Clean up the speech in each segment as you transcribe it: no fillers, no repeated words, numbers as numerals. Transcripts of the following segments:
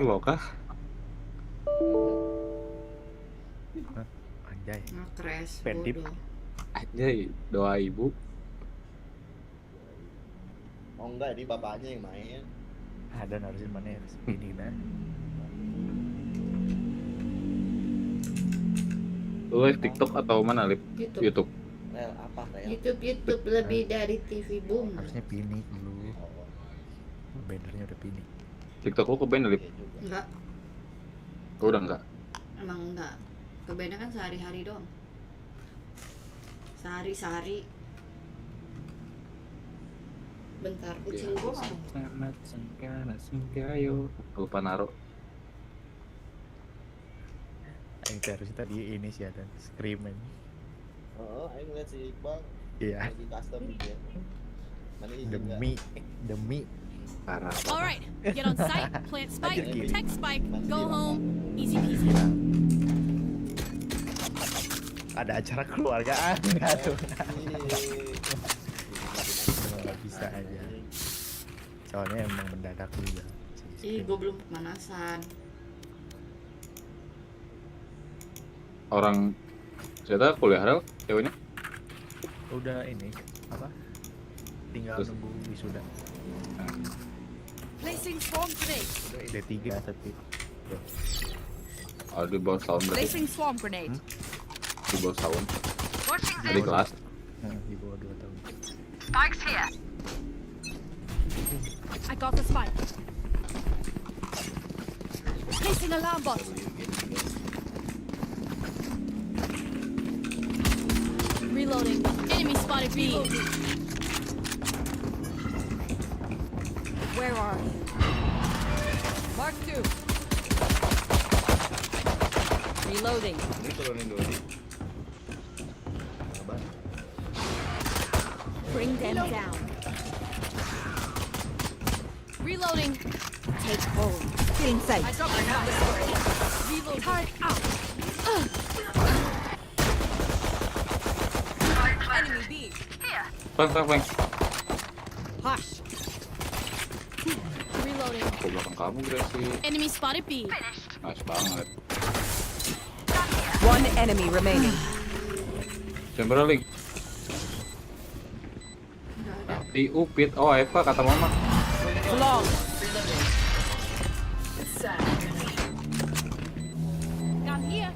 lo kah? Anjay. Ngekres Pendip. bodoh. Anjay, doa ibu. Oh enggak, ini bapaknya yang main. Ada narusin mana ya? Ini kan. Lu live TikTok atau mana live? YouTube. YouTube. Rel apa Rel? YouTube lebih dari TV boom. Harusnya pinik dulu. Oh, Bannernya udah pinik. TikTok lu ke-ban live? iya juga. Enggak, Oh, udah enggak. emang enggak. Kebanyakan kan sehari-hari doang. Sehari-sehari. Bentar, kucing gua ngomong. Sangat sengkayo. Lupa naruh. Itu harusnya tadi ini sih ada scream ini. Oh, ayo ngeliat si Iqbal Iya. lagi custom dia. Mana izin nggak? Demi. Parah. Alright, get on site, plant spike, Anjir, gini. protect spike, go Anjir. home, easy peasy. Ada acara keluargaan nggak tuh? Ih. Nggak bisa aja. Soalnya emang mendadak juga. Ih, gua belum pemanasan. Orang ternyata kuliah Rel, ceweknya. Udah ini apa? Tinggal Terus? nunggu wisuda. Placing swarm grenade. Udah D3 tapi. Oh, di bawah tahun berarti. Placing swarm grenade. Di bawah tahun. Watching Dari kelas. Di bawah 2 tahun. Spikes here. I got the spike. Placing alarm bot. Reloading. Enemy spotted B. Where are you? Mark 2. Reloading. Ini turunin dulu nih. Sabar. Bring them down. Reloading. Take hold. Getting sight. I dropped my Reload. Turret out. Enemy B. Here. Bang. Hush. Reloading. Aku belakang kamu Gracie. Enemy spotted B. Nice banget. One enemy remaining. Chamber link. Di Upit. Oh, Eva kata mama. Long. Gun here.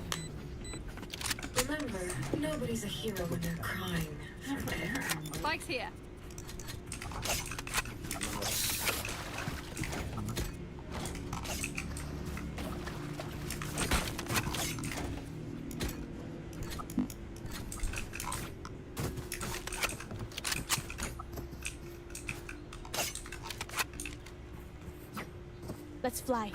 Remember, nobody's a hero when they're crying for air. Spikes here. Let's fly.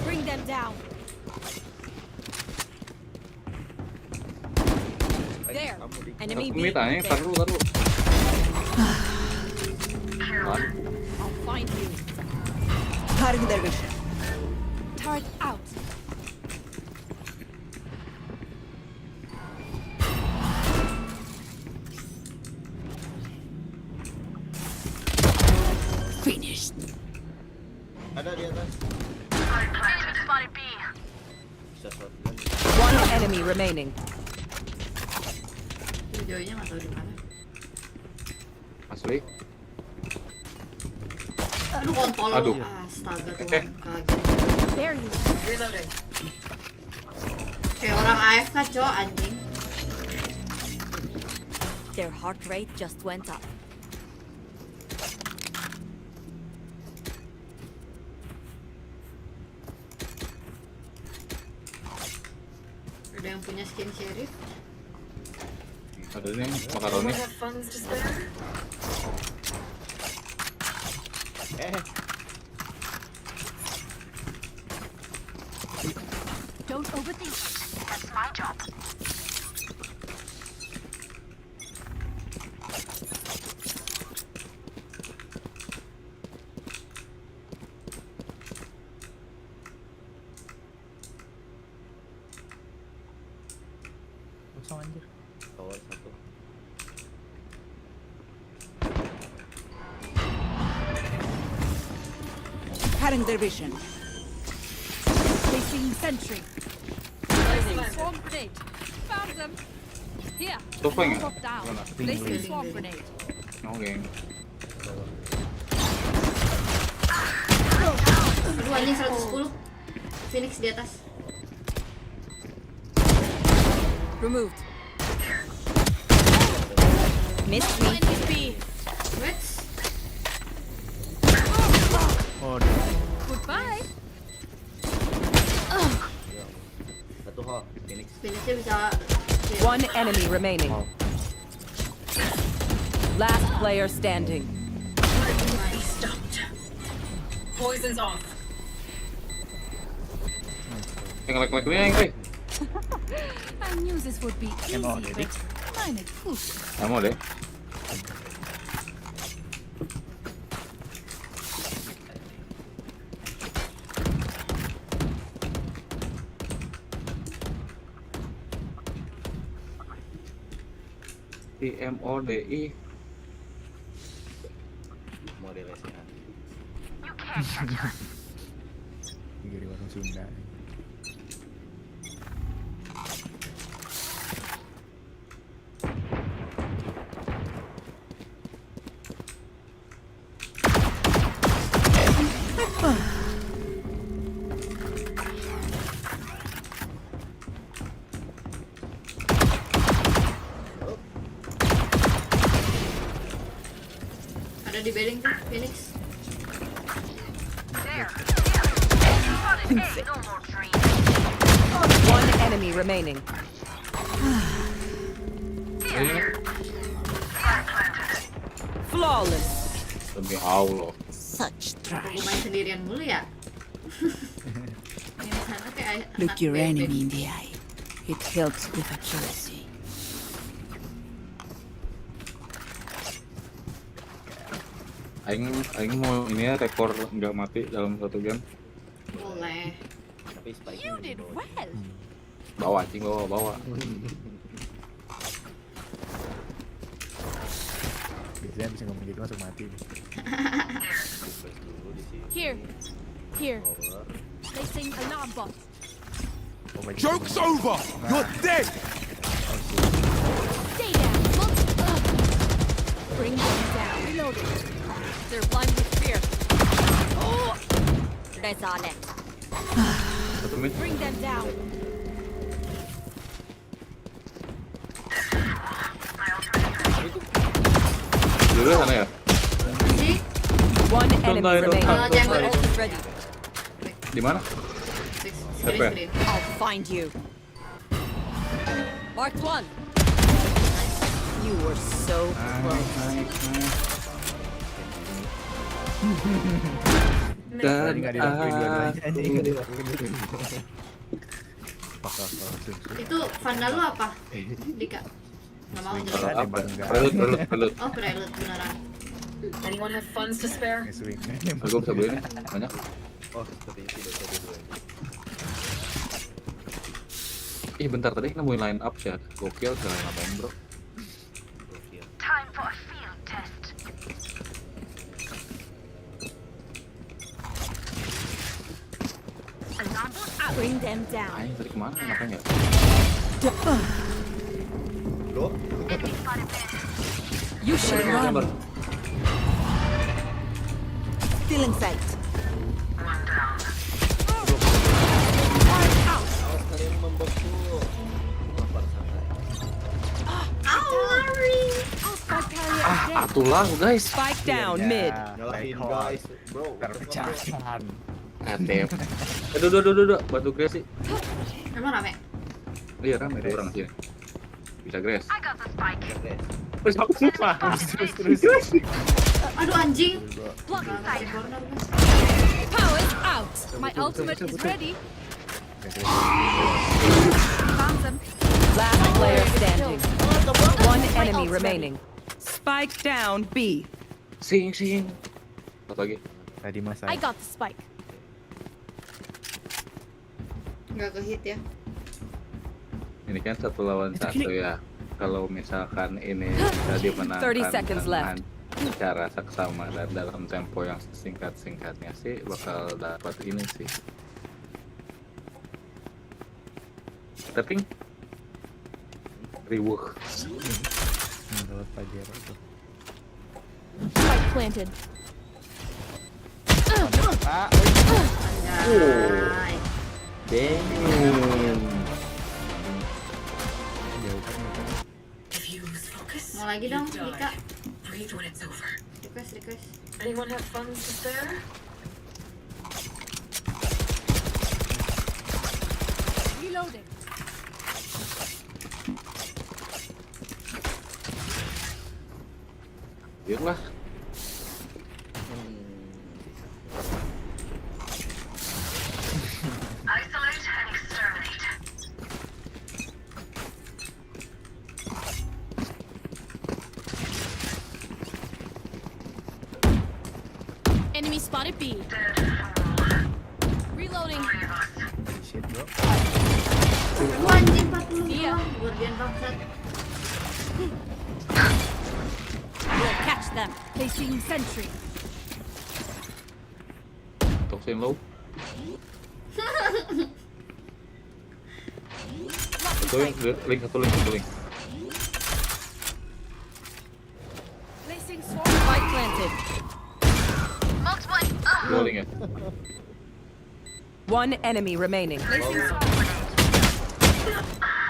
Bring them down. There. Enemy B. Tanya, There. taruh. I'll find you. Cutting their vision. Turret out. Finished. Ada di atas. Spotted B. Bisa shotgun. One enemy remaining. Videonya nggak tahu di mana. Asli. Aduh, kontol. Aduh. Astaga tuh. Eh. Kaget. There you Reloading. Kayak orang AFK, cowok anjing. Their heart rate just went up. Ada yang punya skin sheriff? Ada nih makaroni. Anyone have funds to spare? Don't overthink. That's my job. Kosong anjir. Tower satu. Cutting their vision. Placing sentry. Placing swarm grenade. Found them. Here. Tufa nggak? Drop down. Mana? Placing swarm grenade. Oke. Aduh anjing 110. Phoenix di atas. Removed. Missed me. Blinded B. Wait. Oh, Goodbye. Satu hall. Phoenix. Phoenixnya bisa. One enemy remaining. Last player standing. Be stopped. Poison's off. Ngelek-ngelek ini yang kayak. I knew this would be easy, Emang jadi? but meine Fuß. Kamu deh. IMODI Model lesehan. di warung Sunda. Ada di bedding tuh Phoenix. One enemy remaining. Flawless. demi Allah. Such Gue trash. main sendirian mulu ya. Yang sana kayak Look anak your bebek. enemy in the eye. It helps with accuracy. Aing mau ini ya rekor nggak mati dalam satu game. Boleh. Tapi spike. You did well. Bawa anjing bawa. Biasanya bisa ngomong gitu langsung mati. Dulu di sini. Here. Tower. Placing alarm bot. Oh, banyak Joke's temen. over! You're dead! Stay there. Bring them down. Reloading. They're blind with fear. Oh. Rezalet. Satu mid. Bring them down. Dulu sana ya. Sih, One enemy Don't remaining. die. Jangan. Ult is ready. Di mana? Screen. I'll find you. Mark one. You were so close. Tadi nggak dilakuin dua-duanya anjing. Itu Vandal lu apa? Dika. Nggak mau jelasin. Tadi bang enggak. Prelude. Oh, prelude beneran. Anyone have funds to spare? Swing. Aku bisa beli nih, banyak. Oh, seperti itu tidak tadi gue. Ih bentar tadi nemuin line up sih. Gokil segala ngapain bro. Gokil. Bring them down. Aing tadi kemana? Ngapain ya? Loh? You should Chamber. run. Still in sight. Awas kalian membeku. Lapar santai. I'll spike carrier again. Atulah guys. Spike down mid. Nyalahin Record. guys, bro. Terpecahkan. ATM. Aduh. Batu grace sih. Emang rame? Iya rame tuh orang sini. Bisa grace. Guys, Terus. Aduh anjing. Block Nggak sight. ada corner gue. Power's out. My ultimate is ready. Found them. Last player standing. One enemy ult's remaining. Spike down B. Sing. Satu lagi. Tadi mas I got the spike. Nggak ke hit ya. Ini kan 1 lawan 1 ya. Kalau misalkan ini bisa 30 dimenangkan seconds dengan left. cara saksama dan dalam tempo yang singkat-singkatnya sih bakal dapat ini sih. Tapi riwuh. Menurut Pajero tuh. Spike planted. Anjay. Damn. Jauh kan itu. If you lose focus, Mau lagi you dong, die. Dika. Breathe when it's over. Request. Anyone have funds to spare? Reloading. Biarlah. Isolate and exterminate. Enemy spotted B. Reloading. Shit bro. Wah, anjing 40 Iya. doang. Gordian bangsat. We'll catch them. Placing sentry. Toxin low. Satu link. Placing swarm. Spike planted. Dua link ya. One enemy remaining. Placing swarm.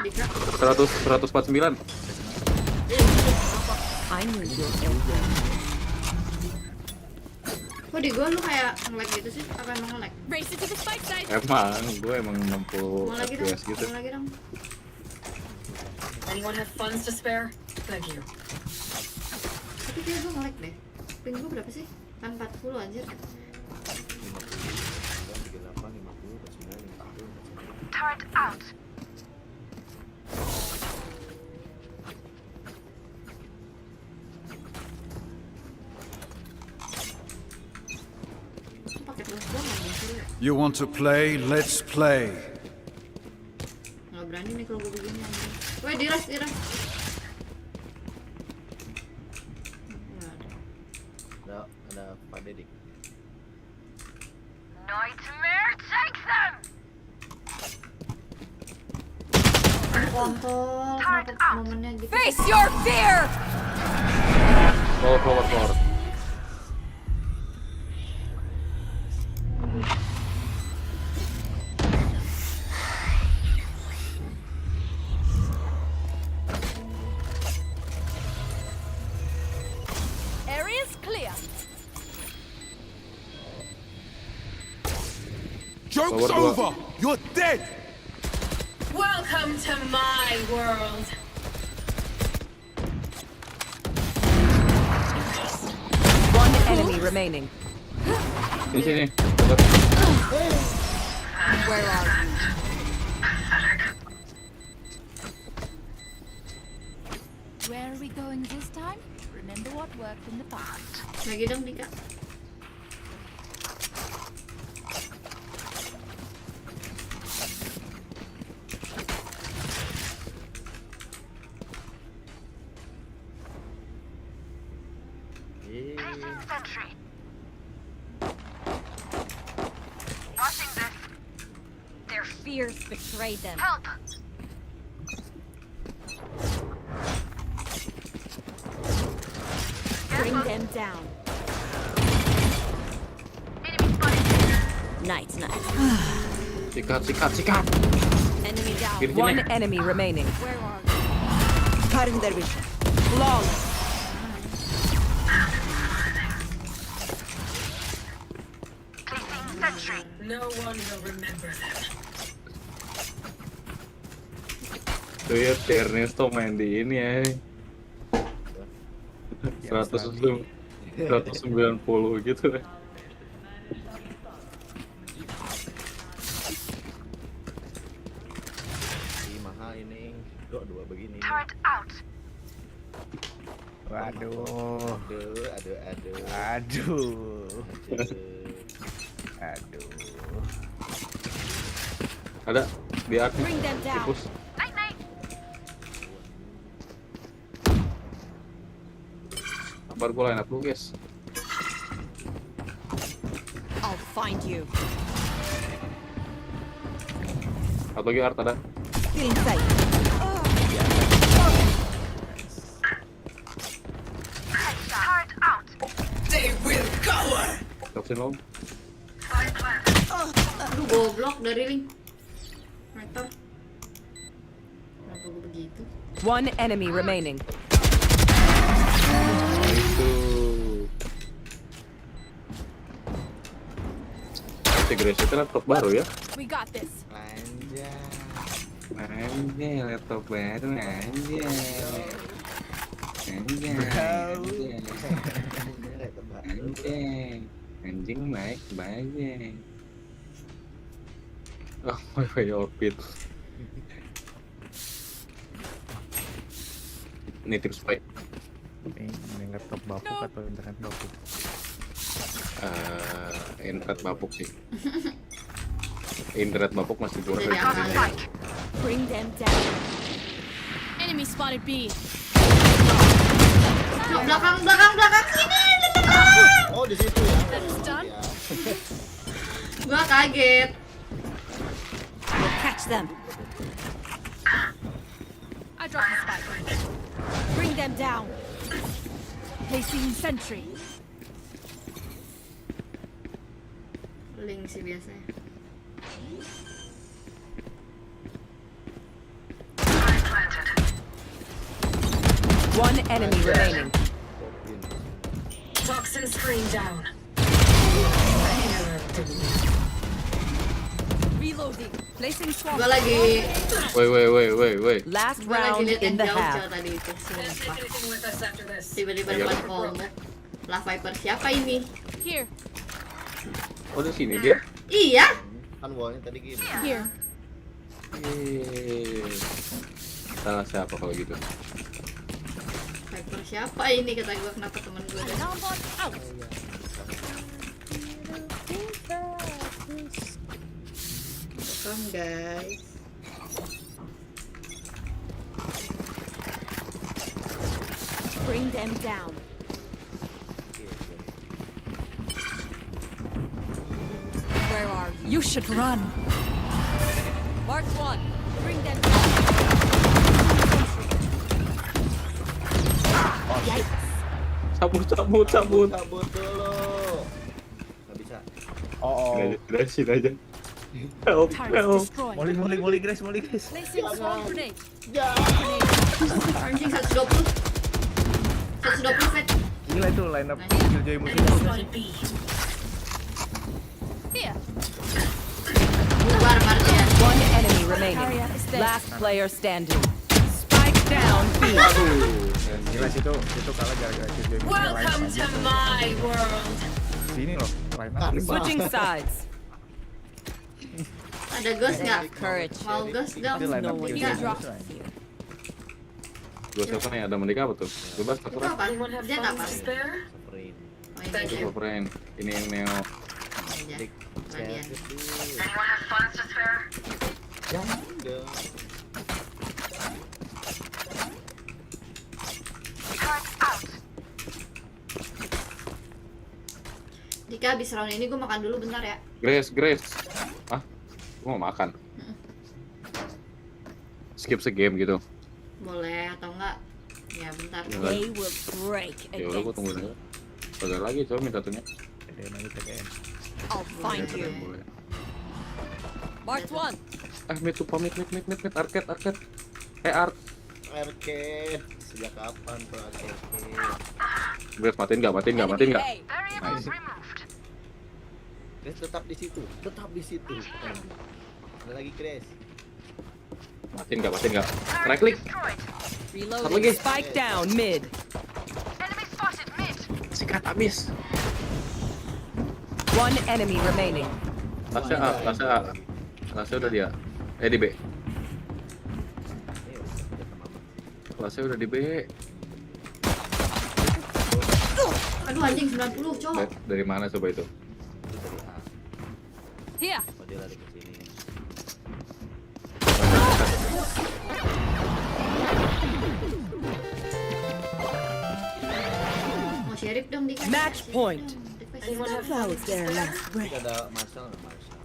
Dika. 149. I knew you were Kok di gua lu kayak nge-lag gitu sih? Apa emang nge-lag? Race it to the spike site. Gue emang 60 Mau lagi dong. FPS gitu. Mau lagi dong. Anyone have funds to spare? Thank you. Tapi kayak gua nge-lag deh. Ping gua berapa sih? Kan 40 anjir. 38, 50, 49, 50. Turret out. Pakai terus doang anjir. You want to play? Let's play. Nggak berani nih kalau gua begini anjir. Woi, diras. Ada Pak Dedik. Nightmare takes them. Kontol, kenapa momennya gitu? Face your fear! Floor. Area's clear. Joke's Power dua. over. You're dead. Welcome to my world. One enemy remaining. Di sini. Where are you? Where are we going this time? Remember what worked in the past. Lagi dong, Dika. Sentry. Watching this. Their Fears betrayed them. help. Bring them down. Enemy spotted. Night. Sikat. Enemy down. Kiri One sini. enemy remaining. Where are you? Cutting their vision. Flawless. Placing sentry. No one will remember them. Tuh ya, si Ernesto main di ini ya. 190 gitu deh. Ih, mahal ini. Dua begini. Turret out. Waduh. Aduh. Aduh. Ada di atas. Bring them down. Tikus. Night night. Baru gue line up dulu guys. I'll find you. Atau lagi art ada. Feeling safe. They will cower. Toxin lo. Aduh goblok dari link. Meter. Kenapa gue begitu? One enemy remaining. Itu. Integrasi itu laptop baru ya? We got this. Anjay, laptop baru anjay. Anjing naik banyak. Oh, wifi orbit. Ini tips baik. Ini laptop bapuk atau internet bapuk? Internet bapuk sih. Internet bapuk masih kurang. Jadi apa? Bring them down. Enemy spotted B. Oh, belakang sini. Oh, di situ ya. That is done. Gua kaget. We'll catch them. I dropped the spike. Bring them down. Placing sentry. Link sih biasanya. One enemy remaining. Toxin screen down. Reloading. Placing swamp. Gua lagi Wait. Last Gua lagi round liat in yang the jauh half. tadi itu. Can't take Sumpah. anything with us after this. Tiba-tiba Ayo. depan kolmu. Lah Viper siapa ini? Here. Oh di sini dia. Iya. Kan wallnya tadi gini. Here. Salah siapa kalau gitu? Viper siapa ini kata gua, kenapa temen gua ada. Alarm bot out. Come guys. Bring them down. Where are you? You should run. Mark one. Bring them down. Yikes. Cabut. Cabut dulu. Nggak bisa. Oh. Dari sini aja. Help. Target destroyed. Molly guys. Placing swarm grenade. Anjing 120. 120 fet. Gila itu line up Killjoy musuh. Spotted B. Here. Bubar Martian. One enemy remaining. Area is dead. Last player standing. Spike down B. Gila situ kalah gara-gara Killjoy musuh line Welcome up to aja. my world. Sini loh line up. Switching sides. Ada ghost nggak? Courage. Mau ghost dong? Itu line up No, Killjoy Nggak. musuh aja. Gue siapa nih? Ada menikah apa tuh? Bebas Itu terserah. apa? Anyone have Dia apa? funds to spare? Sprint. Oh ini Thank dia. you. Friend. Ini yang Neo. Aja. Kalian. Anyone have funds to spare? Jangan dong. Dika habis round ini gue makan dulu bentar ya. Grace. Hah? Gue mau makan. Skip segame gitu. Boleh atau enggak? Ya bentar. Ya. They will break Ya udah gue tunggu against dulu. Ada lagi coba minta tuhnya. TKM aja TKM. I'll find Boleh. you. Boleh. Marked one. Mid tuh pamit arcade. Art. Arcade. Sejak kapan tuh arcade? Grace matiin nggak? Enemy A. Nice. Grace tetap di situ. Ada lagi Grace. Matiin nggak? Right click. Reloading. lagi. Spike down mid. Sikat habis. One enemy remaining. Kelasnya udah dia. Di B. Kelasnya udah di B. Aduh anjing 90 cowok. Dari mana coba itu? Here. Oh, dia lari ke sini. Oh Mirip dong dikasih. Match point. Anyone have That funds was to their spare? last breath. Ada Marcel nggak Marcel?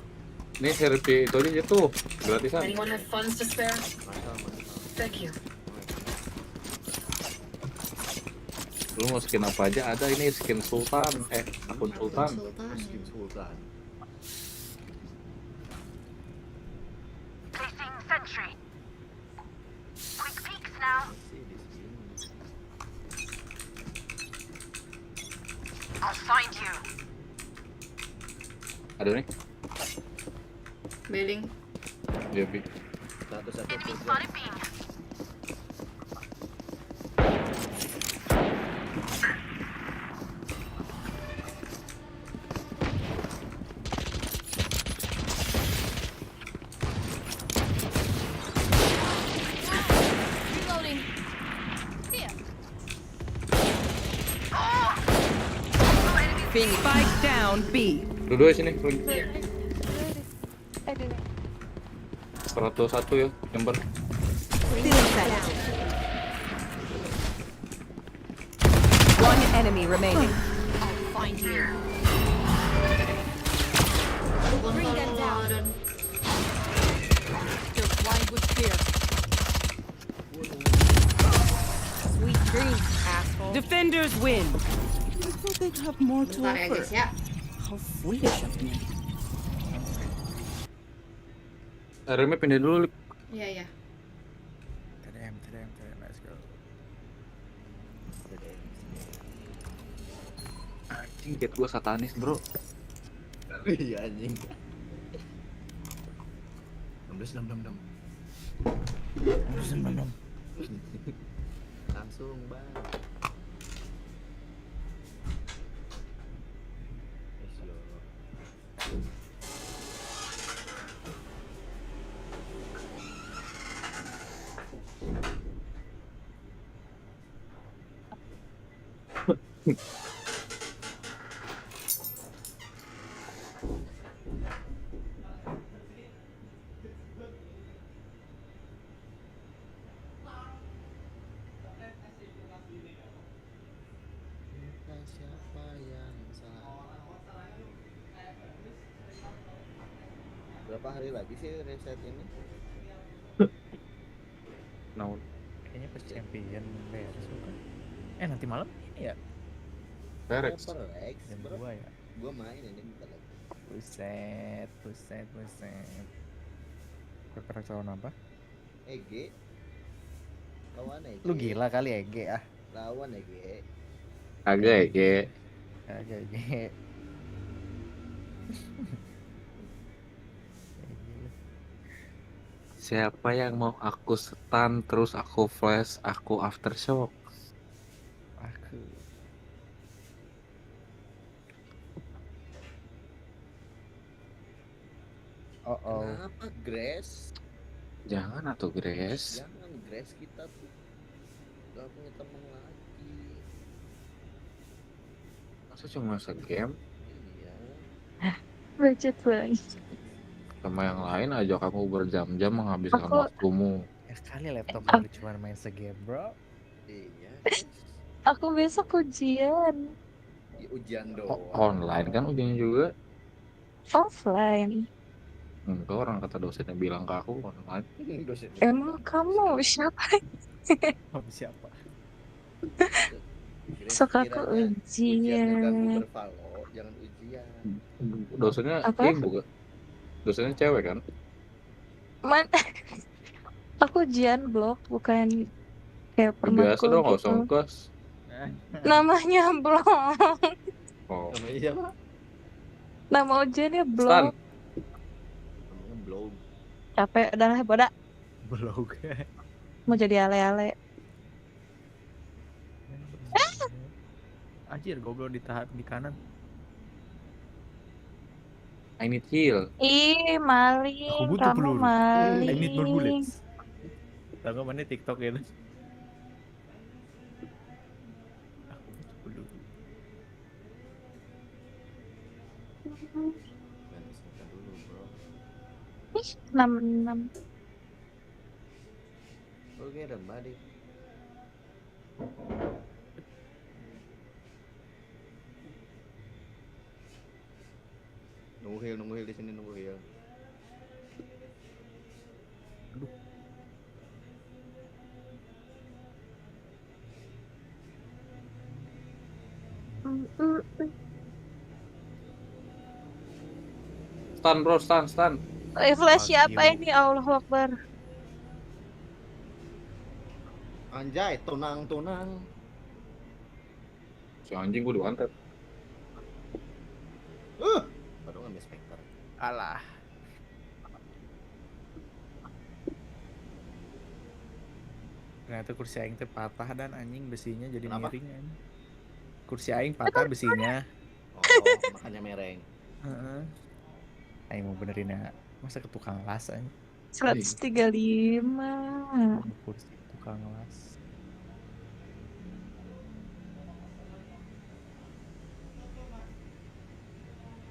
Ini serpi itu aja tuh gratisan. Anyone have funds to spare? Marcel. Thank you. Lu mau skin apa aja ada, ini skin Sultan, akun Sultan. Sultan. Skin Sultan. Masih di sini. Ada nih, Beling. dia pick. Satu-satu tuh. Reloading. Here. Spike down B. Dua-dua sini, Here. 101 ya, jember. Feeling set. One enemy remaining. I'll find you. Bring them down. They're blind with fear. Sweet dreams, asshole. Defenders win. I thought they'd have more to Bentar ya guys ya. How foolish of me. Remnya pindah dulu. Iya ya. TDM, let's go. Anjing, get gua satanis bro. Iya anjing. 16 langsung bang. Yes, yo. Siapa yang salah? Berapa hari lagi sih reset ini? Nah, Kayaknya pas champion beres bukan? Nanti malam ini ya? Perex. Perex, Jam bro. 2 ya? Gua main ini bentar lagi. Buset. Perex lawan apa? EG. Lawan EG. Lu gila kali EG ah. Lawan EG. Agak ya. Agak EG. Siapa yang mau aku stun terus aku flash, aku aftershock? Aku. Oh. Kenapa Grace? Jangan atuh Grace. Jangan Grace, kita tuh gak punya temen lagi. Masa cuma segame? Iya. Budget banget. Sama yang lain aja kamu berjam-jam menghabiskan waktumu. Sekali laptop baru cuma main segame bro. Iya. Aku besok ujian Ya, ujian Oh, doang. online kan ujiannya juga? offline. Enggak, orang kata dosennya bilang ke aku online. Dosen. Emang kamu siapa? Oh, siapa? Besok aku Ujian juga aku ujian. bervalo, jangan ujian. Dosennya Apa? ibu kan? Dosennya cewek kan? Man, aku ujian blog bukan kayak Biasa permaku dong, nggak usah gitu. ngegas. Namanya blog. Oh, Namanya siapa? Nama ujiannya Stan. blog. Namanya blog. Capek udah lah boda. Blog. Mau jadi ale-ale. Anjir, goblok ditahan di kanan. I need heal. Ih, maling. Aku butuh Kamu peluru. maling. I need more bullets. Tahu nggak mana TikTok itu? Aku butuh peluru. Ganti senjata dulu bro. Ih, 66. Oke, remah deh. heal di sini, nunggu heal. Stun bro, stun. Flash siapa Aduh. ini? Allahu Akbar. Anjay, tunang. Si anjing gue diwantet. Aduh, ngambil Spectre. Alah. Ternyata kursi aing teh patah dan anjing besinya jadi Kenapa? miring anjing. Kursi aing patah besinya. Oh, makanya mereng. Heeh. Aing mau benerin ya. Masa ke tukang las anjing. 135. Kursi tukang las.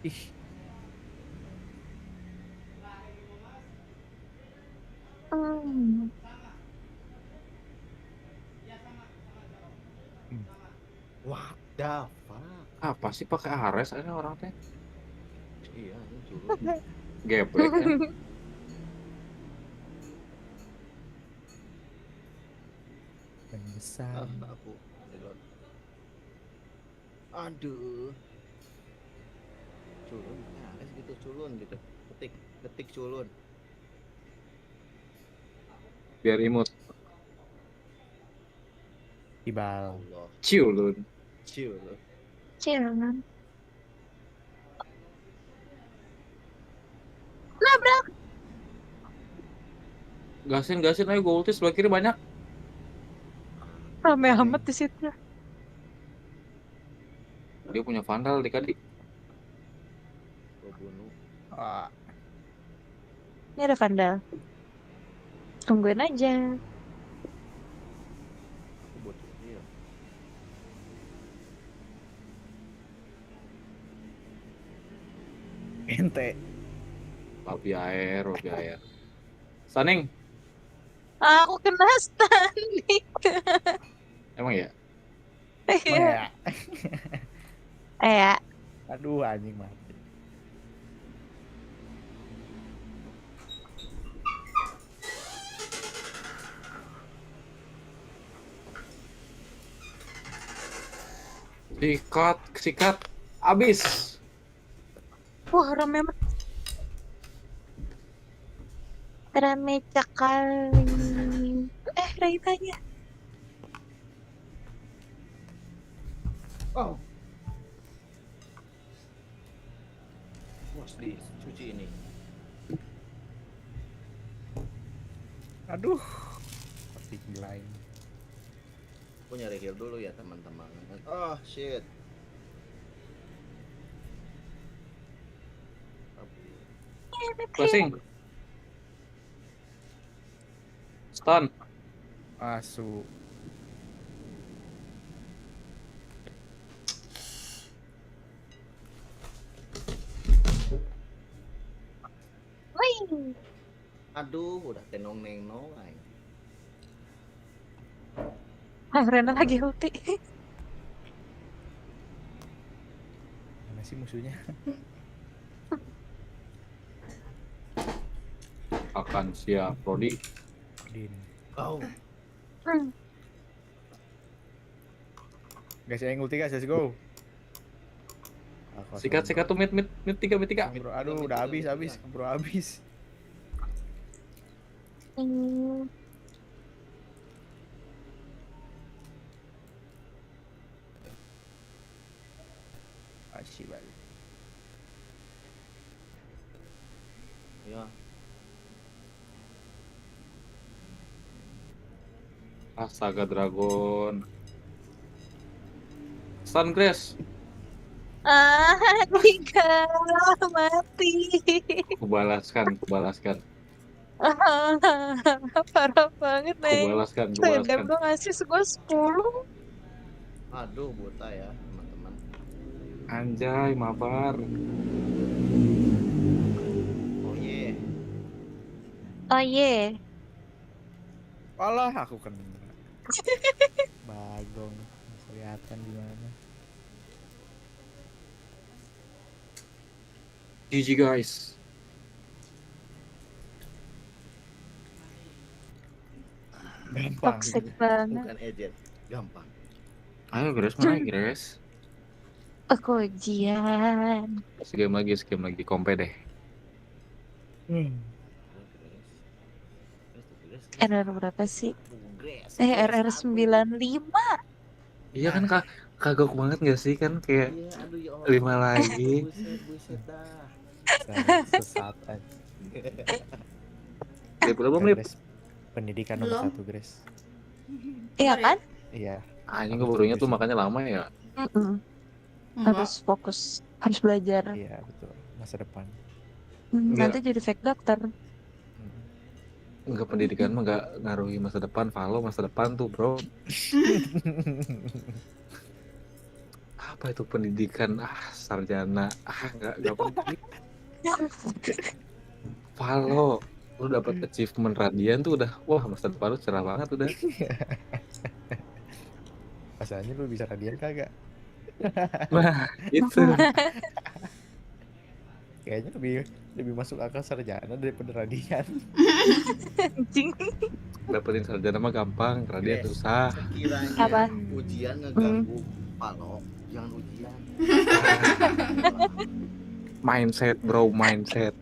Ih, Hmm. What the fuck? Apa sih pakai Ares ini orang teh? Iya, ini culun. Geblek kan? dan besar. Aku reload. Aduh. Culun, Ares gitu culun gitu. Ketik culun. Biar imut. Ibal. Allah, Ciulun. culun. Jangan. Nabrak. Gasin ayo gue ulti sebelah kiri banyak. Rame amat di situ. Dia punya vandal di kadi. Gua bunuh. Ah, Ini ada vandal. Tungguin aja. Aku butuh heal. ente. Lobi air. Stunning. Aku kena standing. Emang ya? Iya. Ya. Aduh anjing mati. Sikat. Abis. Wah, rame amat. Rame sekali. Raitanya. Oh. Bos dicuci ini. Aduh. Pasti gila ini. Aku nyari heal dulu ya teman-teman. Oh shit. Closing. Stun. Asu. Wih. Aduh, udah tenong-neng-nong. Rena lagi ulti. Mana sih musuhnya? Akan siap Prodi. Din. Oh. Guys, yang ulti guys, let's go. Sikat tuh mid 3. Bro, aduh udah habis. Bro habis. Asyik balik. Ya. Astaga Dragon. Stun Grace. 3 mati. Kubalaskan. Parah banget nih. Kubalaskan. Sedap gue ngasih gue 10. Aduh, buta ya teman-teman. Anjay, mabar. Oh yeah. Oh yeah. Alah, aku kena. Bagong. Kelihatan gimana. GG guys. Gampang. Toxic banget. Bukan agent, gampang. Ayo Grace, mana Grace? Aku ujian. Segame lagi, kompe deh. RR berapa sih? RR 95. Iya kan kak, kagok banget gak sih kan kayak Iya, aduh ya Allah. 5 lagi. Buset dah. Sesat aja. Dia belum lip. Grace, pendidikan Belum. nomor 1 Grace. Iya kan? Iya. Anjing keburunya tuh makanya lama ya. Mm-mm. Enggak. Harus fokus, harus belajar. Iya betul. Masa depan. Enggak. Nanti jadi fake dokter. Enggak, pendidikan mah enggak ngaruhi masa depan. Follow masa depan tuh bro. Apa itu pendidikan? Sarjana. Enggak penting. Follow. Lu dapat achievement radian tuh udah, wah masa depan lu cerah banget udah. Masalahnya lu bisa radian kagak? Nah, itu. Kayaknya lebih masuk akal sarjana daripada radian. Anjing. Dapetin sarjana mah gampang, radian Grace, susah. sekiranya Apa? ujian ngeganggu Palo, jangan ujian. Mindset bro, mindset.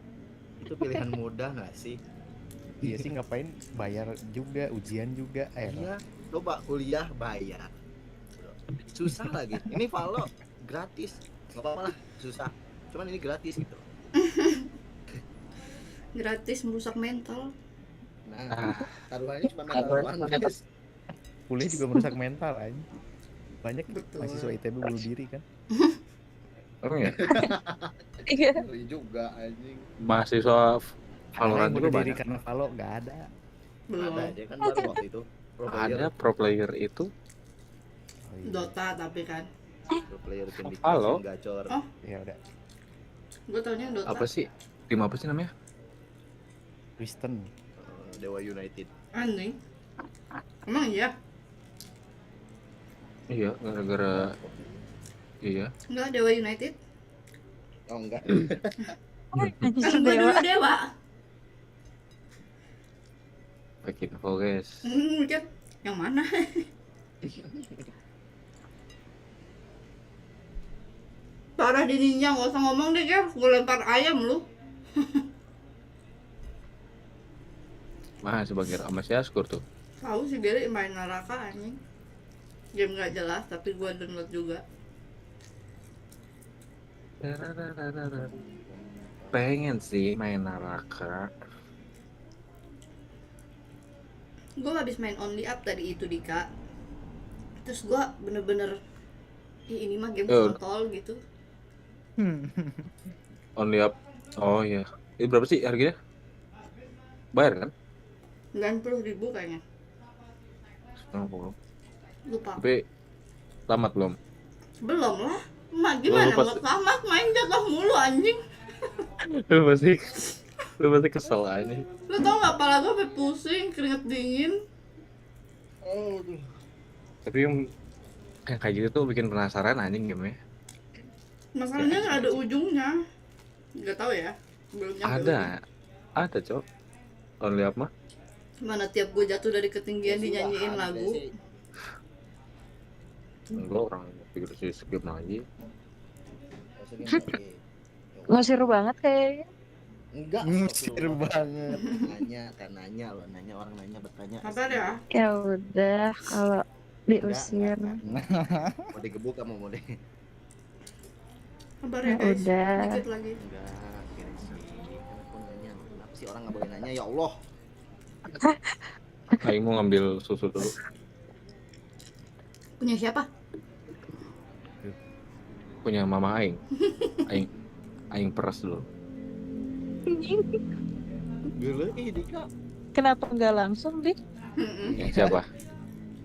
Itu pilihan mudah nggak sih? Iya sih, ngapain bayar juga, ujian juga. Iya, coba kuliah bayar. Susah lagi. Ini Palo gratis, nggak apa-apa lah, susah. Cuman ini gratis gitu. Gratis merusak mental. Nah, taruhannya cuma mental doang. Kuliah juga merusak mental aja. Banyak Betul. mahasiswa ITB bunuh diri kan. Emang ya? Iya. Ngeri juga anjing. Mahasiswa Karena Valorant yang juga bunuh diri banyak. karena Valo nggak ada. Belum. Ada aja kan baru waktu itu. Pro player, Ada pro player itu. Oh, iya. Dota tapi kan. pro player Candy Crush Halo? yang gacor. Oh. Ya udah. Gue taunya Dota. Apa sih? Tim apa sih namanya? Kristen. Dewa United. Anjing. Emang iya? Iya, gara-gara iya. Enggak, Dewa United. Oh enggak. Kan Anjing gue dewa. dulu Dewa. Back info guys. Mikir yang mana? Parah di ninja, gak usah ngomong deh, Ger. Gue lempar ayam lu. Mah sebagai sama si Askur tuh. Tahu si Gary main neraka anjing. Game gak jelas tapi gue download juga. Pengen sih main Naraka. Gue habis main Only Up tadi itu Dika. Terus gue bener-bener ini mah game kontol gitu. Only up. Oh iya. Ini berapa sih harganya? Bayar kan? 90.000 kayaknya. 90. Lupa. Tapi tamat belum? Belum lah. Mak gimana Lupa mau sih. tamat main jatuh mulu anjing. Lu pasti kesel aja. Lu tau gak pala gue sampai pusing, keringet dingin. Tapi yang kayak gitu tuh bikin penasaran anjing game-nya. Masalahnya gak ada ujungnya. Gak tahu ya. Belum nyampe ujung. Ada cok. Only up mah. Mana tiap gue jatuh dari ketinggian dinyanyiin lagu. Enggak, orang pikir sih skip lagi. Nggak seru banget kayaknya. Enggak, Seru banget. nanya lo, nanya orang nanya bertanya. Apa ya? Ya udah kalau diusir. Mau digebuk kamu mau deh. Kabar ya Ya guys. udah. Dikit lagi. Enggak, kira sih. Kan aku nanya, kenapa sih orang nggak boleh nanya? Ya Allah. Aing mau ngambil susu dulu. Punya siapa? Punya mama Aing. Aing peras dulu. Gila, Dika. Kenapa nggak langsung deh? Yang siapa?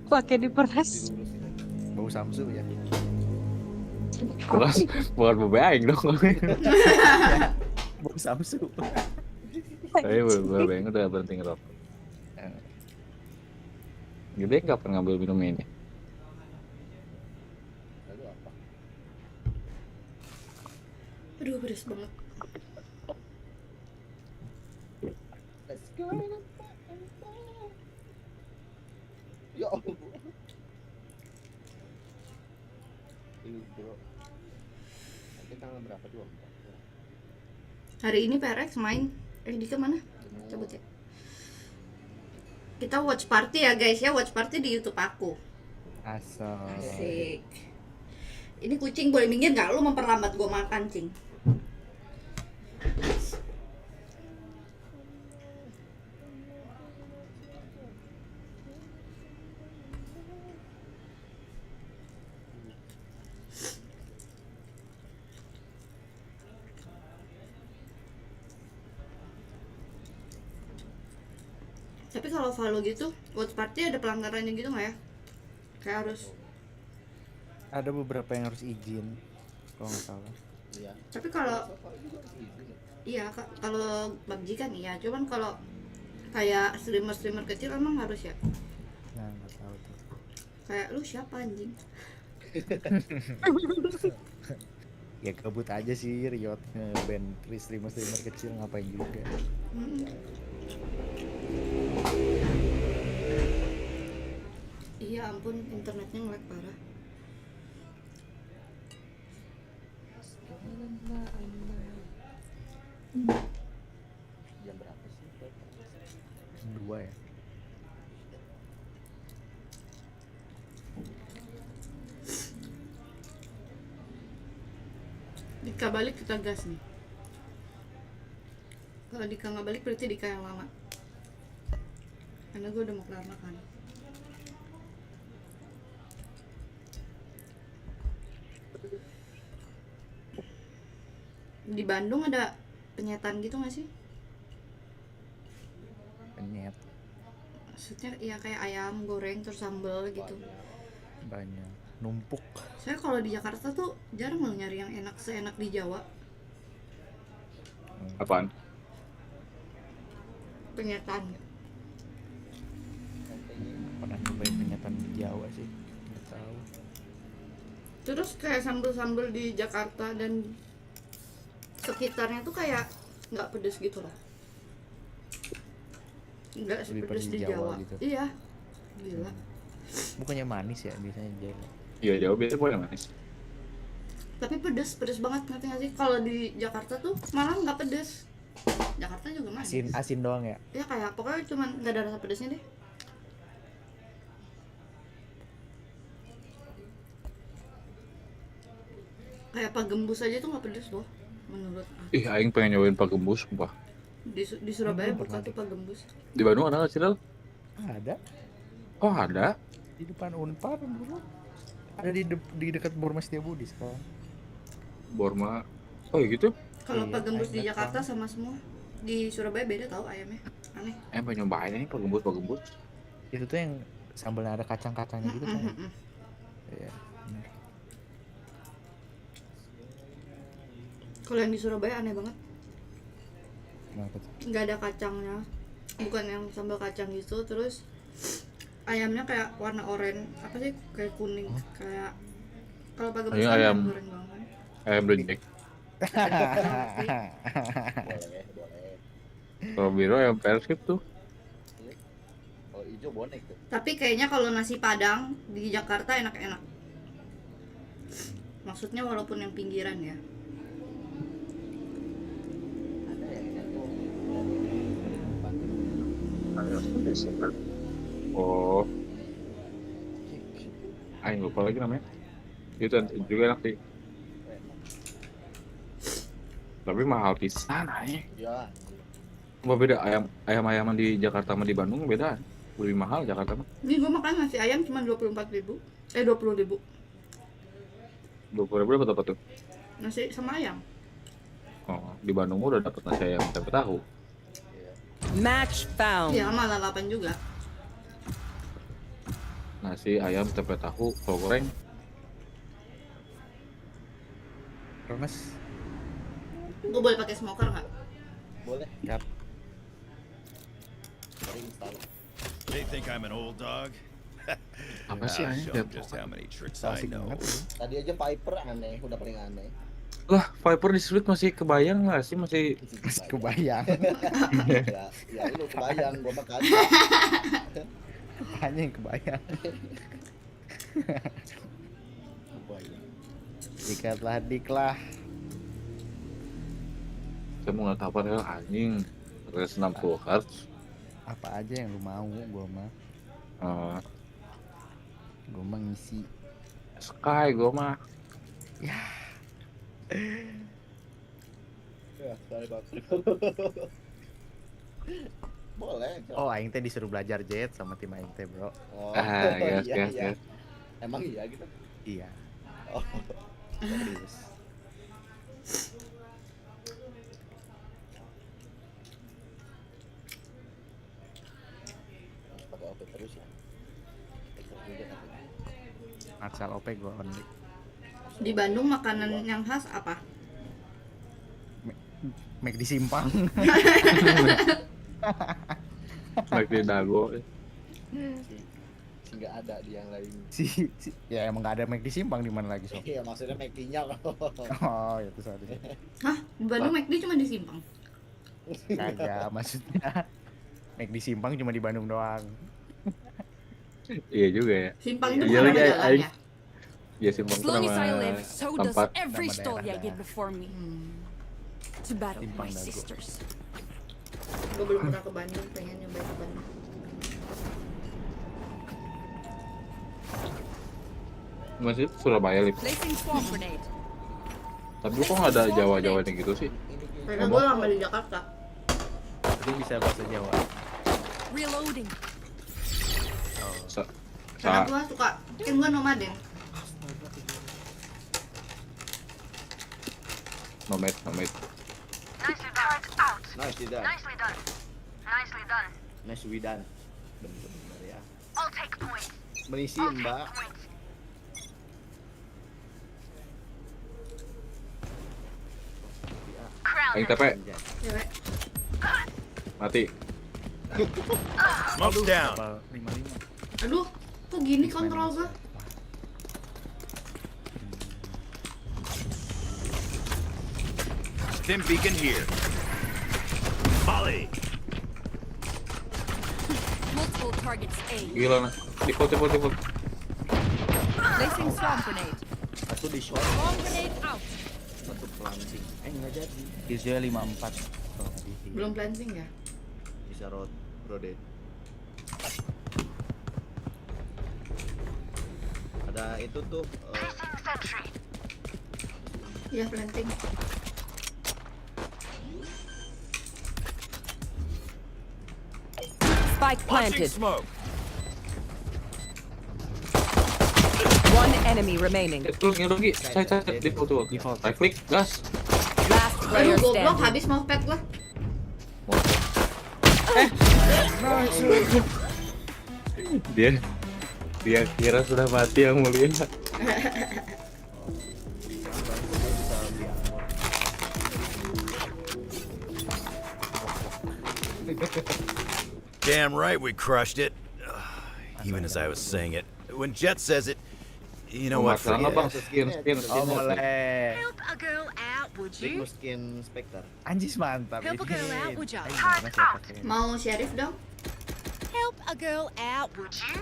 Pakai diperas. Bau Samsu ya. Peras bukan bebe Aing dong. Bau Samsu. Tapi bebe Aing udah berhenti ngerokok. Gede kapan ngambil minum ini? Lalu apa? Aduh pedes banget. Let's go. Ya Allah. Ini bro. Nanti tanggal berapa tuh? Hari ini PRX main. Dika mana? Cabut ya. Kita watch party ya guys ya, watch party di YouTube aku. Asik. Ini kucing boleh minggir nggak? Lu memperlambat gue makan, cing. Tapi kalau follow gitu, watch party ada pelanggarannya gitu nggak ya? Kayak harus. Ada beberapa yang harus izin kalau nggak salah. Iya. Tapi kalau kalau PUBG kan iya, cuman kalau kayak streamer kecil emang harus ya. Nah, nggak tahu tuh. Kayak lu siapa anjing? Ya gabut aja sih Riot nge-ban streamer kecil, ngapain juga. Iya ampun, internetnya nge-lag parah. Jam berapa sih? 2 ya. Dika balik kita gas nih. Kalau Dika nggak balik berarti Dika yang lama. Karena gue udah mau kelar makan. Di Bandung ada penyetan gitu nggak sih? Penyet Maksudnya ya kayak ayam goreng terus sambal gitu. banyak, numpuk. Saya kalau di Jakarta tuh jarang loh nyari yang enak seenak di Jawa. Apaan? Penyetan. Pernah nyobain penyetan di Jawa sih, nggak tahu. Terus kayak sambal-sambal di Jakarta dan sekitarnya tuh kayak nggak pedes gitu loh. Nggak Lebih sepedes pedes di di Jawa. Jawa gitu. Iya. Gila. Bukannya manis ya biasanya Jawa. Iya jauh biasanya boleh manis. Tapi pedes banget, ngerti nggak sih? Kalau di Jakarta tuh malah nggak pedes. Jakarta juga manis. Asin doang ya. Ya kayak pokoknya cuman nggak ada rasa pedesnya deh. Kayak Pak Gembus aja tuh nggak pedes loh, menurut aku. Ih, aing pengen nyobain Pak Gembus, sumpah. Di Surabaya buka tuh Pak Gembus. Di Bandung ada nggak sih, Del? Ada Oh, ada. di depan Unpar dulu. Ada di dekat Borma Setiabudi sekarang. Borma. Oh, ya gitu? Kalau Iya, Pak Gembus di ayam Jakarta sama semua. Di Surabaya beda tahu ayamnya. Aneh. Pengen nyobain ini Pak Gembus, Pak Gembus. Itu tuh yang sambalnya ada kacang-kacangnya gitu kan. Iya. Bener. Kalau yang di Surabaya aneh banget. Kenapa tuh? Nggak ada kacangnya. Bukan yang sambal kacang gitu, terus ayamnya kayak warna oranye, apa sih? Kayak kuning, kayak kalau Pak Gembus Ayo, kan ayam. goreng banget. Ayam blenjek. Boleh. Kalau biru ayam persib tuh. Kalau hijau bonek tuh. Tapi kayaknya kalau nasi Padang di Jakarta enak-enak. Maksudnya walaupun yang pinggiran ya. Ada yang jatuh. Oh. Aing lupa lagi namanya. Itu juga enak sih. Tapi mahal pisan aja. Ya. Apa beda ayam-ayaman di Jakarta sama di Bandung beda. Lebih mahal Jakarta mah. Ini gue makan nasi ayam cuma 24.000. 20.000. 20.000 dapat apa tuh? Nasi sama ayam. Oh, di Bandung udah dapat nasi ayam tempe tahu. Match found. Ya malah 8 juga. Nasi ayam tempe tahu kalau goreng. Mas, Gue boleh pakai smoker nggak? Boleh. Yap. Mari install. They think I'm an old dog? Apa sih I'll anjing? show 'em just how many tricks I Asik know. banget. Tadi aja Viper aneh, udah paling aneh. Lah, Viper di Split masih kebayang nggak sih? Masih Masih kebayang. Ya lu kebayang, gua mah kagak. Hanya yang kebayang. Kebayang. Dikatlah diklah. saya mau nggak tahu ya anjing. Res 60 Hz. Apa aja yang lu mau, gua mah. Gua mah ngisi. Sky gua mah. Ya, Ya, sorry, Bang. Boleh. oh aing teh disuruh belajar jet sama tim aing teh, Bro. Oh, Yes, iya, yes, iya. yes. Emang iya gitu. Iya. Oh. Serius. Pakai OP terus ya. Ekor juga katanya. Asal OP gua only. Di Bandung makanan yang khas apa? Make di simpang. Like di dago. Si nggak ada di yang lain. Ya emang gak ada make di simpang di mana lagi, Sob? Iya, maksudnya McD-nya loh. Oh, itu sorry. Hah? Di Bandung McD cuma di Simpang. Kagak, maksudnya make di simpang cuma di Bandung doang. Iya juga ya. Simpang itu Iya bukan lagi, nama jalannya. Ya sih As bang long as I nama live, so does tempat. every Nama soul daerah I get before me. To battle Simpang my Dago. sisters. Gue belum pernah ke Bandung, pengen nyobain ke Bandung. Masih Surabaya lip. Placing swamp grenade. Tapi kok nggak ada Jawa-Jawanya gitu sih? Karena gue lama di Jakarta. Dia bisa bahasa Jawa. Reloading. Karena Sa gue suka, kan gue nomaden. nomad. Nice, tidak. Nice, we done. Bener-bener ya. Berisi, Mbak. Aing TP Cewek. mati. Smoke's down. Apa 55? Aduh, kok gini kontrol gue? Stim beacon here. Molly. Multiple targets A. Gila nah. Default. Placing swamp grenade. Satu di short, Swamp grenade out. satu planting. Nggak jadi. Killjoy 54. Oh, di- Belum planting ya? Bisa rotate. Ada itu tuh. Iya planting. Spike Launching planted. smoke. One enemy remaining. Itu ngerugi. Saya default. Right click, gas. Last Aduh, player goblok standing. habis mousepad gue. Dia kira sudah mati yang mulia. Damn right we crushed it. Even as I was saying it. When Jet says it, you know what? Masalah Forget it. bang, skin. Oh, boleh. Help a girl out, would Big skin Spectre. Anjis mantap. Help a ini. girl out, would ya? Aing gimana sih pakai? Mau sheriff dong? Help a girl out, would you?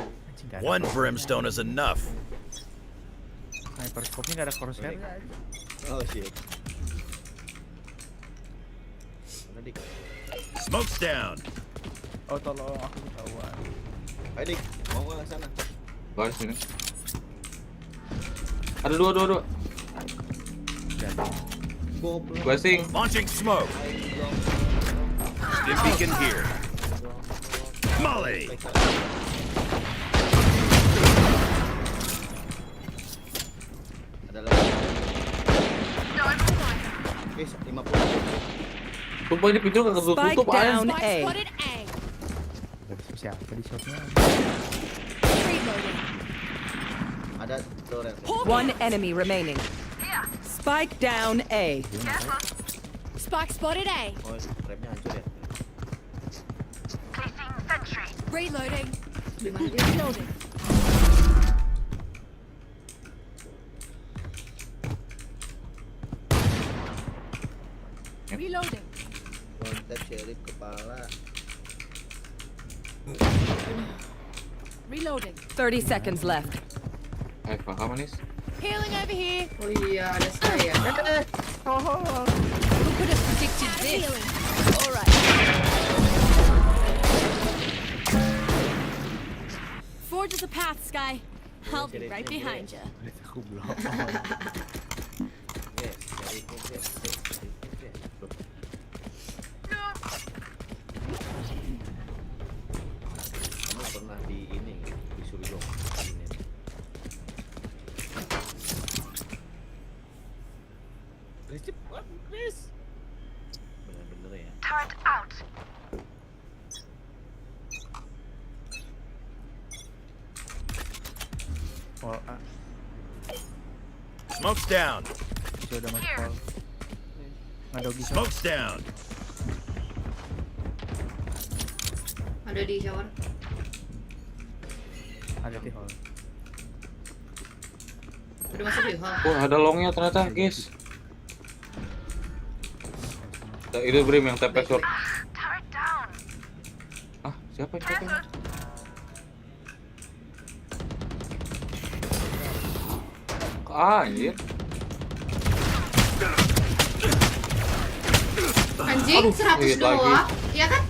Anjing, nggak ada One crosshair. brimstone is enough. Sniper scope-nya nggak ada crosshair. Oh shit. Mana dik? Smoke's down. Oh tolong aku ketahuan. Ayo dik, mau ke sana. Guys ini. Ada dua. Goblok. Blessing. Launching smoke. Stim beacon here. Molly. Ada lagi. Oke, 50. Sumpah ini pintu kagak Spike tutup down aja. A. Spotted A. Gak siapa di shotnya. Reloading. Ada Loren. One enemy remaining. Spike down A. Spike spotted A. Oh, remnya hancur ya. Reloading. Di mana dia? Reloading. Reloading. Kontak sheriff kepala. Reloading. 30 seconds left. Paham Manis? Healing over here. Oh iya, ada saya. Who could have predicted this? All right. Forge us a path, Sky. I'll be right behind you. Aku belum. Yes, sheriff, yes. Kamu pernah di ini disuruh dong ini. Chris cepat, Chris. Bener-bener ya. Pol A. Smoke's down. Bisa udah masuk pol. Ngadogi sama. Smoke's down. Ada di shower. Ada di hall. Udah masuk di hall. Wah, ada longnya ternyata, guys. Itu Brim yang TP short. Ah, siapa yang? Anjir. Anjing, Aduh, 100 hit lagi. doang. Iya kan?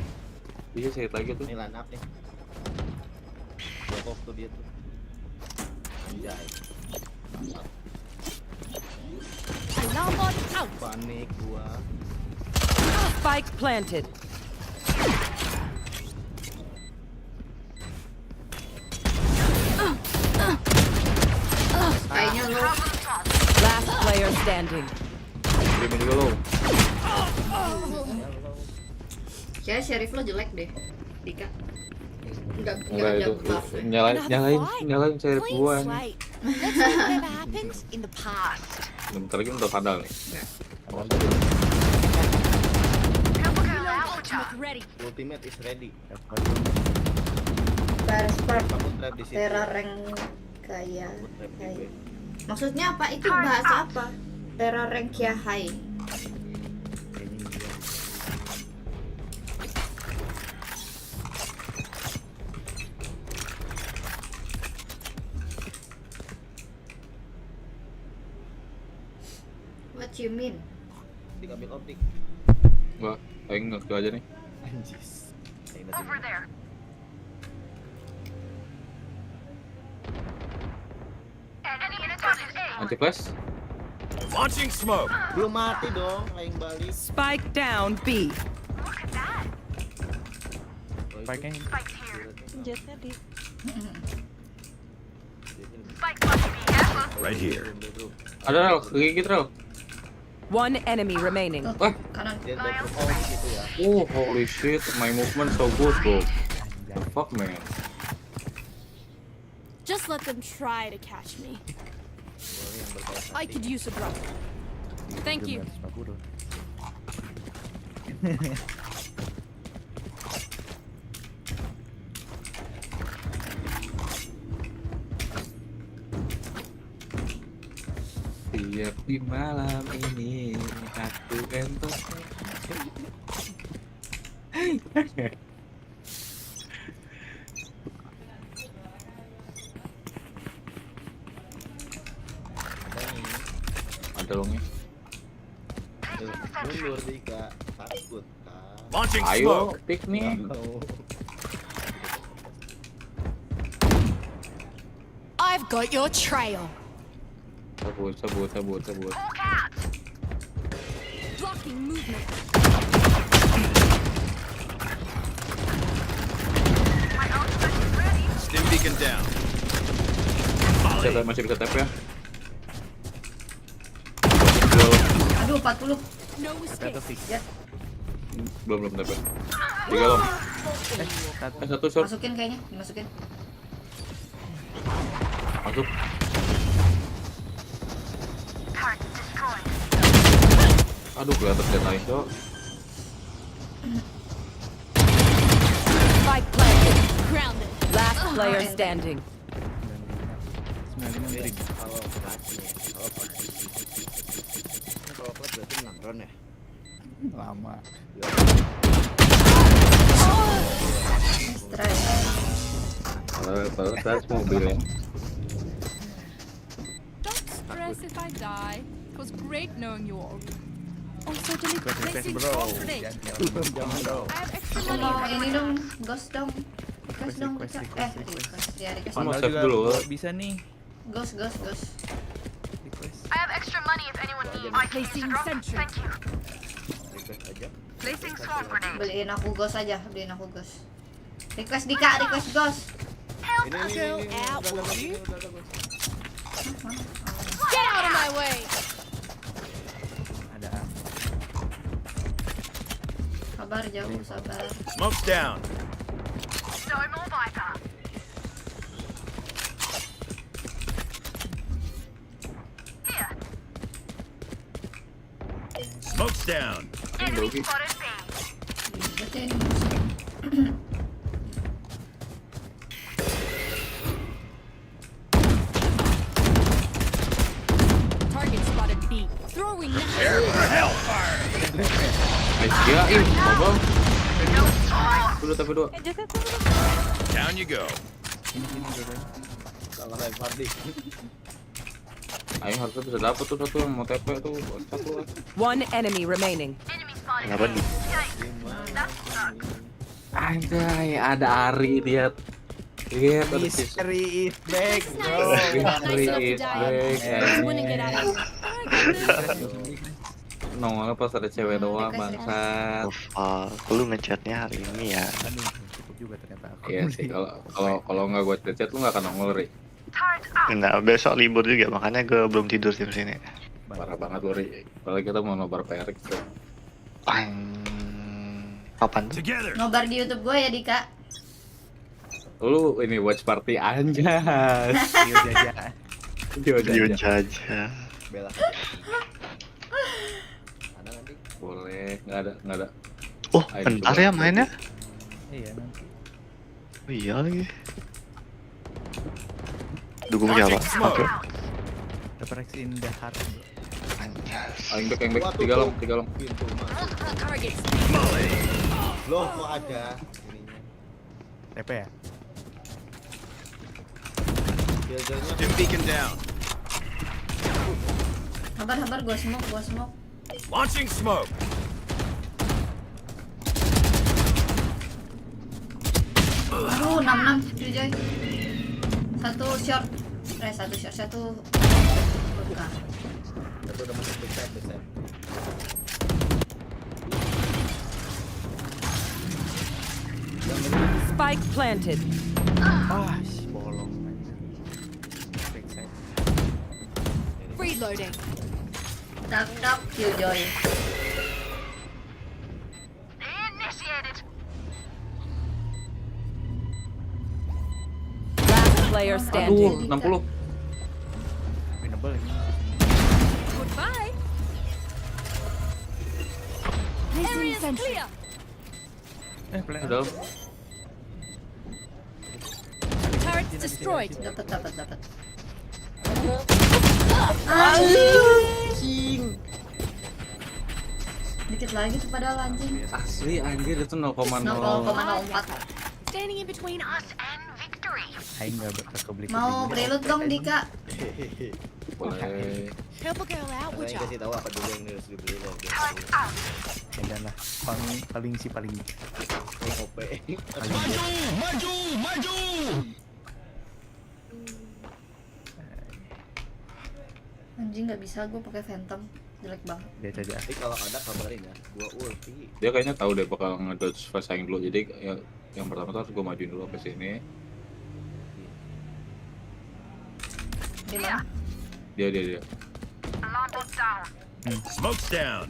Iya, saya lagi tuh. Ini line up nih. Blok tuh dia tuh. Anjay. Alarm bot out. Panik gua. Spike planted. Kayaknya lo. Last player standing. Brim juga lo. Kayaknya sheriff lo jelek deh. Dika. Enggak Enggak itu. buff ya. Nyalain sheriff Clean gua nih. slate. Let's leave whatever happened in the past. Bentar lagi udah padal nih. Ultimate ready. Ultimate is ready. Baris part Kamu trap di situ. Terra rank kayak Kamu trap di B. Maksudnya apa? Itu bahasa apa? Terra rank ya high. Kayaknya iya. What you mean? Diambil optik. Enggak, aing ngerti aja nih. Anjis. Over there. Anti flash. Launching smoke. Belum mati dong, aing balik. Spike down B. Spike-nya Jet tadi. Right here. Ada rel, gigit rel. One enemy remaining. Wah, Kanan. Dia back to home gitu ya. oh holy shit, my movement so good bro. The fuck man. Just let them try to catch me. I could use a drop. Thank you. 250. Siap di malam ini aku entos. Ada longnya. Mundur Dika, takut kan. Launching Ayo, smoke. pick nih. I've got your trail. Sabut. Blocking movement. Stim beacon down. Masih bisa tap ya. Aduh, 40. No escape. Belum tap ya. 3 long. Satu short. Masukin kayaknya, dimasukin. Masuk. Aduh, kelihatan dia naik kok. Spike planted. Grounded. Last player standing. 95 ring. Kalau berarti nih, kalau berarti. Ini kalau klub berarti menang round ya. Lama. Stress. Kalau saya mobilnya. Don't stress if I die. It was great knowing you all. Also, delete Request placing bro. sword grenade. Jangan bro. I have extra Aku money. mau ini dong, ghost dong. Request dong, Request, Kak. request, Request. Ya, request. Mau Padahal save juga dulu. bisa nih. Ghost. Request. Placing sentry. Request aja. Beliin aku ghost aja, beliin aku ghost. Request Dika, request ghost. Ini. out, Udah, will you? udah. Get out of my way. Ada Sabar jauh, sabar. Smoke's down. Smoke's down. Dogi. Baca ini musuh. Target spotted B. Throwing net. Ya, ngomong. Dulu tapi dua. Jet tuh. Down you go. Salah lempar dik. Ayo harusnya bisa dapet tuh satu yang mau TP tuh satu. One enemy remaining. Kenapa nih? Anjay, ada Ari lihat. Lihat ada Mystery is back, bro. Nice enough to die. back. Just wouldn't get out of here. Nongol pas ada cewek doang bangsat. Lu ngechatnya hari ini ya? Aduh, cukup juga ternyata aku. Iya sih, kalau nggak gue chat lu nggak akan nongol Ri. Nah, besok libur juga, makanya gue belum tidur di sini. Parah banget lu Ri. Apalagi kita mau nobar PRX tuh. Kapan tuh? Together. Nobar di YouTube gue ya Dika. Lu ini watch party anjas. Iya jajan. Video jaja. Bela. Ada nanti. Boleh, nggak ada. Oh, Ayo, bentar coba. ya mainnya? Iya nanti. Oh, iya lagi. Dukung siapa? Oke. Dapat Rex in the heart. Anjas. Aing back, tiga long. Pintu masuk. Multiple targets. Loh, kok ada ininya? TP ya? Buildernya Stim beacon down. Sabar, gua smoke. Launching smoke. Aduh, 66 Joy. Satu short. Satu bukan. satu udah masuk backside. Spike planted. Ah, bolong aja. Backside. Reloading. Knock, Joy. Last player standing. Aduh, 60. Winnable ini. Goodbye. Area's clear. Plan. Udah. Turrets destroyed. Dapat. Dikit lagi tuh padahal anjing. Asli anjir itu 0,0. 0,04. Standing in between us. Aing enggak kebeli. Mau prelude dong Dika. Boleh. Help a girl out, would Saya ya? kasih tahu apa dulu yang harus dibeli loh. Jangan lah. Paling OP. Anjing nggak bisa gue pakai Phantom. Jelek banget. dia aja. Tapi kalau ada kabarin ya, gua ulti. Dia kayaknya tahu deh bakal ngedodge pesaing dulu. Jadi ya, yang pertama tuh harus gue majuin dulu ke sini. Di mana? Dia. Smoke's down.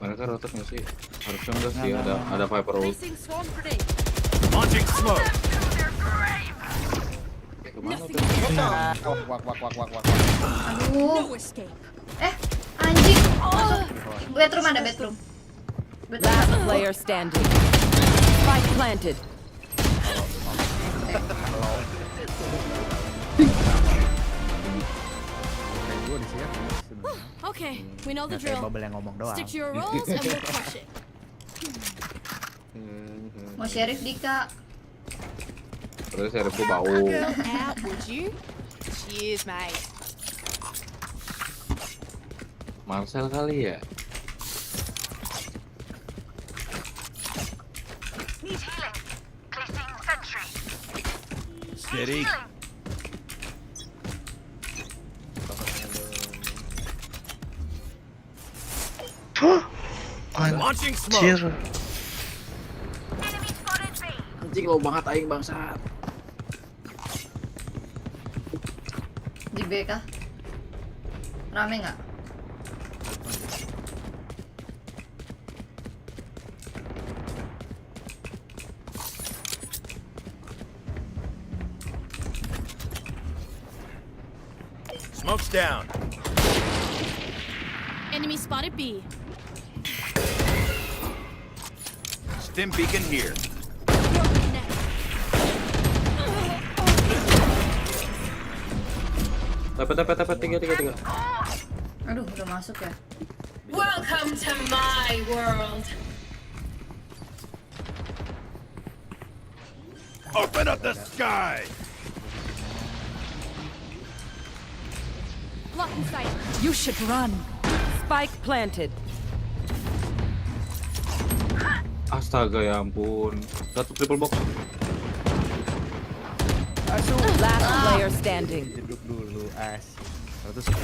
Mereka rotate nggak sih? Harusnya enggak sih, ada Viper ult. Placing swarm grenade. Launching smoke. Kemana tuh? Wak. Aduh. No escape. Anjing. Bedroom ada bedroom. Last player standing. Spike planted. Kayak gua disiap sebenarnya. Okay, we know the Nggak kayak drill. Bubble yang ngomong doang. Stick to your roles and we'll crush it. Mau sheriff Dika. Terus serepku bau. Out, would you? Cheers, mate. Marcel kali ya? Steady. Launching smoke. Anjir. Anjing lo banget aing bangsat. Di B kah? Rame nggak? Smoke's down. Enemy spotted B. Stim beacon here. Dapat tiga. Aduh, udah masuk ya. Welcome to my world. Open up the sky. Lock in sight. You should run. Spike planted. Astaga ya ampun. Satu triple box. Last player standing. Duduk dulu, as 110.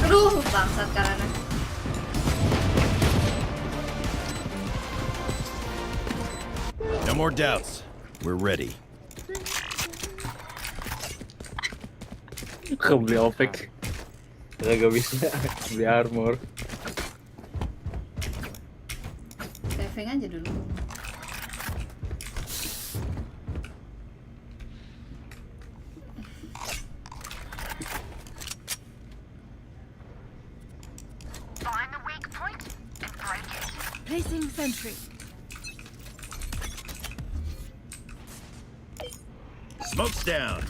Aduh, bangsat karena. No more doubts. We're ready. Beli opek. Gak bisa beli armor. Saving aja dulu. Placing sentry. Smoke's down.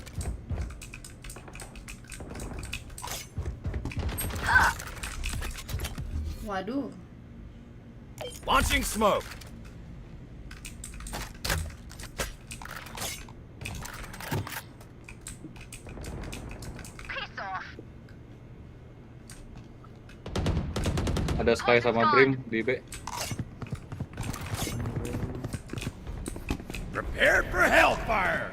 Waduh. Launching smoke. Ada Sky sama Brim di B. Prepared for hellfire.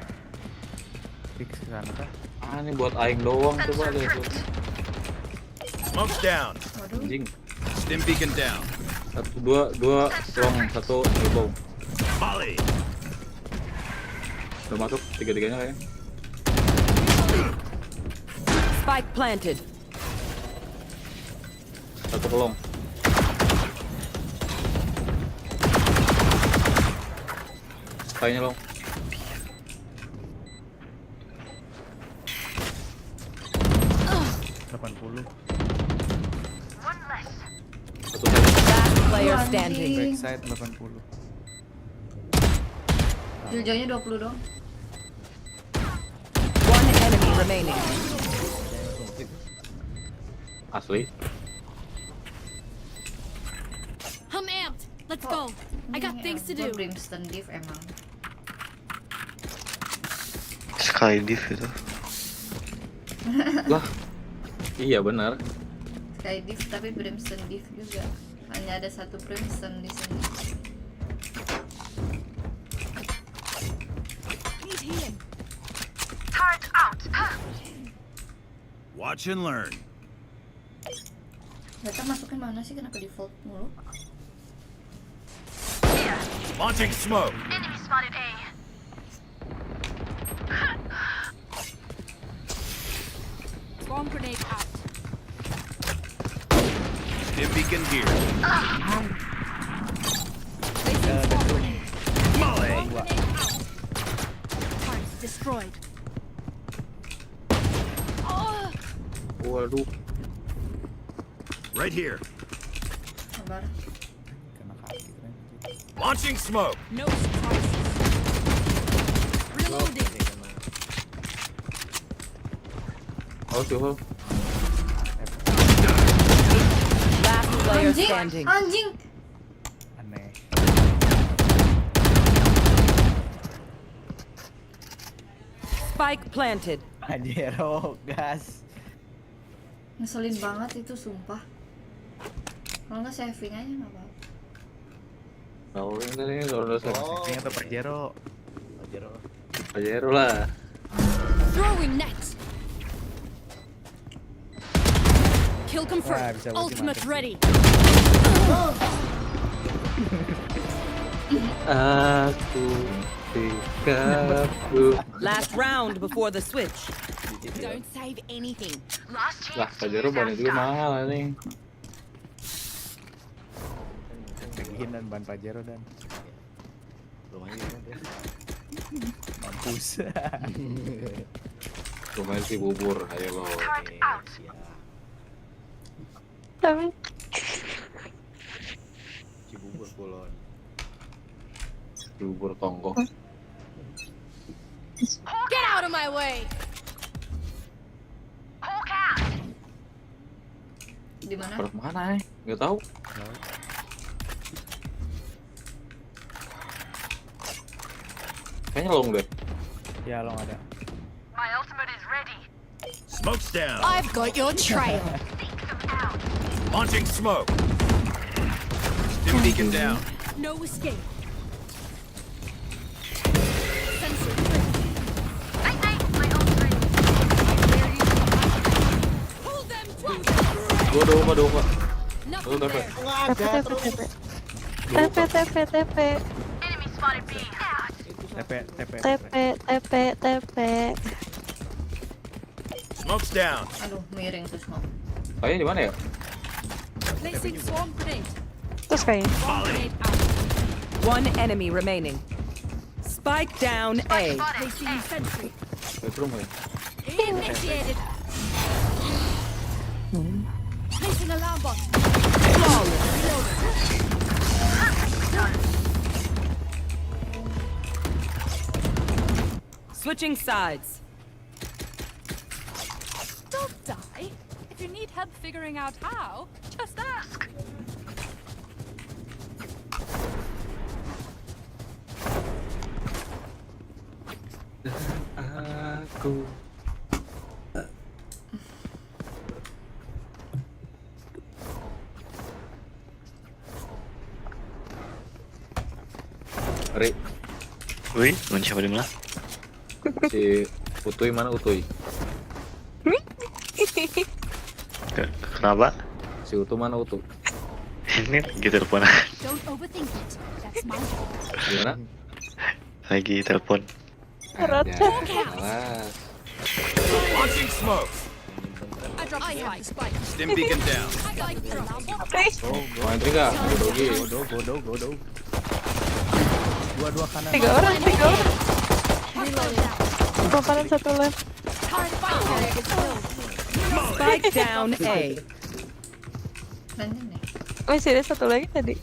Fix ke sana kah? Ini buat aing doang coba deh. Smoke's down. Anjing. Stim beacon down. Dua strong, satu elbow. Molly. Udah masuk tiga-tiganya kayaknya. Spike planted. Satu pelong. Kayaknya long. Satu Last player standing. Backside 80. Killjoy-nya 20 dong. One enemy remaining. asli. I'm amped. Let's go. I got things to do. Brimstone div emang. Sky div itu. Lah. Iya benar. Sky div tapi Brimstone div juga. Hanya ada satu Brimstone di sini. Need healing. Watch and learn. Mereka masukin mana sih, kenapa default mulu? Launching smoke. Bomb grenade out. Stim beacon here. Targets destroyed. Waduh. Right here. Sabar. Kena kaki keren. Launching smoke. No surprises. Reloading. Oh, coba. Last player Anjing, standing. anjing. Aneh. Spike planted. Pajero, gas. Ngeselin banget itu sumpah. Kalau nggak saving aja nggak apa-apa. Tahu yang tadi kalau udah Oh, Ini atau Pajero? Pajero lah. Throwing net. Kill Wah, confirmed. bisa Ultimate ultimate. ready. Aku sikapku. Last round before the switch. Don't save anything. Lah, Pajero banyak juga mahal nih. Bagiin dan ban Pajero dan lumayan kan ya. mampus. Lumayan sih bubur, ayo lo. Tapi Cibubur Kulon. Bubur tonggo. Get out of my way. Di mana? Perut mana nih? Nggak tahu. Kayaknya long deh. Ya lo ada. Smoke's down. I've got your trail. Launching smoke. Stim beacon down. No escape. Sensor free. Pull them twice. Dua. Nothing Dua. there. TP. Smoke's down. Aduh, miring tuh semua. Kayaknya di mana ya? Placing swarm grenade. Terus kayaknya. Grenade out. One enemy remaining. Spike down A. Placing sentry. Bedroom ya? Initiated. Placing alarm bot. Switching sides. Don't die. If you need help figuring out how, just ask. Aku. Ri, Wih, teman siapa di mana? si Utuy mana Utuy? Kenapa? Si Utu mana Utu? Ini lagi telepon. Don't overthink it. That's my job. Gimana? Lagi telepon. Berat. Ya, alas. Launching smoke. I have the spike. Stim beacon down. I like the alarm bot. Mau entry nggak? Dogi. Godo. Dua kanan. 3 orang. Reload out. 2 kanan 1 left. Turret fire carrier is killed. Spike down A. Lanjut nih. Oh, sih ada 1 lagi tadi.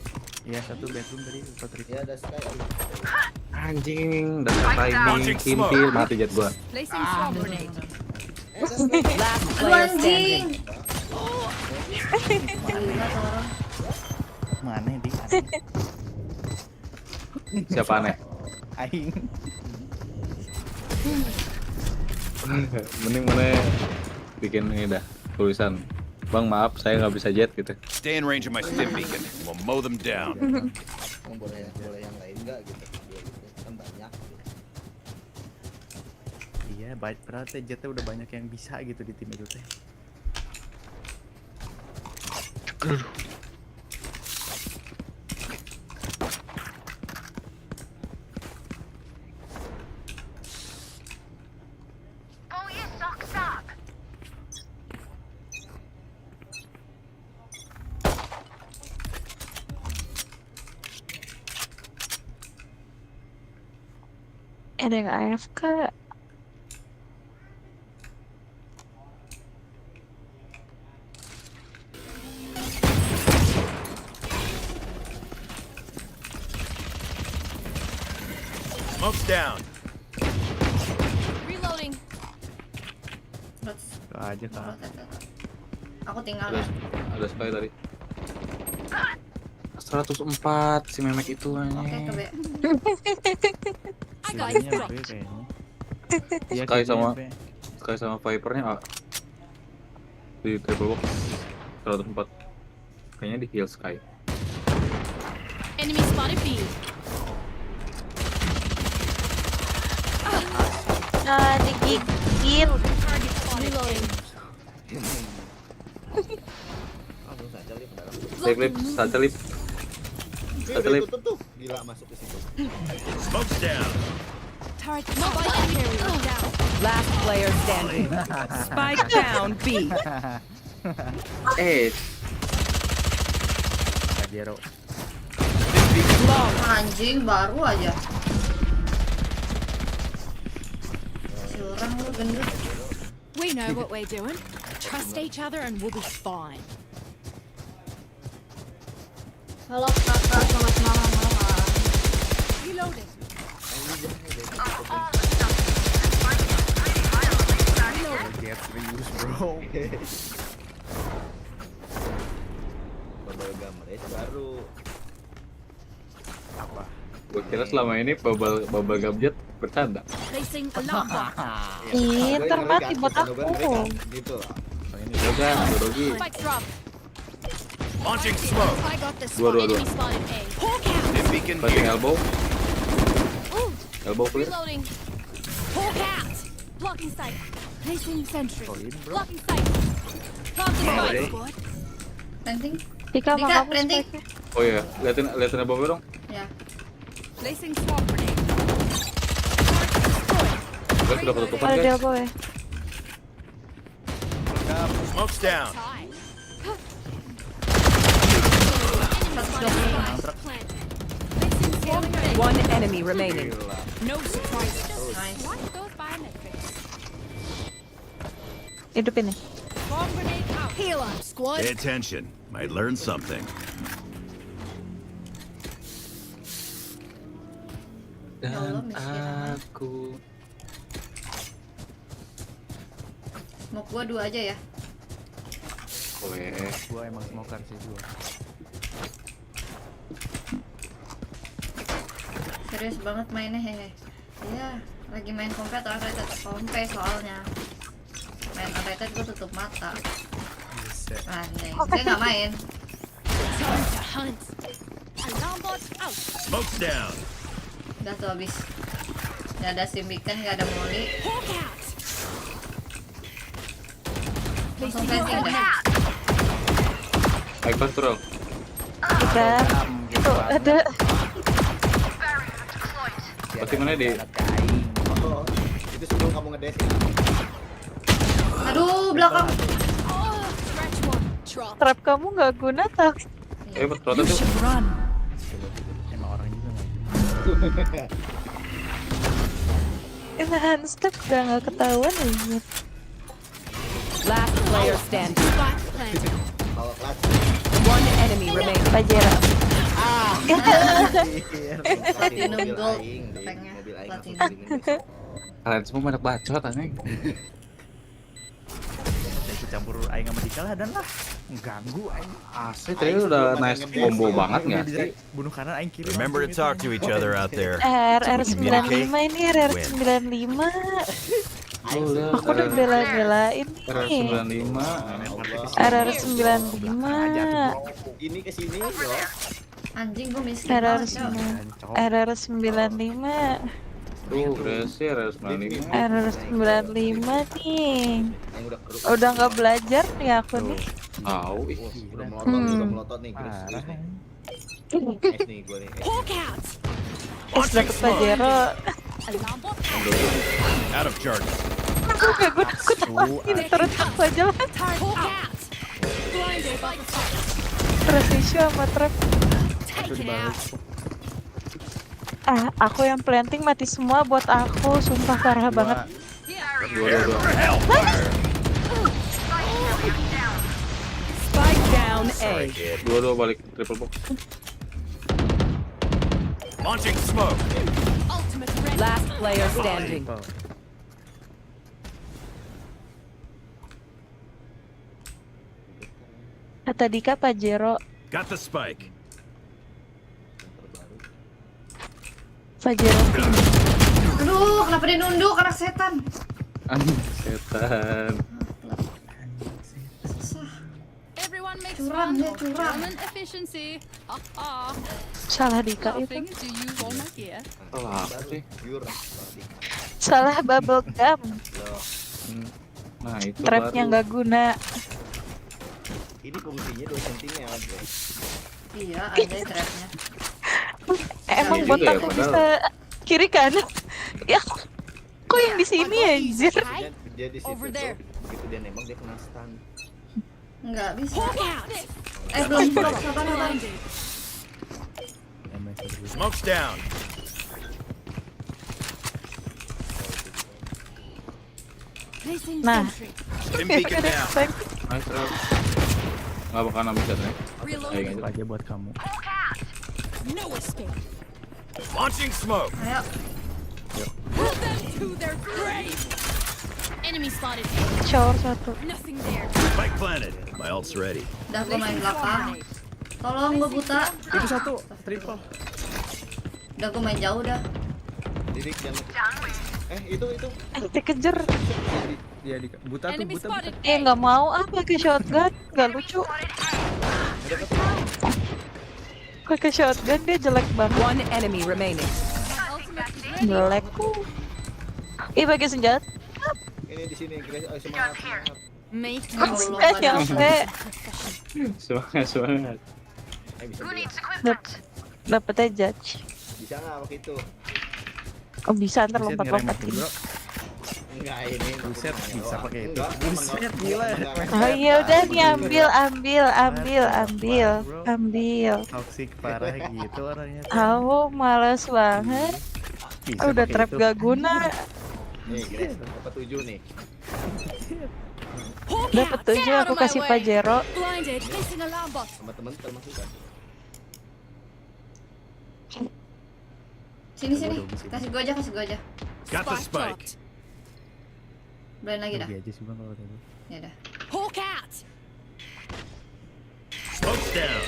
Iya, satu bedroom tadi Patrick. Ya ada Sky. Anjing, dasar timing, kintil, mati jet gua. Placing swarm grenade. Last Aduh, player anjing. standing. Lihat orang. Mana di? Siapa aneh? Aing. Mending mana bikin ini dah tulisan. Bang maaf saya nggak bisa jet gitu. Stay in range of my stim beacon. We'll mow them down. Boleh yang lain enggak gitu. Dia gitu. Kan banyak. Iya, berarti jetnya udah banyak yang bisa gitu di tim itu teh. Ada yang AFK. Smoke's down. Reloading. Terus, Gak aja kak. aku tinggal Ada, ya. ada sekali tadi. 104 si memek itu Oke, ke anjing. B. Kayaknya B kayaknya. Iya, Sky kayaknya sama B. Sky sama Vipernya di triple box 104. Kayaknya di heal Sky. Enemy spotted B. Digigit. Reloading. Langsung saja lihat ke dalam. Satelit, satelit. Satelit. Tuh. Gila masuk ke situ. Smoke's down. Mobile enemy carrier down. Last player standing. Spike down B. Pajero. Anjing baru aja. Si orang lu gendut. We know what we're doing. Trust each other and we'll be fine. Halo kakak, selamat malam. Reloading. Get serius bro. Bubble gum race baru. Apa? Gue kira selama ini bubble gabjet bercanda. Placing alarm bot. Ih, ntar mati buat aku. Gitu. Ya kan, Dodogi. Spike drop. Launching smoke. I got this Dua, one. dua, dua. Enemy spotted A. Hawk out. Dip beacon Passing here. elbow. Ooh. Elbow clear. Reloading. Hawk out. Blocking sight. Placing sentry. Poin bro. Blocking sight. Planting spike squad. Planting? Dika, sama Dika, kamu planting. spike-nya. Oh iya, liatin elbow dong. Ya. Placing swamp grenade. Gue sudah ketutupan Ada di guys. elbow ya. Smoke's down. Time. One enemy remaining. No surprises. Nice. What goes by metrics? Hidupin nih. Bomb grenade out. Heal up, squad. Pay attention. Might learn something. Ya Allah, Dan miskin amat. aku Smoke gua 2 aja ya. Gua emang smoker sih gua. Serius banget mainnya hehe. Iya, lagi main kompet unrated kompe soalnya. Main unrated gua tutup mata. Anjing, dia nggak main. Time to hunt. Alarm bot out. Smoke's down. Udah tuh habis. Gak ada simbikan, gak ada molly. Hawk out. Langsung Placing planting deh. baik patrol. Dika. Tuh, ada. Pasti mana di Oh, itu sebelum kamu ngedes ya. Aduh, belakang. Oh, scratch one. Drop. Trap kamu nggak guna tak? patrol tuh. Emang orang juga nggak. Nahan step udah nggak ketahuan aja. Last player standing. Spike planted. Kalau kelas One enemy remaining. Pajero. Platinum gold. Katanya. Mobil aing langsung Platinum. dingin. Kalian semua banyak bacot anjing. Ikut campur aing sama Dika lah dan lah. Mengganggu aing. Asli tadi udah nice combo banget nggak sih? Bunuh kanan aing kiri. Remember to talk to each other out there. RR95 ini RR95. Aku udah bela-belain nih. RR95. RR95. Ini ke sini, yo. Anjing gua miskin banget, Cok. RR95. Tuh, Resi RR95. RR95 nih. Aing udah keruk. Udah nggak belajar nih aku nih. Tahu ih. Udah melotot nih, Gris. Es nih gua nih. Hawk out. Dapet Pajero. Alarm bot Out of charges. Gue tawakin terus aku aja lah. Hawk out. Blinded by the fire. Terus isu sama trap. Taken out. Aku yang planting mati semua buat aku, sumpah parah banget. Dua. Spike down A. Dua balik triple box. Launching smoke. Last player standing. Kata Dika Pajero. Got the spike. Pajero pink. Aduh, kenapa dia nunduk anak setan? Setan. Susah. Everyone makes Curang fun dia, of curang. German efficiency. Salah Dika itu. Nothing to use all my gear. Salah apa sih? Pure. Salah bubble gum. Loh, Nah itu Trapnya baru. nggak guna. ini fungsinya 2 cm, bro. Iya, ada trapnya. Emang juga botak ya, kok padahal. bisa kiri kanan? Ya, kok yang di sini anjir? Dia di situ Over tuh, there. begitu dia nembak dia kena stun. Enggak bisa. Hawk out. Belum stop, sabar. Smoke's down. Placing Nah. sentry. Stim beacon down. Nice trap. Nggak bakalan bisa nih. Reloading. Kayak gitu. Aja buat kamu. No escape. Launching smoke. Ayo. Put them to their grave. Enemy spotted. Shower satu. Nothing there. Spike planted. My ult's ready. Udah gue main belakang. Tolong gue buta. Itu satu, triple. Udah gue main jauh dah. Didik jangan. Itu. Dikejar. Dia di buta tuh, Enemy buta. spotted. Nggak mau pakai shotgun, nggak lucu. Pakai shotgun dia jelek banget. One enemy remaining. Jelek. Ih pakai senjata. Ini di sini guys, semangat. Make Nggak nyampe. Semangat. Bisa Dapetnya judge. bisa nggak waktu itu? Oh bisa ntar lompat-lompat Buset, gini. bro. Enggak ini. Buset, bisa pakai itu. Enggak, Buset, gila. Oh iya udah nih ambil. Toxic parah gitu orangnya. Tahu males banget. Bisa Udah pakai trap itu. gak guna. Nih guys, dapat 7 nih. Hawk Dapat out. 7 aku kasih Pajero. Blinded. Placing alarm bot. Sama temen termasuk kan. Sini. Kasih gue aja. Got the spike. Blind lagi dah. Rugi aja sih bang kalau tadi. Ya dah. Hawk out. Smoke's down.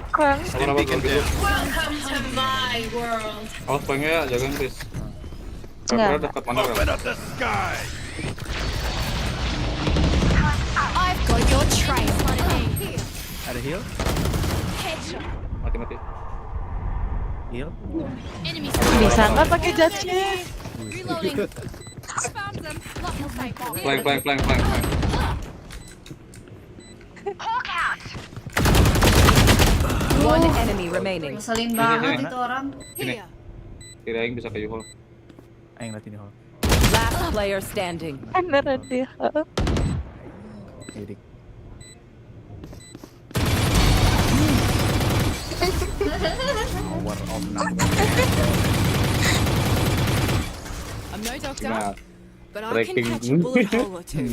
Kurang. Stim beacon down. Welcome to my world. Awas pengnya ya, jagain Chris. Nggak. Kamera dekat mana Open up the sky. I've got your trail. Ada heal? Headshot. Mati. Heal? Enemy Bisa nggak pakai judge-nya? reloading. Found them. Lock your sight. Flank. One enemy remaining. Ngeselin banget itu orang. Sini. Here. Kirain bisa ke U-Hall. Ayo ngeliat ini hol. Last player standing. Beneran dia. Didik. Power of number. I'm no doctor, Nah, but I can tracking. catch a bullet hole or two.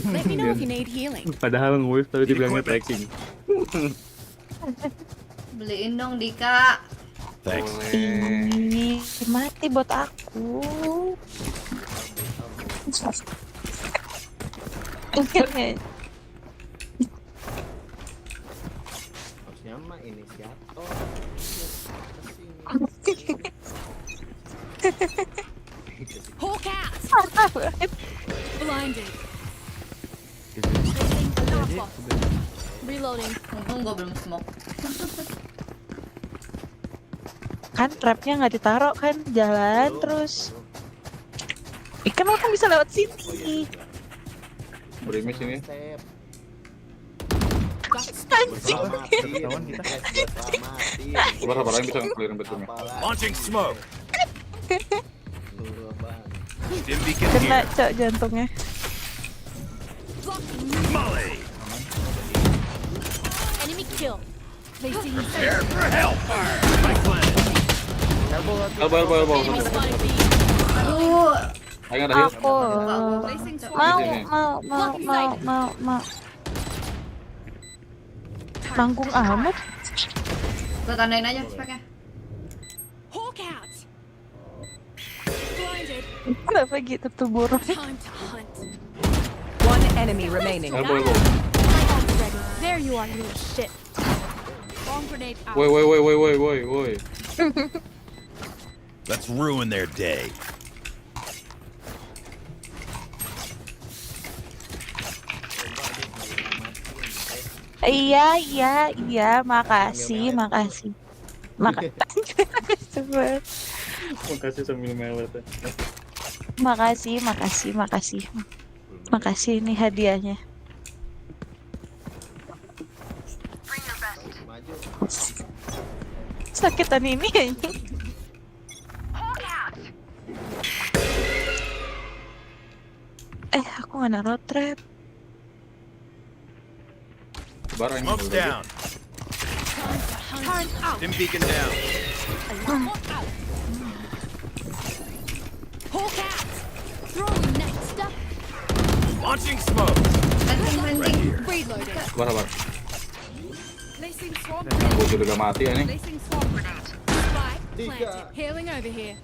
Let me know if you need healing. Padahal nge-wave tapi dibilangnya tracking. Beliin dong Dika. Thanks. Ih, mati buat aku. Harusnya mah inisiator. Hawk out. Parah banget. Blinded. Reloading. Untung gue belum smoke. Kan trapnya nggak ditaruh kan, jalan terus. Ikan orang bisa lewat sini. Berimis ini. Step. Anjing. Ketahuan kita. Selamatin. Sabar yang bisa nge-clearin bedroomnya. Launching smoke. Dulu bang. Stim beacon Kena here. cok jantungnya. Molly. Enemy kill. Placing Prepare for hellfire. Spike planted. Elbow. Enemy spotted B. Aduh, Ayo ada heal. Aku Placing swarm mau grenade. mau nanggung amat. gue tandain aja speknya. Hawk out. Blinded. Kenapa gitu tuh burung? Time to hunt. One enemy remaining. Elbow. My ult's ready. There you are, you little shit. Bomb grenade out. Woi. Let's ruin their day. Iya, makasih. Makasih sambil melet ya. Makasih ini hadiahnya. Maju. Sakitan ini aja. Aku nggak naruh trap. Barang ini. Smoke's down. Time out. Dim beacon down. Hawk out. Hawk out. Throwing next up. Launching smoke. Landing. Reloading. Bar. Placing swarm Gue juga udah mati ya nih. Placing swarm grenade. Spike Tiga. planted. Healing over here.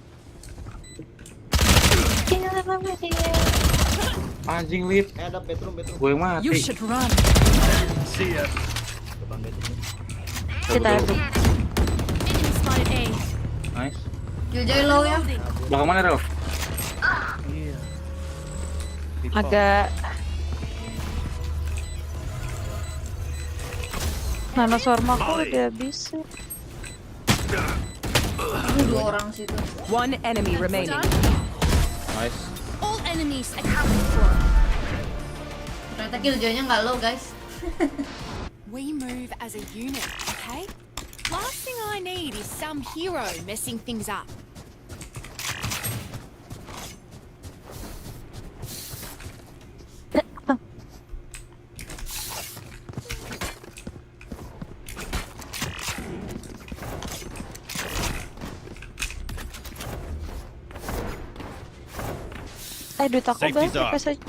Anjing lip. Ada bedroom. Gue yang mati. You should run. See ya. Depan bedroom. Kita Elbow. Enemy spotted A. Nice. Killjoy low ya. Reloading. Belakang mana Rel? agak nano sormaku udah bisa. Dua orang situ. One enemy remaining. Nice. All enemies accounted for. Ternyata killjoy-nya nggak low guys. We move as a unit, okay? Last thing I need is some hero messing things up. Duit aku Safety's banyak off. pas aja.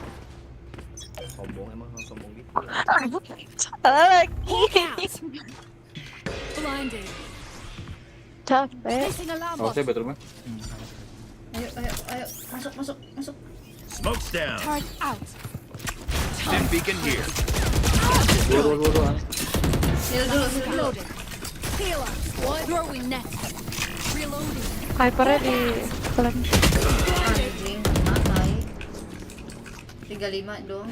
Sombong emang sombong gitu. Salah Hawk lagi. out. Blinded. Capek. Placing alarm Oh, bot. saya bedroomnya. Ayo, masuk. Smoke's down. Turret out. Dim beacon here. Dua. Heal dulu. Reloading. Healer. What? Throwing net. Reloading. Hypernya di kalian. Anjing, matai. 35 dong.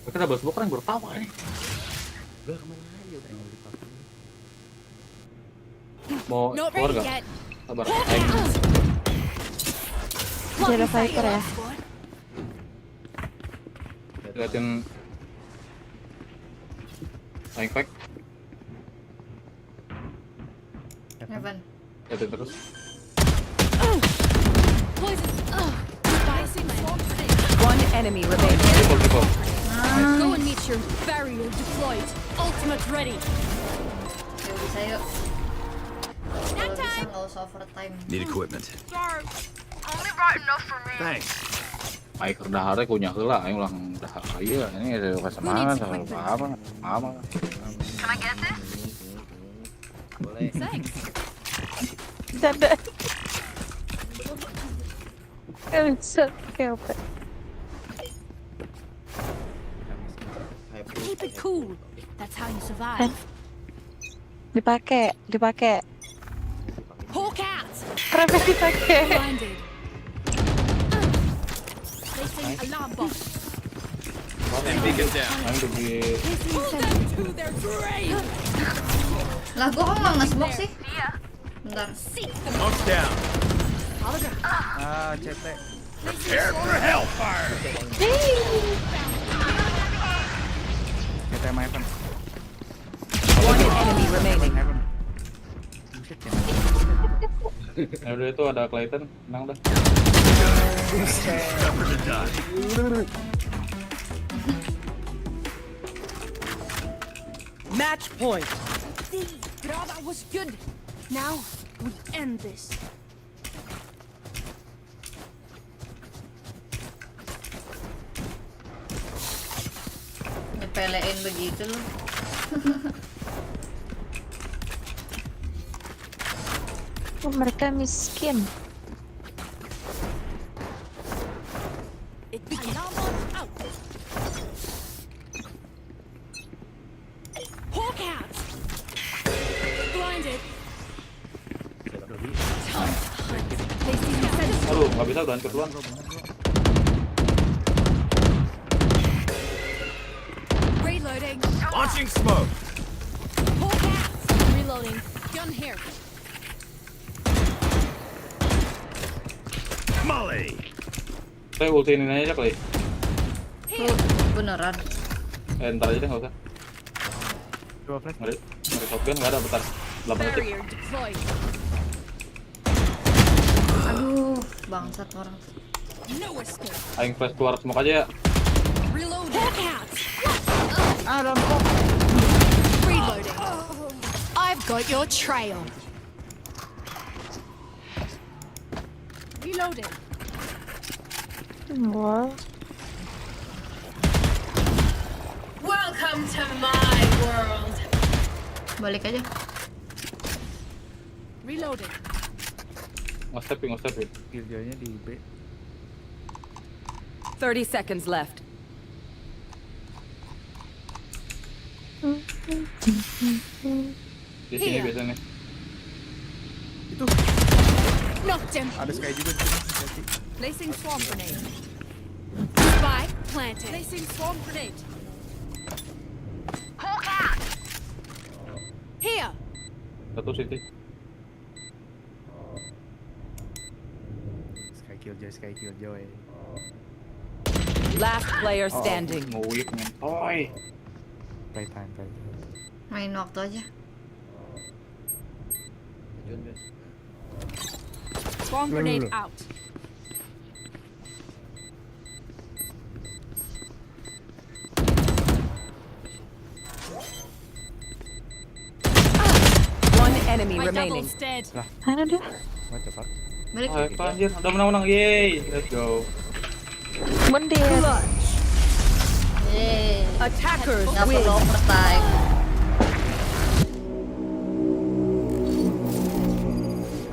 Mereka double smoke kan baru tahu nih. Udah kemana aja udah dipakai. Mau Not keluar ready nggak? yet. Sabar. Hawk Ayo. out. Jadi ada Viper ya. Squad. Liatin Flying Pack. Heaven. Liatin terus. Poison. Placing swarm grenade. One enemy remaining. Triple. Go and meet your barrier deployed. Ultimate ready. Yuk bisa yuk. Kalau bisa nggak usah overtime. Need equipment. Thanks. Ayo kerdaharnya kunyah heula aing ulang dahar ieu ini ada kesemangat sama apa. Boleh. Thanks. Canda. Bisa capek. Keep it cool. That's how you survive. Dipakai. Hawk out. Kenapa dipakai? Blinded. Placing alarm bot. Dim beacon down. Aing udah beli Pull them to their grave. Lah gua kok nggak nge-smoke sih? Bentar. Seek Smoke's down. hologram. CT. Prepare for hellfire. CT sama Evan. One enemy remaining. Evan. Buset ya. ya udah itu ada Clayton, menang dah. Tougher to die. Match point. That was good. Now we end this. Nyepelein begitu loh. Oh, mereka miskin. Alarm out. Hawk out. Blinded. Placing sensor. Aduh, nggak bisa udah hancur duluan. Reloading. Launching smoke. Hawk out. Reloading. Gun here. Molly. Saya ultiin ini aja kali. Tuh, beneran. Ntar aja deh, nggak usah. Dua flash. Mari shotgun nggak ada, bentar. 8 detik. Barrier deployed. Aduh, bangsat orang. No escape. Aing flash keluar smoke aja ya. Reloading. Hawk out. Dalam kok. Reloading. I've got your trail. Reloading. Wow. Welcome to my world. Balik aja. Reloading. Nge-step. Killjoy-nya di B. 30 seconds left. Di sini biasanya. Itu Knocked him. ada Sky juga di sini. Hati-hati. Placing swarm grenade. Spike planted. Placing swarm grenade. Hawk out. Here. Satu city. Sky Killjoy. Last player standing. Mau whip ngentoy. Play time. Main waktu aja. Swarm grenade out. One enemy My remaining. double's dead. Mana dia? What the fuck? Balik. Apa anjir, udah menang-menang. Yeay, let's go. Mundur. Yeay. Attackers Nggak win. perlu overtime.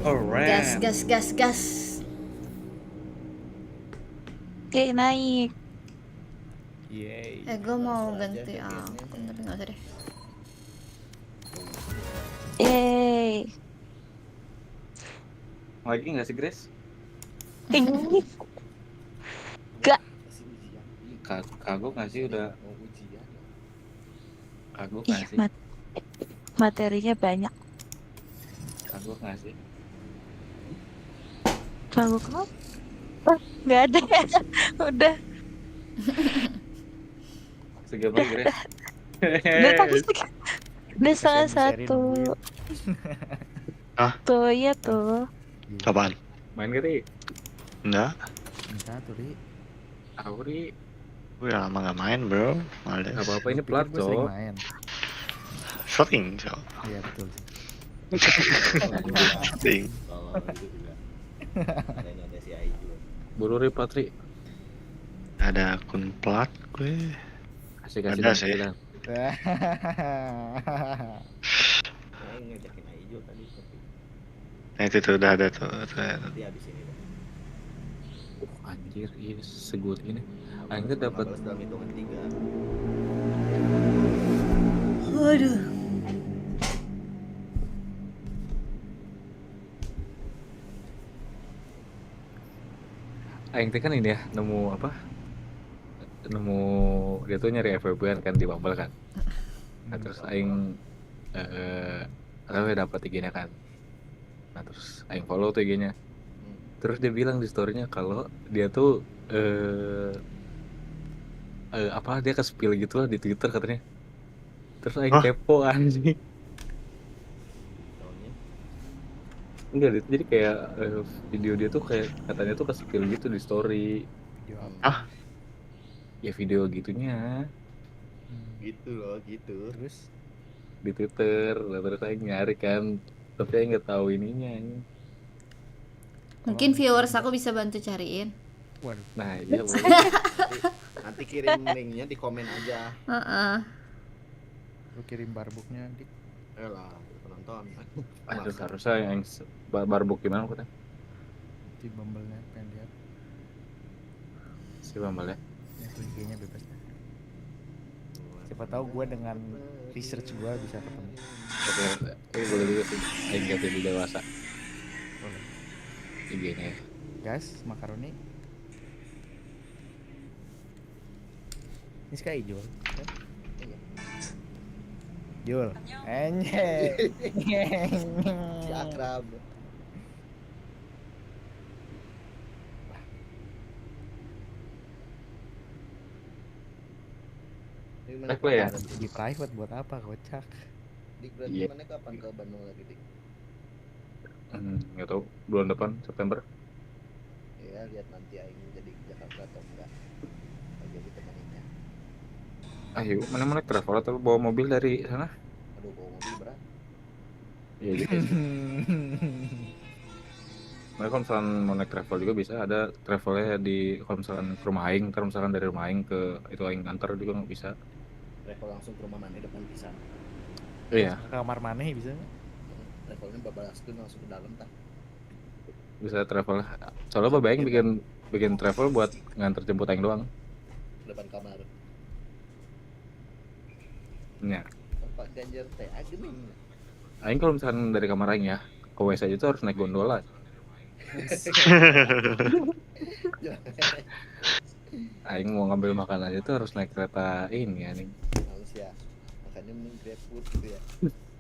Alright. Gas. Oke, naik. Yeay. Gue mau ganti akun tapi nggak usah deh. Yeay. Lagi nggak sih, Grace? Gak. Kagok nggak sih udah? Kagok nggak sih? Materinya banyak. Kagok nggak sih? Kagok apa? Nggak ada ya. Udah. Segitu lagi, Grace. Udah tapi udah salah satu. Hah? Tuh, iya tuh. Apaan? Main gak, Ri? Enggak. Satu Ri. Auri. Gue udah lama gak main, bro. Males. Gak apa-apa, ini plat, Gue sering Cok. main. Sering, so. Iya betul sih. Sering. Buru Ri, plat, Ri. Ada akun plat gue. Kasih Ada sih. tampilan. Nah itu tuh udah ada tuh. Anjir, iya segut ini. Aing tuh dapat. Waduh. Aing teh kan ini ya, nemu apa? Nemu dia tuh nyari FWB kan di Bumble kan. Nah terus Aing dapat IG-nya kan. Nah terus Aing follow tuh IG-nya. Terus dia bilang di story-nya kalau dia tuh apa dia ke-spill gitu lah di Twitter katanya. Terus Aing kepo anjing. Enggak, jadi kayak video dia tuh kayak katanya tuh ke-spill gitu di story. Video apa? Ya video gitunya. Gitu loh, gitu. Terus di Twitter, terus aing nyari kan, tapi aing nggak tahu ininya. Mungkin viewers aku bisa bantu cariin. Waduh. Nah iya boleh. Nanti kirim linknya di komen aja. Heeh. Lu kirim barbuknya di Elah, penonton. Aduh harusnya yang barbuk gimana kata? Bumble-nya pengen lihat. Si Bambal ya. Itu IG-nya bebas. Siapa tahu gue dengan research gue bisa ketemu. Oke, boleh juga sih. Aing ganti di dewasa. Boleh. IG-nya. Gas, makaroni. Ini sekali Jul. Jul. Enye. Si akrab. Ya? Di private buat apa kocak? Dik berarti mana kapan ke Bandung lagi Dik? Nggak tahu bulan depan September. Ya lihat nanti aing jadi ke Jakarta atau enggak. Jadi temeninnya. Ayo, mana travel atau bawa mobil dari sana? Aduh bawa mobil berat. Iya juga sih. Nah, kalau misalkan mau naik travel juga bisa ada travelnya di kalau misalkan ke rumah aing, ntar misalkan dari rumah aing ke itu aing antar juga nggak bisa. Travel langsung ke rumah mana depan pisan. Iya, Kamar maneh bisa? Travelnya babalaskeun langsung ke dalam tah. bisa travel. Soalnya Bapak aing bikin travel buat nganter jemput aing doang. Depan kamar. Iya. Pak Ganjar teh agening. Aing kalau misalkan dari kamar aing ya ke WC aja tuh harus naik gondola. Aing mau ngambil makan aja tuh harus naik kereta ini anjing. Harus ya. Makanya mending GrabFood gitu ya.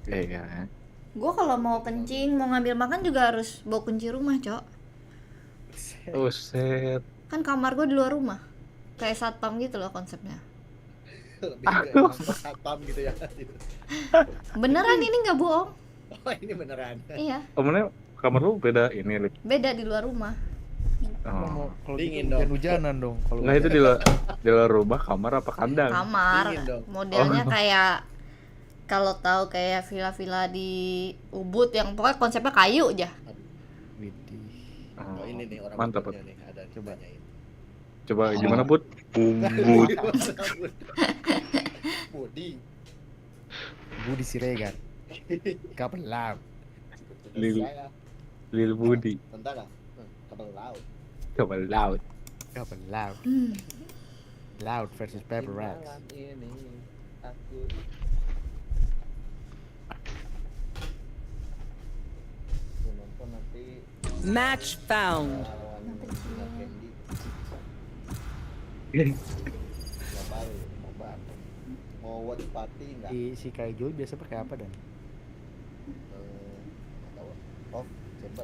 Iya. Gue kalau mau kencing, mau ngambil makan juga harus bawa kunci rumah, Cok. Oh set. Kan kamar gue di luar rumah. Kayak satpam gitu loh konsepnya. Lebih ke satpam gitu ya. Beneran ini nggak bohong. Oh ini beneran. Iya, Omongnya kamar lu beda ini, Lip. beda di luar rumah. Oh. Kalau Dingin gitu dong. hujan-hujanan dong. Kalau Nggak itu di luar rumah kamar apa kandang? Kamar, Dingin dong. modelnya kayak kalau tahu kayak villa-villa di Ubud yang pokoknya konsepnya kayu aja. Widih. Oh ini nih orang Mantap, Ubudnya nih ada Coba. cobanyain. Coba gimana, Bud? Bud. Budi. Budi Siregar. Kapal laut. Lil Saya Lil Budi. tentara. Kapal laut. Coba laut. Kapal laut. Laut versus Pepper Rats. Malam ini aku nonton nanti Match found. Candy. Mau watch party enggak? Si Kaijul biasa pakai apa dan? Nggak tahu. Oh, chamber.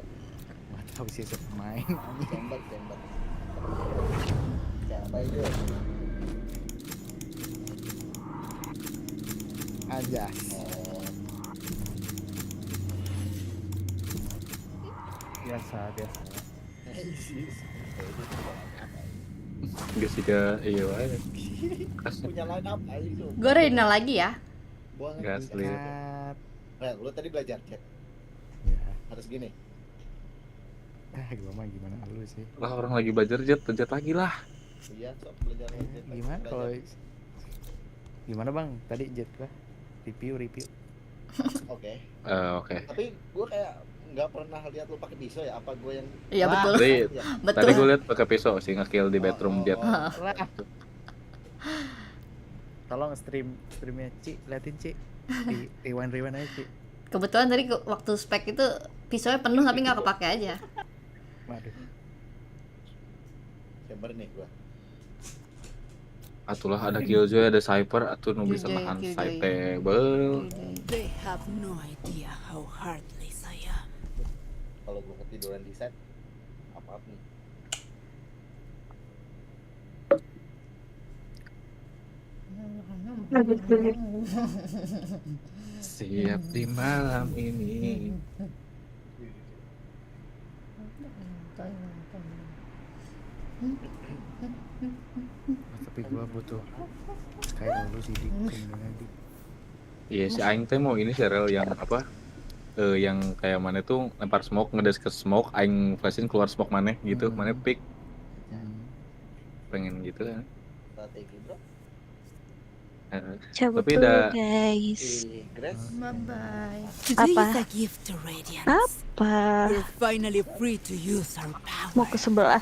Nggak tahu sih siapa main. Chamber. Siapa itu? Aja. Biasa. Gak sih ke iya wae. Punya line up aja itu. Gue Rina lagi ya. Boleh. Gas Lil. Nah, lu tadi belajar chat. Ya. Harus gini. Gimana lu sih? Lah orang lagi belajar jet lagi lah. Iya, sok belajar jet. Gimana kalau gimana bang? Tadi jet gua review. Oke. Oke. Tapi gua kayak nggak pernah lihat lu pakai pisau ya? Apa gua yang Iya betul. Tadi ya? Betul. tadi gue liat pakai pisau sih nge-kill di bedroom jet. Tolong streamnya Ci, liatin Ci. Di rewind aja Ci. Kebetulan tadi waktu spek itu pisaunya penuh tapi nggak kepake aja. Waduh. Chamber nih gua. Atulah ada Killjoy, ada Cypher, atuh nu bisa Killjoy, nahan Killjoy. Cypher. They have no idea how heartless I am. Kalau gua ketiduran di set apa nih? Siap di malam ini. Tapi gua butuh kayak dulu sih di kemudian di Iya si aing teh mau ini serial yang apa? Yang kayak mana tuh lempar smoke, ngedes ke smoke, aing flashin keluar smoke mana gitu, mana pick. Pengen gitu kan. Strategi bro. Cabut Tapi dulu udah guys. Grace. Bye bye. Today Apa? is a gift to Radiance. Apa? We're finally free to use our Mau power. ke sebelah.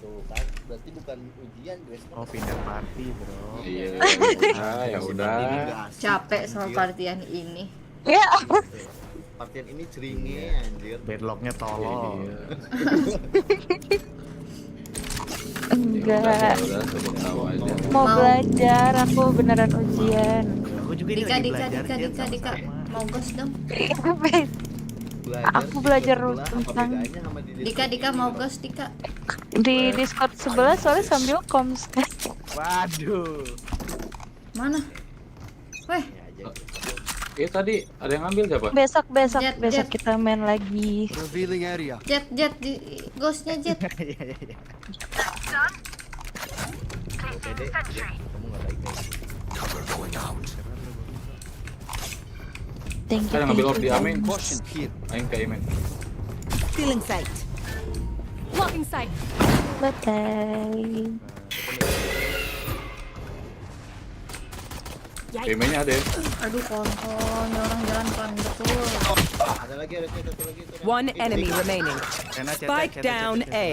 Tuh kan, berarti bukan ujian Grace. Oh pindah party bro. Iya, ya udah. Capek sama partian ini. Ya. Partian ini jeringe anjir. Bedlocknya tolol. Iya. Enggak. Udah, sebut tahu aja. Mau belajar, aku beneran ujian. Aku juga ini Dika, lagi Dika, belajar Dika, Jen, Dika, Dika. sama-sama. Mau ghost dong. Aku belajar sebelah, apa tentang- bedanya sama di Dika, Discord Dika ini, mau bro? ghost Dika. Di Discord sebelah soalnya sambil koms. Waduh. Mana? Weh, Ya aja. Iya tadi ada yang ngambil siapa? Besok Jet, besok Jet. kita main lagi. Revealing area. Jet, Jet di ghostnya Jet. Iya. Pede, kamu nggak baik guys. Thank you. Saya ngambil orb di thank Amin. Caution here. Aing ke Amin. Feeling sight. Blocking sight. you. Bye bye. Amin-nya ada ya. Aduh, kontol, ini orang jalan pelan betul. Ada lagi, ada satu lagi. itu. One Itu, enemy Dika. remaining. Spike down A.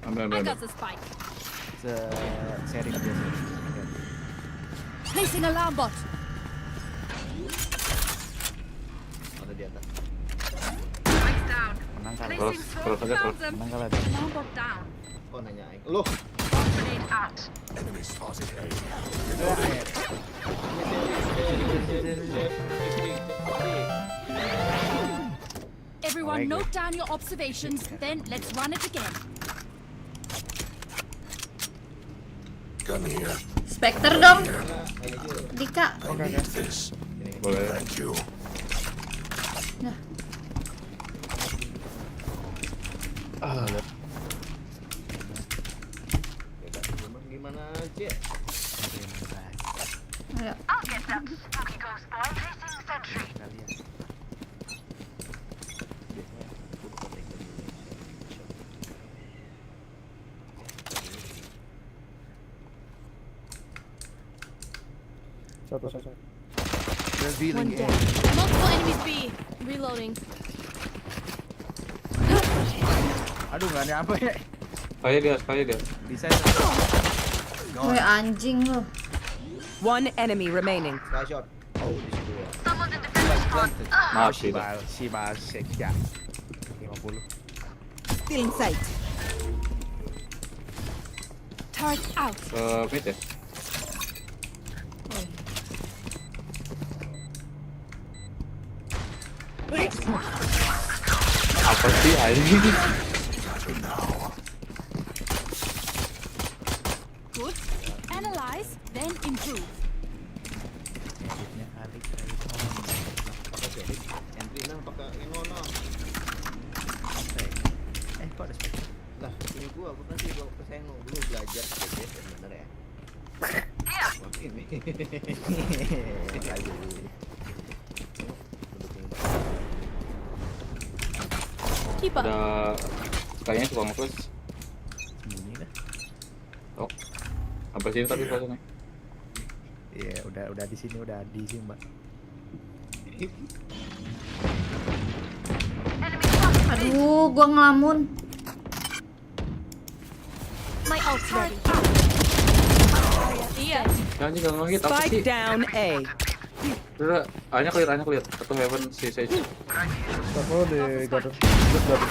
Ambil, I ambil, got ambil. the spike. Seri biasa. Placing alarm bot. Ada di atas. Menang kalah. Terus aja terus. Menang kalah. Alarm bot down. Oh nanya aing. Loh, Everyone note down your observations, then let's run it again. Spectre dong. Dika. Boleh. Nah, gimana aja? ayo. Revealing One down. Multiple enemies B. Reloading. Aduh nggak ada apa ya. Kayak dia. Bisa. Woi anjing lu. One enemy remaining. Sky shot. Oh di situ ya. Maaf sih. Si Basek ya. 50. Feeling sight. Turret out. Mid ya. Apa sih anjing? Good. Analyze, then improve. Editnya Alik. Oke, entry nang pakai ngono. Kok ada spek? Lah, ini gua bukan sih gua saya dulu belajar gitu yang bener ya. Iya. Ini. Aja. Keep up. Ada kayaknya suka nge-flash. Sembunyi dah. Oh. Sampai sini tapi flashnya. Iya, udah di sini, udah di sini, Mbak. Aduh, gua ngelamun. My ult's ready. Iya. Anjing enggak ngehit apa Spike sih? down A. Udah, hanya clear. Atau heaven si Sage.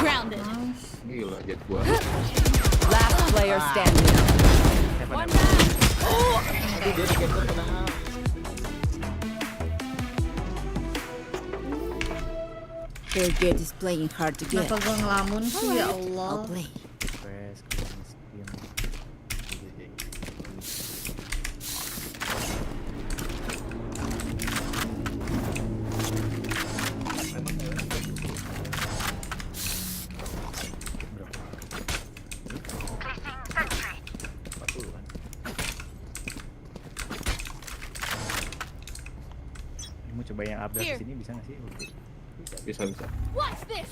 Grounded. Gila jet gua. Last player standing. One down. Tadi dia dikejar kena Their gate is playing hard to get. Kenapa gua ngelamun sih ya I'll Allah. play. Press miskin. Coba yang update Here. sini bisa nggak sih? Oke. Bisa. Watch this.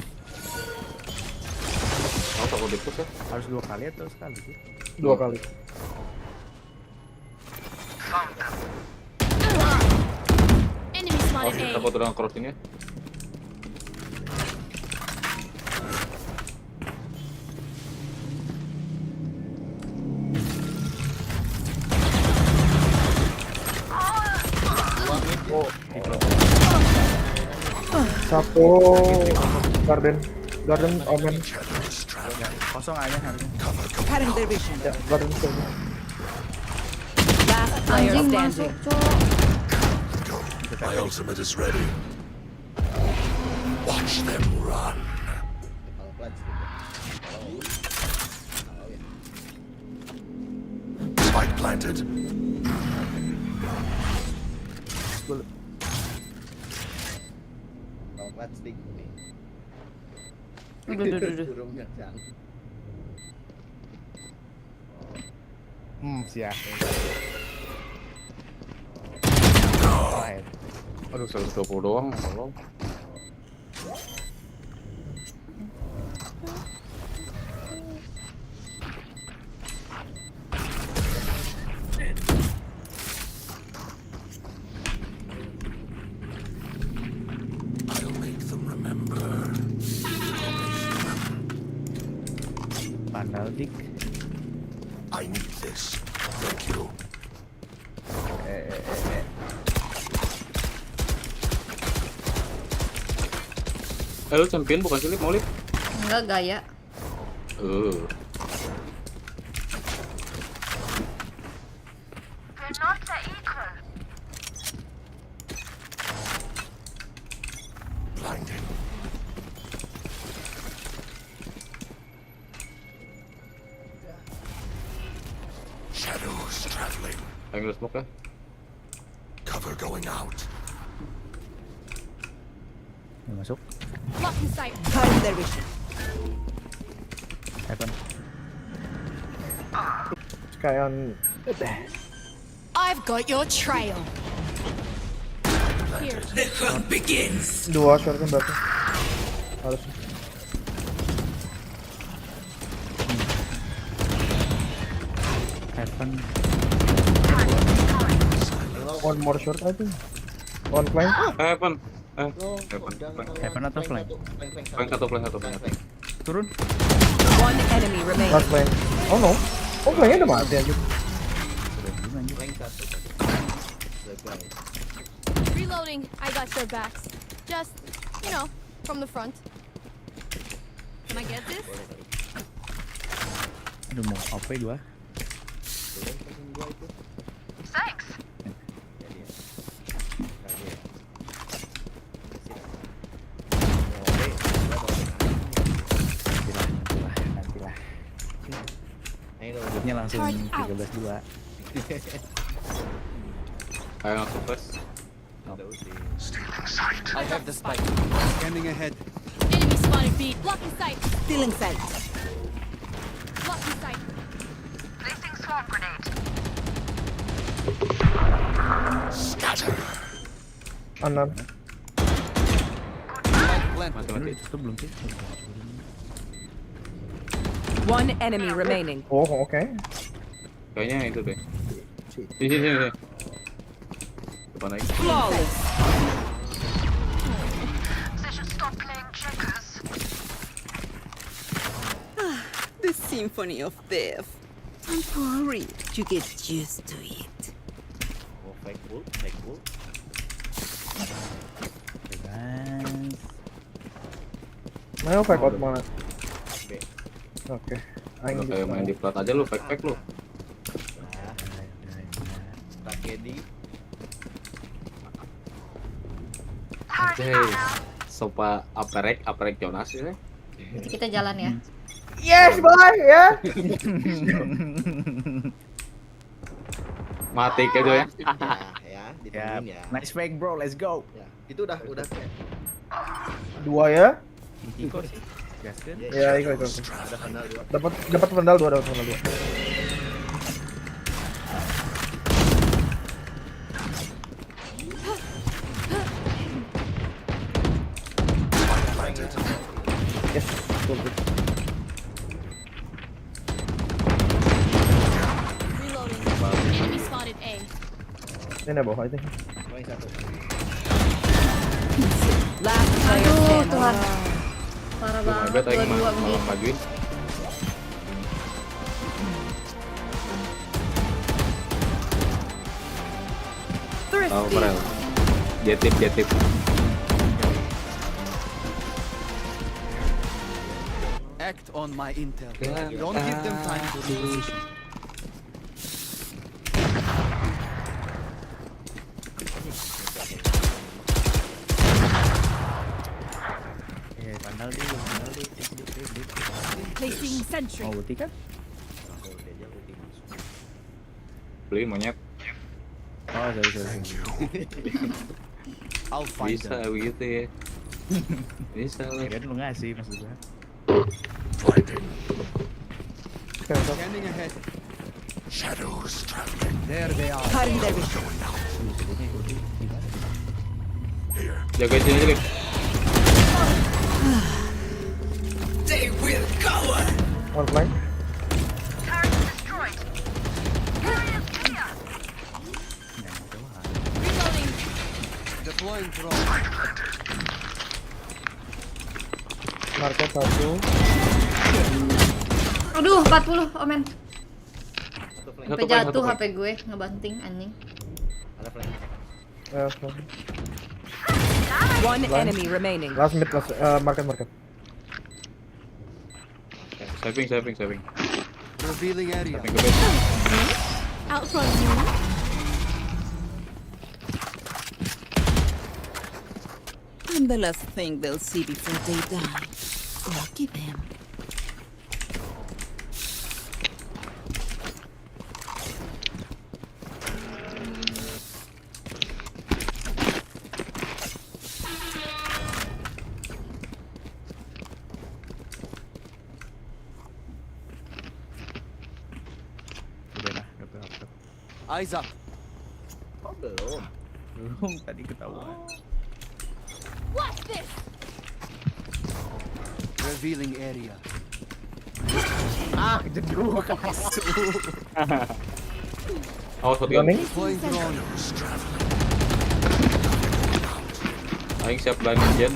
Mau takut di push ya? Harus 2 kali atau sekali sih? 2 kali. Enemy Oh, spotted takut A. dengan cross ini ya? Satu Garden Omen. Kosong aja harusnya. Cutting their vision. Ya, Garden sini. Last player Anjing standing. masuk, Cok. My ultimate is ready. Watch them run. Kalau plat Spike planted. kalau plat stick nih. Duh. Burungnya jangan. Siap. Aduh 120 doang, tolong. I'll make them remember. Pandal dik. I need this. Thank you. Lu champion bukan sih, Lip? Mau Lip? Enggak gaya. Blinding. Shadows traveling. Pengen lu smoke ya? Cover going out. Masuk. Lock in sight. Cutting their vision. Heaven. Kayak I've got your trail. Here. dua short kan berarti. Harusnya. Heaven. One more short I think. One flank. Heaven. Heaven atau flank? Flank satu. Turun. One enemy remaining. Last flank. Oh no. Oh flanknya udah mati aja. Leng satu. Selesai. Reloading. I got your backs. Just, from the front. Can I get this? Aduh mau OP gua. Nantilah. Hidupnya langsung 13-2. Ayo langsung flash. I have the spike. Scanning ahead. Enemy spotted B. Lock in sight. Stealing sight. Lock in sight. Scatter. Anan. Mati. Itu belum sih. One enemy remaining. Oh oke. Kayaknya itu deh. Sini. Depan lagi. Flawless. The symphony of death. I'm worried you get used to it. Oh, fake bull. Bebas. Mau fake out mana? B. Oke. Udah kayak main di plat aja lu, fake lu. Tragedi. Anjay. Sopa aprek Jonas ya. Nanti kita jalan ya. Yes boy ya. Mati kejo ya. Ya, Ya, ditungguin ya. nice fake bro, let's go. Ya, itu udah Dua ya. Iko sih. Gaskan. Ya ikut. ada final dua. Dapat pendal dua. Reloading. Enemy spotted A. Ini bawah, I think. Poin satu. Last player Aduh standing. Tuhan, parah Cuma banget bet aing mah dua-dua malah begitu. majuin. Oh, Thrifty. Farel. Jetip. Act on my intel. Don't give them time to reposition. Pandal di. Placing sentry. Mau ulti kan? Beli monyet. Oh, sorry. I'll find Bisa them. begitu ya. Bisa lah. Kirain lu ngasih maksud gua. Scanning ahead. There they are. Cutting their vision. Jaga sini Lip. One flank. Reloading. Deploying drone. Market 1. Aduh 40 omen. Satu Sampai flank, jatuh satu HP gue ngebanting anjing. Ada flank. One enemy remaining. Last mid, market. Saving. Revealing area. Saving ke base. Out front you. I'm the last thing they'll see before they die. Lucky them. Udah berapa? Eyes up. Oh, belum. Belum tadi ketahuan. What's this? Revealing area. Ah, kejeduk masuk. Awas shotgun. Running. Deploying drone. Aing siap blinding Jen.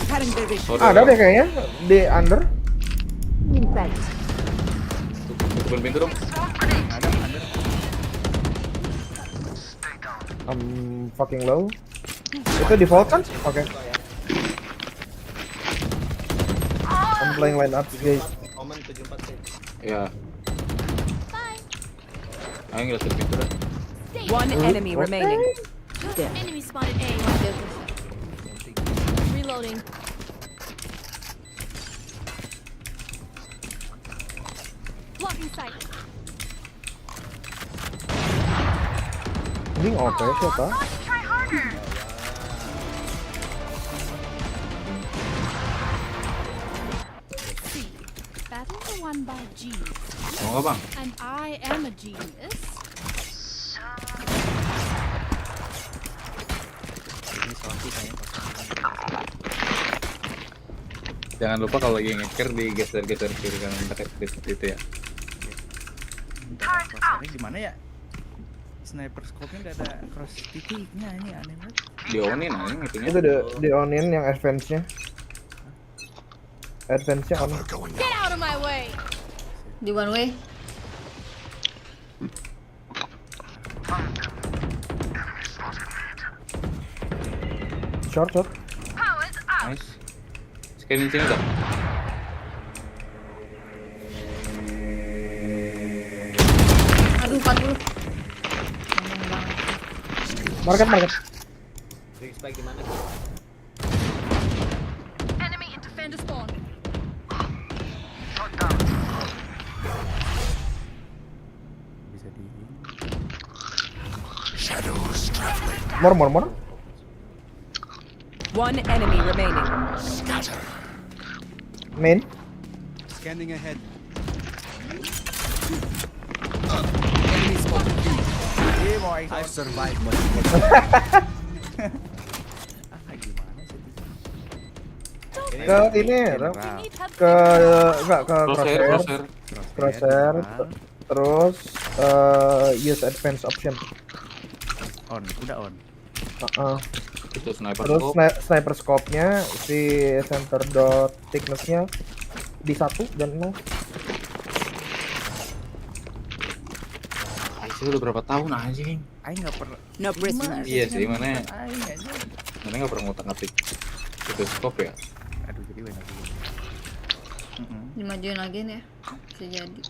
Cutting their vision. Sorry, Ada deh kayaknya di under. Tutupin pintu dong. Fucking low. Itu default kan? Oke. I'm playing line up guys. Omen 74 sih. Ya. Aing lihat pintu dah. One enemy remaining. Enemy spotted A. Reloading. Blocking sight. Ini oke siapa? C. Battles are won by G. Mau nggak bang? And I am a genius. Ini Sofi kayaknya. Jangan lupa kalau lagi ngeker digeser-geser kiri kanan dekat itu ya. Crosshairnya gimana ya? Sniper scope-nya nggak ada cross titiknya, ini aneh banget. Dionin aing itunya. Itu di onin yang advance-nya. Advance-nya on. Get out of my way. Di one way. Short. Nice. Scanning sini dah. Aduh 40. Market. Big spike di mana? Enemy in defender spawn. Bisa di More. One enemy remaining. Main. Scanning ahead. Enemy spotted B. I've survived much. gimana sih? Don't Ke ini, Ram. Ke enggak ke crosshair. Crosshair. Terus use advanced option. On, udah on. Itu sniper Terus scope. sniper scope-nya si center dot thickness-nya di 1 dan 0. Itu udah berapa tahun anjing? Aing enggak pernah. No prisoners. Iya sih, mana Aing aja. nggak pernah ngutak-ngatik itu scope ya. Aduh, jadi enak dulu. Dimajuin lagi nih ya. Bisa jadi.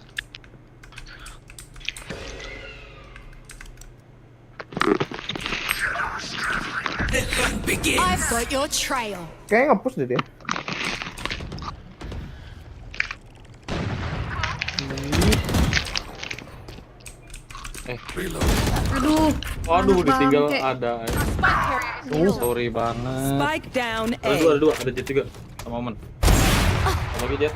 I've got your trail. Kayaknya nge-push deh dia. Waduh, ditinggal bangke. ada. Sorry banget. Spike down Ada A. dua, ada jet juga sama Omen. Lagi jet.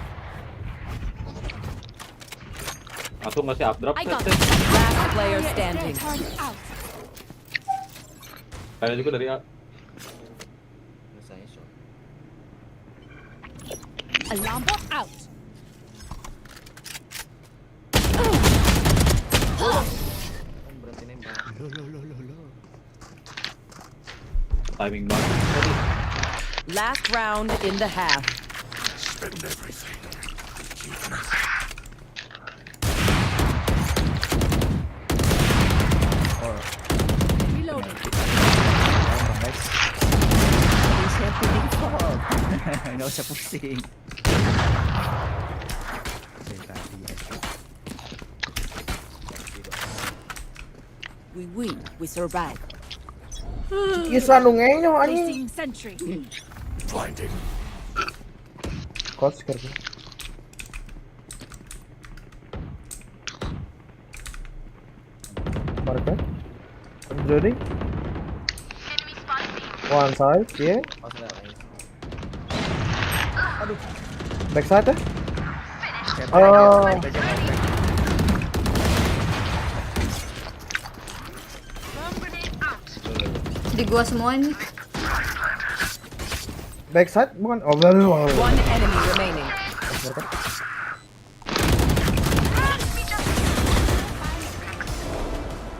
Masuk nggak sih updraft? I got Last player standing. Ada juga dari A. Misalnya shot. alarm bot out. Berhenti nembak. Timing banget. Last round in the half. Reloading. Saya default. Nggak usah pusing. We win. We survive. Kisah nu ngenyo anjing. Placing sentry. Coach kerja. Market. Jody. One side, yeah. Oh, sudah lain. Back side ya. Oh, Di gua semua ini. back side bukan. Oh, belum. One enemy remaining.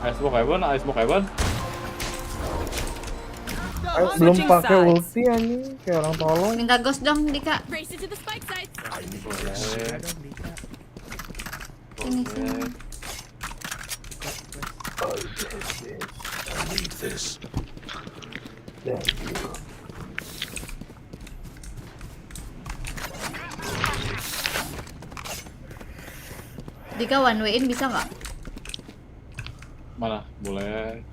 Ice smoke heaven, ice smoke heaven. Belum Switching pakai sides. ulti anjing, kayak orang tolong. Minta ghost dong, Dika. Race into the spike sites. Sini, sini. Dika one way in bisa nggak? Mana? Boleh.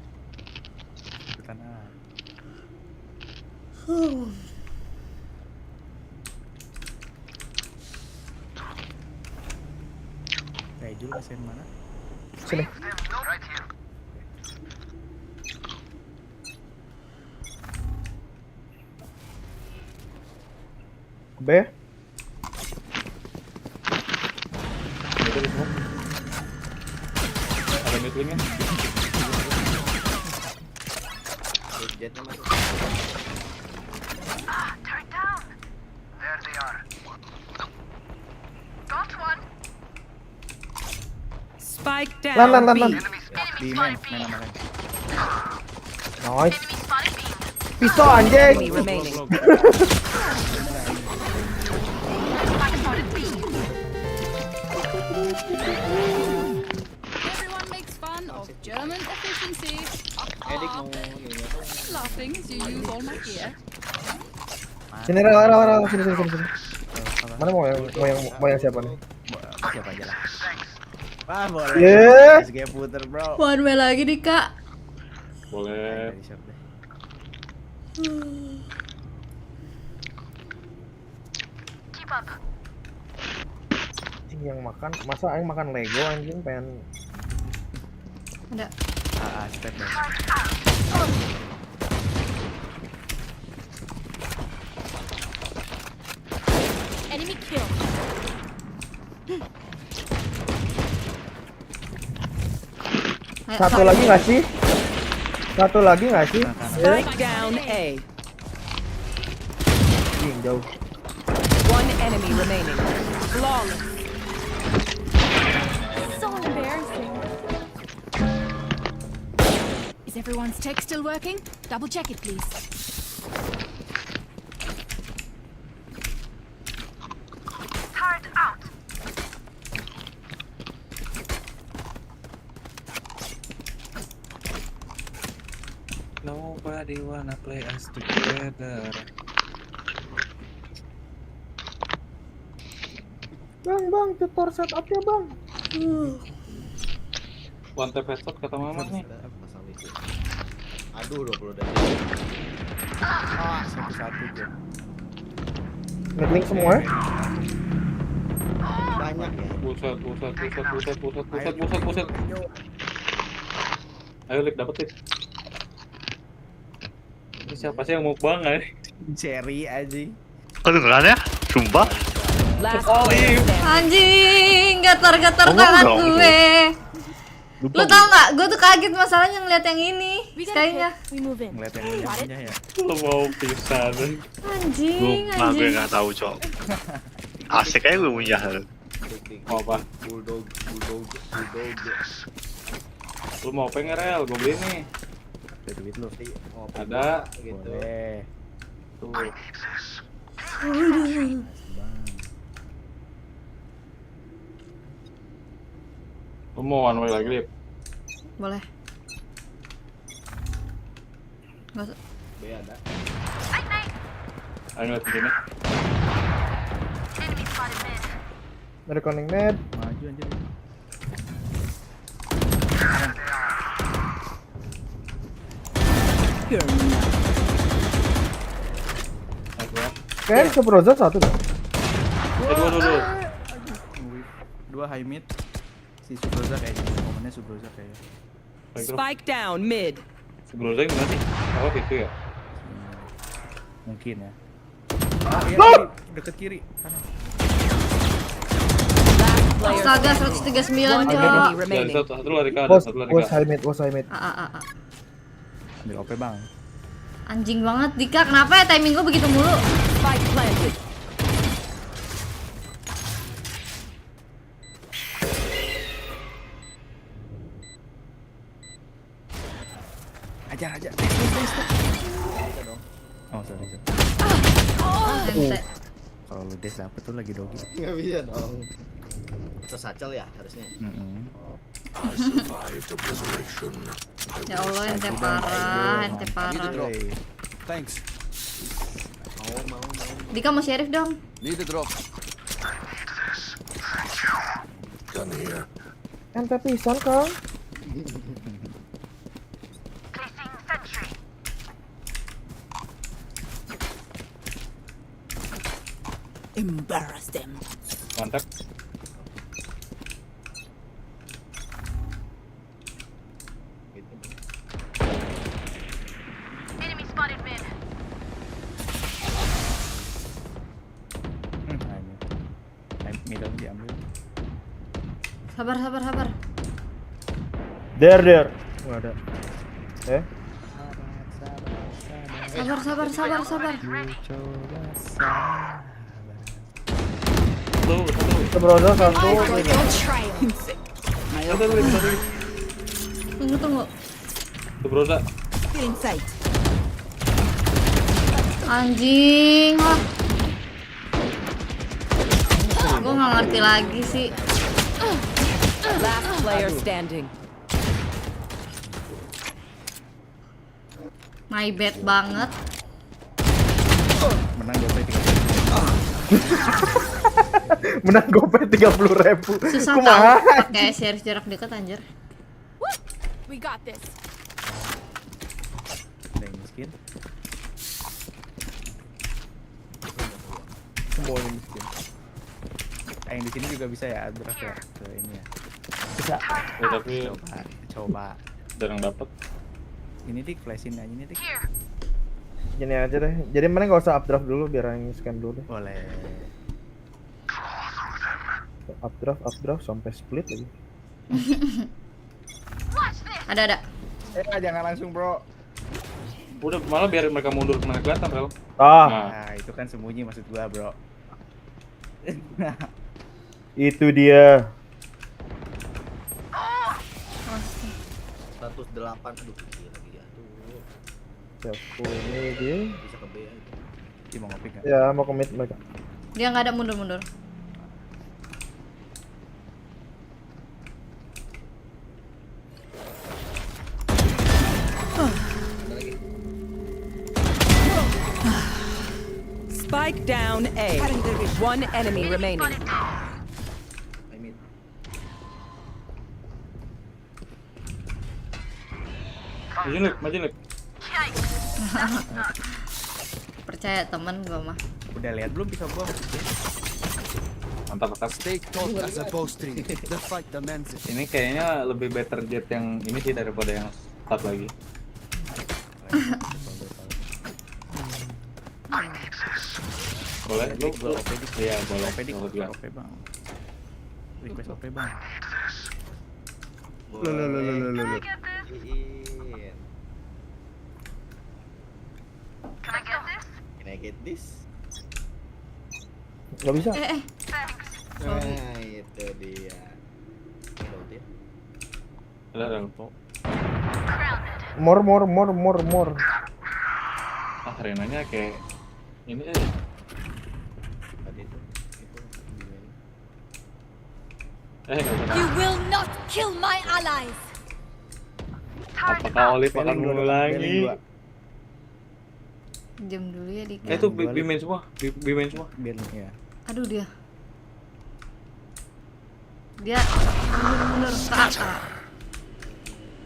Kayak dulu kasihan mana? Sini. B. Itu di smoke. Ada mid wing-nya. Jetnya masuk. Spike Lan. down B. Di main sama lain. Nice. Pistol Enemy anjing. remaining. Everyone makes fun of German efficiency. Edik mau ini. Laughing as you use all my gear. Sini Ra, sini. Mana mau yang siapa nih? Siapa aja lah. Wah, boleh. Yeah. SG puter, bro. One way lagi, Dika. Boleh. Dari shot deh. Anjing yang makan, masa aing makan Lego anjing pengen Ada. Step back. Enemy kill. Ayo, satu Kak. lagi nggak sih? Satu lagi nggak sih? Ya, Spike down A. anjing jauh. One enemy remaining. Flawless. So embarrassing. Is everyone's tech still working? Double check it, please. Turret out. Nobody wanna play us together. Bang, tutor setup ya bang. One tap headshot kata mama nih. Pasang itu. Aduh 20 dari. Satu gue. Ngeklik semua. Banyak ya. Buset. Ayo Lik, dapet Lik. Ini siapa sih yang mau banget? Cherry aja. Kedengeran ya? Sumpah. Last Oh, player iya. standing. Anjing, gatar-gatar Oh, tangan dong. gue. Lu tau gak? Gue tuh kaget masalahnya ngeliat yang ini. We got Sekalinya. a hit. We move in. Ngeliat yang punya ya. Lu mau pisan. Anjing, Gue anjing. nggak tahu cok. Asik aja gue punya. Mau apa? Bulldog. Lu mau pengen rel? Gue beli nih. Ada duit lu. Oh, Ada. gitu. Boleh. Tuh. Lu mau one way lagi Lip? Boleh. Nggak usah. B ada. Ayo ngeliat sini. Reckoning med. Maju anjir. Kayaknya Subroza satu dong. Dulu. Dua high mid. Si Subroza kayaknya. Momennya Subroza kayaknya. Spike down mid. Sebelumnya gimana sih? Oh gitu ya? Mungkin ya. Oh iya, kiri. Deket kiri. Kanan. Last player Astaga, standing. 139 One cok. enemy Dari remaining. satu lari ke Was satu lari was ke. high mid, was high mid. Ambil OP bang. Anjing banget Dika, kenapa ya timing gue begitu mulu? Spike planted. Ajar. Oh sorry. Ente. Kalau lu des dapet tuh lagi dogi. Nggak bisa dong. Itu sacel ya harusnya. Ya Allah, ente parah. Thanks. Mau. Dika mau sheriff dong. Need a drop. Ente pisan kang. Embarrass them. Mantap. Enemy spotted mid. Middle diambil. Sabar. There. Nggak ada. Sabar. Subroza satu. Tunggu. Sebroza. Inside. Anjing lah. Gue nggak ngerti lagi sih. Last player standing. My bad banget. Menang GoPay 30. Menang GoPay 30.000. Susah Kumaha? tau pakai sheriff jarak dekat anjir. We got this. Ada yang miskin. Semuanya miskin. Yang di sini juga bisa ya draft ya ke ini ya. Bisa. Ya, tapi Coba. jarang dapat. Ini dik flashin aja ini dik. Gini aja deh. Jadi mana nggak usah updraft dulu biar yang scan dulu deh. Boleh. Updraft sampai split lagi. Ada. Jangan langsung bro. Udah malah biarin mereka mundur kemana kelihatan Rel. Ah, Nah, Nah itu kan sembunyi maksud gua bro. Itu dia. 108 aduh gila lagi ya. Aduh. Siapa ini dia? Bisa ke B aja. Dia mau ngopi nggak? Ya mau komit mereka. Dia nggak ada mundur-mundur. Spike down A. One enemy remaining. I mean. Maju Lek. Percaya temen gue mah. Udah lihat belum pisau gua? Mantap. Stay taut as a bowstring. The fight demands it. Ini kayaknya lebih better jet yang ini sih daripada yang start lagi. Boleh lu? Iya boleh. OP bang. Request OP bang. Lo. Can I get this? Gak bisa. Sorry. Nah, itu dia. Udah. More. Ah, Renanya kayak ini aja. Tadi itu. Nggak usah. You will not kill my allies. Apakah Olive akan mengulangi? Diam dulu ya Dika. Itu B-main semua. B-main semua. Biar ya. Aduh dia. Dia mundur-mundur ke atas.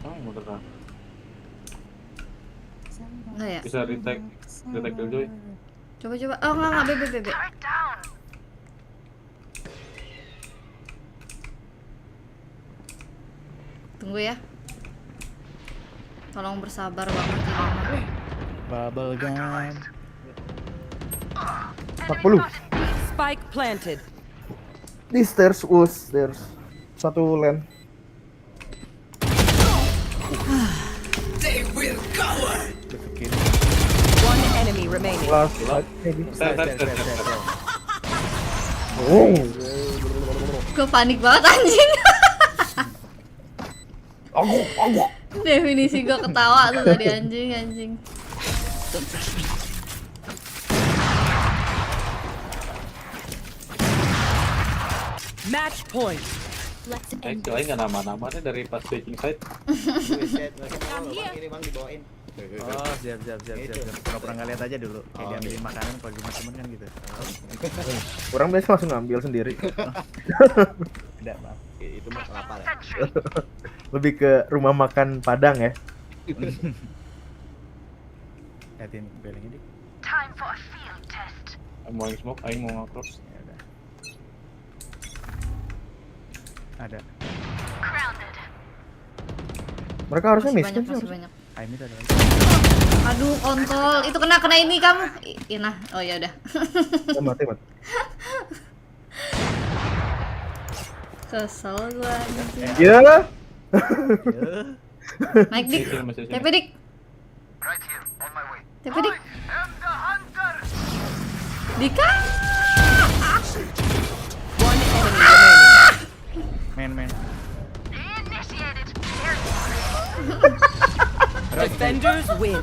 Oh, mundur kan. Enggak ya? Bisa retake Killjoy. Coba. Oh enggak BB. Tunggu ya. Tolong bersabar banget ini mah. Bubble gun. 40. Spike planted. Di stairs. Satu lane. One enemy remaining. Last. Gue panik banget anjing. Aku. Definisi gue ketawa tuh tadi anjing. Match point. Let's end Kirain nggak nama-nama deh dari pas taking side. Ini bang dibawain. Oh, siap. Pura-pura nggak lihat aja dulu. Kayak diambilin makanan kalau di rumah temen kan gitu. Orang biasa langsung ngambil sendiri. Ada, maaf. Itu mah lapar ya. Lebih ke rumah makan Padang ya. Liatin belengnya dik. Mau smoke, aing mau nge-cross. Ya udah. Ada. Mereka harusnya Masih miskin banyak, sih. masih banyak. Aim itu ada lagi. Aduh, kontol. Itu kena ini kamu. Nah, oh ya udah. Mati. Kesel gua anjing. Ya. Naik dik. TP dik. TP dik. Dika. One enemy remaining. Main. Defenders win.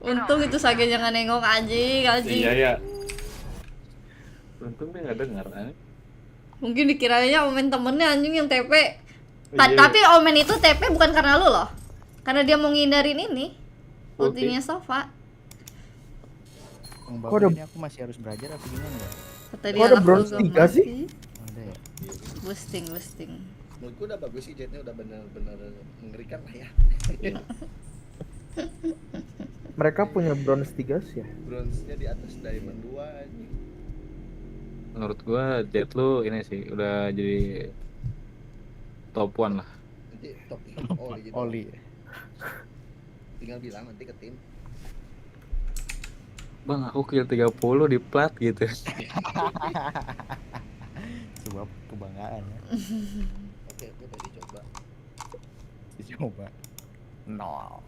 Untung itu Sage jangan nengok anjing. Iya. Untung dia nggak dengar. Mungkin dikiranya Omen temennya anjing yang TP. Iya. Tapi Omen itu TP bukan karena lu loh. Karena dia mau ngindarin ini. Ultinya Sofa. Kok ada... ini aku masih harus belajar apa gimana ya? Kata Kok ada bronze 3 sih? Ada ya? Boosting. Menurutku udah bagus sih, jetnya udah bener-bener mengerikan lah ya. Mereka punya bronze 3 sih ya. Bronze-nya di atas diamond 2 aja. Menurut gua Jet lu ini sih udah jadi top 1 lah. Nanti top oli gitu. Oli. Tinggal bilang nanti ke tim. Bang, aku kill 30 di plat gitu. Sebuah kebanggaan ya. Oke, tadi coba. Dicoba. No.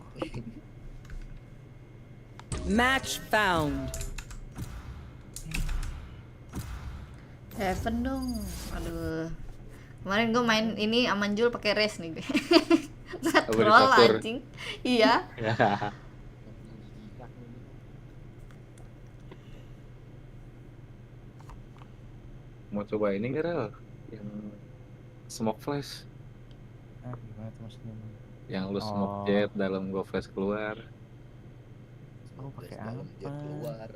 Match found. Heaven dong. Aduh. Kemarin gue main ini aman Jul pakai race nih gue. Troll anjing. Iya. Mau coba ini nggak Rel? Yang smoke flash. Gimana tuh maksudnya? Yang lu smoke jet dalam gua flash keluar. Oh, pakai Dalam apa? dia keluar.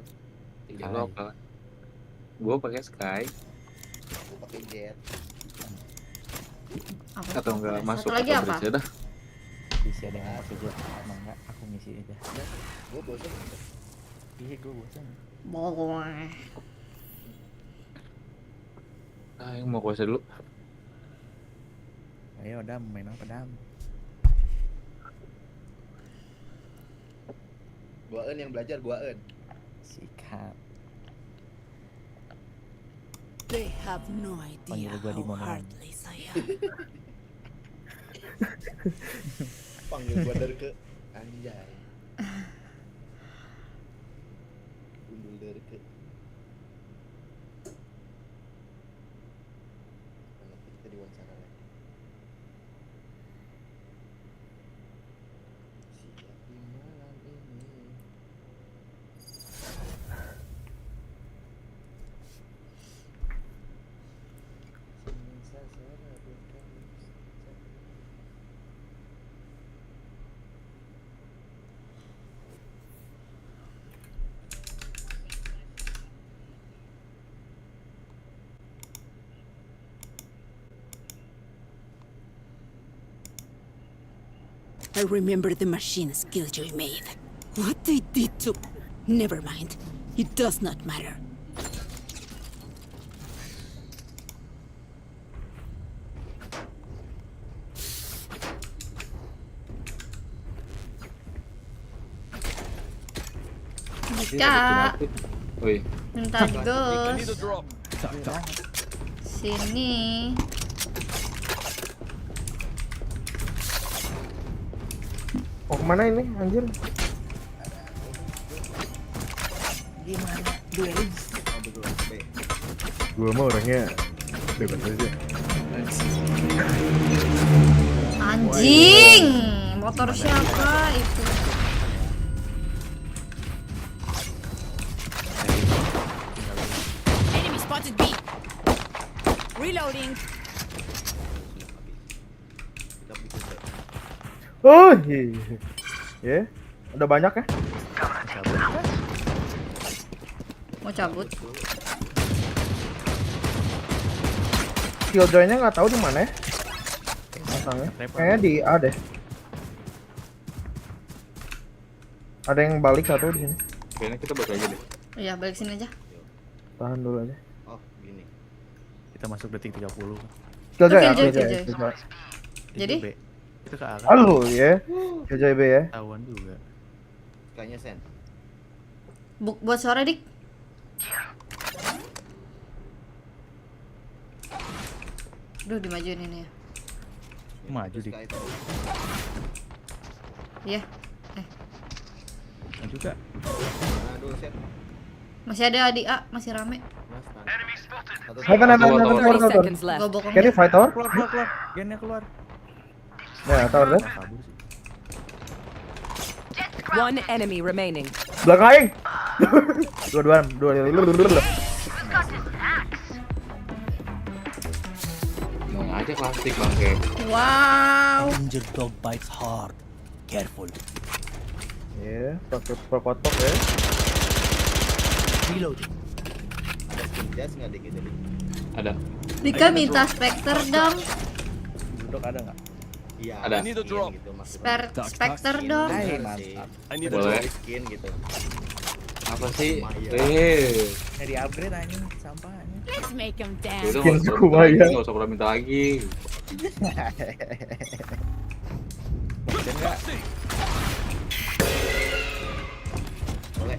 Ya lu apa? Gua pakai sky Aku pakai jet. Apa? atau enggak masuk Satu lagi atau apa? bridge dah. Bisa ada yang pakai jet. Emang enggak, aku ngisi aja. Gue bosan. Iya, gue bosan. Boleh. Yang mau kuasa dulu. Ayo, Dam, main apa, Dam? Guaen yang belajar guaen. Sikat. They have no Panggil idea gua di how mana. heartless I am. Panggil gua dari ke anjay. Undul dari ke. Nanti kita diwawancara lagi. Siap di malam ini. I remember the machines Killjoy made. What they did to... Never mind. It does not matter. Kak, Wih, minta Gus. Sini. Oh, kemana ini anjir? Gimana? Duelin. Gua mah orangnya bebas aja. Anjing. Motor siapa itu? Enemy spotted B. Reloading. Oh, iya. Ya, udah banyak ya? Mau cabut? Killjoy-nya nggak tahu di mana ya? Pasangnya. Kayaknya di A deh. Ada yang balik satu di sini. kayaknya kita balik aja deh. Iya, balik sini aja. Tahan dulu aja. Oh, gini. Kita masuk detik 30. Killjoy ya, Killjoy, Killjoy. Killjoy. Jadi? Itu B. Itu ke arah. Halo ya. Killjoy B ya. Tawan juga. Kayaknya sen. Buat suara dik. Duh, dimajuin ini ya. Maju dik. Iya. Maju gak? Nah, dulu sen. Masih ada di A, masih rame. Heaven, heaven, heaven, keluar, 30 keluar. seconds left. Gua bokong. Kenny fight tower? Keluar, keluar, keluar. Gennya keluar. Ya, tower deh. Kabur sih. One enemy remaining. Belakang aing. Dua. Mau aja plastik bangke. Wow. Dog bites hard. Careful. Ya, pakai prokotok ya. Reloading. Ada skin jas nggak dik gitu dik? Ada. Dika minta Spectre dong. Duduk ada nggak? Iya. Ada. Skin gitu maksudnya. Spectre dong. Hai, Skin mantap. sih. Boleh. Skin gitu. Apa sih? Lumayan. Di upgrade anjing sampahnya. Let's make them dance. Udah Skin nggak usah suku minta lagi, Maya. nggak usah pernah minta lagi. Dan enggak? Boleh.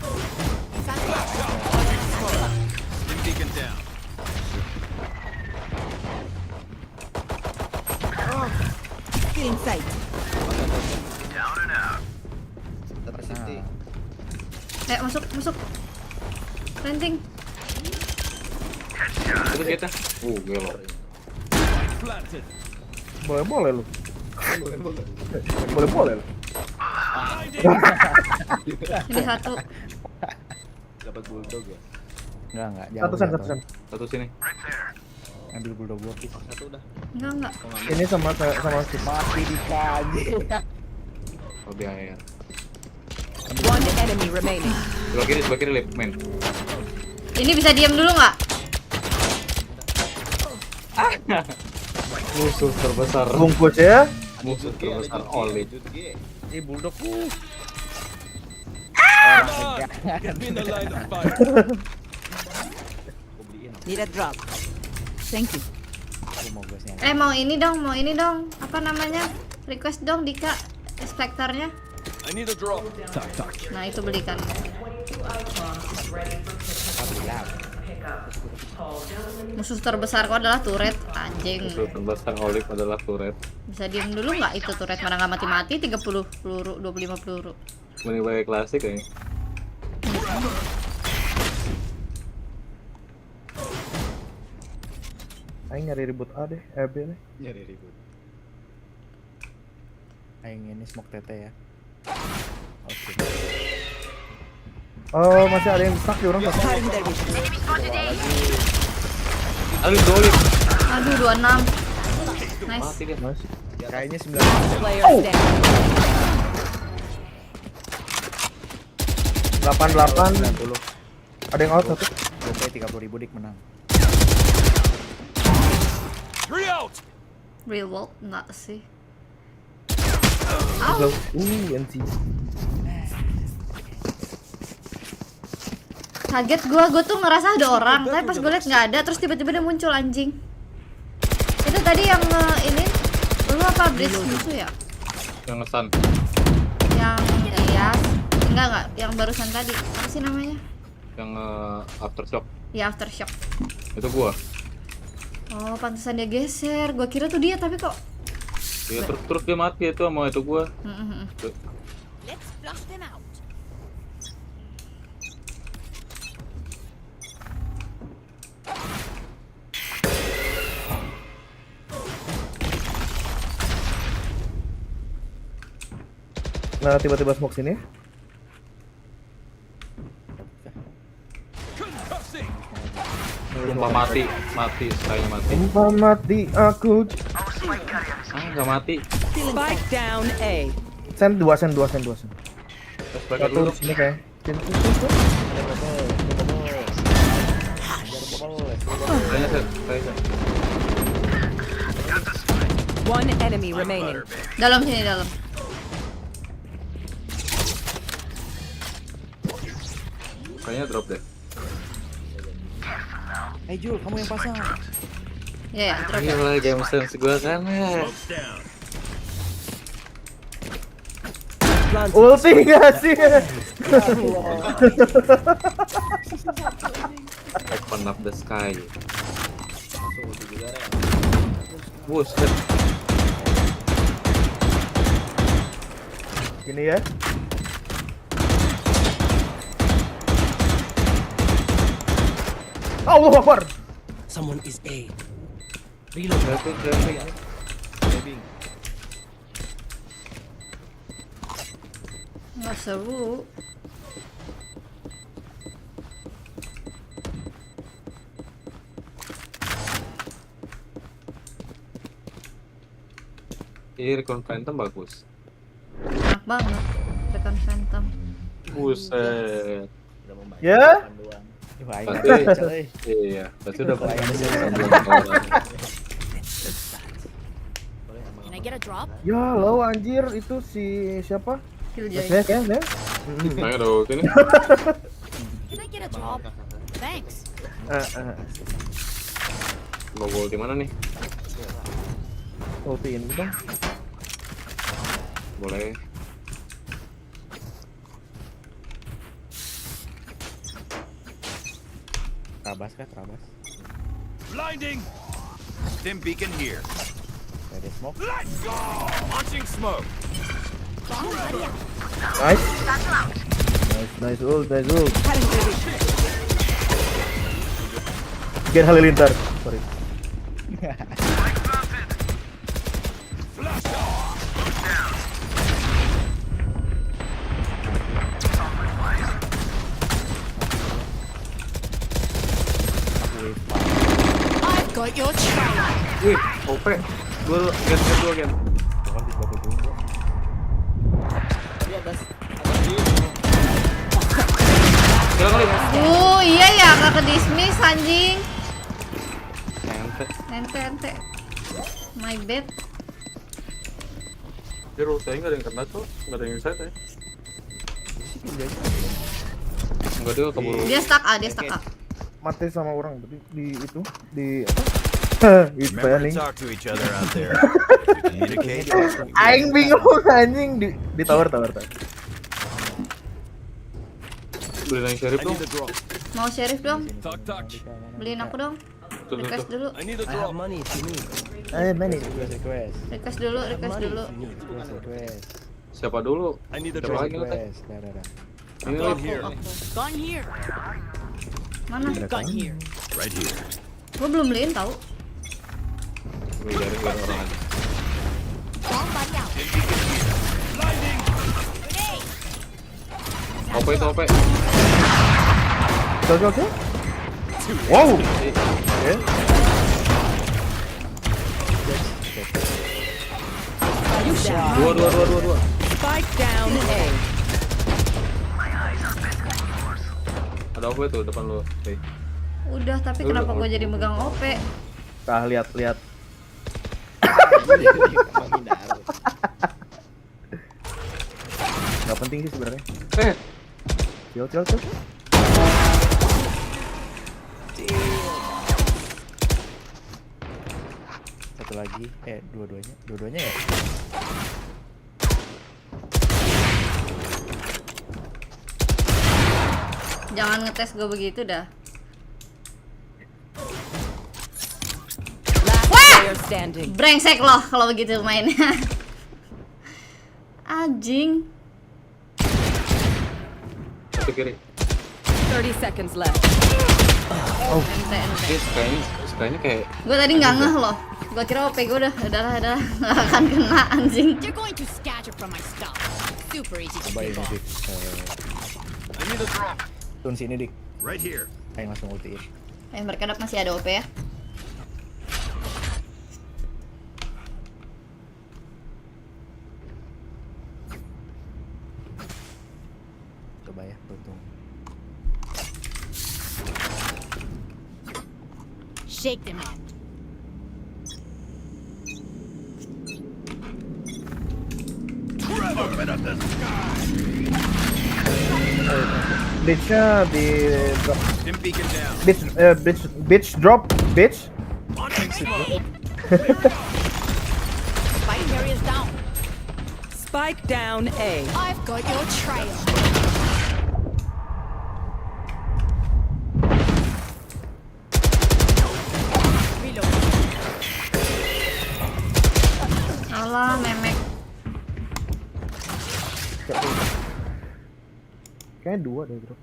Beacon down. Get inside. Tetap safety. Terus kita. Gelo. Boleh lu. Boleh lu. Ini satu. Dapat bulldog ya. Enggak, jauh. Satu. Satu sini. Ambil bulldog gua. Satu udah. Enggak. Ini sama Mati di kaji. Oh di air. One enemy remaining. Sebelah kiri lip main. Ini bisa diam dulu nggak? Musuh terbesar. bungkus ya. Musuh terbesar Oli. Ini bulldog. Need a drop. Thank you. Mau ini dong. Apa namanya? Request dong Dika. Spektarnya. I need a drop. Nah itu belikan. Musuh terbesarku adalah turret. Anjing. Musuh terbesar Oli adalah turret. Bisa diem dulu nggak itu turret? Mana nggak mati-mati 30 peluru, 25 peluru. Mending pakai klasik kayaknya. Aing nyari ribut A deh, B deh. Nyari ribut. Aing ini smoke tete ya. Oke. Oh, masih ada yang stuck di orang satu. Aduh, Oli. Aduh 26. Nice. Mati kan. Masih. Kayaknya 9. Player standing. 88 90. Ada yang out satu. Oke, 30.000 dik menang. Real world enggak sih? NC. Kaget gue tuh ngerasa ada orang, tapi pas gue liat nggak ada, terus tiba-tiba dia muncul anjing. Itu tadi yang ini, lu apa bridge musuh ya? Yang ngesan. Yang iya, enggak, yang barusan tadi, apa sih namanya? Yang aftershock. Ya aftershock. Itu gua. Oh pantesan dia geser, gue kira tuh dia tapi kok. Ya terus dia mati itu sama itu gua. Let's flush them out. Nah, tiba-tiba smoke sini. Sumpah mati, sekali mati. Sumpah mati aku. Nggak mati. Spike down A. Send 2 sen. Spektar Satu dulu. sini kayak. Sini. Kayaknya. One enemy remaining. Dalam sini dalam. Kayaknya drop deh. Jul, kamu yang pasang. Ya, drop. Iya lah game sense gua kan. Ulti nggak sih? Open up the sky. Buset. Gini ya. Allahu Akbar. Someone is A. Driving. Nggak seru. Iya, Recon Phantom bagus. Enak banget. Rekan Phantom. Buset. Ya? Iya, pasti udah Can I get a drop? Ya lo anjir itu si siapa? Killjoy. Ya. Ayo dong, sini. Can I get a drop? Thanks. Mau gol di mana nih? Ultiin gitu. Boleh. Trabas kah? Blinding! Stim beacon here. Ada smoke. Let's go! Launching smoke. Nice ult. Gen Halilintar. Sorry. I've got your trail. Wih, OP. Dua gen. Di atas. Kira kali. Iya ya, gak ke dismiss anjing. Ente. Ente. My bad. Dia saya nggak ada yang kena tuh, nggak ada yang inside ya. Enggak, dia keburu. Dia stuck A. Mati sama orang di itu di apa? Itu Remember to paling. talk to each other out there. Communicate. Aing bingung anjing di tower. Beli yang sheriff I dong. need a drop. Mau sheriff dong? Touch. Beliin aku dong. Request dulu. I need a I have drop. money sini. Many. Request. Request dulu. Request. Siapa dulu? I need a Siapa drop. lagi lu teh? Dah. Ini Gun lagi. here. Gun here. Mana? Gun here. Right here. Gue belum beliin tau. Gue cari biar orang aja. Bomb buddy out. OP itu OP. Oke. Wow. Dua. Spike down A. Ada OP tuh depan lu. Oke. Udah, tapi kenapa gue jadi megang OP? Tah lihat. Gak penting sih sebenarnya. Chill. Satu lagi. Dua-duanya ya? Jangan ngetes gue begitu dah. Player standing. Brengsek loh kalau begitu mainnya. Anjing. Satu kiri. 30 seconds left. Ente. Dia sukanya kayak. Gue tadi nggak ngeh loh. Gue kira OP gue udahlah nggak akan kena anjing. You're going to scatter from my stuff. Super easy to Coba pick ini off. Dik. I need a drop. Tun sini Dik. Right here. Aing langsung ultiin. Mereka masih ada OP ya. Coba ya, beruntung. Shake them out. Bitch-nya di drop. Stim beacon down. Bitch drop. Bitch. Launching smoke. Spike carriers down. Spike down A. I've got your trail. Reload. Alah, memek. Kayaknya 2 deh drop.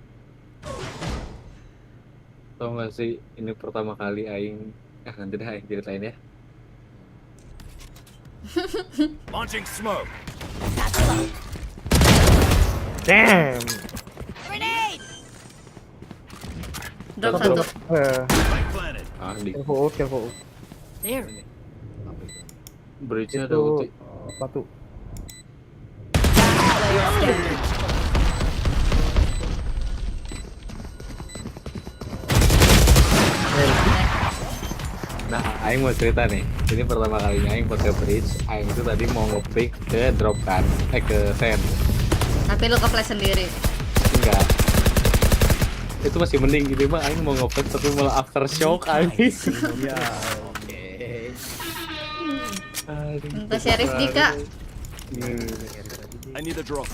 Tau gak sih, ini pertama kali Aing. Nanti deh Aing ceritain ya. Launching smoke. Damn. Grenade! Drop satu. Spike planted. Di Careful. There. bridge-nya ada Itu ulti. satu. Player standing. Nah, Aing mau cerita nih. Ini pertama kalinya Aing pakai bridge. Aing itu tadi mau nge-pick ke drop kan, ke send. Tapi lu ke flash sendiri. Enggak. Itu masih mending gitu mah Aing mau nge-pick tapi malah aftershock Aing. Ya, oke. Minta sheriff Dika. I need a drop.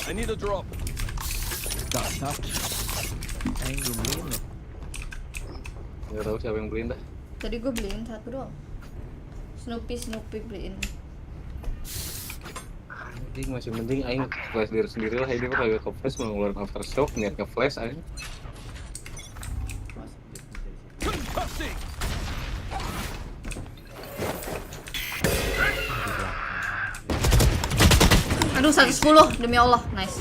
I need a drop. Aing belum beliin loh. Nggak tahu siapa yang beliin dah. Tadi gue beliin satu doang. Snoopy beliin. Anjing masih mending Aing flash diri sendiri lah. Ini mah kagak ke flash mau ngeluarin aftershock niat ke flash Aing. 110 demi Allah, nice.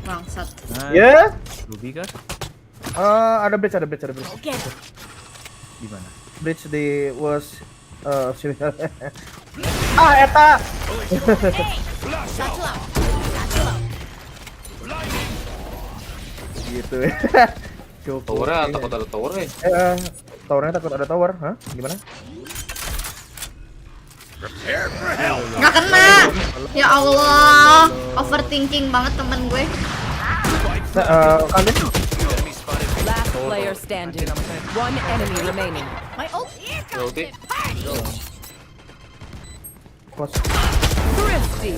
Bangsat. Ya? Ruby kah? Ada bridge. Di mana? Bridge di was eta. Gitu. Towernya takut ada towernya. Towernya takut ada tower, hah? Gimana? Nggak kena. Ya Allah, overthinking banget temen gue. Kalian Last player standing. One enemy remaining. My ult is Ulti. thrifty.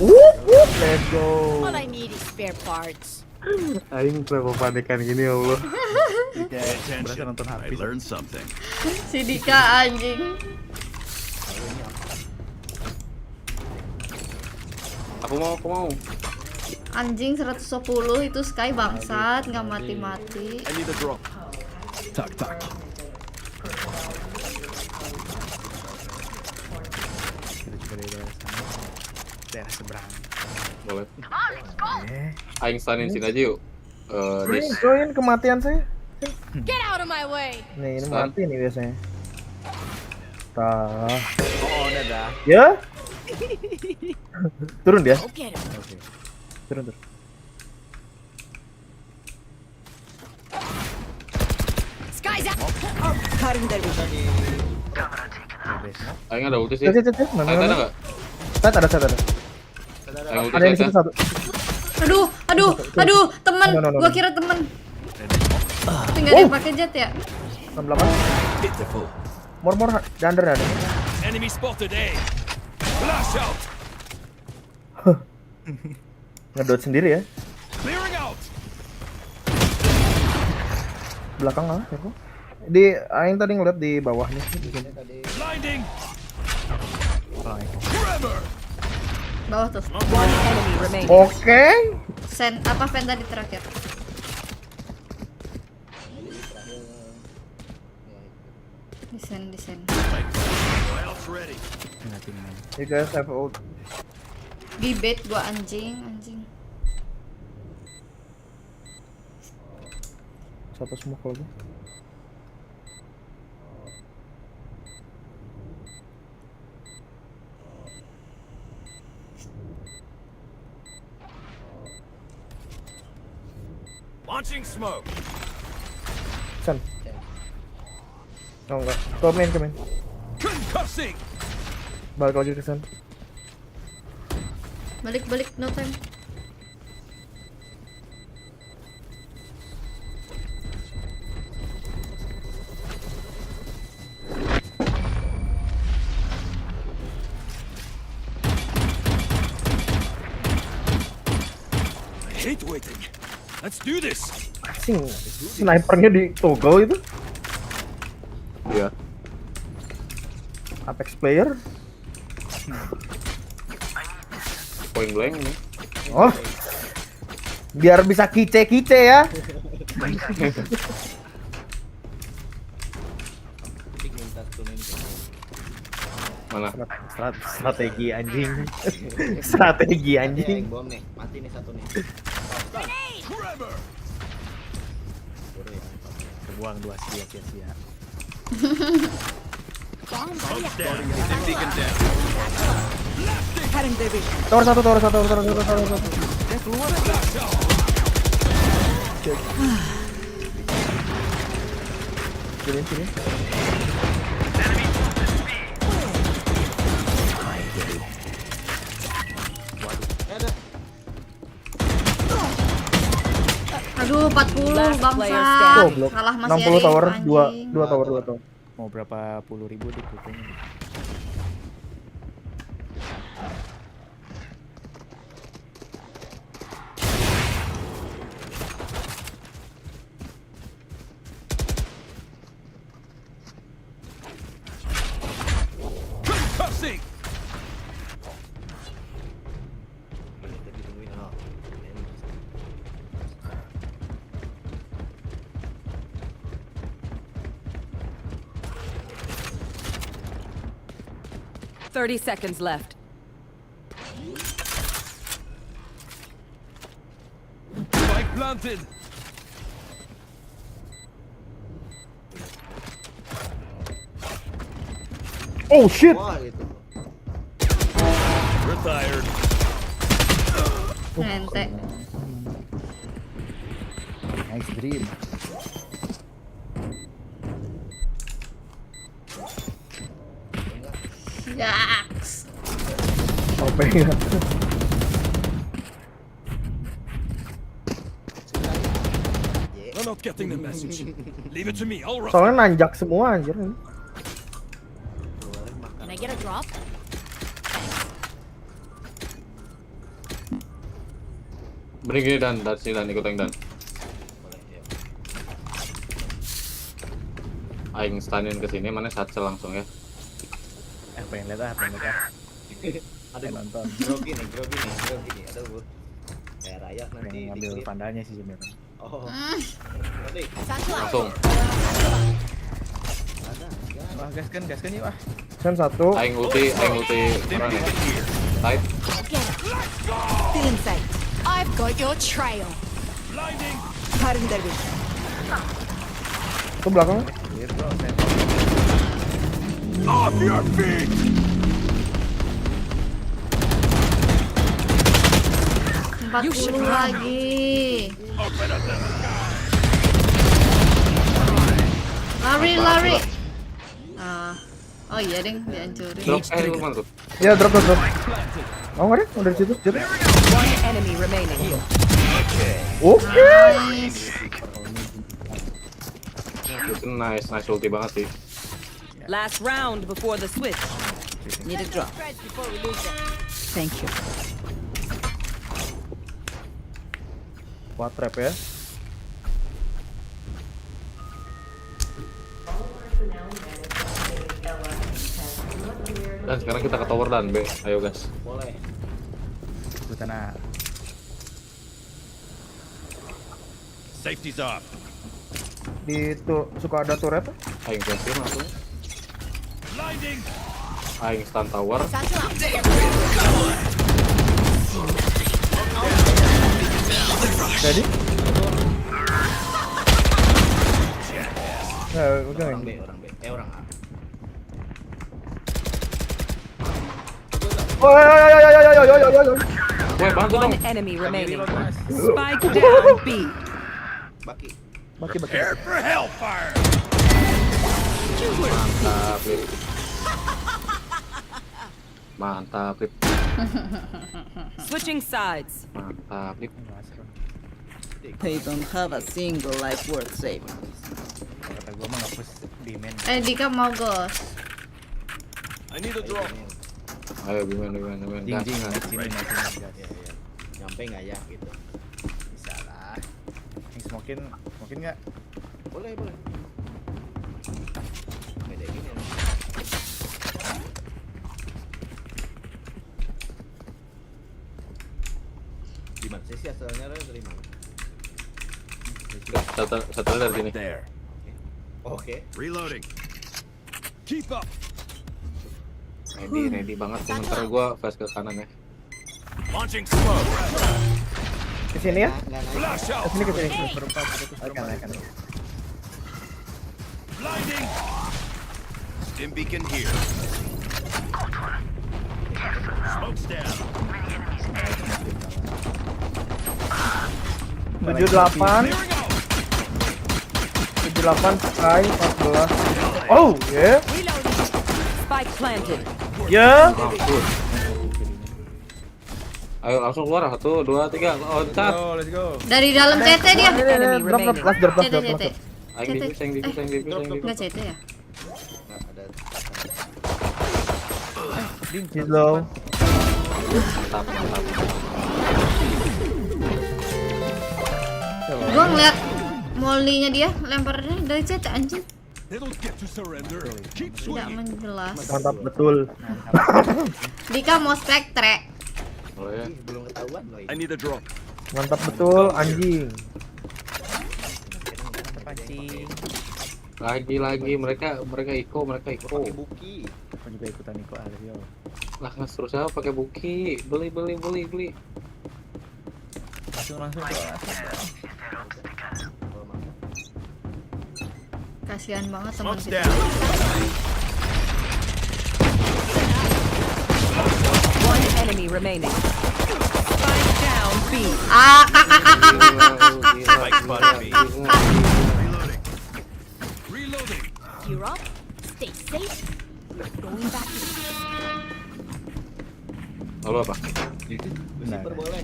Let's go. All I need is spare parts. Aing kenapa panikan gini ya Allah. Berasa nonton I habis. learned something. Si Dika anjing. Aku mau. Anjing 110 itu Sky bangsat, nggak mati-mati. I need a drop. Tak. Kita coba dari daerah seberang. Boleh. Aing stunin sini aja yuk. Join kematian saya. Get out of my way! Nih, ini Stun. mati nih biasanya. Tah. Oh, udah dah. Ya? Turun dia. Get him. Oke. Turun. Sky's out! Aing ada ulti sih. Cek. Aing ada Mana? nggak? Saya ada. Aing ulti Ada yang di saya. situ satu. Aduh, temen. No. Gua kira temen. Tapi nggak ada yang pakai jet ya? 68. Mor, dander ada. Enemy spotted A. Flash out. Ngedot sendiri ya. Clearing out. Belakang lah, ya kok. Di aing tadi ngeliat di bawah nih. Blinding. Forever. Bawah tuh. One enemy remaining. Oke. Sen apa fan tadi terakhir? Desain. Else ready. You guys have ult. Di bait gua anjing. Satu smoke lagi. Launching smoke. San. Oh enggak. Komen. Concussing. Balik lagi ke sana. Balik, no time. I hate waiting. Let's do this. Asing. Snipernya di toggle itu. Iya. Apex player. Point blank nih. Oh. Biar bisa kice ya. Mana? Strategi anjing. Strategi anjing. Bom nih, mati nih satu nih. Forever. Buang 2 sia-sia. Tower satu. Sini. Aduh, 40 Last bangsa. player standing. Goblok. Kalah masih 60 tower, anjing. 2 tower. Mau berapa puluh ribu di kuping? Concussing. $30 seconds left. planted. Oh shit. Wah itu. Retired. Ente. Nice dream. Yaks. Apa ya? I'm not getting the message. Leave it to me. I'll run. Soalnya nanjak semua anjir. Can I get a drop? Beri gini dan sini dan ikut yang dan. Aing stanin ke sini mana satchel langsung ya. Pengen lihat Ada nonton. grogi nih. Ada bu. Kayak Raya nanti Pengen ngambil dikit. pandalnya sih sebenarnya. Oh. Nanti. Langsung. Wah, gaskan yuk ah. Kan satu. Aing ulti orang ya. Tight. Still inside. I've got your trail. Cutting their way. Ke belakang. Off your feet. 40 lagi. Lari. Oh iya ding, dihancurin. Drop lu mana tuh? Ya drop. Oh nggak deh, udah di situ. Jadi. One enemy remaining. Oke. Nice. Itu nice ulti banget sih. Last round before the switch. Need a drop. Thank you. Kuat trap ya. Dan sekarang kita ke tower dan B. Ayo guys. Boleh. Tanah. Safety's off. Di tuh suka ada turret. Aing flashing langsung. Blinding. Aing stun tower. Jadi? Ya, udah. Orang B. Orang A. Oh, ya. Weh, bantu dong. One enemy remaining. Spike down B. Baki. Prepare for hellfire. Mantap, Rip. Switching sides. Mantap, Rip. They don't have a single life worth saving. Kata gua mah nge-push di main. Dika mau ghost. I need a drop. Ayo, gimana. Gas. Sini gas. Nyampe nggak ya gitu? Bisa lah. Yang smokin nggak? Boleh. Beda gini. Di mana sih asalnya dari mana? Satu dari sini. There. Oke. Reloading. Keep up. Ready banget. Sementara gua flash ke kanan ya. Launching smoke. Ke sini ya. Flash out. Ke sini. Akan. Blinding. Stim beacon here. Smoke's down. 78 Sky 14. Oh, ya. Spike planted. Ya. Mampus. Ayo langsung keluar. 1, 2, 3. Loncat. Let's go. Dari dalam CT dia. Enemy Drop. CT. Aing dipus. Enggak CT ya? Nggak ada. Hello. Mantap. Gua ngeliat molly-nya dia lemparnya dari CT anjing. They don't get to surrender. Keep Tidak swinging. menjelas. Mantap betul. Dika mau spektre. Oh ya. Belum ketahuan loh I ini. need a drop. Mantap betul anjing. Pancing. Lagi mereka iko. Pakai buki. Aku juga ikutan Niko yo. Lah nggak terus apa pakai buki. Beli. Langsung. Kasihan banget teman Smoke's kita. down. One enemy remaining. Spike down B. Spike spotted B. Reloading. Reloading. You're up. Stay safe. Going back to Halo apa? Super boleh.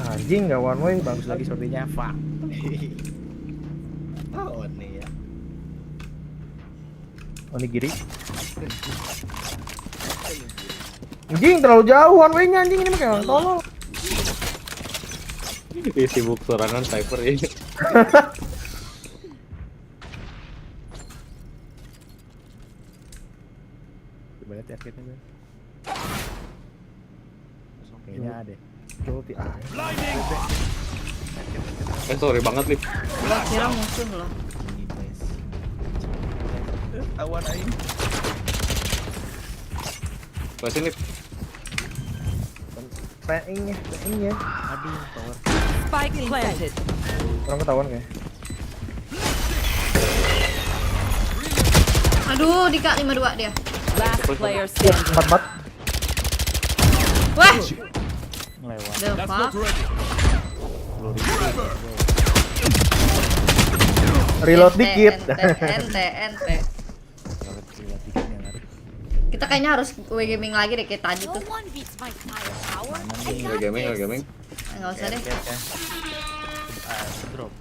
Anjing nggak one way, bagus Bagus lagi sortinya, fuck. Oh nih ya. Onigiri. Anjing terlalu jauh one way-nya anjing, ini mah kayak orang tolol. Ini sibuk sorangan sniper ini. Coba lihat arcade-nya, Ben. Kayaknya ada. Jolti ah. Blinding. Sorry banget nih. Gua kira musuh loh. Ini place. Awan aing. Pas ini Pengnya. Aduh, tower. Spike planted. Orang ketahuan kayak. Aduh, Dika 52 dia. Last player standing. 4-4. Wah, Ngelewat. the That's fuck. not ready. Reload dikit. Ente. Reload dikitnya nggak ada. Kita kayaknya harus W gaming lagi deh kayak tadi tuh. no one beats my firepower. nggak gaming. Enggak usah deh. Drop.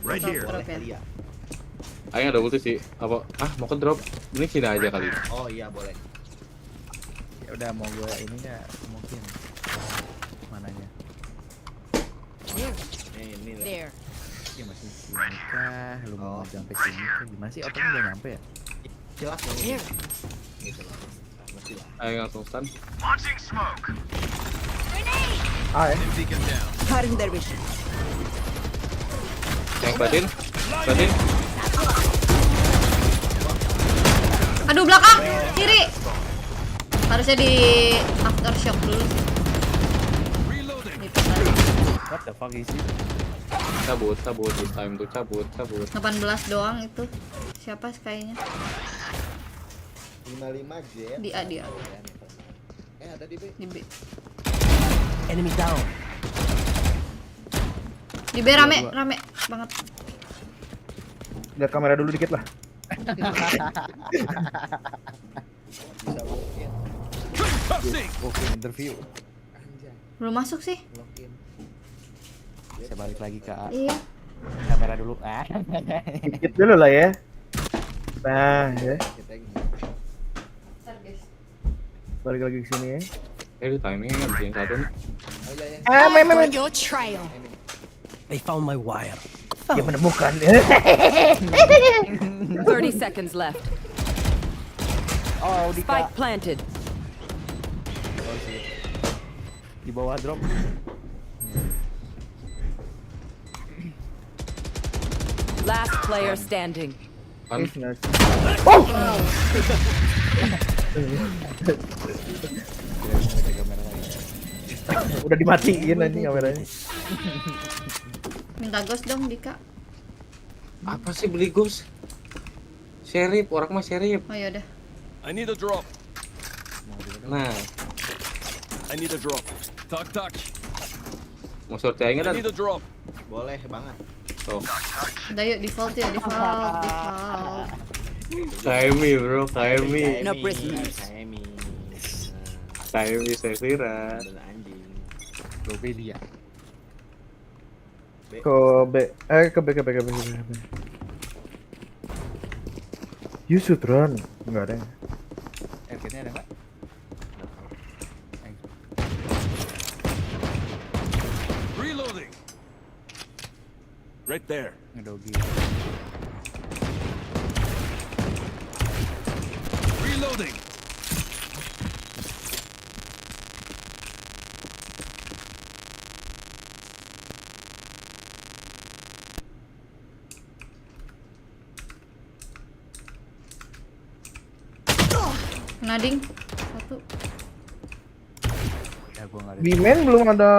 Right here. Drop ya. Iya. Aing ada ulti sih. Apa? Mau ke drop? Ini sini aja kali. Oh iya boleh. Ya udah mau gue ini nggak mungkin. Mananya? Ini lah. There. Ya masih sini kah? Lu mau Oh. sampai sini kah? Gimana sih otaknya udah nyampe ya? Jelas dong. Here. Gitu lah. Mesti lah. Aing langsung stun. Launching smoke. Ah ya. Beacon down. Cutting their vision. Yang batin. Aduh, belakang, kiri. Harusnya di aftershock dulu sih. Reloading. Gitu tadi. What the fuck is it? Cabut. It's time to cabut. 18 doang itu. Siapa kayaknya? 55 jet. Dia. Ada di B. Di B. Enemy down. Di B rame banget. Lihat kamera dulu dikit lah. Bisa walk in. Cussing. Oke, interview. Anjay, Belum masuk sih? lock in. Saya balik lagi ke Iya. kamera dulu. Dikit dulu lah ya. Nah, ya. Kita ini. Balik lagi ke sini ya. Di timingnya yang satu nih. Oh iya ya. For your trail. They found my wire. Dia menemukan. 30 seconds left. Oh, Spike planted. di bawah drop. Last player standing. Kan Udah dimatiin anjing kameranya. Minta ghost dong, Dika. apa sih beli ghost? Sheriff, orang mah sheriff. Oh ya udah. I need a drop. Nah, I need a drop. Tak. mau sorti aing I kan? need a drop. Boleh banget. Tuh. Udah yuk default ya, default. KMI bro, KMI. No prisoners. KMI saya kira. Anjing. Robelia. Ke B. You should run. Enggak ada. Arcade-nya ada nggak? Reloading. Right there. Ngedogi. Reloading. Nading. Satu. Ya Gua nggak ada. B-man belum ada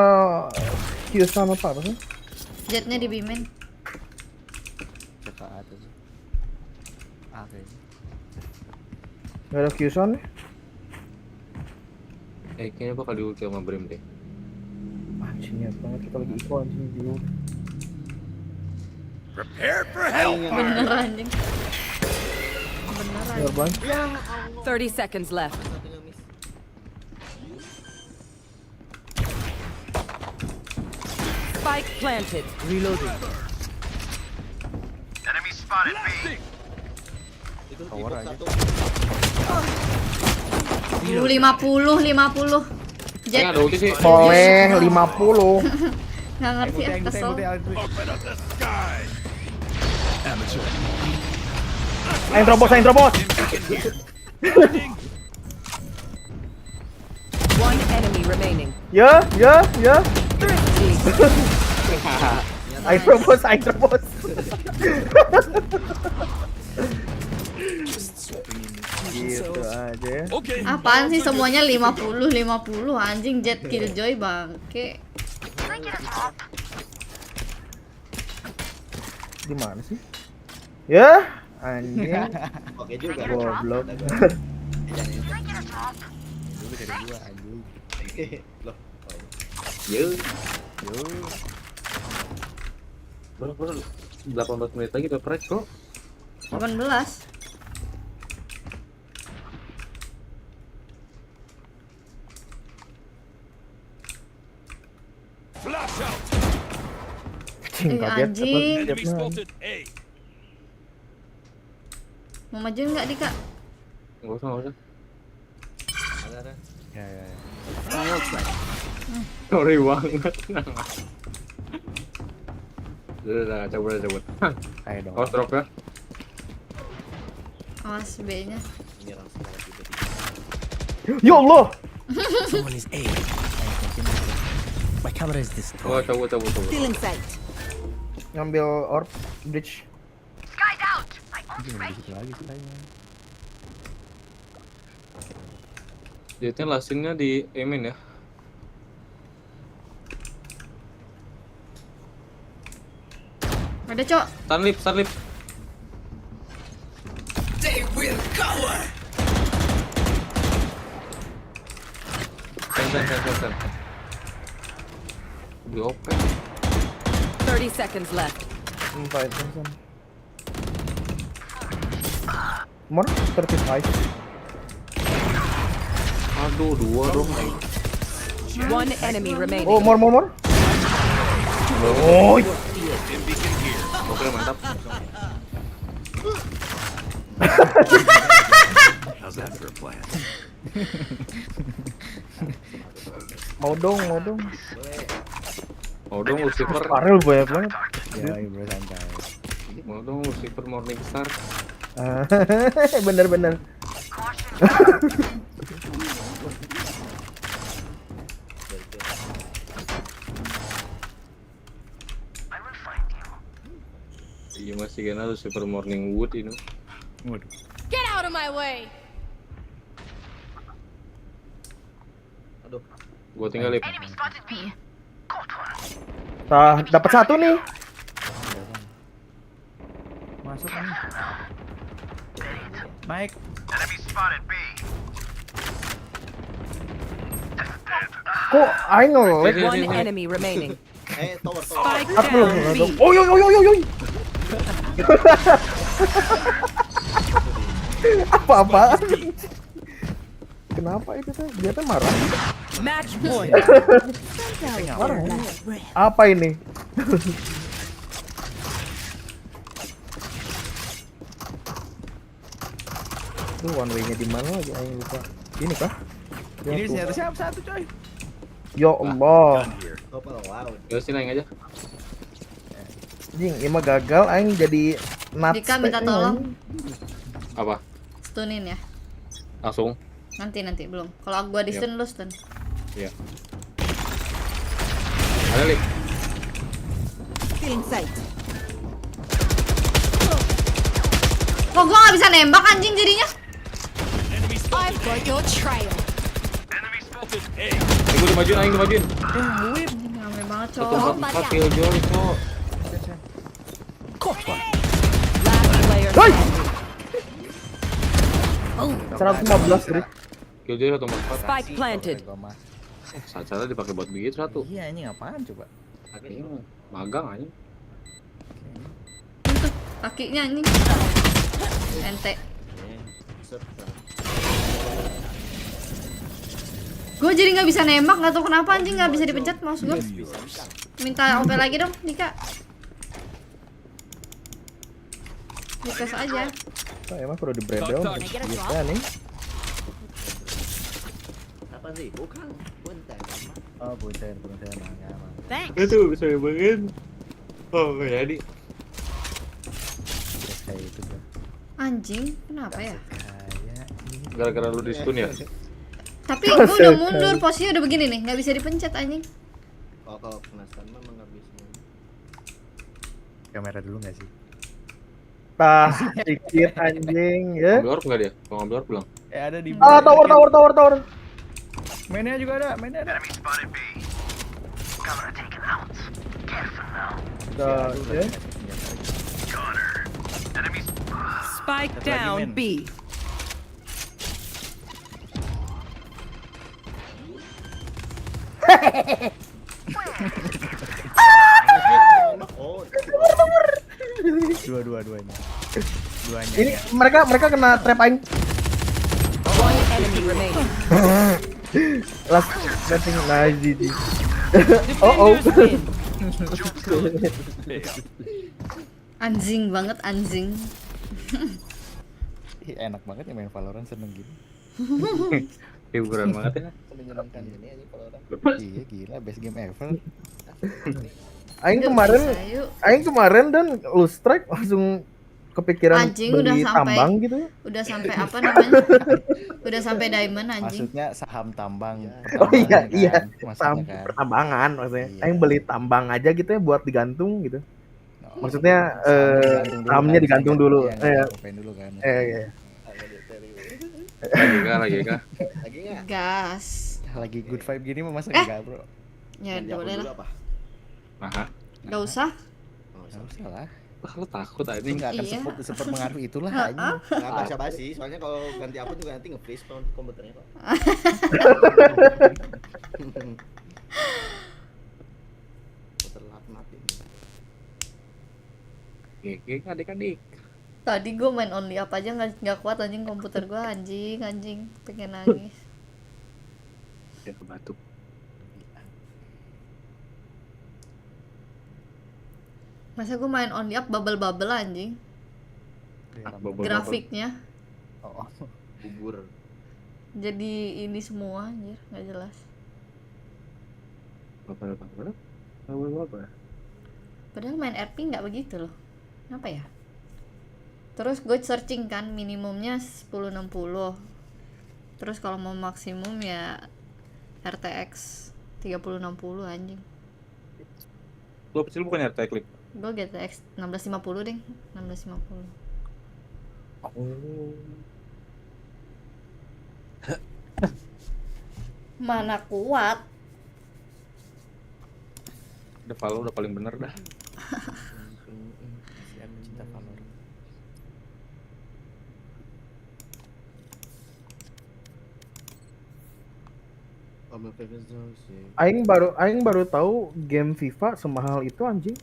Q sama apa sih? Jetnya di Bimen. Cek ke atas. Kayaknya. Gak ada Q-san nih. Kayaknya bakal diulti sama Brim deh. Anjing niat banget kita lagi Iko anjing dulu. Prepare for hell. Bener anjing. Bener banget. 30 seconds left. Spike planted. Reloading. Enemy spotted B. Itu Tower tipe aja. satu. 50. Jet Ada ulti sih. Soleh 50. nggak ngerti ya, kesel. Open up the sky. Amateur. Ayo terobos. One enemy remaining. Ya. Thrifty. Ayo terobos. Gitu aja ya. Apaan sih semuanya 50 anjing. Jet killjoy bangke. Di mana sih? Ya, anjing. Oke juga. Goblok. Dulu dari gua anjing. Loh. Yo. Bro, 18 menit lagi udah prek, bro. 18. Flash out. Kaget anjing. Enemy spotted A. Mau maju nggak Dika? Enggak usah. Ada. Ya. Sorry banget. Udah, coba. Ayo dong. Awas drop ya. Awas B-nya. Nyerang secara tiba-tiba. Ya Allah. Someone is A. My camera is Oh, destroyed. coba. Still in sight. Ngambil orb bridge. Anjing nggak gitu lagi sih kayaknya. Jetnya lasingnya di Emin ya. Ada cok. Starlip. They will cover. Sen. Di open. 30 seconds left. Invite person. More 35. Aduh, 2 dong. One enemy remaining. Oh, more. Oh, Oke, mantap. How's that for a plan? mau dong. Mau dong Lucifer. Parel banyak banget. Ya, bro santai. Mau dong Lucifer Morningstar. Bener. Iya masih kena Lucifer Morning Wood ini. Waduh. Get out of my way. Aduh. Gua tinggal lip. Dapat satu nih. Masuk nih. Naik. Enemy spotted B. Kok aing ngelag? One enemy remaining. Tower. Spike Aku down belum. B. Oi. Apa? Kenapa itu tuh? Dia tuh marah. Match point. Marah. Apa ini? Tuh one way-nya di mana lagi? Ayo lupa. Ini kah? Ini senjata siapa satu coy? Ya Allah. Wow. Ya sini aja. Jing, ini mah gagal aing jadi nuts. Dika minta tolong. Apa? Stunin ya. Langsung. Nanti belum. Kalau gua di stun lu stun. Iya. Ada lip. Still in sight. Kok gua nggak bisa nembak anjing jadinya? I've got your trail. Gue dimajuin, aing dimajuin. Ini rame banget, Satu cowok. empat killjoy, cowok. Last player standing. 115 Riz. Killjoy 144. Spike planted. Sacara dipakai buat begitu satu. Iya, ini apaan coba? Magang aja. Tuh, kakinya ini. Ente. Gue jadi nggak bisa nembak, nggak tahu kenapa anjing nggak bisa dipencet mouse gue. Minta OP lagi dong, Dika. Request aja. Nah, emang perlu di breakdown. Bisa nih. Apa sih? Bukan. Bunten. Oh, bunten. Nah, Itu bisa banget. Oh, nggak jadi. kayak itu bro. Anjing, kenapa ya? Gara-gara lu di stun ya? Tapi gue udah mundur, posisinya udah begini nih, nggak bisa dipencet anjing. Kalau kena stun mah nggak bisa. Kamera dulu nggak sih? Dikit anjing ya. Ngambil orb nggak dia? Kalau ngambil orb bilang. Ada di Tower. Mainnya juga ada, mainnya ada. Ya. Spike down B. Oh, Dua-duanya. Ini mereka kena trap aing. One enemy remaining. Last setting nice GG. Oh. Anjing banget anjing. Enak banget ya main Valorant, seneng gitu. Hiburan banget ya. menyenangkan ini aja kalau orang. Iya gila, best game ever. Aing kemarin dan lu strike langsung kepikiran Anjing, beli udah sampai tambang gitu. Udah sampai apa namanya? Udah sampai diamond anjing. Maksudnya saham tambang. Oh iya, kan? iya. Maksudnya Saham kan. pertambangan maksudnya. Iya. Aing beli tambang aja gitu ya buat digantung gitu. Oh, Maksudnya sahamnya digantung dulu. Dulu kan. Iya. Lagi kah? Lagi nggak? Gas. Lagi good vibe gini mah masa enggak, Bro? Ya Ganti udah akun boleh dulu lah. apa? Aha. Gak usah. Enggak usah lah. Lu takut Itu anjing. enggak akan Iya. sepengaruh itulah anjing. Nggak basa-basi, soalnya kalau ganti akun juga nanti nge-freeze komputernya kok. Telat mati. Oke, adik-adik. Tadi gue main only up aja nggak kuat anjing, komputer gue anjing pengen nangis. Ya kebatuk. Masa gue main only up bubble anjing. Grafiknya Oh. Bubur. jadi ini semua anjir, nggak jelas. Apa? Padahal main RP nggak begitu loh. Kenapa ya? Terus gue searching kan minimumnya 1060. Terus kalau mau maksimum ya RTX 3060 anjing. Lu kecil bukan RT Clip. Gue GTX 1650 deh, 1650. Oh. Mana kuat? Udah Valo udah paling bener dah. Siap cinta Valor. Aing baru tahu game FIFA semahal itu anjing.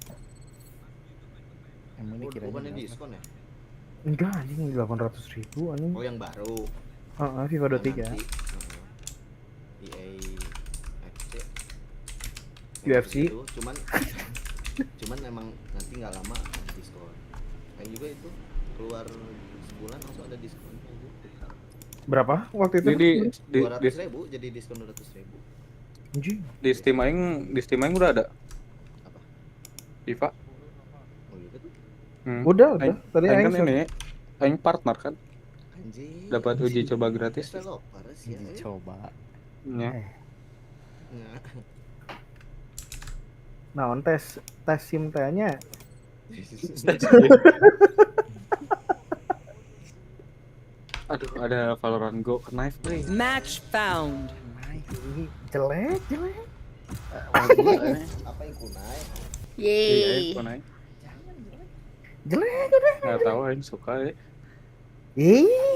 Emang ini kiranya Bukannya berapa? diskon ya? Enggak anjing 800.000 anjing. Oh yang baru. FIFA 23. Nanti, EA FC. UFC. Gitu, cuman emang nanti nggak lama ada diskon. Kayak juga itu keluar sebulan langsung ada diskon. Berapa waktu itu? Di 200.000 jadi diskon 200.000. Anjing. di Steam aing udah ada. Apa? FIFA. Oh iya tuh. Udah. Tadi Aing aing kan ini, aing partner kan. Anjing. Dapat uji coba gratis. Developer sih. Uji coba. Ya. Nah. Nah, tes SIM tanya. Aduh, ada Valorant Go knife play. Match found. Jelek. Apa yang kunai? Yeay. Jelek udah. Nggak tahu Aing suka ya.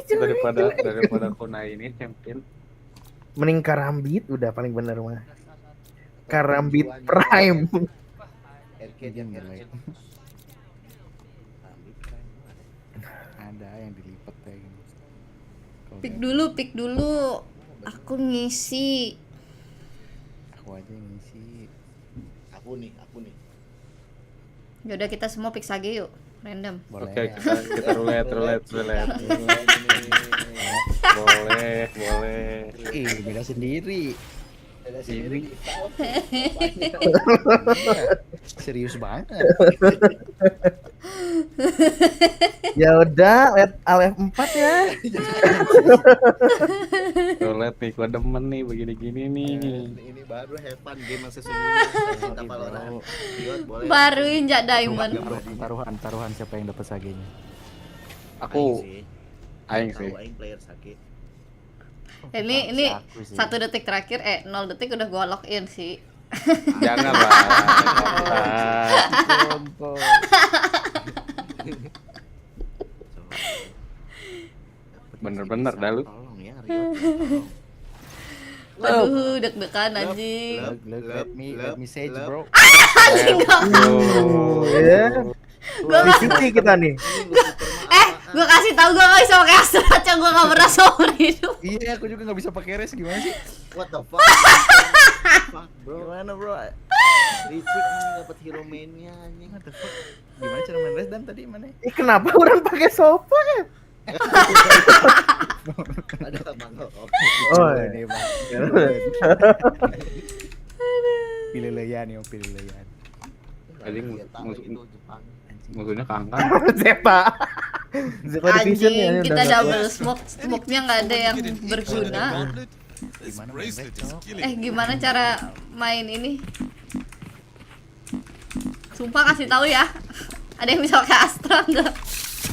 Jelek. Daripada kunai ini champion. Mending Karambit udah paling bener mah. Karambit Prime. Ada yang dilipat kayak gini. Pick dulu. Aku ngisi. Aku aja yang ngisi. Aku nih. Yaudah kita semua pick Sage yuk. Random. Boleh. Oke, kita roulette. Boleh. Beda sendiri. Serius banget. Ya udah, lihat Alf 4 ya. Roulette nih, gua demen nih begini-gini nih. Ini baru have fun game yang sesungguhnya. Cinta Valorant. Riot boleh. Baru injak diamond. Taruhan siapa yang dapat sagenya? Aku Aing sih. Aing player sakit. Ini 1 detik terakhir 0 detik udah gua login sih. Jangan lah. Bener-bener dah lu. Tolong ya Riot. Waduh, deg-degan anjing. Let me say it, bro. Anjing dong. Di sini kita nih. Gua kasih tahu gua enggak bisa pakai Astra, gua enggak pernah seumur hidup. Iya, aku juga nggak bisa pakai res, gimana sih? What the fuck? Bro. Gimana bro? Licik nih dapat hero mainnya anjing. What the fuck? Gimana cara main res dan tadi mana? Kenapa orang pakai sofa ya? Ada Bang. Oh, ini bang. Pilih leyan yo, pilih leyan. Tadi Jepang. musuhnya Kangkang. Zeta division ya. Anjing, kita double smoke-nya nggak ada yang berguna. Gimana main res? Gimana cara main ini? Sumpah kasih tahu ya. Ada yang bisa pakai Astra enggak?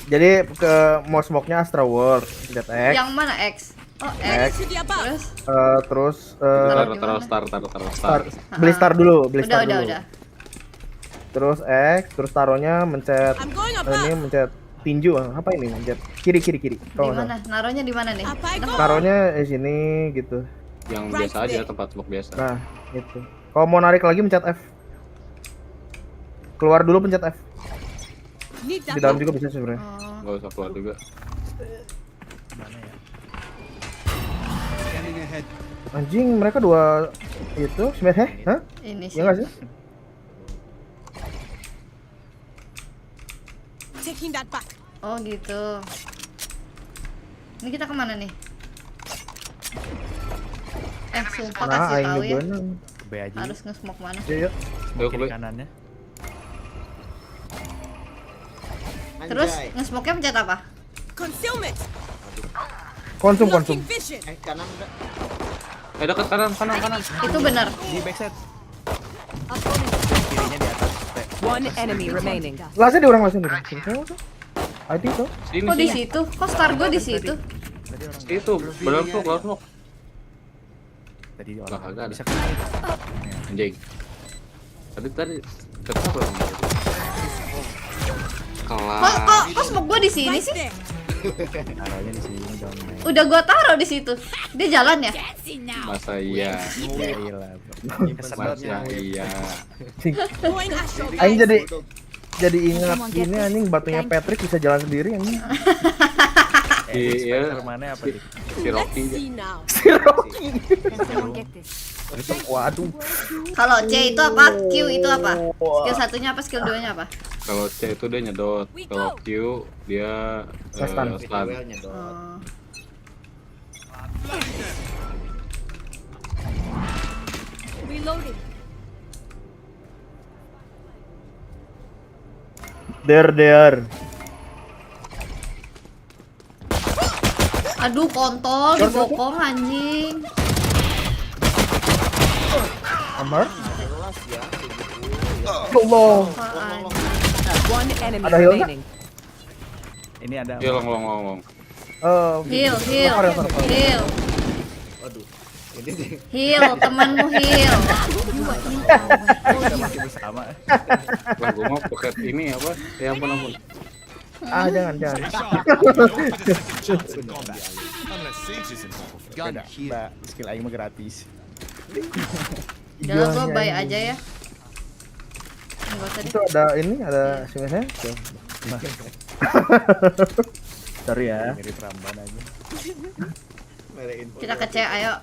Jadi ke mau smoke-nya Astra World, lihat X. Yang mana X? Oh, X. Terus Star. Beli star dulu, beli star dulu. Udah. Terus X, terus taruhnya mencet ini mencet tinju. Apa ini? Mencet kiri. Di mana? Naruhnya di mana nih? Taruhnya di sini gitu. Yang biasa aja, tempat smoke biasa. Nah, itu. Kalau mau narik lagi mencet F. Keluar dulu pencet F. Di dalam juga bisa sebenarnya. Enggak usah keluar juga. Mana ya? Anjing, mereka dua itu smash Hah? Ini sih. Ya enggak sih? Oh gitu. Ini kita kemana nih? Sumpah Nah, kasih tahu ya. B aja. Harus nge-smoke mana? Yuk. Kiri kanannya. Terus nge-smoke-nya pencet apa? Konsum. Kanan enggak? Dekat kanan. Itu benar. Di backside. Kirinya di atas. One enemy remaining. Lasnya di orang. I think so. Sini. Kok di situ? Kok star gue di situ? Itu, belum smoke. Tadi Lah, orang kagak ada. bisa kena. Anjing. Tadi kenapa orang? Kok smoke gue di sini sih? Taruhnya di sini dong. Udah gua taruh di situ. Dia jalan ya? Masa iya? Gila. Masa iya? Aing jadi ingat ini anjing batunya Patrick bisa jalan sendiri anjing. Iya. Mana apa nih? Si Rocky. Waduh. Kalau C itu apa? Q itu apa? Skill satunya apa? Skill 2-nya apa? Kalau C itu dia nyedot. Kalau Q dia Stun. Oh. Reloading. There. Aduh, kontol dibokong anjing. Amar. Allah. One enemy Ada heal nggak? remaining. Ini ada. Iya long. Heal. Waduh. Heal, temanmu heal. Kita masih bersama. Lah gua mau pocket ini apa? Ya ampun ampun. Ah, jangan. Gun here. Mbak, skill aing mah gratis. Udah gua buy aja ya. Enggak usah deh. Itu ada ini, ada simenya. Sorry ya. Mirip Ramban aja. Kita ke C, ayo.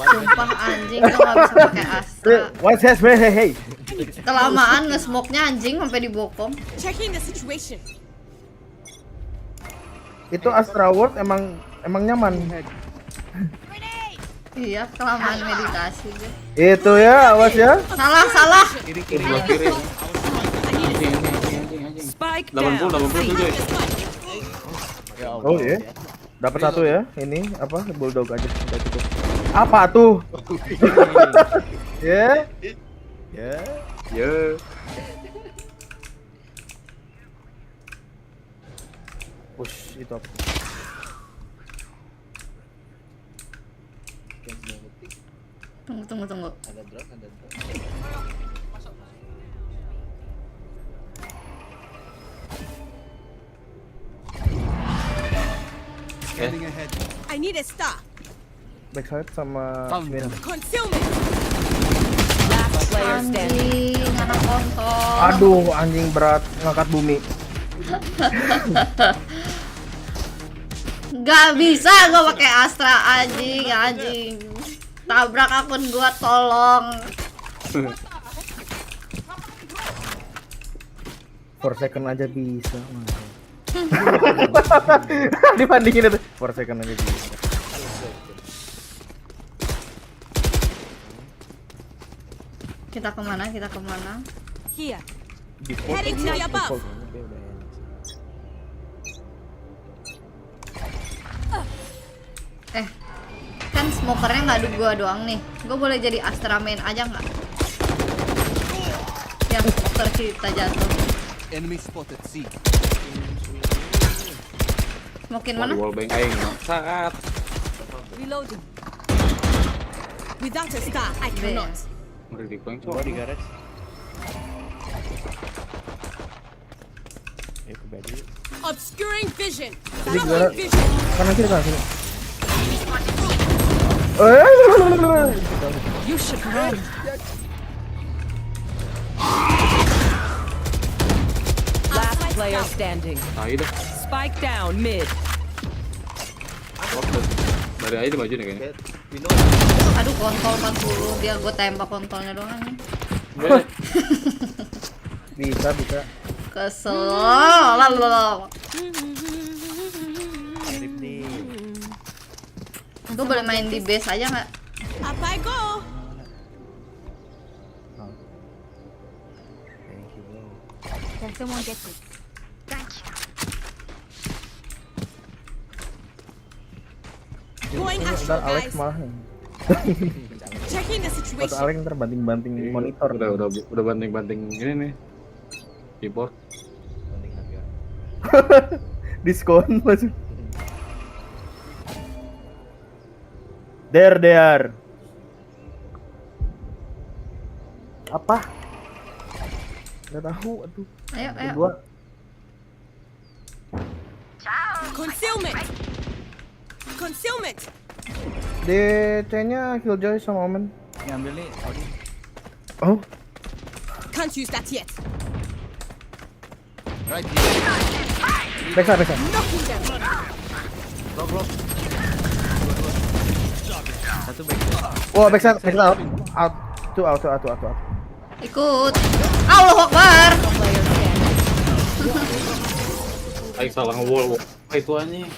Sumpah anjing lu gak bisa pakai Astra. What's this? Hey. Kelamaan nge-smoke-nya anjing sampai dibokong. Checking the situation. Itu Astra World emang nyaman. Iya, kelamaan meditasi deh. Itu ya, awas ya. Salah. Kiri. Anjing. Spike 80 down. tuh. Ya Allah. Oh iya. Dapat satu ya. Ini apa? Bulldog aja udah cukup. Apa tuh? Ya. Push itu apa? Tunggu. Ada drone. Scanning ahead. I need a star. Backside sama Min. Concealment. Last player standing. Anjing, anak kontol. Aduh, anjing berat ngangkat bumi. Gak bisa gua pakai Astra anjing. Tabrak akun gua, tolong. 4 second aja bisa. Dibandingin itu 4 second aja bisa. Kita kemana? Here. Default. Heading to the above. Kan smokernya nggak ada gua doang nih. Gua boleh jadi Astra main aja nggak? Ya, smoker kita jatuh. Enemy spotted. C. Smokin mana? Wallbang aing saat. Reloading. Without a star, I B. cannot. Udah di point Coba di garage. Ya ke baju. Obscuring vision. Jadi gimana? Blocking vision. Kanan kiri. You should run. Last player standing. Nah, itu. Spike down mid. Dari aja maju nih kayaknya. Aduh, kontol 40. Biar gua tembak kontolnya doang nih. Bisa. Kesel. Lalu. Mirip nih. Gua boleh main di base aja nggak? Up I go. Thank you, bro. Can someone get this? Going Ntar astral, Alex guys. malah Checking the foto situation. Alex ntar banting monitor. Udah banting ini nih. Keyboard. Diskon masuk. There. Apa? Gak tahu, aduh. Ayo. Dua. Concealment. DC-nya Killjoy sama Omen. Ngambil nih. Audi. Oh, Can't use that yet. Right here. backside. Knocking them. Lock. Satu back. Wah, backside out. Out. Ikut. Allahu Akbar. Aing salah nge-wall. Itu anjing.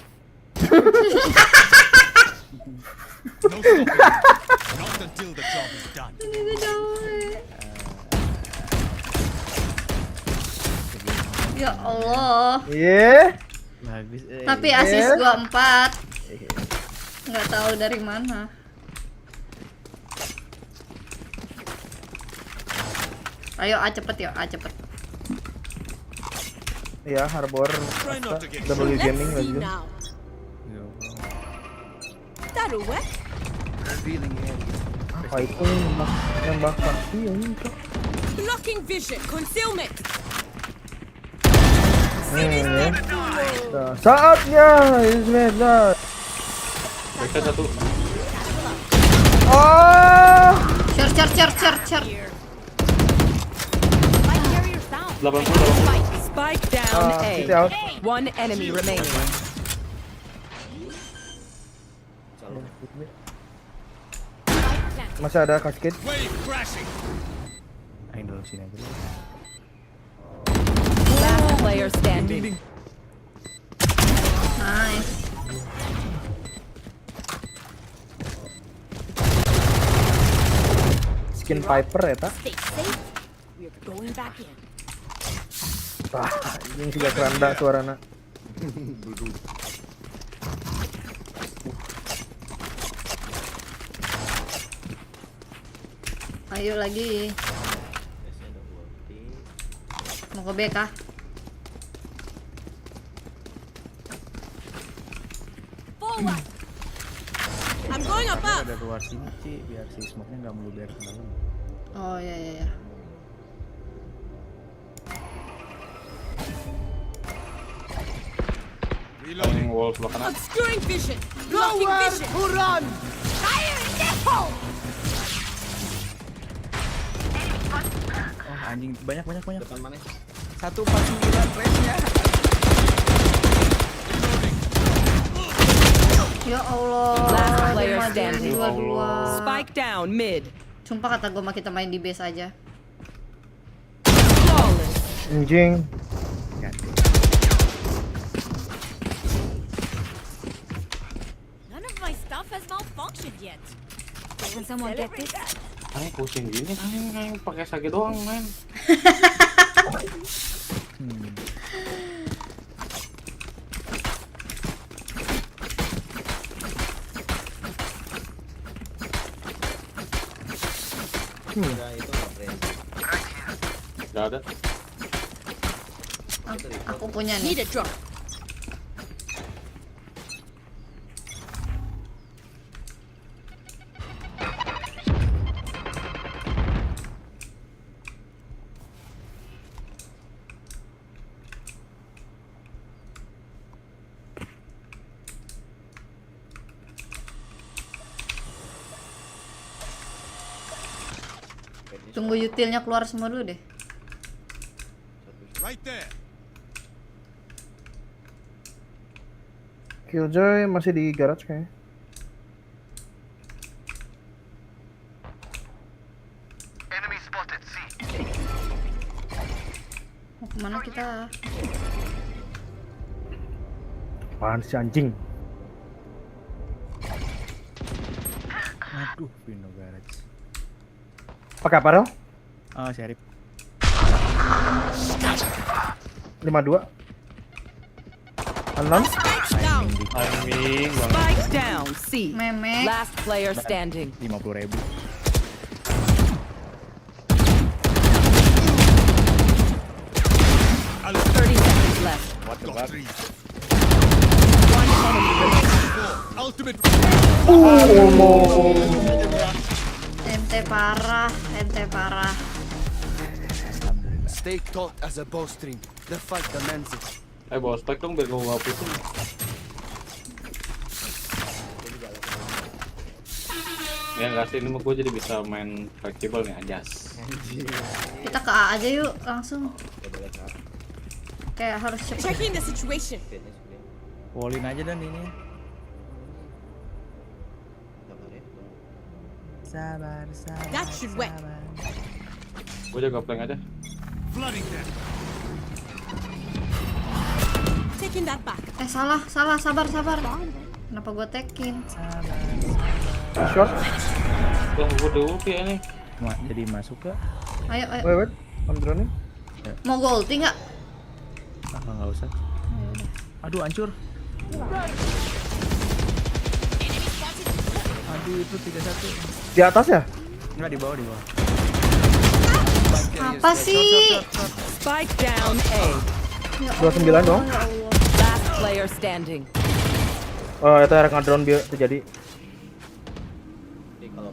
Not until the job is done. Ya Allah. Iya. Bagus. Tapi asis gua 4. Nggak tahu dari mana. Ayo cepet. Iya, Harbor. Double Let's gaming see lagi. now. That'll work. Revealing area. Apa itu nembak pasti ini kok. Blocking vision. Concealment. Ya. Saatnya Bismillah. Mereka satu. Oh. Cer. 80. Spike down City A. out. One enemy remaining. Masih ada kasket. Ayo dulu sini aja. Last player standing. Nice. Skin Piper ya tak? Wah, ini juga keranda suarana. Ayo lagi. Mau ke B kah? Forward. I'm going up. Ada keluar sini Ci, biar si smoke-nya nggak meluber ke dalam. Oh ya. Reloading wall sebelah kanan. Obscuring vision. Blocking vision. Who run? Fire in the hole. Oh anjing banyak. Depan mana? 149 flashnya. Ya Allah. Last player Dia maju standing. dua-dua. Spike down mid. Sumpah kata gue mah kita main di base aja. Flawless. Anjing. None of my stuff has malfunctioned yet. Can someone get this? Aing pusing gini, aing pakai sakit doang, men. Udah itu nggak friend. Gak ada. Aku punya nih. Need a drop. Tunggu utilnya keluar semua dulu deh. Right there. Killjoy masih di garage kayaknya. Mau kemana kita? Apaan sih anjing? Aduh, Vino garage. Pakai apa dong? Oh, Syarif. 52. 6. Timing banget. Spike down C. Memek. Last player standing. 50.000. What? 30 seconds left. What the fuck? One enemy remaining. Ultimate. Ente parah. Stay taut as a bowstring. The fight demands it. Bawa spek dong biar gue gak pusing. Ya nggak sih, ini mah gue jadi bisa main fleksibel nih, anjas. Kita ke A aja yuk langsung. Kayak harus cepet. Checking the situation. Wallin aja dan ini. Sabar. That should work. Gue jaga flank aja. Flooding them. Taking that back. Salah, sabar. Kenapa gue tekin? Short. Wah, gue udah ulti ya nih. Jadi masuk ke? Ayo. Wait. I'm droning. Mau gue ulti nggak? Nggak usah. Aduh, hancur. Aduh, itu 31. Di atas ya? Enggak, di bawah. Apa sih? Spike down A. 29 dong. Last player standing. Oh, itu era ngadron biar terjadi.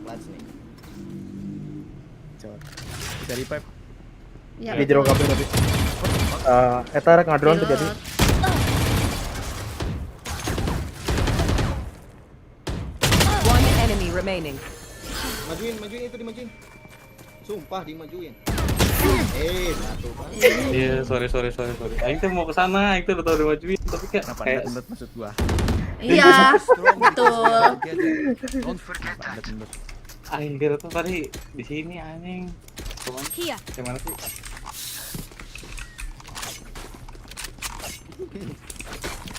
clutch nih. Coba. Bisa di pipe. Ya, Di jero kabel tadi. Eta rek ngadron tuh jadi. One enemy remaining. Majuin itu dimajuin. Sumpah dimajuin. Satu kan. Iya, sorry. Aing tuh mau ke sana, Aing tuh udah tau udah majuin, tapi kayak Kenapa ndet maksud gua? Iya, betul. Ndet. Aing kira tuh tadi di sini anjing. Cuman Here. gimana sih?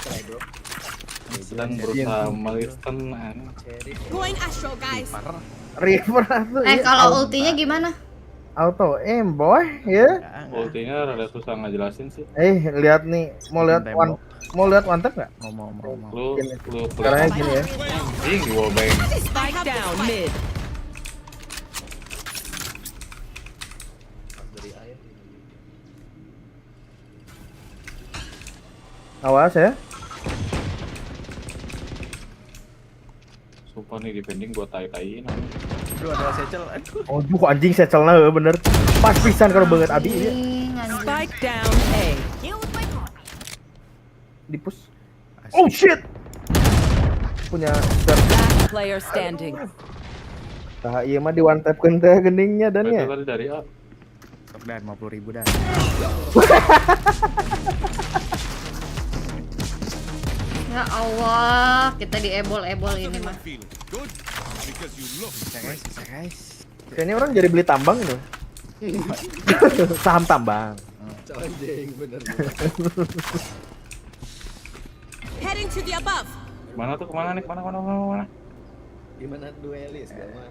Try bro. Sedang berusaha melisten anjing. Going astro, guys. Reaper tuh. Kalau ultinya gimana? Auto aim boy, ya. Ultinya rada susah ngejelasin sih. Lihat nih, mau lihat one tap nggak? Mau. Lu Caranya gini ya. anjing gua bang. Spike down mid. Dari air. Awas ya. Sumpah nih defending gua tai-taiin. Aduh ada secel. Aduh anjing secelna bener. Pas pisan kalau banget abi ya. Spike down A. Di push. Oh shit. Punya Last player standing. Tah ieu mah di one tap keun teh geningnya dan ya. Tadi dari A. Sok dah 50.000 dah. Ya Allah, kita diebol-ebol ini mah. Bisa guys. Kayaknya orang jadi beli tambang tuh. Saham tambang. Anjing bener. Heading to the above. Mana tuh kemana nih? Kemana? Gimana duelis gak mah?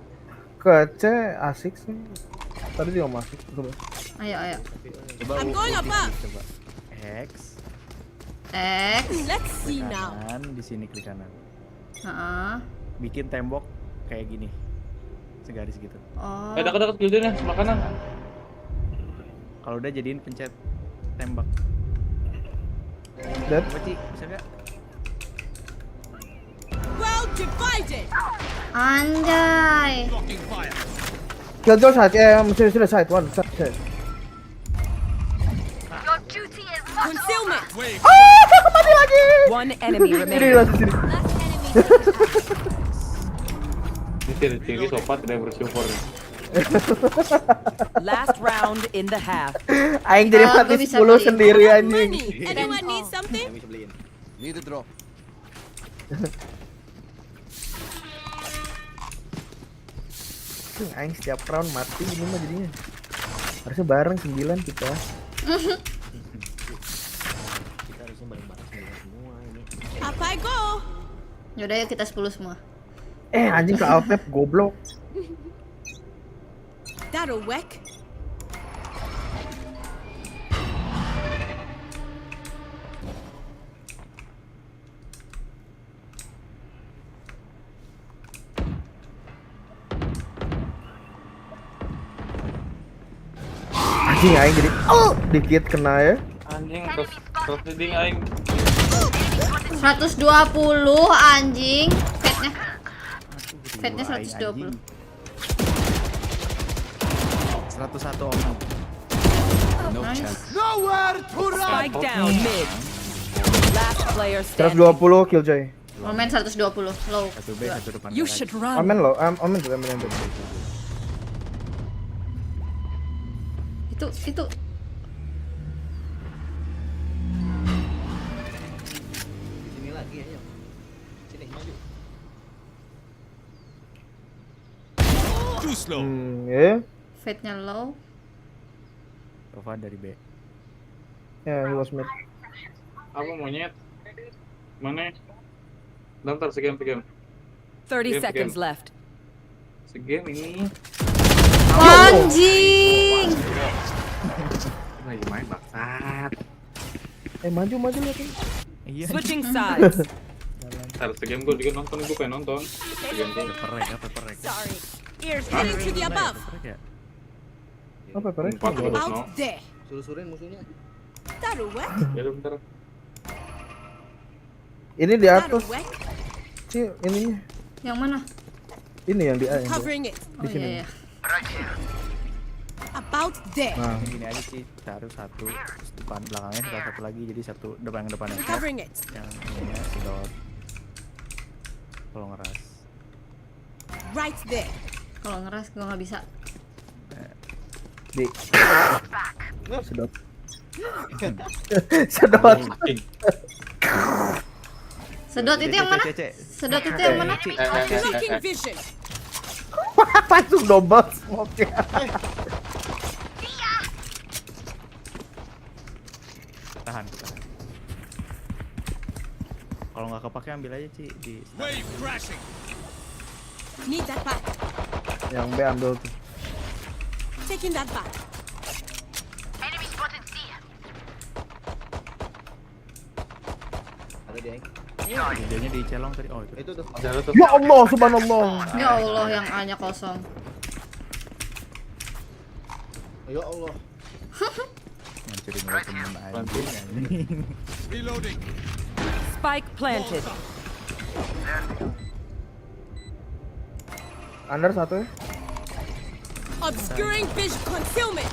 Ke C asik sih. Tadi dia masuk coba. Ayo. Coba I'm going above. Coba. X. Let's see now. Kanan, di sini klik kanan. Bikin tembok kayak gini. Segaris gitu. Oh. Dekat buildingnya sebelah kanan. Kalau udah jadiin pencet tembak. Dead. Coba Ci, bisa gak? Well divided. Anjay. Killjoy side sudah side one side. Concealment. Mati lagi. One enemy Ini remaining. langsung sini. Ini ciri sopan tidak bersyukur. Last round in the half. Aing jadi Gua mati bisa 10 beli. sendiri anjing. Anyone need something? Bisa beliin. Need a drop. Aing setiap round mati ini mah jadinya. Harusnya bareng 9 kita. Kita harusnya bareng-bareng semua ini. Up I go. Yaudah yuk kita 10 semua. Anjing ke alt tab goblok. That'll whack. Anjing aing jadi dikit kena ya. Anjing terus leading aing. 120 anjing. Fatnya 120. 101 om. Nice. Spike down mid. Last player standing. 120 Killjoy. Omen 120 low. 1B, 1 depan. You should run. Omen lo, omen juga omen. Itu Sini lagi ayo. Sini maju. Too slow. Ya. Fatnya low. Tovan dari B. Ya, he was mid. Apa monyet? Mana? Bentar segame. 30 seconds left. Segame ini. Anjing. Lagi main bangsat. Maju lihat ini. Iya. Switching sides. Bentar segame gue juga nonton, gue pengen nonton. Segame gue. Paperek. Sorry. Ears heading to the above. Iya. Apa perek? 4 terus no. Out there. Suruh-suruhin musuhnya. That'll whack. Ya udah bentar. Ini di atas That'll whack. sih ininya. Yang mana? Ini yang di A. Covering it. Oh iya ya. About there. Nah, Gini aja sih, taruh satu, terus depan belakangnya tinggal satu lagi, jadi satu depannya. Covering it. Yang ininya sedot. Kalau ngeras. Right there. Kalau ngeras gue nggak bisa. di sedot. Sedot. Sedot itu yang mana? Sedot itu yang mana? Blocking vision. Langsung double smoke. Tahan. Kalau nggak kepake ambil aja Ci di. Need that back. Yang B ambil tuh. Taking that back. Ada dia. Videonya di celong tadi. Oh itu. Itu tuh. Ya Allah, subhanallah. Ya Allah, yang A-nya kosong. Ya Allah. Ngancurin lo temen anjing. Reloading. Spike planted. Under satu ya. Obscuring vision concealment.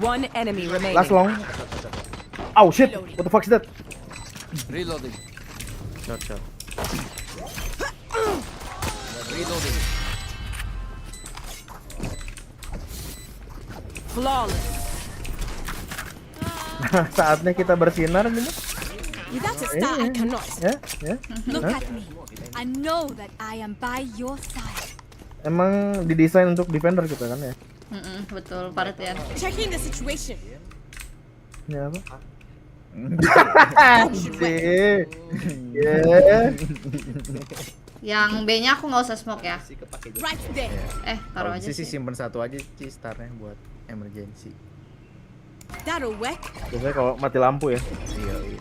One enemy remaining. Last long. Oh shit, what the fuck is that? Reloading. Short. Reloading. Flawless. Saatnya kita bersinar gitu. Without a star, I cannot. Ya. Look at me. I know that I am by your side. Emang didesain untuk defender kita kan ya? Betul, Partian. Checking the situation. Ya apa? Anjir. Yeah. Yang B-nya aku nggak usah smoke ya. Right there. Taruh aja sih sih. simpen satu aja Ci startnya buat emergency. That'll work. Biasanya kalau mati lampu ya. Iya.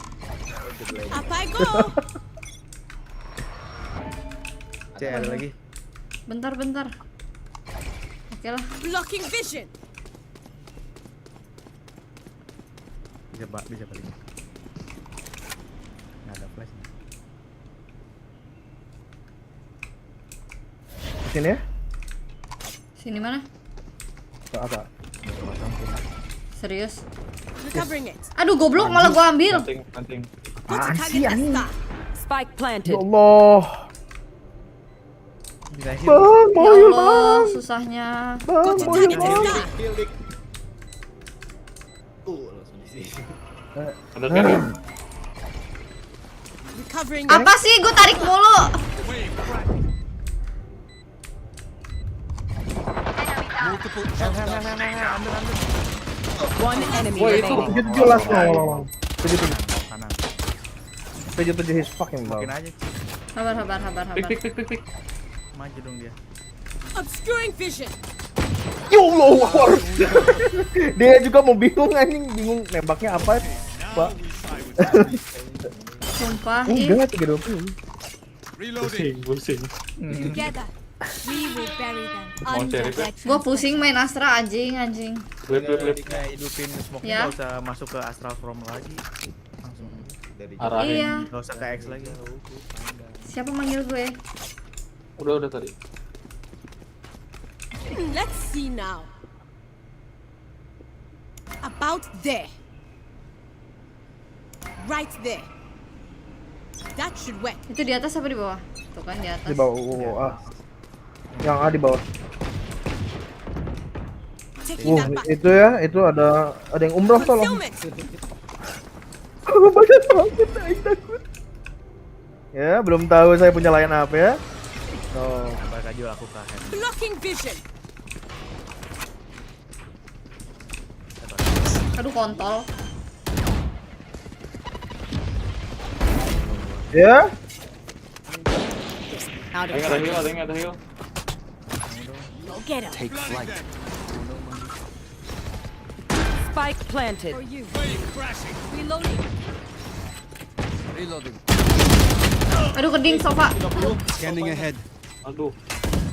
Up I go. Ci ada lagi. Bentar. Oke lah. Blocking vision. Bisa paling. Nggak ada flash. Sini ya? Sini mana? Apa? Serius? Recovering it. Aduh, goblok malah gua ambil. Penting. Got to Sih, target that anjing. star. Spike Ya planted. Allah. Bisa Ya Allah, susahnya. Got to target that star. Langsung di sini. Ada kan? Recovering. Apa sih? Gue tarik mulu. One enemy Wah itu remaining. 7 jelas loh. 7 kanan. 7 his fucking mouth. Mungkin aja Ci. Sabar. Pik. Maju dong dia. Obscuring vision. Ya Allah, war. Dia juga mau bingung nembaknya apa, Pak. Sumpah. Enggak, 320. Pusing. Together, we will bury them Mau under cari their Gue pusing main Astra anjing. Lip. Nggak hidupin smoke Ya. nggak usah masuk ke astral from lagi. Langsung dari Arahin. Iya. nggak usah ke X lagi. Siapa manggil gue? Udah tadi. Let's see now. About there. Right there. That should work. Itu di atas apa di bawah? Tuh kan di atas. Di bawah. Yang A di bawah. Taking that back. Itu ya, itu ada yang umroh tolong. Concealment. Banyak banget, aing takut. Ya, belum tahu saya punya layan apa ya. Oh, Nambah aja lakukan. Blocking vision. Aduh, kontol. ya. Out of Ada yang ada heal. Go get him. Take flight. Spike planted. For you. Reloading. Reloading. Aduh, keding sofa. Scanning ahead. Aduh.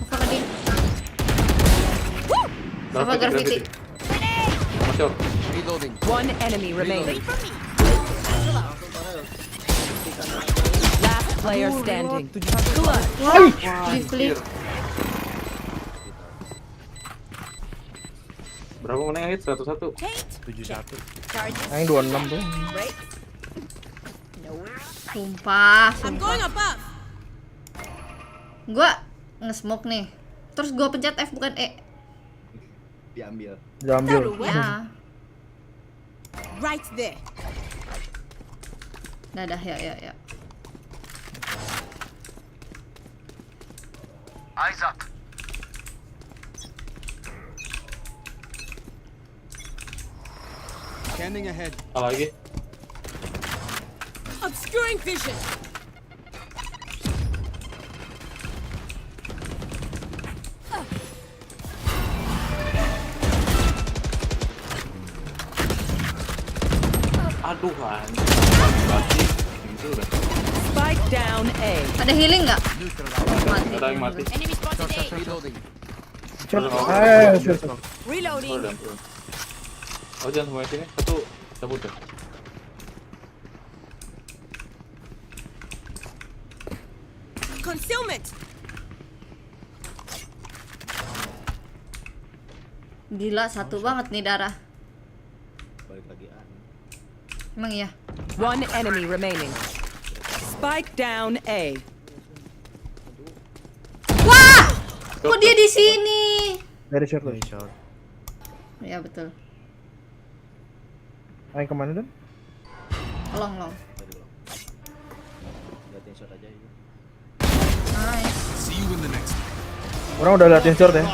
Sofa keding. Sofa graffiti. Masuk. Reloading. One enemy remaining. Last player standing. Wah, di flip. Berapa menit yang hit? 101. 71. Aing 26 tuh. Sumpah. Gua nge-smoke nih. Terus gua pencet F bukan E. Diambil. Ya. Right there. Dadah ya. Eyes up. Scanning ahead. Apa lagi? Obscuring vision. Aduh anjing. Mati. Itu udah. Spike down A. Ada healing nggak? Ada yang mati. Enemy spotted A. Reloading. Reloading. Oh jangan semua sini. Satu cabut deh. Concealment. Gila, satu banget nih darah. Balik lagi A. Emang iya. One enemy remaining. Spike down A. Wah! Kok dia di sini? Dari short. Ya betul. Aing kemana dan? Long. Liatin shot aja itu. Nice. See you in the next. Orang udah latihan short ya.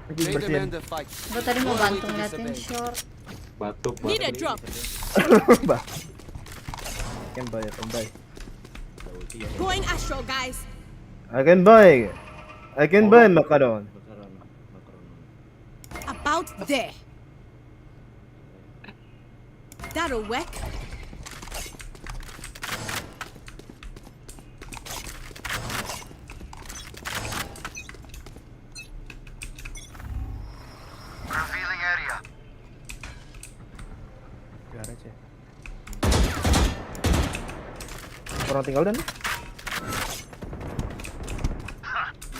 They demand a fight. Gue tadi mau bantu ngeliatin short. Batuk. Need a drop. Bah. Can buy. Going astral, guys. I can buy macaron. About there. That'll work. Revealing area. Garage ya. Orang tinggal dan?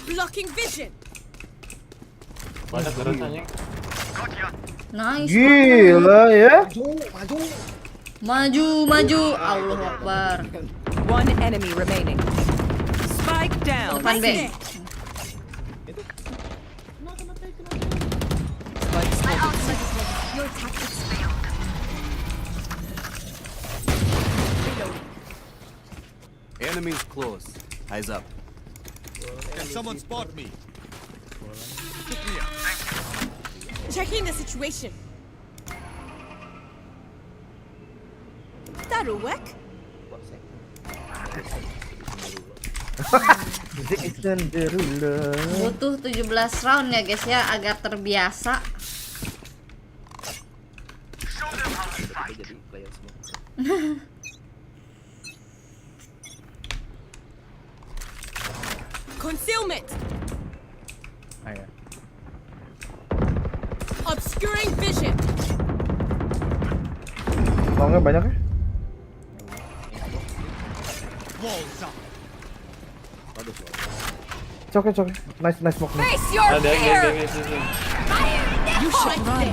Blocking vision. Banyak garage anjing. Nice. Gila ya. Maju. Allahu Akbar. One enemy remaining. Spike down. Depan B. Enemies close. Eyes up. Can someone spot me? Pick me up. Checking the situation. That'll work. Butuh 17 round ya guys ya agar terbiasa. Jadi player semua. Concealment. Ayo. Obscuring vision. Longnya banyak ya? Walls up. Coke. Nice smoke. Face your Ada fear. yang. You should run.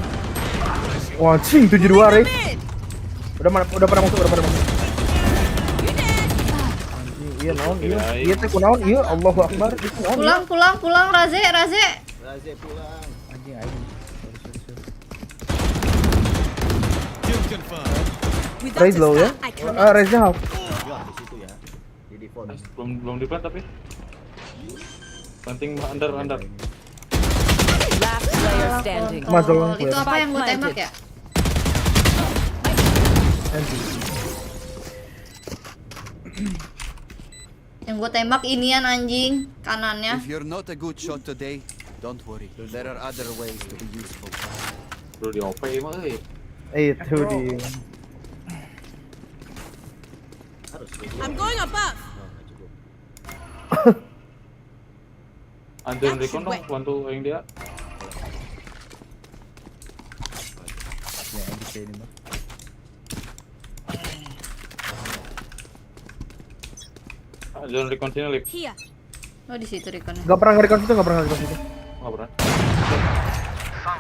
Wah, cing 72 Ray. Udah pada masuk. Anjing, iya naon, iya teh kunaon, iya Allahu Akbar, itu naon. Pulang Raze. Raze pulang. Anjing. Kill confirmed. Without Raise a low ya. star, I cannot. Raise-nya half. Enggak di situ ya. Di default. Belum di plant tapi. Penting under. Last player standing. Mazal. Itu apa yang gue tembak ya? Yang gue tembak inian anjing kanannya. If you're not a good shot today, don't worry. There are other ways to be useful. Bro di OP emang euy. Itu di. Harus. I'm going above. Anjir recon dong bantu yang dia. Ya, bisa ini mah. Jangan recon sini lip. Here. Oh di situ rekonnya. Gak pernah nge-recon situ. Oh nggak pernah.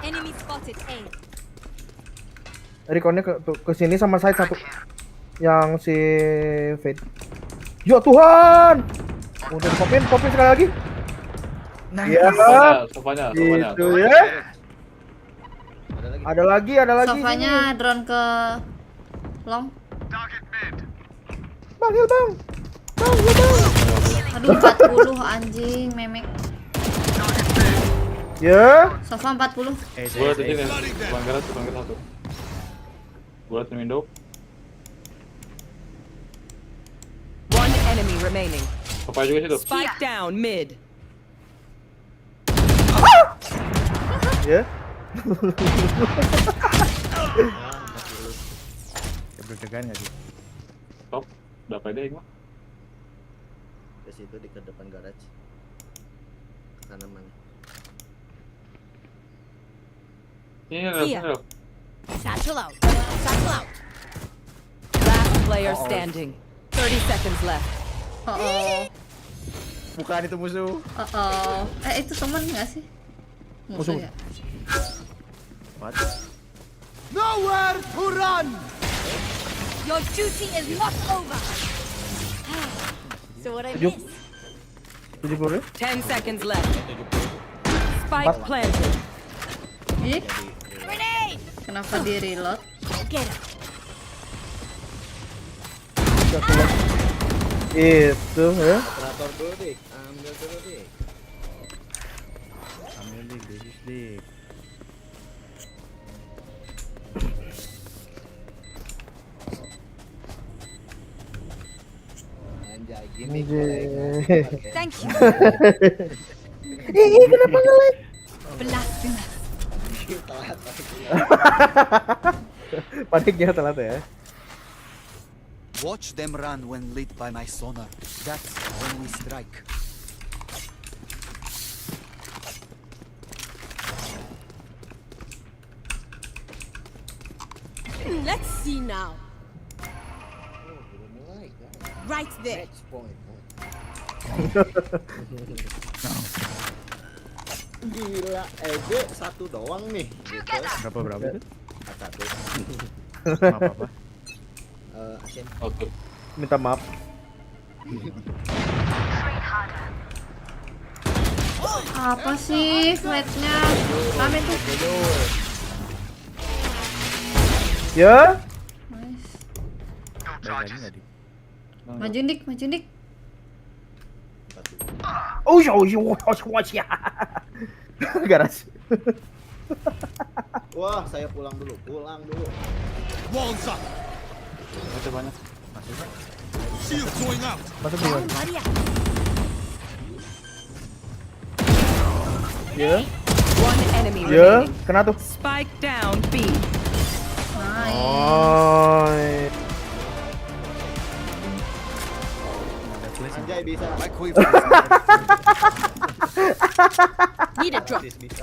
Enemy spotted A. Rekonnya ke sini sama side satu. Yang si Fade. Ya Tuhan. Udah popin sekali lagi. Iya. Sofanya. Gitu ya. Ada lagi. Sofanya drone ke long. Bang, heal bang. Aduh 40 anjing memek. Ya. Sofa 40. Gua di sini. Depan garas satu. Gua di window. One enemy remaining. Sofa juga situ. Spike down mid. Ya. Deg-degan nggak sih? Top. Udah pede mah. Ke situ di depan garage. Kanan mana? Iya. Satchel out. Satchel out. Last player standing. 30 seconds left. Bukan itu musuh. Itu temen nggak sih? Musuh ya. What? Nowhere to run. Your duty is not over. So what I miss? 70 ya? 10 seconds left. Spike planted. Ih, Grenade. kenapa di reload? Get him. Itu ya. Operator dulu dik. Ambil dulu dik. Ambil dik. Anjay gini. Thank you. Kenapa nge-lag? Blasphemous. Telat. Paniknya telat ya. Watch them run when lit by my sonar. That's when we strike. Let's see now. Right there. Gila, Ege satu doang nih. Gitu. Berapa itu? Satu. Apa? Asin. Oke. Minta maaf. Apa sih flightnya? Rame tuh. Ya. Nice. Baik lagi nggak dik? Maju dik. Oh ya. Garas. Wah, saya pulang dulu. Walls up. Masih banyak. Shield going out. Masuk dulu. Hurry up. Ya. One enemy Ya. remaining. Kena tuh. Spike down B. Nice. Oh. Anjay bisa. My quiver is Need a drop. Bisa.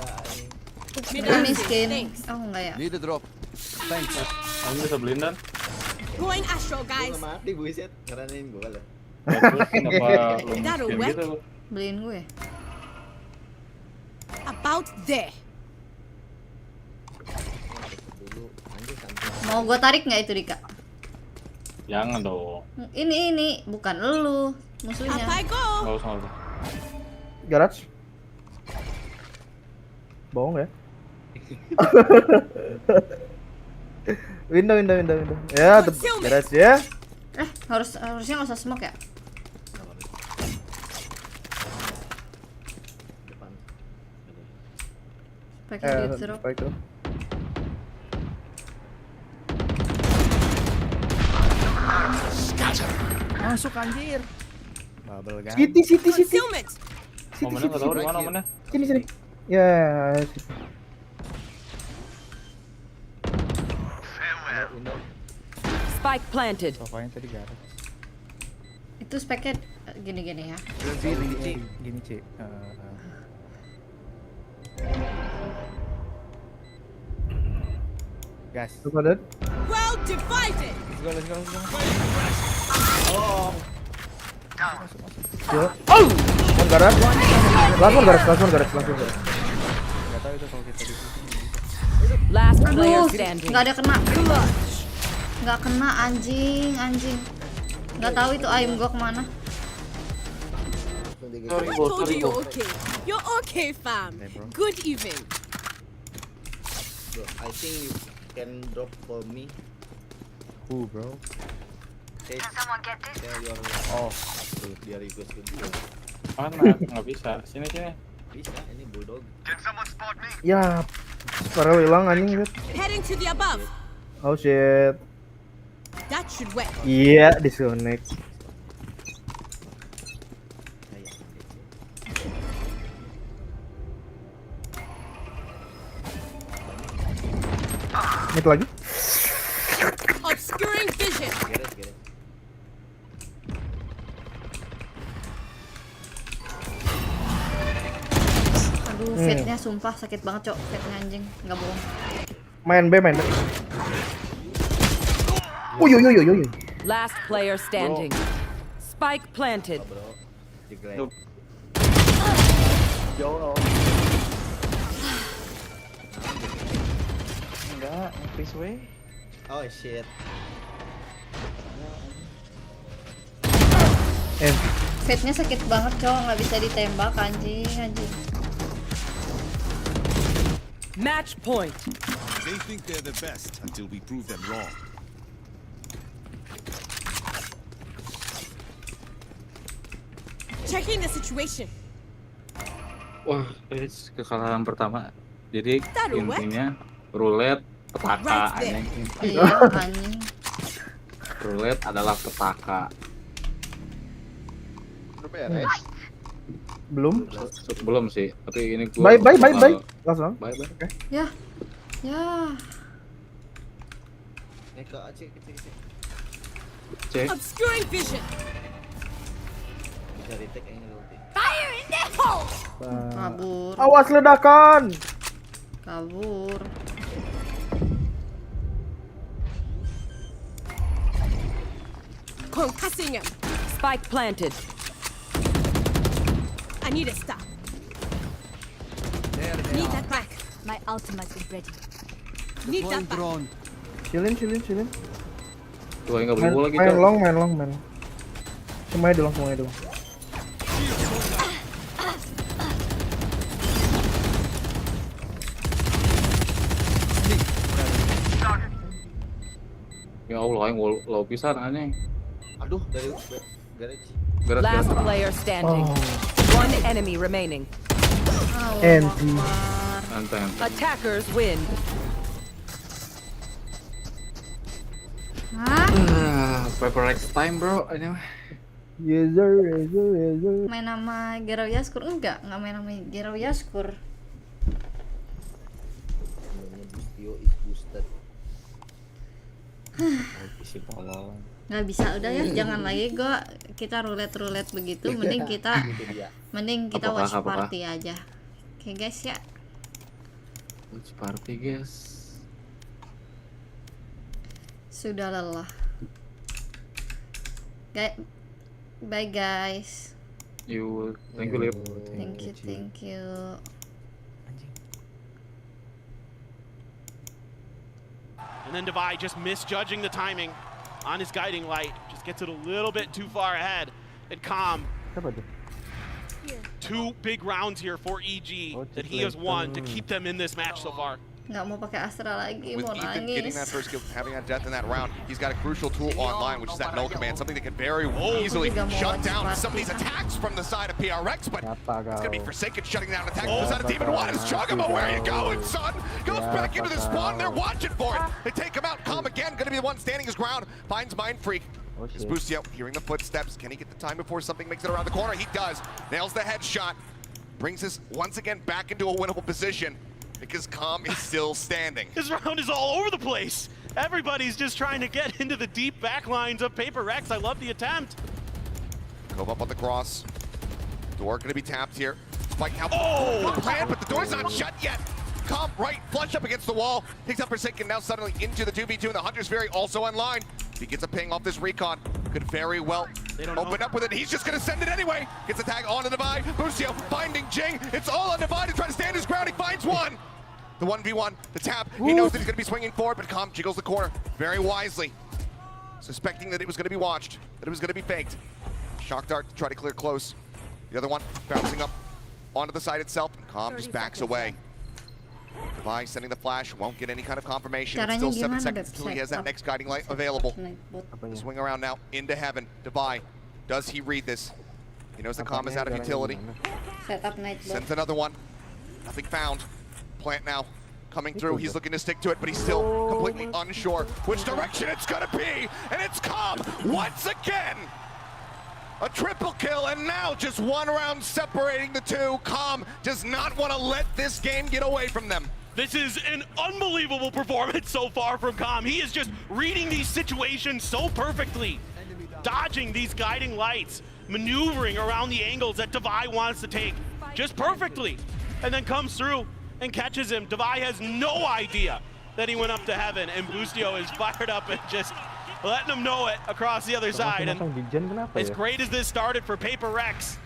Ini skin. Oh enggak ya. need a drop. Thanks. Kamu bisa beliin dan. Going astral, Gue guys. mati buset. Ngeranin gue lah. Terus kenapa lu That'll miskin work. gitu? Beliin gue. About there. Dulu anjir sampai. Mau gue tarik nggak itu Dika? Jangan dong. Ini bukan elu Up musuhnya. I go. Nggak usah. Garage. Bohong ya. Window. Ya, garage ya. Harusnya nggak usah smoke ya. Depan. Pakai di drop. Baik tuh. Masuk anjir. Bubble gun. City. Concealment. Momennya nggak tahu di mana momennya. Sini. Ya. Spike planted. Sofanya tadi garage. Itu speknya gini ya. Gini, Ci. Gas. Coba lihat. Well divided. Let's go. Ya. Oh! Garage. Langsung garage. itu kalau kita di sini. Last player Aduh, standing. nggak ada kena. Nggak kena anjing. Nggak tahu itu aim gua kemana. I told you you're okay. You're okay, fam. Good evening. Bro, I think you can drop for me. Who, bro? Can someone get this? Oh, Tuh, dia request ke dia. Mana? Nggak bisa. Sini. Bisa, ini bulldog. Ya, parah hilang anjing. Heading to the above. Oh shit. That should work. Iya, disconnect. Mid lagi. Obscuring vision. Get it. Aduh, fate-nya sumpah sakit banget, Cok. Fate-nya anjing, nggak bohong. Main B. Uy. Last player standing. Spike planted. Bro, diglek. jauh. Enggak, please way. Oh shit. Fate-nya sakit banget, Cok. Nggak bisa ditembak, anjing. Match point. They think they're the best until we prove them wrong. Checking the situation. Wah, kekalahan pertama. Jadi Taruh, intinya roulette petaka Right there. anjing. Iya, anjing. Roulette adalah petaka. Belum sih, tapi ini gua Bye. Langsung. Bye. Oke. Ya. Neka cek. Cek. Obscuring vision. Bisa retake ini ulti. Fire in the hole. Kabur. Awas ledakan. Kabur. Concussing him. Spike planted. I need a stop. Need that back. My ultimate is ready. Need that back. Chillin. Tuh nggak beli bola gitu. Main long. Semuanya dulu. Ya Allah, yang low pisan anjing. Aduh, dari garage. Last player standing. One enemy remaining. Anti. Attackers win. Hah? Paper X time, bro. Ini mah. Yes sir. Main nama Gero Yaskur? Enggak main nama Gero Yaskur. Namanya Bustio is boosted. Isi tolong. Nggak bisa, udah ya, jangan lagi kita roulette begitu. Mending kita Apakah? watch party aja. Oke guys ya. Watch party guys. Sudah lelah. Bye guys. Thank you, Lip. Thank you. And then Divide just misjudging the timing on his guiding light. Just gets it a little bit too far ahead. And Calm. 2 big rounds here for EG that he has won to keep them in this match so far. Nggak mau pakai Astra lagi, With mau Ethan getting nangis. that first kill, having that death in that round, he's got a crucial tool online, which is that null command, something that can very easily shut down some of these attacks from the side of PRX, but it's going to be Forsaken shutting down attacks from the side of Demon. What is Chugamo? Where are you going, son? Goes back into the spawn, they're watching for it. They take him out, Calm again, going to be the one standing his ground, finds Mind Freak. Is Bustio hearing the footsteps? Can he get the time before something makes it around the corner? He does. Nails the headshot. Brings us once again back into a winnable position. Because Calm is still standing. This round is all over the place. Everybody's just trying to get into the deep back lines of Paper Rex. I love the attempt. Cove up on the cross. Door gonna be tapped here. Spike now. Man, but the door's not shut yet. Calm right, flush up against the wall. Picks up Forsaken now suddenly into the 2v2, and the Hunter's Fury also online. If he gets a ping off this recon, could very well They don't Open know. up with it. He's just going to send it anyway. Gets a tag on the Divide. Busio finding Jing. It's all on Divide. He's trying to stand his ground. He finds one. The 1v1, the tap. He knows that he's going to be swinging forward, but Calm jiggles the corner very wisely. Suspecting that it was going to be watched, that it was going to be faked. Shock dart to try to clear close. The other one bouncing up onto the side itself. And Calm just backs away. Divide sending the flash. Won't get any kind of confirmation. It's still 7 seconds until he has that next guiding light available. Swing around now into heaven. Divide. Does he read this? He knows the Calm is out of utility. Sends another one. Nothing found. Plant now coming through. He's looking to stick to it, but he's still completely unsure which direction it's gonna be. And it's Calm once again. A triple kill, and now just one round separating the two. Calm does not want to let this game get away from them. This is an unbelievable performance so far from Calm. He is just reading these situations so perfectly, dodging these guiding lights, maneuvering around the angles that Divide wants to take just perfectly, and then comes through and catches him. Divide has no idea that he went up to heaven, and Busio is fired up and just letting him know it across the other side. And as great as this started for Paper Rex,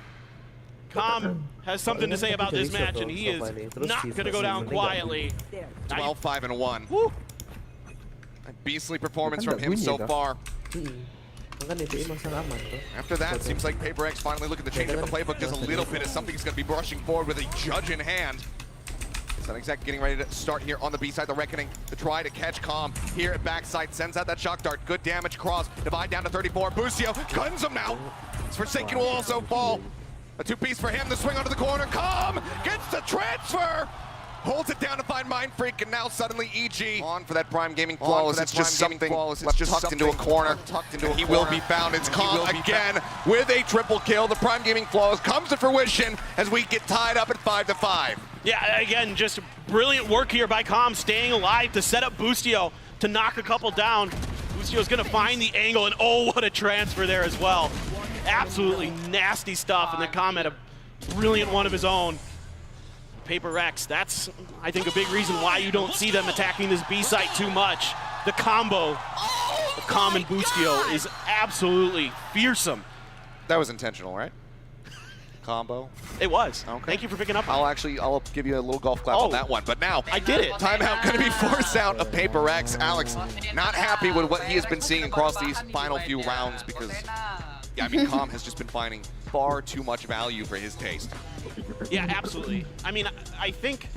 Calm has something to say about this match, and he is not going to go down quietly. 12-5-1. Woo. A beastly performance from him so far. After that, seems like Paper Rex finally looking to change up the playbook just a little bit as something's going to be brushing forward with a judge in hand. Sunexec getting ready to start here on the B side, the Reckoning. The try to catch Calm here at backside, sends out that shock dart. Good damage cross. Divide down to 34. Busio guns him now. Forsaken will also fall. A two-piece for him. The swing onto the corner. Calm gets the transfer. Holds it down to find Mind Freak, and now suddenly EG on for that Prime Gaming Flawless. It's just something left tucked into a corner. He will be found. It's Calm again with a triple kill. The Prime Gaming Flawless comes to fruition as we get tied up at 5-5. Yeah, again, just brilliant work here by Calm, staying alive to set up Busio to knock a couple down. Busio's going to find the angle, and oh, what a transfer there as well. Absolutely nasty stuff, and then Calm had a brilliant one of his own. Paper Rex, that's, I think, a big reason why you don't see them attacking this B site too much. The combo of Calm and Busio is absolutely fearsome. That was intentional, right? Combo. It was. Okay. Thank you for picking up. I'll give you a little golf clap on that one. But now, I did it. Timeout going to be forced out of Paper Rex. Alex, not happy with what he has been seeing across these final few rounds because, yeah, I mean, Calm has just been finding far too much value for his taste. Yeah, absolutely. I mean, I think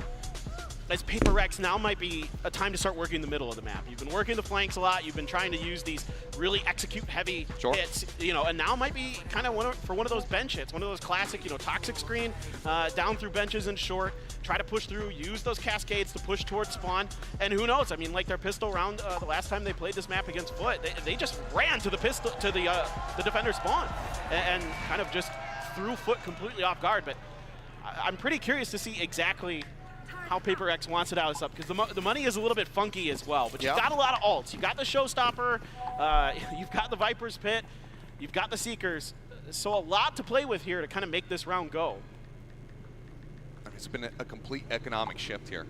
as Paper Rex now might be a time to start working the middle of the map. You've been working the flanks a lot. You've been trying to use these really execute-heavy hits, you know, and now might be kind of one of those bench hits, one of those classic, you know, toxic screen, down through benches and short, try to push through, use those cascades to push towards spawn, and who knows? I mean, like their pistol round, the last time they played this map against Foot, they just ran to the pistol to the defender spawn, and kind of just threw Foot completely off guard. But I'm pretty curious to see exactly how Paper Rex wants it out of this up, because the money is a little bit funky as well. But you've got a lot of alts. You've got the Showstopper, you've got the Viper's Pit, you've got the Seekers. So a lot to play with here to kind of make this round go. It's been a complete economic shift here.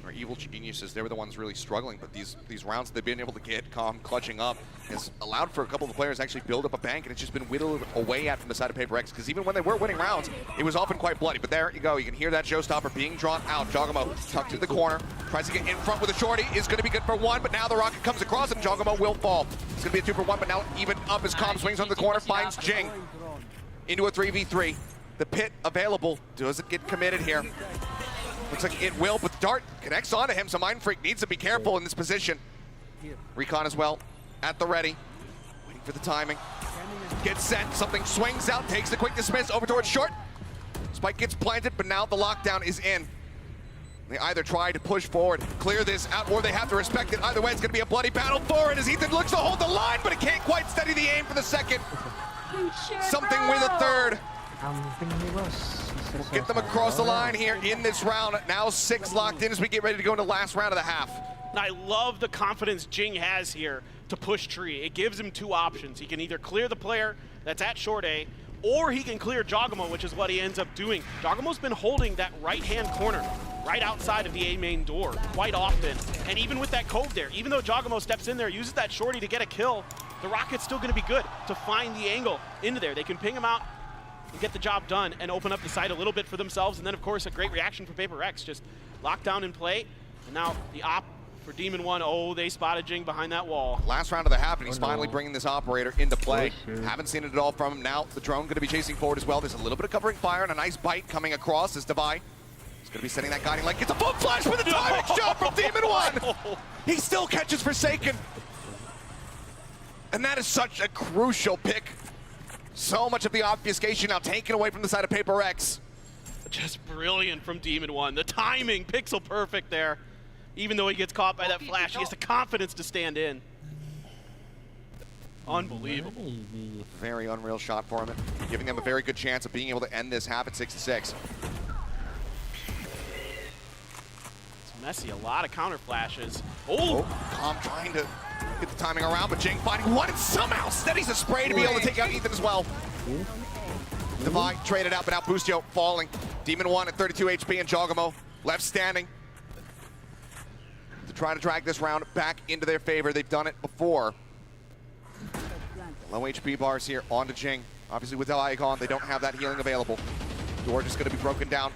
Our evil geniuses, they were the ones really struggling, but these rounds that they've been able to get, Calm clutching up, has allowed for a couple of the players to actually build up a bank, and it's just been whittled away at from the side of Paper X, because even when they were winning rounds, it was often quite bloody. But there you go, you can hear that Showstopper being drawn out. Jogamo tucked to the corner, tries to get in front with a shorty, is going to be good for one, but now the rocket comes across and Jogamo will fall. It's going to be a 2 for 1, but now even up as Calm swings on the corner, finds Jing into a 3v3. The pit available, doesn't get committed here. Looks like it will, but Dart connects onto him, so Mind Freak needs to be careful in this position. Recon as well, at the ready, waiting for the timing. Gets sent, something swings out, takes the quick dismiss over towards short. Spike gets planted, but now the lockdown is in. They either try to push forward, clear this out, or they have to respect it. Either way, it's gonna be a bloody battle for it as Ethan looks to hold the line, but he can't quite steady the aim for the second. Something with a third. We'll get them across the line here in this round. Now 6 locked in as we get ready to go into the last round of the half. And I love the confidence Jing has here to push tree. It gives him 2 options. He can either clear the player that's at short A, or he can clear Jogamo, which is what he ends up doing. Jogamo's been holding that right-hand corner, right outside of the A main door quite often. And even with that cove there, even though Jogamo steps in there, uses that shorty to get a kill, the Rocket's still going to be good to find the angle into there. They can ping him out and get the job done and open up the site a little bit for themselves. And then, of course, a great reaction from Paper Rex. Just locked down in play. And now the op for Demon 1. Oh, they spotted Jing behind that wall. Last round of the half, and he's finally bringing this operator into play. Haven't seen it at all from him. Now the drone going to be chasing forward as well. There's a little bit of covering fire and a nice bite coming across as Devi. He's going to be setting that guiding light. Gets a full flash with a timing shot from Demon 1. He still catches Forsaken. And that is such a crucial pick. So much of the obfuscation now taken away from the side of Paper Rex. Just brilliant from Demon 1. The timing, pixel perfect there. Even though he gets caught by that flash, he has the confidence to stand in. Unbelievable. Very unreal shot for him, giving them a very good chance of being able to end this half at 6-6. It's messy, a lot of counter flashes. Oh! Calm trying to get the timing around, but Jing finding one and somehow steadies a spray to be able to take out Ethan as well. Devi traded out, but now Boostio falling. Demon 1 at 32 HP and Jogamo left standing. To try to drag this round back into their favor. They've done it before. Low HP bars here onto Jing. Obviously with Devi gone, they don't have that healing available. Door just going to be broken down.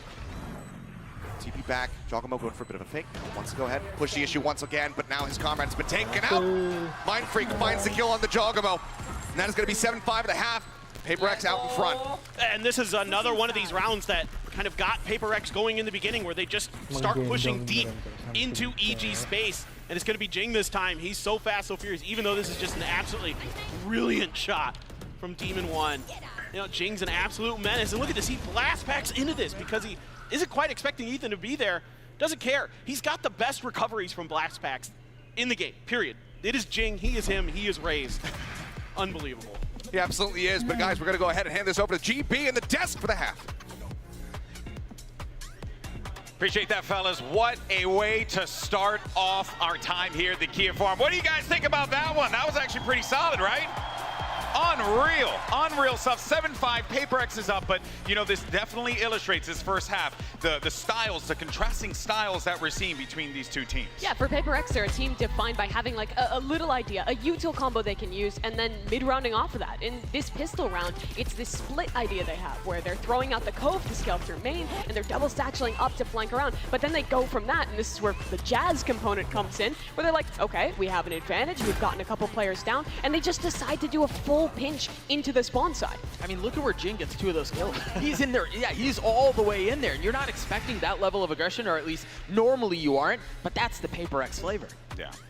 TP back. Jogamo going for a bit of a fake. Wants to go ahead and push the issue once again, but now his comrade's been taken out. Mind Freak finds the kill on the Jogamo. And that is going to be 7-5 at the half. Paper Rex out in front. And this is another one of these rounds that kind of got Paper Rex going in the beginning where they just start pushing deep into EG space. And it's going to be Jing this time. He's so fast, so furious, even though this is just an absolutely brilliant shot from Demon 1. You know, Jing's an absolute menace. And look at this, he blast packs into this because he isn't quite expecting Ethan to be there. Doesn't care. He's got the best recoveries from blast packs in the game, period. It is Jing, he is him, he is raised. Unbelievable. He absolutely is, but guys, we're going to go ahead and hand this over to GB and the desk for the half. Appreciate that, fellas. What a way to start off our time here at the Kia Farm. What do you guys think about that one? That was actually pretty solid, right? Unreal, unreal stuff. 7-5, Paper Rex is up, but you know, this definitely illustrates this first half, the styles, the contrasting styles that we're seeing between these two teams. Yeah, for Paper Rex, they're a team defined by having like a little idea, a util combo they can use, and then mid-rounding off of that. In this pistol round, it's this split idea they have, where they're throwing out the Cove to scale through main, and they're double satcheling up to flank around, but then they go from that, and this is where the Jazz component comes in, where they're like, okay, we have an advantage, we've gotten a couple players down, and they just decide to do a full pinch into the spawn side. I mean, look at where Jing gets 2 of those kills. He's in there, yeah, he's all the way in there, and you're not expecting that level of aggression, or at least normally you aren't, but that's the Paper X flavor.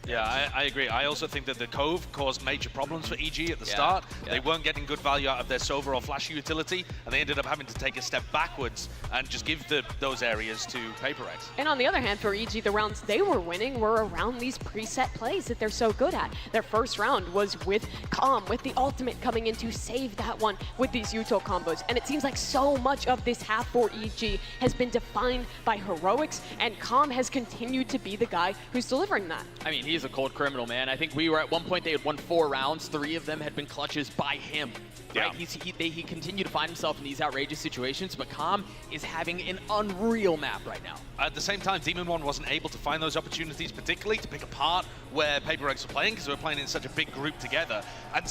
Yeah, I agree. I also think that the Cove caused major problems for EG at the start. They weren't getting good value out of their Sova or Flash utility, and they ended up having to take a step backwards and just give those areas to Paper X. And on the other hand, for EG, the rounds they were winning were around these preset plays that they're so good at. Their first round was with Calm, with the ultimate coming in to save that one with these util combos. And it seems like so much of this half for EG has been defined by heroics, and Calm has continued to be the guy who's delivering that. I mean, he's a cold criminal, man. I think we were at one point, they had won 4 rounds. 3 of them had been clutches by him. Right? He continued to find himself in these outrageous situations, but Calm is having an unreal map right now. At the same time, Demon 1 wasn't able to find those opportunities, particularly to pick apart where Paper Rex were playing, because they were playing in such a big group together. And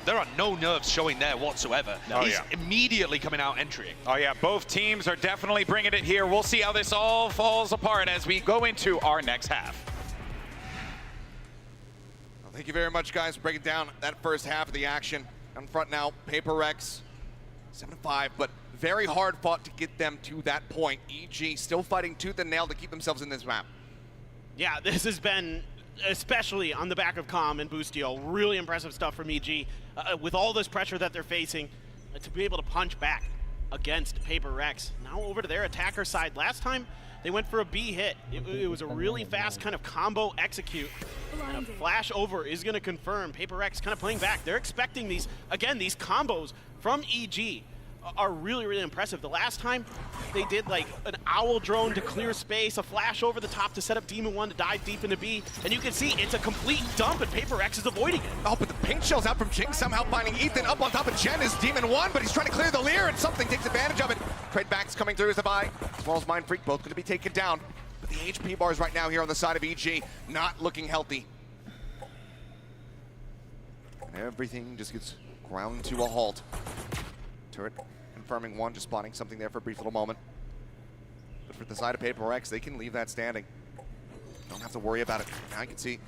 there are no nerves showing there whatsoever. He's immediately coming out entering. Oh yeah, both teams are definitely bringing it here. We'll see how this all falls apart as we go into our next half. Thank you very much, guys, for breaking down that first half of the action. In front now, Paper Rex, 7-5, but very hard fought to get them to that point. EG still fighting tooth and nail to keep themselves in this map. Yeah, this has been, especially on the back of Calm and Boostio, really impressive stuff from EG. With all this pressure that they're facing, to be able to punch back against Paper Rex. Now over to their attacker side. Last time, they went for a B hit. It was a really fast kind of combo execute. And a flash over is going to confirm Paper Rex kind of playing back. They're expecting these, again, these combos from EG are really, really impressive. The last time they did like an owl drone to clear space, a flash over the top to set up Demon 1 to dive deep into B, and you can see it's a complete dump and Paper Rex is avoiding it. Oh, but the paint shell's out from Jing, somehow finding Ethan up on top of Jen is Demon 1, but he's trying to clear the Leer and something takes advantage of it. Trade backs coming through as a buy, as well as Mind Freak, both going to be taken down. But the HP bars right now here on the side of EG, not looking healthy. And everything just gets ground to a halt. Turret confirming one, just spotting something there for a brief little moment. But for the side of Paper Rex, they can leave that standing. Don't have to worry about it. Now you can see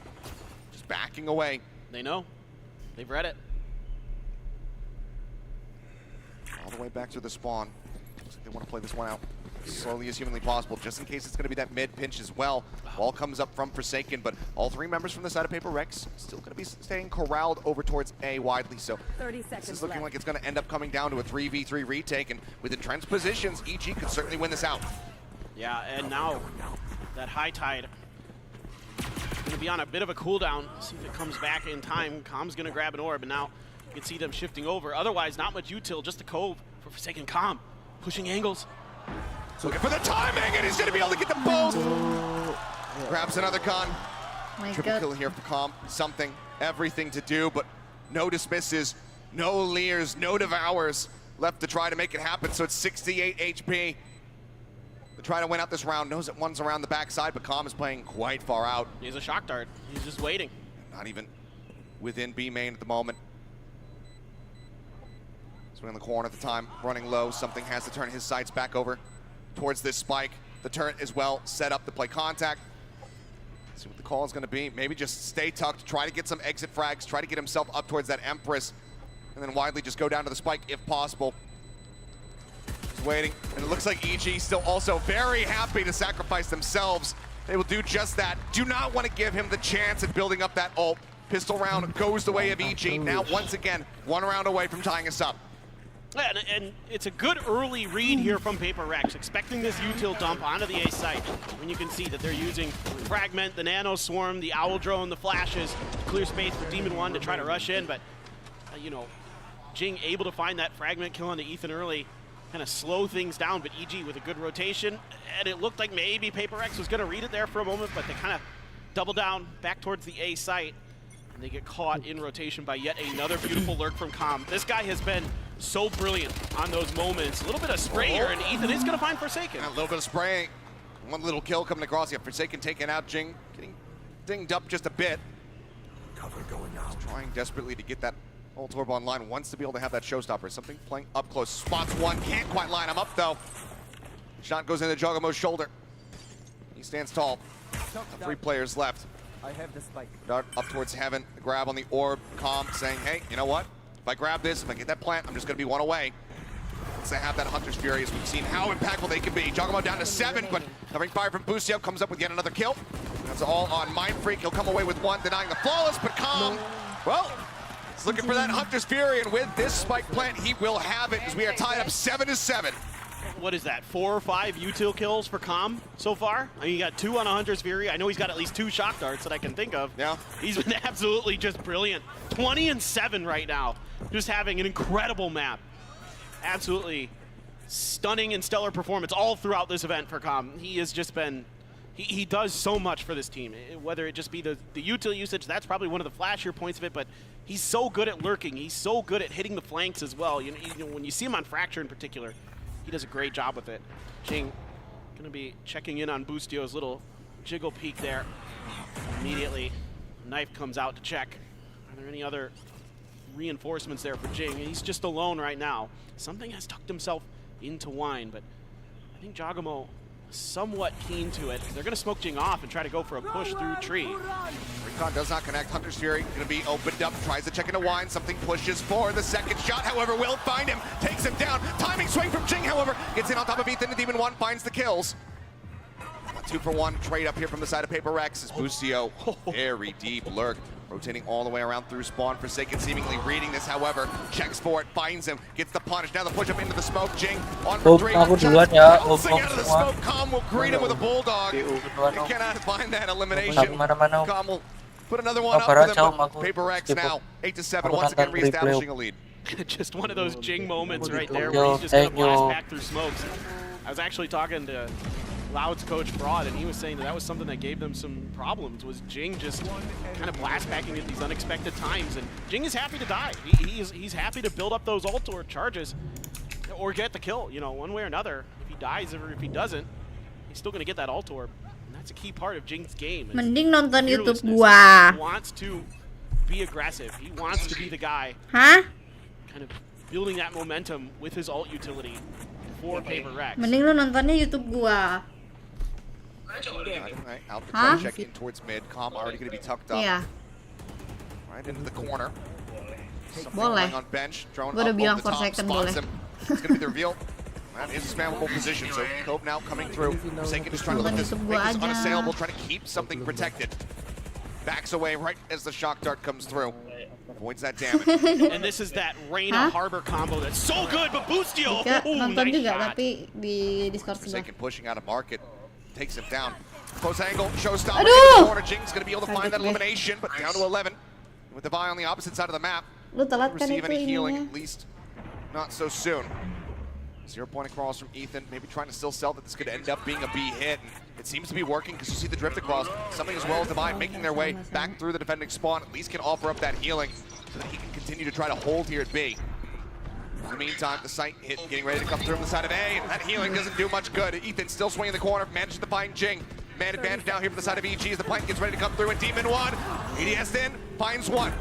just backing away. They know. They've read it. All the way back to the spawn. Looks like they want to play this one out as slowly as humanly possible, just in case it's going to be that mid pinch as well. Ball comes up from Forsaken, but all three members from the side of Paper Rex still going to be staying corralled over towards A widely. So 30 seconds this is looking left. like it's going to end up coming down to a 3v3 retake, and with entrenched positions, EG could certainly win this out. Yeah, and now that high tide going to be on a bit of a cooldown. See if it comes back in time. Com's going to grab an orb, and now you can see them shifting over. Otherwise, not much util, just the Cove for Forsaken. Com pushing angles. Looking for the timing, and he's going to be able to get them both. Grabs another gun. Triple kill here for Com. Something, everything to do, but no dismisses, no leers, no devours left to try to make it happen. So it's 68 HP. To try to win out this round. Knows that one's around the backside, but Com is playing quite far out. He's a shock dart. He's just waiting. Not even within B main at the moment. Swing in the corner at the time, running low. Something has to turn his sights back over towards this spike. The turret as well set up to play contact. See what the call is going to be. Maybe just stay tucked, try to get some exit frags, try to get himself up towards that Empress, and then widely just go down to the spike if possible. Just waiting, and it looks like EG still also very happy to sacrifice themselves. They will do just that. Do not want to give him the chance at building up that ult. Pistol round goes the way of EG. Now, once again, one round away from tying us up. Yeah, and it's a good early read here from Paper Rex, expecting this util dump onto the A site. When you can see that they're using Fragment, the Nano Swarm, the Owl Drone, the Flashes to clear space for Demon 1 to try to rush in, but, you know, Jing able to find that Fragment kill onto Ethan early, kind of slow things down, but EG with a good rotation, and it looked like maybe Paper Rex was going to read it there for a moment, but they kind of double down back towards the A site, and they get caught in rotation by yet another beautiful lurk from Com. This guy has been so brilliant on those moments. A little bit of spray here, and Ethan is going to find Forsaken. And a little bit of spraying. One little kill coming across. You have Forsaken taking out Jing, getting dinged up just a bit. Cover going out. He's trying desperately to get that ult orb online. Wants to be able to have that showstopper. Something playing up close. Spots one. Can't quite line him up, though. Shot goes into Jogamo's shoulder. He stands tall. 3 players left. I have the spike. Dart up towards heaven. The grab on the orb. Com saying, hey, you know what? If I grab this, if I get that plant, I'm just going to be one away. Once they have that Hunter's Fury, as we've seen how impactful they can be. Jogamo down to 7, but covering fire from Busio comes up with yet another kill. That's all on Mind Freak. He'll come away with one, denying the flawless, but Com, well, he's looking for that Hunter's Fury, and with this spike plant, he will have it, as we are tied up 7-7. What is that, 4 or 5 util kills for Com so far? I mean, he got 2 on a Hunter's Fury. I know he's got at least 2 shock darts that I can think of. Yeah. He's been absolutely just brilliant. 20-7 right now. Just having an incredible map. Absolutely stunning and stellar performance all throughout this event for Com. He has just been, he does so much for this team. Whether it just be the util usage, that's probably one of the flashier points of it, but he's so good at lurking. He's so good at hitting the flanks as well. You know, when you see him on Fracture in particular, he does a great job with it. Jing gonna be checking in on Boostio's little jiggle peek there. Immediately, knife comes out to check. Are there any other reinforcements there for Jing? He's just alone right now. Something has tucked himself into wine, but I think Jogamo somewhat keen to it. They're gonna smoke Jing off and try to go for a push through tree. Recon does not connect. Hunter's Fury gonna be opened up, tries to check into wine. Something pushes for the second shot, however, will find him, takes him down. Timing swing from Jing, however, gets in on top of Ethan. The Demon 1 finds the kills. A 2-for-1 trade up here from the side of Paper Rex as Busio, very deep lurk. Rotating all the way around through spawn. Forsaken seemingly reading this, however, checks for it, finds him, gets the punish. Now the push up into the smoke. Jing on for 3. Bouncing out of the smoke. Com will greet him with a bulldog. He cannot find that elimination. Com will put another one up for them. But Paper Rex now 8-7, once again reestablishing a lead. Just one of those Jing moments right there where he's just gonna blast back through smokes. I was actually talking to Loud's coach Fraud, and he was saying that was something that gave them some problems, was Jing just kind of blast packing at these unexpected times, and Jing is happy to die. He's happy to build up those ult or charges or get the kill, you know, one way or another. If he dies or if he doesn't, he's still going to get that ult orb, and that's a key part of Jing's game. Mending nonton YouTube gua. Wants to be aggressive. He wants to be the guy. Hah? Kind of building that momentum with his ult utility for Paper Rex. Mending lu nontonnya YouTube gua. Right, out the Huh? check in towards mid. Calm already going to be tucked up. Iya. Right into the corner. Boleh. On bench, Gua udah bilang for second boleh. It's going to be the reveal. That is a spammable position, so Cove now coming through. Forsaken just trying to lift this, make this unassailable, trying to keep something protected. Backs away right as the shock dart comes through. Avoids that damage. And this is that Reyna Harbor combo that's so good, but Boostio! Nonton Nice juga shot. tapi di Discord sebelah. Forsaken pushing out of market. Takes him down. Close angle, showstopper in Aduh! the corner. Jing's going to be able to find that Kaget gue. elimination, but down to 11. With the Vi on the opposite side of the map. Lu telat kan Receive itu any healing, ininya. at least not so soon. 0 point across from Ethan, maybe trying to still sell that this could end up being a B hit. And it seems to be working because you see the drift across. Something as well as Divine making their way back through the defending spawn, at least can offer up that healing so that he can continue to try to hold here at B. In the meantime, the sight hit getting ready to come through from the side of A, and that healing doesn't do much good. Ethan still swinging the corner, manages to find Jing. Man advantage down here from the side of EG as the plank gets ready to come through, and Demon 1, ADS in, finds one.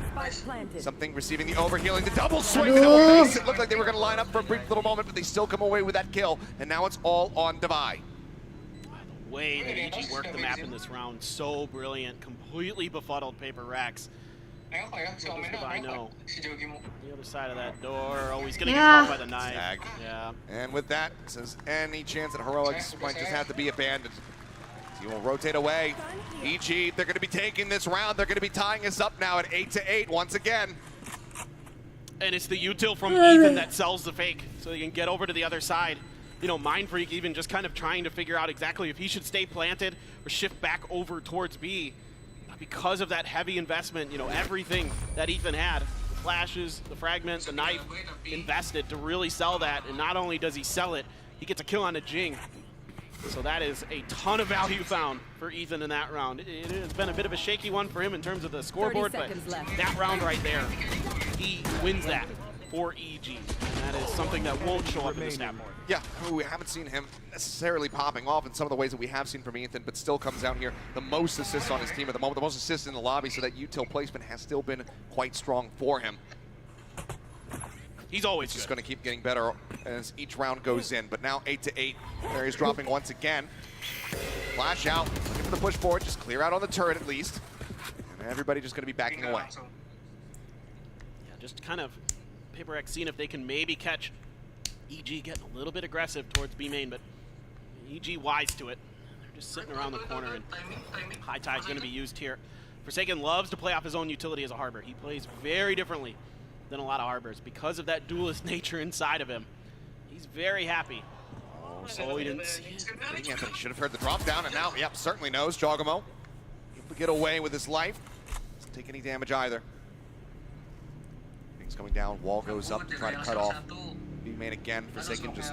Something receiving the overhealing, the double swing, the double face. It looked like they were going to line up for a brief little moment, but they still come away with that kill, and now it's all on Devi. The way that EG worked the map in this round, so brilliant, completely befuddled Paper Rex. What does Devi know? The other side of that door, oh, he's going to get caught by the knife. Tag. Yeah. And with that, says any chance that Heroics might just have to be abandoned. He will rotate away. EG, they're going to be taking this round. They're going to be tying us up now at 8-8 once again. And it's the util from Ethan that sells the fake, so he can get over to the other side. You know, Mind Freak even just kind of trying to figure out exactly if he should stay planted or shift back over towards B. Because of that heavy investment, you know, everything that Ethan had, the flashes, the fragment, the knife, invested to really sell that. And not only does he sell it, he gets a kill on a Jing. So that is a ton of value found for Ethan in that round. It has been a bit of a shaky one for him in terms of the scoreboard, but that round right there, he wins that for EG. And that is something that won't show up in the stat board. Yeah, we haven't seen him necessarily popping off in some of the ways that we have seen from Ethan, but still comes out here the most assists on his team at the moment, the most assists in the lobby, so that util placement has still been quite strong for him. He's always just going to keep getting better as each round goes in. But now 8-8. There he's dropping once again. Flash out, looking for the push forward, just clear out on the turret at least. And everybody just going to be backing away. Yeah, just kind of Paper Rex seeing if they can maybe catch EG getting a little bit aggressive towards B main, but EG wise to it. They're just sitting around the corner, and High Tide's going to be used here. Forsaken loves to play off his own utility as a Harbor. He plays very differently than a lot of Harbors because of that duelist nature inside of him. He's very happy. Oh, he didn't see it. Anthony should have heard the drop down, and now, yep, certainly knows. Jogamo able to get away with his life. Doesn't take any damage either. Things coming down, wall goes up to try to cut off. B-main again, Forsaken just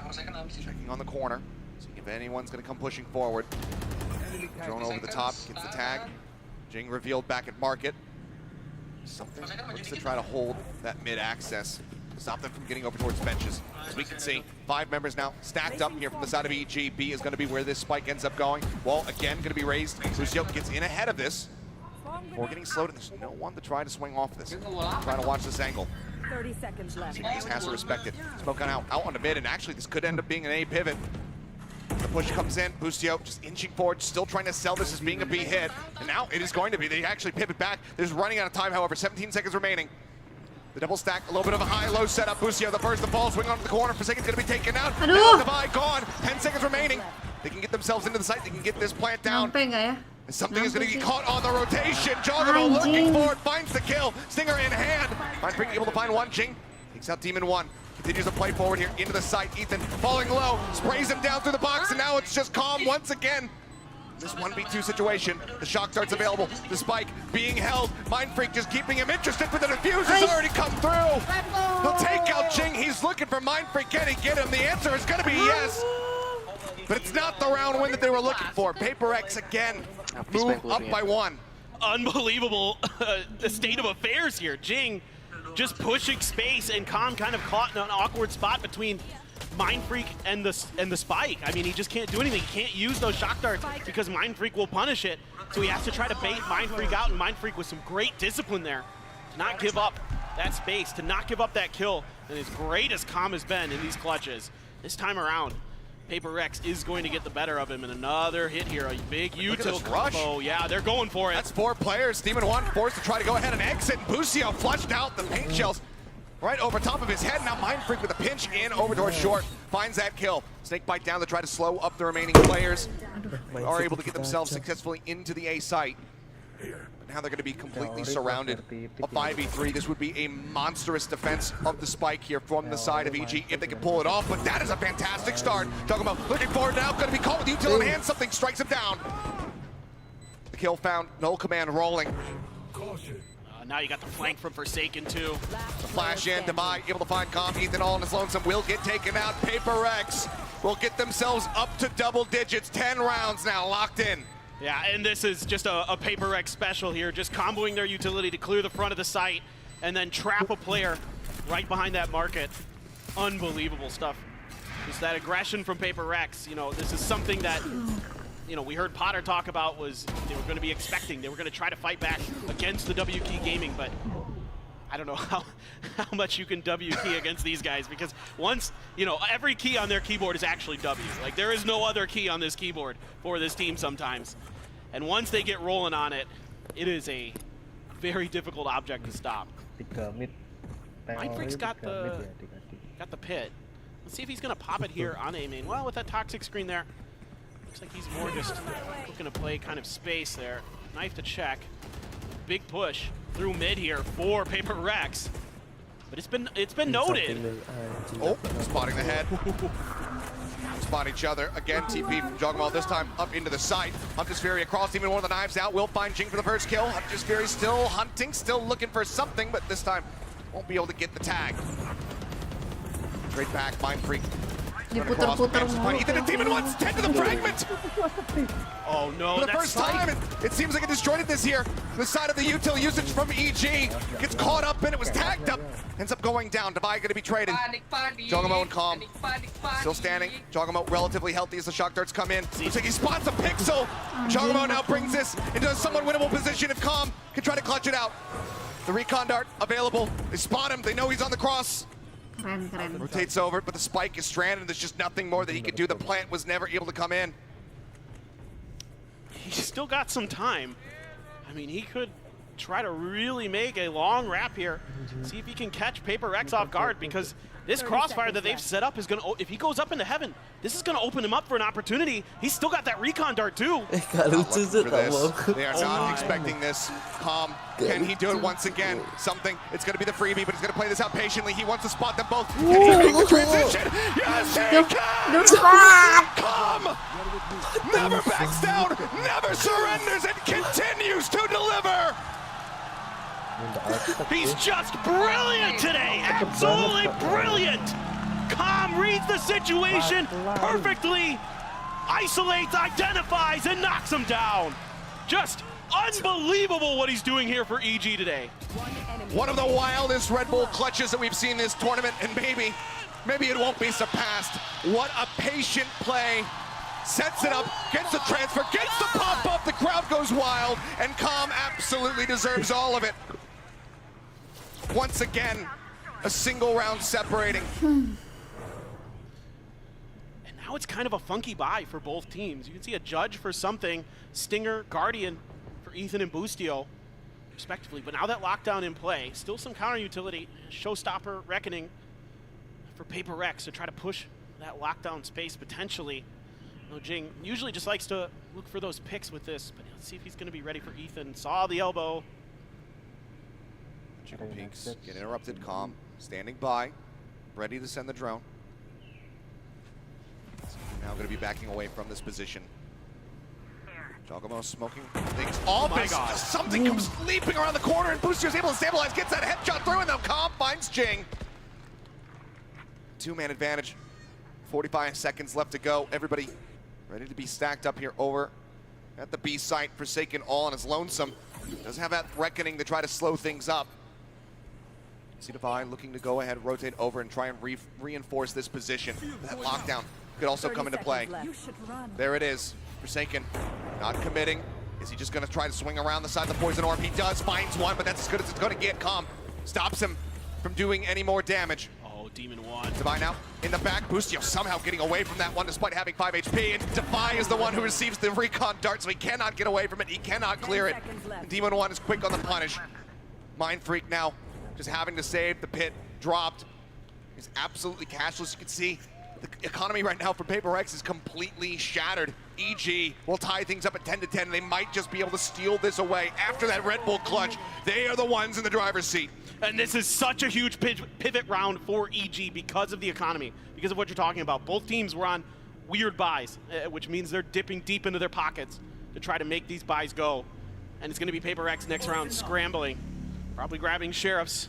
checking on the corner, seeing if anyone's going to come pushing forward. Drone over the top, gets the tag. Jing revealed back at market. Something looks to try to hold that mid-access, stop them from getting over towards benches. As we can see, 5 members now stacked up here from the side of EG. B is going to be where this spike ends up going. Wall again going to be raised. Lucio gets in ahead of this. Before getting slowed, and there's no one to try to swing off this. Trying to watch this angle. 30 seconds left. He just has to respect it. Smoke out on the mid, and actually this could end up being an A pivot. The push comes in, Boostio just inching forward, still trying to sell this as being a B hit. And now it is going to be. They actually pivot back. There's running out of time, however, 17 seconds remaining. The double stack, a little bit of a high-low setup. Boostio, the first, the ball, swing onto the corner. Forsaken's going to be taken out. Now Devi gone. 10 seconds remaining. They can get themselves into the site. They can get this plant down. And something is going to get caught on the rotation. Jogamo looking for it, finds the kill. Stinger in hand. Mind Freak able to find one. Jing takes out Demon 1. Continues to play forward here into the site. Ethan falling low, sprays him down through the box, and now it's just Calm once again. This 1v2 situation, the shock dart's available, the spike being held. Mind Freak just keeping him interested, but the defuse has already come through. He'll take out Jing. He's looking for Mind Freak. Can he get him? The answer is going to be yes. But it's not the round win that they were looking for. Paper X again move up by 1. Unbelievable the state of affairs here. Jing just pushing space, and Calm kind of caught in an awkward spot between Mind Freak and the spike. I mean, he just can't do anything. He can't use those shock darts because Mind Freak will punish it. So he has to try to bait Mind Freak out, and Mind Freak with some great discipline there to not give up that space, to not give up that kill. And as great as Calm has been in these clutches, this time around, Paper Rex is going to get the better of him. And another hit here, a big util combo. Yeah, they're going for it. That's 4 players. Demon 1 forced to try to go ahead and exit. Busio flushed out the paint shells right over top of his head. Now Mind Freak with a pinch in over towards short. Finds that kill. Snakebite down to try to slow up the remaining players. Are able to get themselves successfully into the A site. But now they're going to be completely surrounded. A 5v3. This would be a monstrous defense of the spike here from the side of EG if they can pull it off. But that is a fantastic start. Talking about looking forward now. Going to be caught with util in hand. Something strikes him down. The kill found. Null Command rolling. Now you got the flank from Forsaken too. The flash in, Demai able to find Calm. Ethan all on his lonesome will get taken out. Paper Rex will get themselves up to double digits. 10 rounds now locked in. Yeah, and this is just a Paper Rex special here, just comboing their utility to clear the front of the site and then trap a player right behind that market. Unbelievable stuff. Just that aggression from Paper Rex, you know, this is something that, you know, we heard Potter talk about was they were going to be expecting. They were going to try to fight back against the W Key Gaming, but I don't know how much you can W key against these guys, because once, you know, every key on their keyboard is actually W. Like, there is no other key on this keyboard for this team sometimes. And once they get rolling on it, it is a very difficult object to stop. Mind Freak's got the pit. Let's see if he's going to pop it here on A main. Well, with that toxic screen there, looks like he's more just looking to play kind of space there. Knife to check. Big push through mid here for Paper Rex. But it's been noted. Oh, spotting the head. Spot each other. Again, TP from Jogmal, this time up into the site. Hunter's Fury across, even one of the knives out. Will find Jing for the first kill. Hunter's Fury still hunting, still looking for something, but this time won't be able to get the tag. Straight back, Mind Freak. Diputer-puter mulu. Ethan and Demon wants 10 to the fragment. Oh no, for the first time, it seems like it disjointed this here. The side of the util usage from EG gets caught up and it was tagged up. Ends up going down. Devi going to be traded. Jogamo and Calm still standing. Jogamo relatively healthy as the shock darts come in. Looks like he spots a pixel. Jogamo now brings this into a somewhat winnable position if Calm can try to clutch it out. The recon dart available. They spot him. They know he's on the cross. Rotates over, but the spike is stranded. There's just nothing more that he could do. The plant was never able to come in. He's still got some time. I mean, he could try to really make a long wrap here. See if he can catch Paper Rex off guard, because this crossfire that they've set up is going to, if he goes up into heaven, this is going to open him up for an opportunity. He's still got that recon dart too. They are not expecting this. Calm, can he do it once again? Something, it's going to be the freebie, but he's going to play this out patiently. He wants to spot them both. Can he make the transition? Yes, he can! Calm never backs down, never surrenders, and continues to deliver. He's just brilliant today, absolutely brilliant. Calm reads the situation perfectly, isolates, identifies, and knocks him down. Just unbelievable what he's doing here for EG today. One of the wildest Red Bull clutches that we've seen this tournament, and maybe it won't be surpassed. What a patient play. Sets it up, gets the transfer, gets the pop-up, the crowd goes wild, and Calm absolutely deserves all of it. Once again, a single round separating. And now it's kind of a funky buy for both teams. You can see a Judge for something, Stinger, Guardian for Ethan and Bustio, respectively. But now that lockdown in play, still some counter utility, Showstopper, Reckoning for Paper Rex to try to push that lockdown space potentially. No, Jing usually just likes to look for those picks with this, but let's see if he's going to be ready for Ethan. Saw the elbow. Jiggle peeks, get interrupted. Calm, standing by, ready to send the drone. So now going to be backing away from this position. Jogamo smoking things off. Oh my God. Something comes leaping around the corner, and Booster's able to stabilize, gets that headshot through, and now Calm finds Jing. Two-man advantage. 45 seconds left to go. Everybody ready to be stacked up here over at the B site. Forsaken all on his lonesome. Doesn't have that Reckoning to try to slow things up. See Devi looking to go ahead, rotate over, and try and reinforce this position. That lockdown could also come into play. There it is. Forsaken not committing. Is he just gonna try to swing around the side of the poison orb? He does, finds one, but that's as good as it's gonna get. Calm stops him from doing any more damage. Oh, Demon 1. Divine now in the back. Boostio somehow getting away from that one despite having 5 HP. And Defy is the one who receives the recon dart, so he cannot get away from it. He cannot clear it. Demon 1 is quick on the punish. Mind Freak now just having to save. The pit dropped. He's absolutely cashless. You can see the economy right now for Paper Rex is completely shattered. EG will tie things up at 10-10. They might just be able to steal this away after that Red Bull clutch. They are the ones in the driver's seat. And this is such a huge pivot round for EG because of the economy, because of what you're talking about. Both teams were on weird buys, which means they're dipping deep into their pockets to try to make these buys go. And it's going to be Paper Rex next round scrambling, probably grabbing Sheriffs,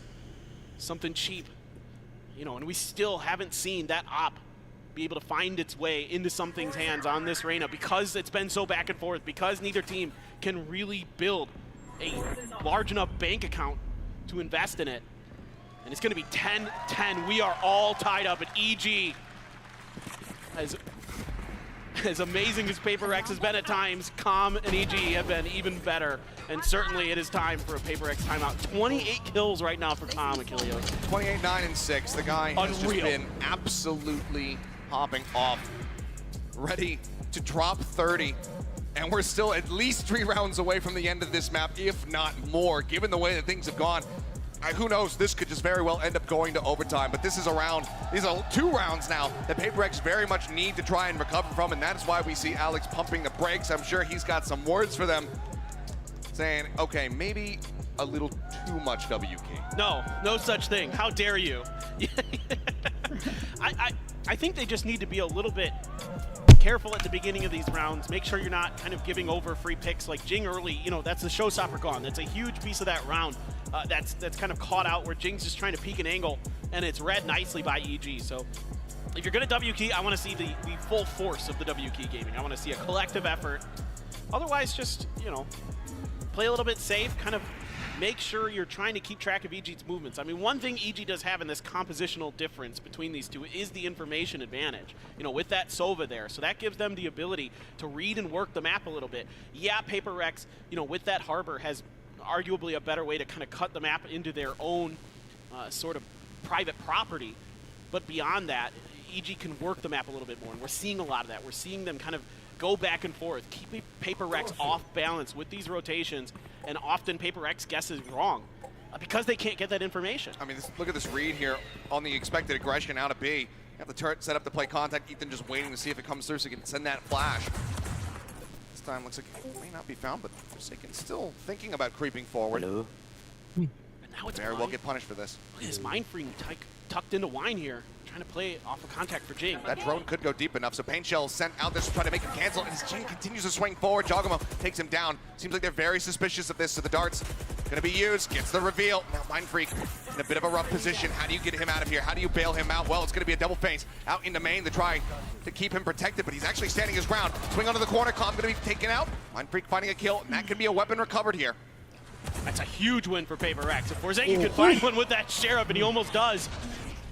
something cheap. You know, and we still haven't seen that op be able to find its way into something's hands on this Reyna because it's been so back and forth, because neither team can really build a large enough bank account to invest in it. And it's going to be 10-10. We are all tied up at EG. As amazing as Paper Rex has been at times, Com and EG have been even better. And certainly it is time for a Paper Rex timeout. 28 kills right now for Com, Achilleos. 28, 9, and 6. The guy has just been absolutely popping off. Ready to drop 30. And we're still at least 3 rounds away from the end of this map, if not more, given the way that things have gone. Who knows, this could just very well end up going to overtime, but this is a round, these are 2 rounds now that Paper Rex very much need to try and recover from, and that is why we see Alex pumping the brakes. I'm sure he's got some words for them, saying, okay, maybe a little too much WK. No, no such thing. How dare you? I think they just need to be a little bit careful at the beginning of these rounds. Make sure you're not kind of giving over free picks like Jing early. You know, that's the showstopper gone. That's a huge piece of that round. That's kind of caught out where Jing's just trying to peek an angle, and it's read nicely by EG. So if you're going to WK, I want to see the full force of the WK gaming. I want to see a collective effort. Otherwise, just, you know, play a little bit safe, kind of make sure you're trying to keep track of EG's movements. I mean, one thing EG does have in this compositional difference between these two is the information advantage, you know, with that Sova there. So that gives them the ability to read and work the map a little bit. Yeah, Paper Rex, you know, with that Harbor has arguably a better way to kind of cut the map into their own sort of private property. But beyond that, EG can work the map a little bit more, and we're seeing a lot of that. We're seeing them kind of go back and forth, keep Paper Rex off balance with these rotations, and often Paper Rex guesses wrong because they can't get that information. I mean, look at this read here on the expected aggression out of B. You have the turret set up to play contact. Ethan just waiting to see if it comes through so he can send that flash. This time looks like it may not be found, but Forsaken still thinking about creeping forward. Hello. And now it's very well get punished for this. Look at this Mind Freak tucked into Wine here, trying to play off of contact for Jing. That drone could go deep enough, so Pain Shell sent out this to try to make him cancel, and as Jing continues to swing forward, Jogomo takes him down. Seems like they're very suspicious of this, so the dart's gonna be used, gets the reveal. Now Mind Freak in a bit of a rough position. How do you get him out of here? How do you bail him out? Well, it's gonna be a double feint out into main to try to keep him protected, but he's actually standing his ground. Swing onto the corner, Calm gonna be taken out. Mind Freak finding a kill, and that could be a weapon recovered here. That's a huge win for Paper Rex. If Forsaken could find one with that Sheriff, and he almost does,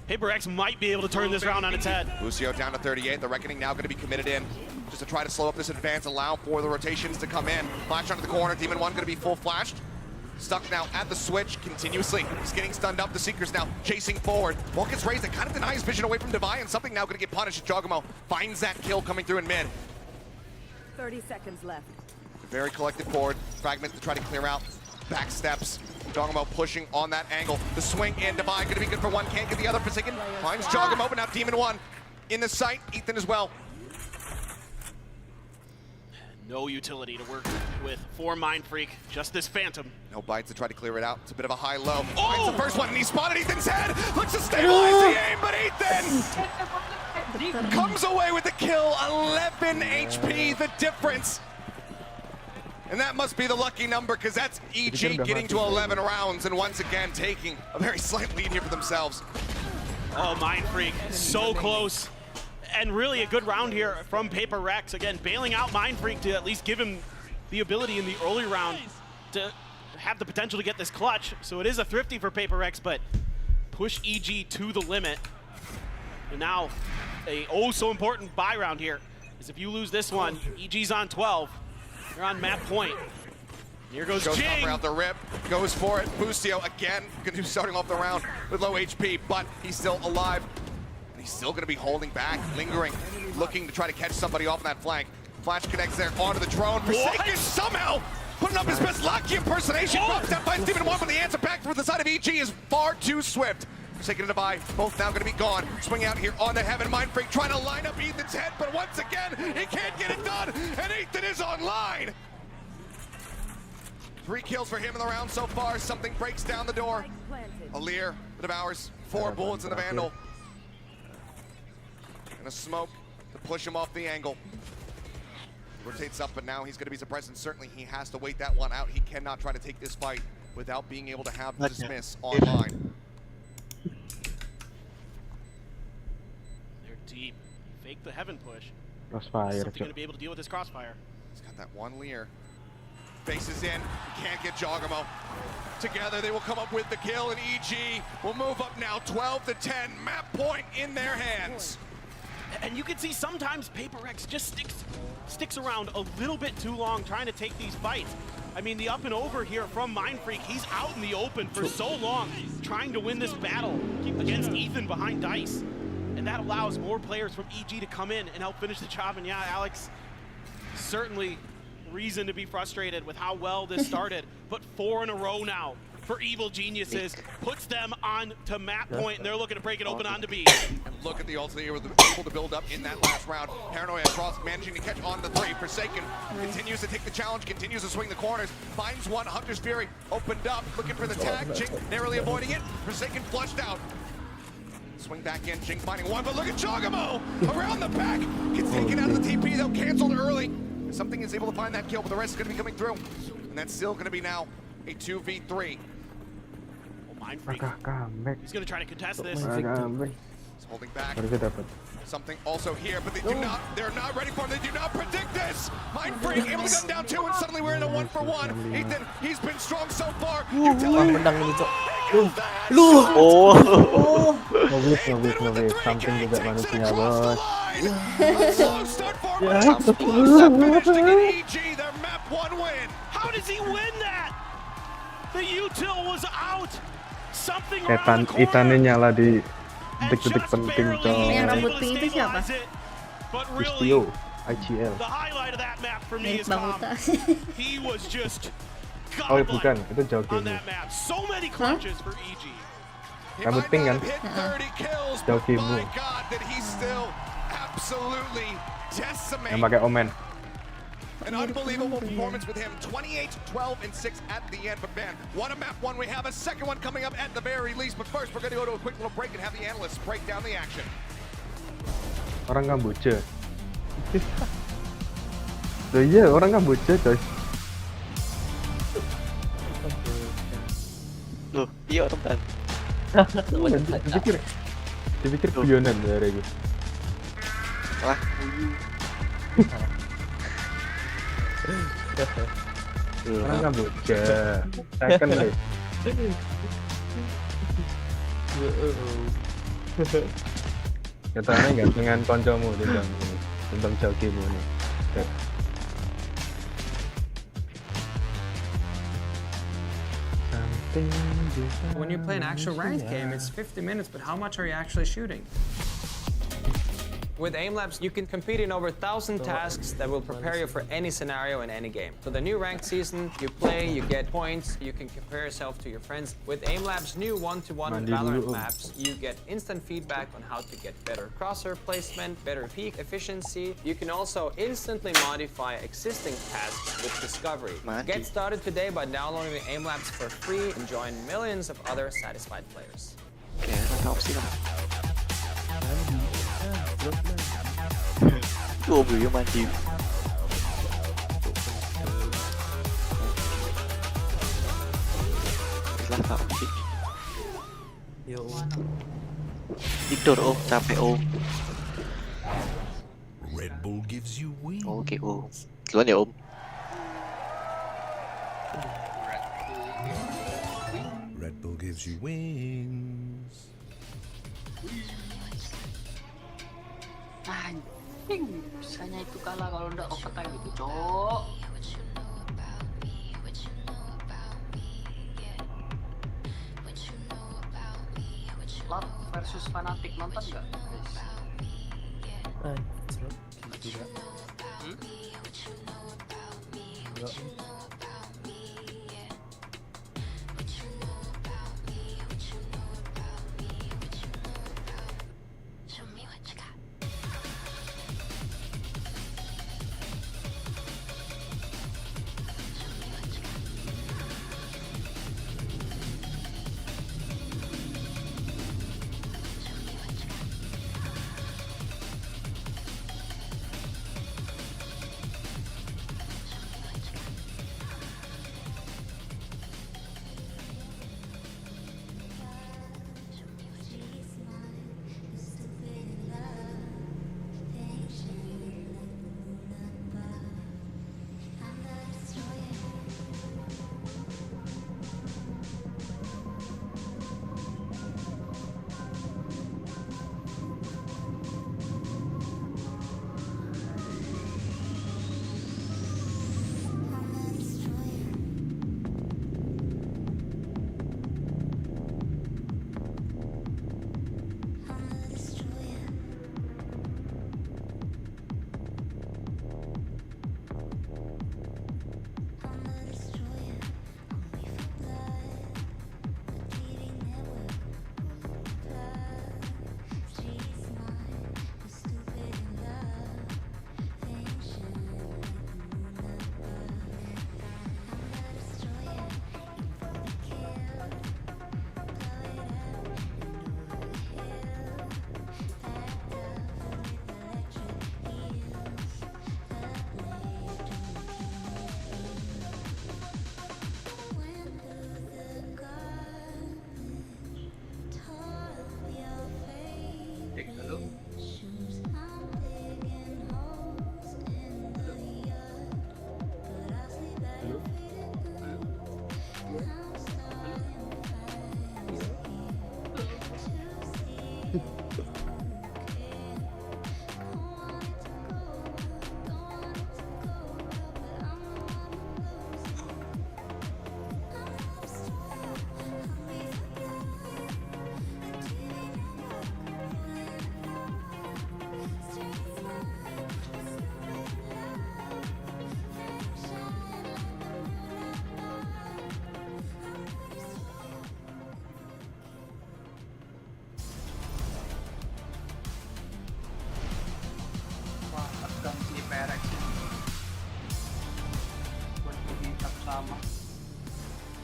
Paper Rex might be able to turn this round on its head. Lucio down to 38. The Reckoning now going to be committed in just to try to slow up this advance, allow for the rotations to come in. Flash onto the corner. Demon 1 going to be full flashed. Stuck now at the switch continuously. He's getting stunned up. The Seeker's now chasing forward. Won't gets raised. It kind of denies vision away from Devi, and something now going to get punished. Jogomo finds that kill coming through in mid. 30 seconds left. Very collected forward. Fragment to try to clear out. Back steps. Jogomo pushing on that angle. The swing in. Devi going to be good for one. Can't get the other. Forsaken finds Jogomo, but now Demon 1 in the sight. Ethan as well. No utility to work with for Mind Freak. Just this Phantom. No bites to try to clear it out. It's a bit of a high-low. Finds the first one, and he spotted Ethan's head. Looks to stabilize the aim, but Ethan comes away with the kill. 11 HP, the difference. And that must be the lucky number, because that's EG getting to 11 rounds and once again taking a very slight lead here for themselves. Oh, Mind Freak, so close. And really a good round here from Paper Rex. Again, bailing out Mind Freak to at least give him the ability in the early round to have the potential to get this clutch. So it is a thrifty for Paper Rex, but push EG to the limit. And now a oh so important buy round here is if you lose this one, EG's on 12. They're on map point. Here goes Showstopper Jing. out the rip, goes for it. Busio again, going to be starting off the round with low HP, but he's still alive. And he's still going to be holding back, lingering, looking to try to catch somebody off on that flank. Flash connects there onto the drone. Forsaken somehow putting up his best Lucky impersonation. Drops down by Steven 1, but the answer back from the side of EG is far too swift. Forsaken and Divide, both now going to be gone. Swing out here on the Heaven. Mindfreak trying to line up Ethan's head, but once again, he can't get it done, and Ethan is online. 3 kills for him in the round so far. Something breaks down the door. Alir, the Devours, 4 bullets in the Vandal. And a smoke to push him off the angle. Rotates up, but now he's going to be suppressed, and certainly he has to wait that one out. He cannot try to take this fight without being able to have the dismiss online. They're deep. Fake the Heaven push. Crossfire. Something going to be able to deal with this crossfire. He's got that one Lear. Faces in, can't get Jogamo. Together they will come up with the kill, and EG will move up now 12-10. Map point in their hands. And you can see sometimes Paper Rex just sticks around a little bit too long trying to take these fights. I mean, the up and over here from Mindfreak, he's out in the open for so long trying to win this battle against Ethan behind Dice. And that allows more players from EG to come in and help finish the job. And yeah, Alex, certainly reason to be frustrated with how well this started, but 4 in a row now for Evil Geniuses puts them on to map point, and they're looking to break it open onto B. And look at the ults they were able to build up in that last round. Paranoia across, managing to catch on the 3. Forsaken continues to take the challenge, continues to swing the corners, finds one. Hunter's Fury opened up, looking for the tag. Jing narrowly avoiding it. Forsaken flushed out. Swing back in, Jing finding one, but look at Jogamo around the back. Gets taken out of the TP, though, canceled early. Something is able to find that kill, but the rest is going to be coming through. And that's still going to be now a 2v3. Oh, Mindfreak. He's going to try to contest this. He's holding back. Something also here, but they're not ready for him. They do not predict this. Mindfreak able to gun down 2, and suddenly we're in a 1-for-1. Ethan, he's been strong so far. Utility. Ngelis samping juga manusia, bos. How does he win that? The util was out. Something Setan ikannya nyala di detik-detik penting, coy. Yang rambut pink itu siapa? Istio, IGL. The highlight of that map for me is he was just Oh, bukan, itu on that map. So many clutches for EG. Rambut pink kan? Jokimu. Yang pakai omen. An unbelievable performance with him. 28, 12, and 6 at the end. But man, what a map one. We have a second one coming up at the very least. But first, we're going to go to a quick little break and have the analysts break down the action. Orang Kamboja. Loh iya, orang Kamboja, coy. Loh, iya orang kan. Dipikir guyonan dari gue. Wah, orang Kamboja. Second nih. Katanya gantengan koncomu tentang jokimu nih. When you play an actual ranked game, it's 50 minutes, but how much are you actually shooting? With AimLabs, you can compete in over 1,000 tasks that will prepare you for any scenario in any game. So the new ranked season, you play, you get points, you can compare yourself to your friends. With AimLabs' new one-to-one Valorant maps, you get instant feedback on how to get better crosshair placement, better peak efficiency. You can also instantly modify existing tasks with Discovery. Get started today by downloading the AimLabs for free and join millions of other satisfied players. Gue belum mati. Lah tak sih. Yo. Tidur capek Red Bull gives you wings. Oke duluan ya Red Bull gives you wings. Anjing, bisanya itu kalah kalau udah overtime gitu, cok. Slot versus Fanatic nonton nggak? Slot tidak. Enggak.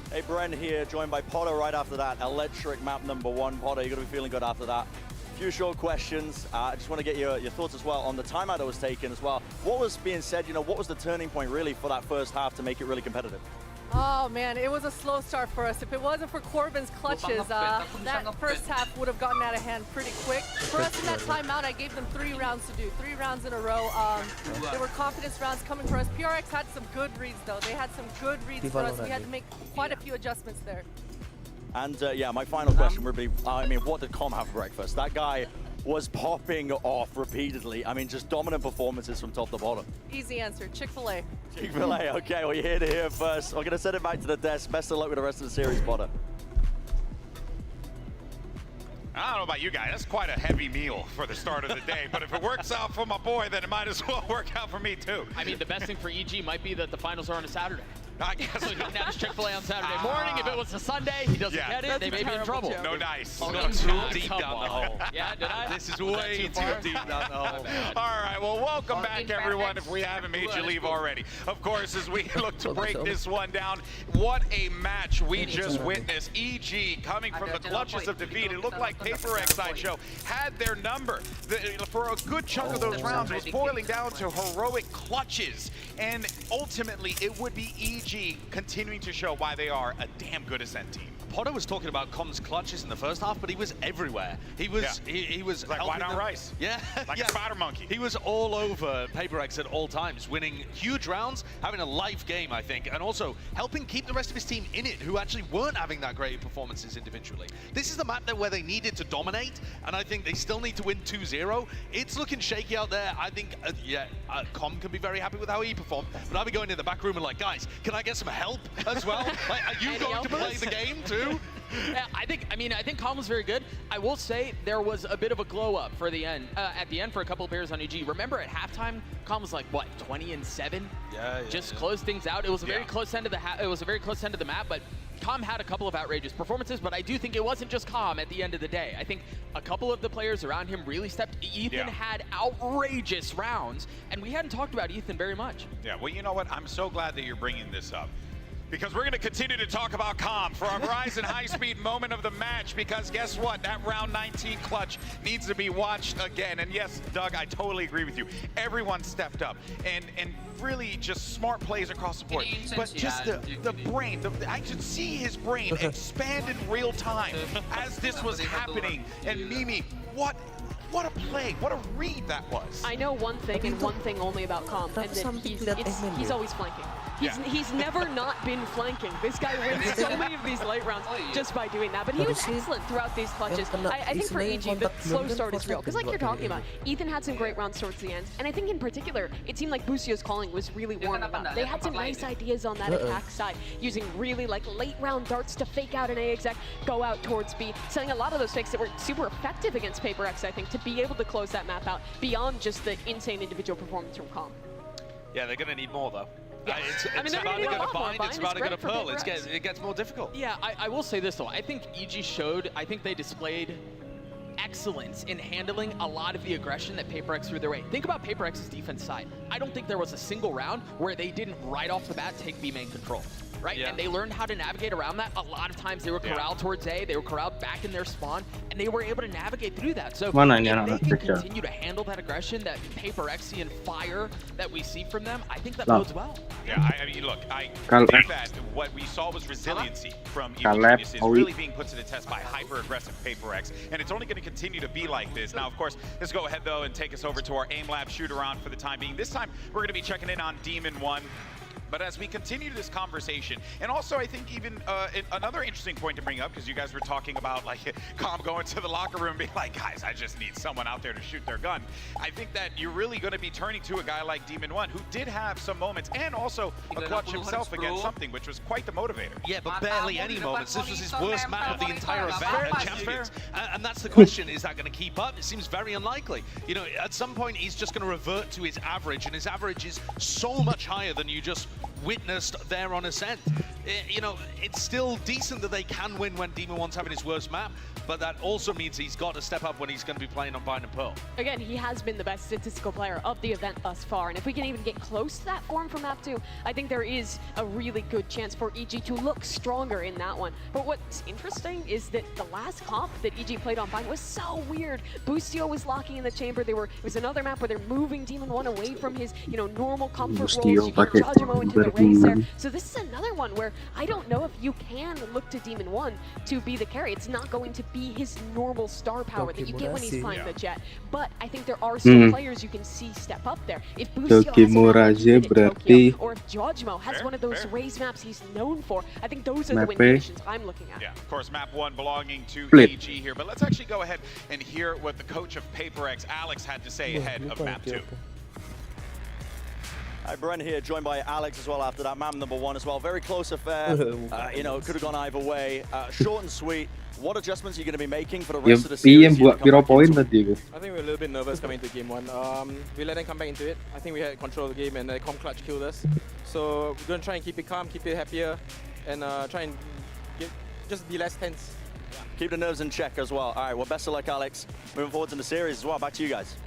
Hey, Bren here, joined by Potter right after that. Electric map number 1. Potter, you're going to be feeling good after that. A few short questions. I just want to get your thoughts as well on the timeout that was taken as well. What was being said, what was the turning point really for that first half to make it really competitive? Oh man, it was a slow start for us. If it wasn't for Corbin's clutches, that first half would have gotten out of hand pretty quick. For us in that timeout, I gave them 3 rounds to do, 3 rounds in a row. There were confidence rounds coming for us. PRX had some good reads though. They had some good reads for us. We had to make quite a few adjustments there. And yeah, my final question would be, what did Com have for breakfast? That guy was popping off repeatedly. Just dominant performances from top to bottom. Easy answer, Chick-fil-A. Chick-fil-A, okay, well, you're here to hear first. We're going to send it back to the desk. Best of luck with the rest of the series, Potter. I don't know about you guys, that's quite a heavy meal for the start of the day, but if it works out for my boy, then it might as well work out for me too. The best thing for EG might be that the finals are on a Saturday. I guess so he can have his Chick-fil-A on Saturday morning. If it was a Sunday, he doesn't get it, they may be in trouble. No dice. Oh, no, too deep down the hole. Yeah, did I? This is way too deep down the hole. All right, well, welcome back, everyone, if we haven't made you leave already. Of course, as we look to break this one down, what a match we just witnessed. EG coming from the clutches of defeat. It looked like Paper X Sideshow had their number. For a good chunk of those rounds, it was boiling down to heroic clutches. And ultimately, it would be EG continuing to show why they are a damn good Ascent team. Potter was talking about Com's clutches in the first half, but he was everywhere. He was he was like white on rice. Yeah, like a spider monkey. He was all over Paper X at all times, winning huge rounds, having a live game, I think, and also helping keep the rest of his team in it, who actually weren't having that great performances individually. This is the map where they needed to dominate, and I think they still need to win 2-0. It's looking shaky out there. I think, Com can be very happy with how he performed, but I'll be going in the back room and like, guys, can I get some help as well? Like, are you going to play the game too? true. I think Calm was very good. I will say there was a bit of a glow up for the end. At the end for a couple of players on EG. Remember at halftime, Calm was like what 20-7. Yeah. Just closed things out. It was a very close end of the map, but Calm had a couple of outrageous performances. But I do think it wasn't just Calm at the end of the day. I think a couple of the players around him really stepped. Ethan had outrageous rounds, and we hadn't talked about Ethan very much. Yeah. Well, you know what? I'm so glad that you're bringing this up, because we're going to continue to talk about Calm for our Verizon high-speed moment of the match, because guess what? That round 19 clutch needs to be watched again. And yes, Doug, I totally agree with you. Everyone stepped up and really just smart plays across the board. But just the brain, I could see his brain expand in real time as this was happening. And Mimi, what a play, what a read that was. I know one thing and one thing only about Calm, and that he's always flanking. He's never not been flanking. This guy wins so many of these late rounds just by doing that. But he was excellent throughout these clutches. I think for EG, the slow start is real. Because like you're talking about, Ethan had some great rounds towards the end. And I think in particular, it seemed like Busio's calling was really warming up. They had some nice ideas on that attack side, using really like late round darts to fake out an A exec, go out towards B, selling a lot of those fakes that were super effective against Paper X, I think, to be able to close that map out beyond just the insane individual performance from Calm. Yeah, they're going to need more though. Yeah. It's about to go to bind, it's about to go to pearl. It gets more difficult. Yeah, I will say this though. I think EG showed, I think they displayed excellence in handling a lot of the aggression that Paper X threw their way. Think about Paper X's defense side. I don't think there was a single round where they didn't right off the bat take B main control. Right? Yeah. And they learned how to navigate around that. A lot of times they were corralled towards A, they were corralled back in their spawn, and they were able to navigate through that. So if they can continue to handle that aggression, that Paper Xian fire that we see from them, I think that bodes well. Yeah, I mean, look, I think that what we saw was resiliency from EG Geniuses really being put to the test by hyper-aggressive Paper X, and it's only going to continue to be like this. Now, of course, let's go ahead, though, and take us over to our aim lab shoot-around for the time being. This time, we're going to be checking in on Demon 1. But as we continue this conversation, and also I think even another interesting point to bring up, because you guys were talking about like Calm going to the locker room and being like, guys, I just need someone out there to shoot their gun. I think that you're really going to be turning to a guy like Demon 1, who did have some moments, and also a clutch himself against something, which was quite the motivator. Yeah, but barely any moments. This was his worst map of the entire event at Champions. And that's the question, is that going to keep up? It seems very unlikely. You know, at some point he's just going to revert to his average, and his average is so much higher than you just witnessed there on Ascent. You know, it's still decent that they can win when Demon 1's having his worst map, but that also means he's got to step up when he's going to be playing on Bind and Pearl. Again, he has been the best statistical player of the event thus far, and if we can even get close to that form from map 2, I think there is a really good chance for EG to look stronger in that one. But what's interesting is that the last comp that EG played on Bind was so weird. Busio was locking in the chamber. It was another map where they're moving Demon 1 away from his, normal comfort roles. You get Jajimo into the race there. So this is another one where I don't know if you can look to Demon 1 to be the carry. It's not going to be his normal star power that you get when he's flying the jet. But I think there are some players you can see step up there. If Busio has a Tokyo, or if Jajimo has one of those raise maps he's known for, I think those are the win conditions I'm looking at. Yeah, of course, map 1 belonging to EG here. But let's actually go ahead and hear what the coach of Paper X, Alex, had to say ahead of map 2. Hi, Brent here, joined by Alex as well after that. Map number 1 as well. Very close affair. It could have gone either way. Short and sweet. What adjustments are you going to be making for the rest of the series? I think we're a little bit nervous coming into game 1. We let them come back into it. I think we had control of the game and the comp clutch killed us. So we're going to try and keep it calm, keep it happier, and try and just be less tense. Keep the nerves in check as well. All right, well, best of luck, Alex. Moving forward in the series as well. Back to you guys.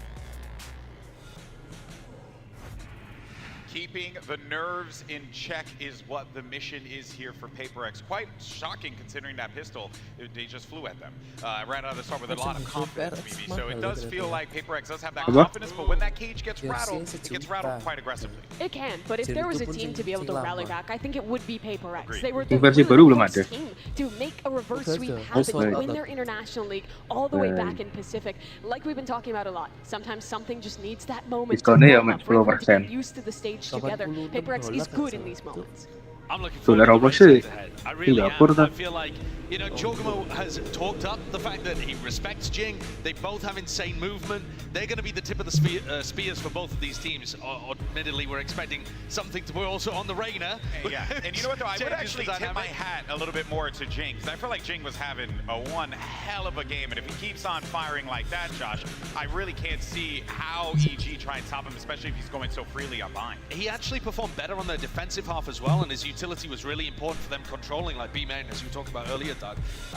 Keeping the nerves in check is what the mission is here for Paper X. Quite shocking considering that pistol, they just flew at them. Right out of the start with a lot of confidence, maybe. So it does feel like Paper X does have that confidence, but when that cage gets rattled, it gets rattled quite aggressively. It can, but if there was a team to be able to rally back, I think it would be Paper X. Agreed. They were the first team to make a reverse sweep happen, to win their international league all the way back in Pacific. Like we've been talking about a lot, sometimes something just needs that moment to warm up, for to get used to the stage together. Paper X is good in these moments. I'm looking forward to the race ahead. I really am. I feel like You know, Jorgamo has talked up the fact that he respects Jing. They both have insane movement. They're going to be the tip of the spears for both of these teams. Admittedly, we're expecting something to put also on the Reyna. Yeah, and you know what though, I would actually tip my hat a little bit more to Jing, because I feel like Jing was having one hell of a game, and if he keeps on firing like that, Josh, I really can't see how EG try and stop him, especially if he's going so freely on bind. He actually performed better on their defensive half as well, and his utility was really important for them controlling like B-main, as you were talking about earlier, Doug.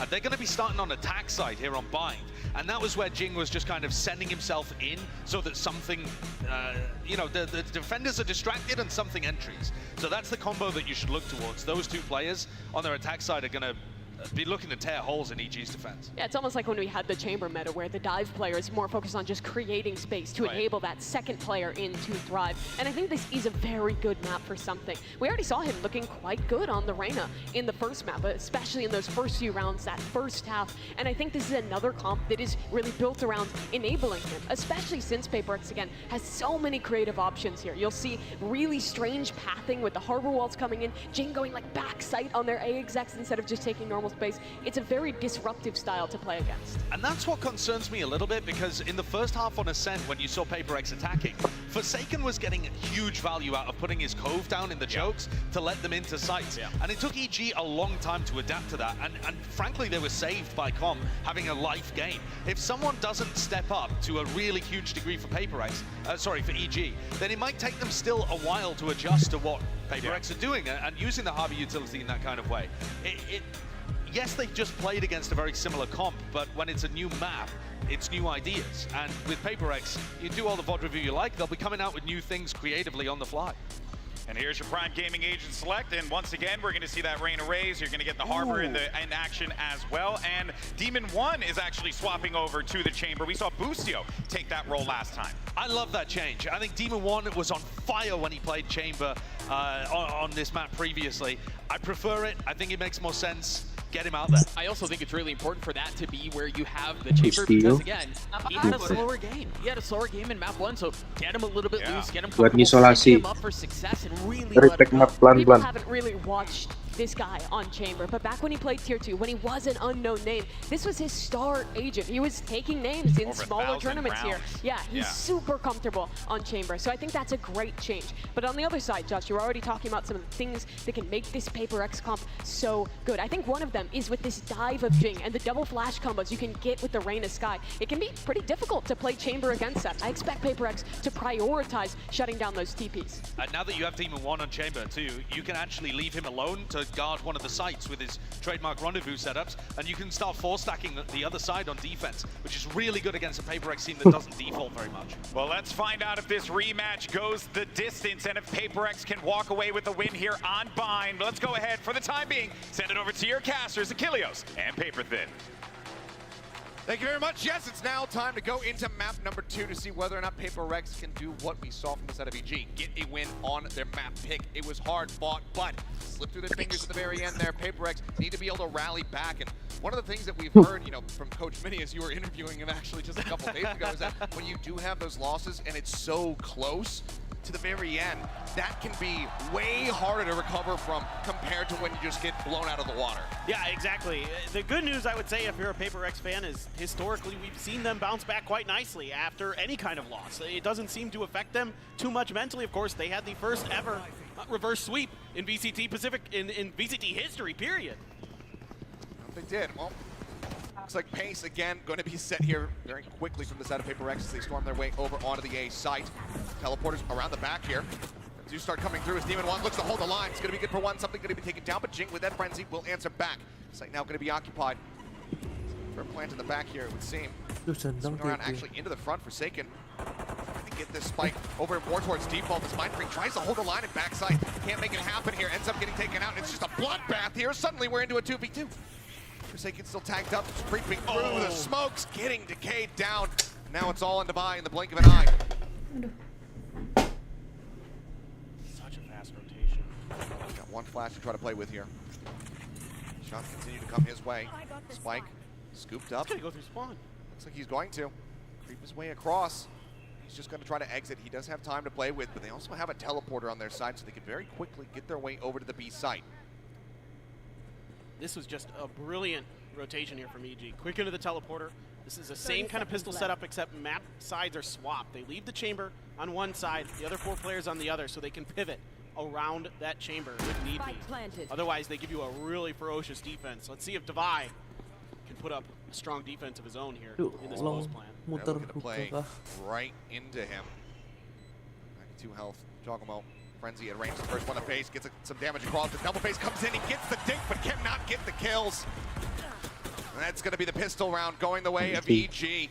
They're going to be starting on attack side here on bind, and that was where Jing was just kind of sending himself in so that something, you know, the defenders are distracted and something entries. So that's the combo that you should look towards. Those two players on their attack side are going to be looking to tear holes in EG's defense. Yeah, it's almost like when we had the chamber meta where the dive player is more focused on just creating space to enable that second player in to thrive. And I think this is a very good map for something. We already saw him looking quite good on the Reyna in the first map, especially in those first few rounds, that first half. And I think this is another comp that is really built around enabling him, especially since PaperX, again, has so many creative options here. You'll see really strange pathing with the harbor walls coming in, Jing going like back sight on their A execs instead of just taking normal space. It's a very disruptive style to play against. And that's what concerns me a little bit, because in the first half on Ascent, when you saw PaperX attacking, Forsaken was getting huge value out of putting his cove down in the chokes to let them into sight. And it took EG a long time to adapt to that, and frankly, they were saved by Com having a life game. If someone doesn't step up to a really huge degree for PaperX, for EG, then it might take them still a while to adjust to what PaperX are doing and using the harbor utility in that kind of way. Yes, they just played against a very similar comp, but when it's a new map, it's new ideas. And with PaperX, you do all the VOD review you like, they'll be coming out with new things creatively on the fly. And here's your Prime Gaming Agent Select, and once again, we're going to see that Reyna raise. You're going to get the Harbor in action as well, and Demon 1 is actually swapping over to the Chamber. We saw Busio take that role last time. I love that change. I think Demon 1 was on fire when he played Chamber on this map previously. I prefer it. I think it makes more sense. Get him out there. I also think it's really important for that to be where you have the Chamber, because again, he had a slower game. He had a slower game in map 1, so get him a little bit loose, get him comfortable, set him up for success, and really let him go. People haven't really watched this guy on Chamber, but back when he played Tier 2, when he was an unknown name, this was his star agent. He was taking names in smaller tournaments here. Yeah, he's super comfortable on Chamber, so I think that's a great change. But on the other side, Josh, you're already talking about some of the things that can make this PaperX comp so good. I think one of them is with this dive of Jing and the double flash combos you can get with the Reyna Sky. It can be pretty difficult to play Chamber against that. I expect PaperX to prioritize shutting down those TPs. And now that you have Demon 1 on Chamber too, you can actually leave him alone to guard one of the sites with his trademark rendezvous setups, and you can start force stacking the other side on defense, which is really good against a PaperX team that doesn't default very much. Well, let's find out if this rematch goes the distance and if PaperX can walk away with a win here on Bind. Let's go ahead, for the time being, send it over to your casters, Achilleos and Paperthin. Thank you very much. Yes, it's now time to go into map number 2 to see whether or not PaperX can do what we saw from the side of EG. Get a win on their map pick. It was hard fought, but slipped through their fingers at the very end there. PaperX need to be able to rally back. And one of the things that we've heard, you know, from Coach Minnie as you were interviewing him actually just a couple days ago is that when you do have those losses and it's so close to the very end, that can be way harder to recover from compared to when you just get blown out of the water. Yeah, exactly. The good news, I would say, if you're a PaperX fan, is historically we've seen them bounce back quite nicely after any kind of loss. It doesn't seem to affect them too much mentally. Of course, they had the first ever reverse sweep in VCT Pacific, in VCT history, period. They did. Well, looks like pace again going to be set here very quickly from the side of PaperX as they storm their way over onto the A site. Teleporters around the back here. As you start coming through, as Demon 1 looks to hold the line. It's going to be good for one. Something going to be taken down, but Jing with that frenzy will answer back. Site now going to be occupied. For a plant in the back here, it would seem. Swing around actually into the front, Forsaken. Trying to get this spike over more towards default. This Mind Freak tries to hold the line at backside. Can't make it happen here. Ends up getting taken out. And it's just a bloodbath here. Suddenly we're into a 2v2. Forsaken still tagged up, just creeping through the smokes, getting decayed down. Now it's all on Divine in the blink of an eye. Such a fast rotation. Got one flash to try to play with here. Shots continue to come his way. Spike scooped up. He's gonna go through spawn. Looks like he's going to creep his way across. He's just going to try to exit. He does have time to play with, but they also have a teleporter on their side, so they can very quickly get their way over to the B site. this was just a brilliant rotation here from EG. Quick into the teleporter. This is the same kind of pistol setup, except map sides are swapped. They leave the chamber on one side, the other 4 players on the other, so they can pivot around that chamber if need be. Otherwise, they give you a really ferocious defense. Let's see if Devi can put up a strong defense of his own here in this post plan. They're looking to play right into him. 92 health. Giacomo, Frenzy at range. The first one to face, gets some damage across. The double face comes in, he gets the dink, but cannot get the kills. And that's going to be the pistol round going the way of EG.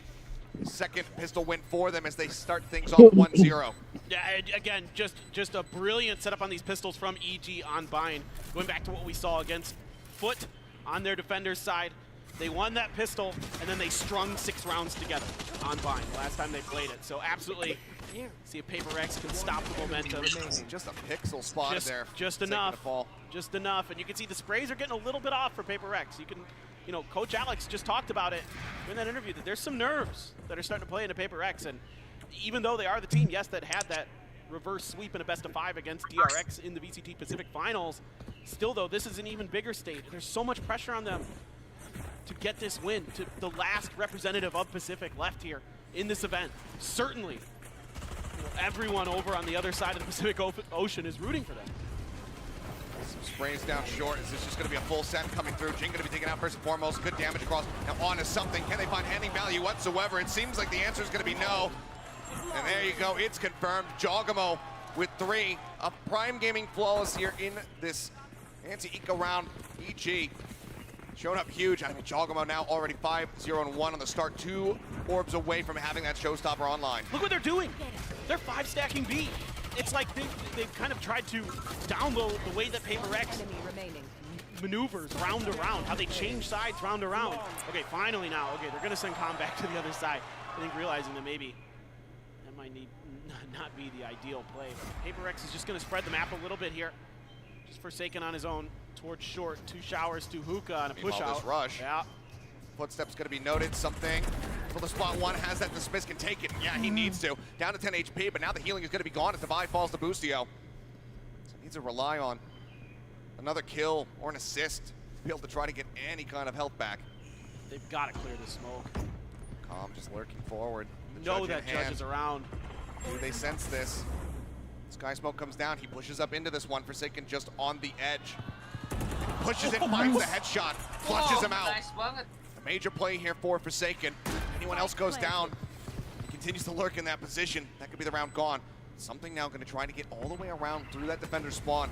Second pistol win for them as they start things off 1-0. Yeah, again, just a brilliant setup on these pistols from EG on Bind. Going back to what we saw against Foot on their defender's side. They won that pistol, and then they strung 6 rounds together on Bind last time they played it. So absolutely, see if Paper Rex can stop the momentum. Just a pixel spotted there. Just enough. Just enough. And you can see the sprays are getting a little bit off for Paper Rex. You can, you know, Coach Alex just talked about it in that interview that there's some nerves that are starting to play into Paper Rex. And even though they are the team, yes, that had that reverse sweep in a best-of-5 against DRX in the VCT Pacific Finals, still though, this is an even bigger stage. There's so much pressure on them to get this win, to the last representative of Pacific left here in this event. Certainly, you know, everyone over on the other side of the Pacific Ocean is rooting for them. Some sprays down short. Is this just going to be a full set coming through? Jing going to be taken out first and foremost. Good damage across. Now on to something. Can they find any value whatsoever? It seems like the answer is going to be no. And there you go. It's confirmed. Giacomo with 3. A Prime Gaming flawless here in this anti-eco round. EG showing up huge. I mean, Giacomo now already 5-0-1 on the start. 2 orbs away from having that showstopper online. Look what they're doing. They're 5-stacking B. It's like they've kind of tried to download the way that Paper Rex maneuvers round to round, how they change sides round to round. Okay, finally now. Okay, they're going to send Com back to the other side. I think realizing that maybe that might not be the ideal play. But Paper Rex is just going to spread the map a little bit here. Just Forsaken on his own towards short. 2 showers to Hookah and a push out. This rush. Yeah. Footsteps going to be noted. Something. Well, the spot 1 has that. The Smith can take it. Yeah, he needs to. Down to 10 HP, but now the healing is going to be gone as Devi falls to Boostio. So he needs to rely on another kill or an assist to be able to try to get any kind of health back. They've got to clear the smoke. Calm just lurking forward. Know that Judge is around. Do they sense this? Sky Smoke comes down. He pushes up into this one. Forsaken just on the edge. Pushes in, finds the headshot. Flushes him out. A major play here for Forsaken. Anyone else goes down, he continues to lurk in that position. That could be the round gone. Something now going to try to get all the way around through that defender spawn.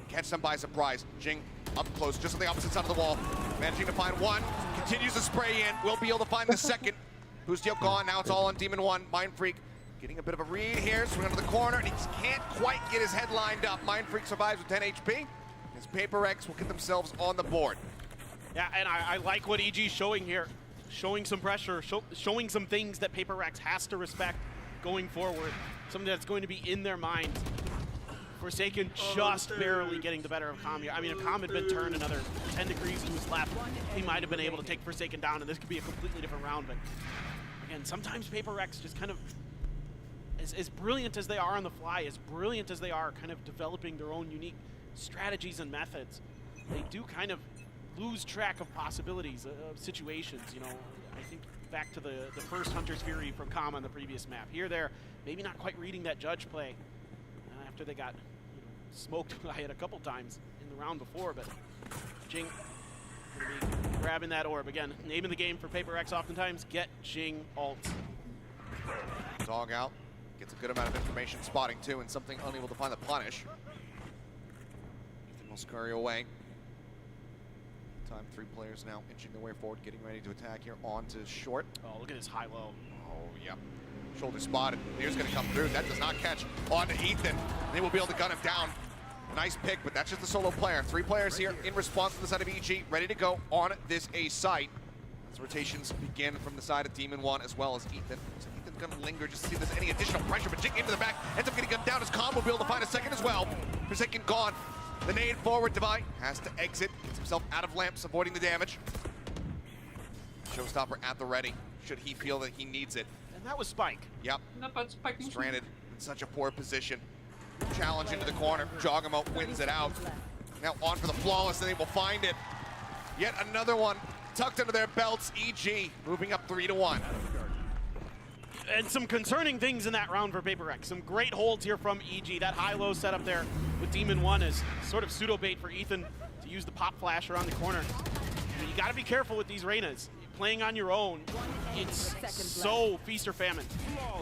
Catch them by surprise. Jing up close, just on the opposite side of the wall. Managing to find 1. Continues to spray in. Will be able to find the second. Boostio gone. Now it's all on Demon 1. Mind Freak getting a bit of a read here. Swing under the corner, and he can't quite get his head lined up. Mind Freak survives with 10 HP. His Paper X will get themselves on the board. Yeah, and I like what EG's showing here. Showing some pressure, showing some things that Paper Rex has to respect going forward. Something that's going to be in their minds. Forsaken just barely getting the better of Com here. I mean, if Com had been turned another 10 degrees to his left, he might have been able to take Forsaken down, and this could be a completely different round. But again, sometimes Paper Rex just kind of, as brilliant as they are on the fly, as brilliant as they are kind of developing their own unique strategies and methods, they do kind of lose track of possibilities, of situations. You know, I think back to the first Hunter's Fury from Com on the previous map. Here, they're maybe not quite reading that Judge play after they got smoked by it a couple times in the round before, but Jing gonna be grabbing that orb. Again, name of the game for Paper X oftentimes, get Jing ult. Dog out, gets a good amount of information spotting too, and something unable to find the punish. Ethan will scurry away. Time 3 players now inching their way forward, getting ready to attack here onto short. Oh, look at his high-low. Oh, yeah. Shoulder spotted. Here's going to come through. That does not catch on to Ethan. They will be able to gun him down. Nice pick, but that's just a solo player. 3 players here in response to the side of EG, ready to go on this A site. As rotations begin from the side of Demon 1 as well as Ethan. So Ethan's going to linger just to see if there's any additional pressure, but Jing into the back, ends up getting gunned down as Com will be able to find a second as well. Forsaken gone. The nade forward, Devi has to exit, gets himself out of lamps, avoiding the damage. Showstopper at the ready, should he feel that he needs it. And that was Spike. Yep. Stranded in such a poor position. Challenge into the corner. Giacomo wins it out. Now on for the flawless, and they will find it. Yet another one tucked under their belts. EG moving up 3-1. And some concerning things in that round for Paper Rex. Some great holds here from EG. That high-low setup there with Demon 1 is sort of pseudo-bait for Ethan to use the pop flash around the corner. I mean, you got to be careful with these Reynas. Playing on your own, it's so feast or famine.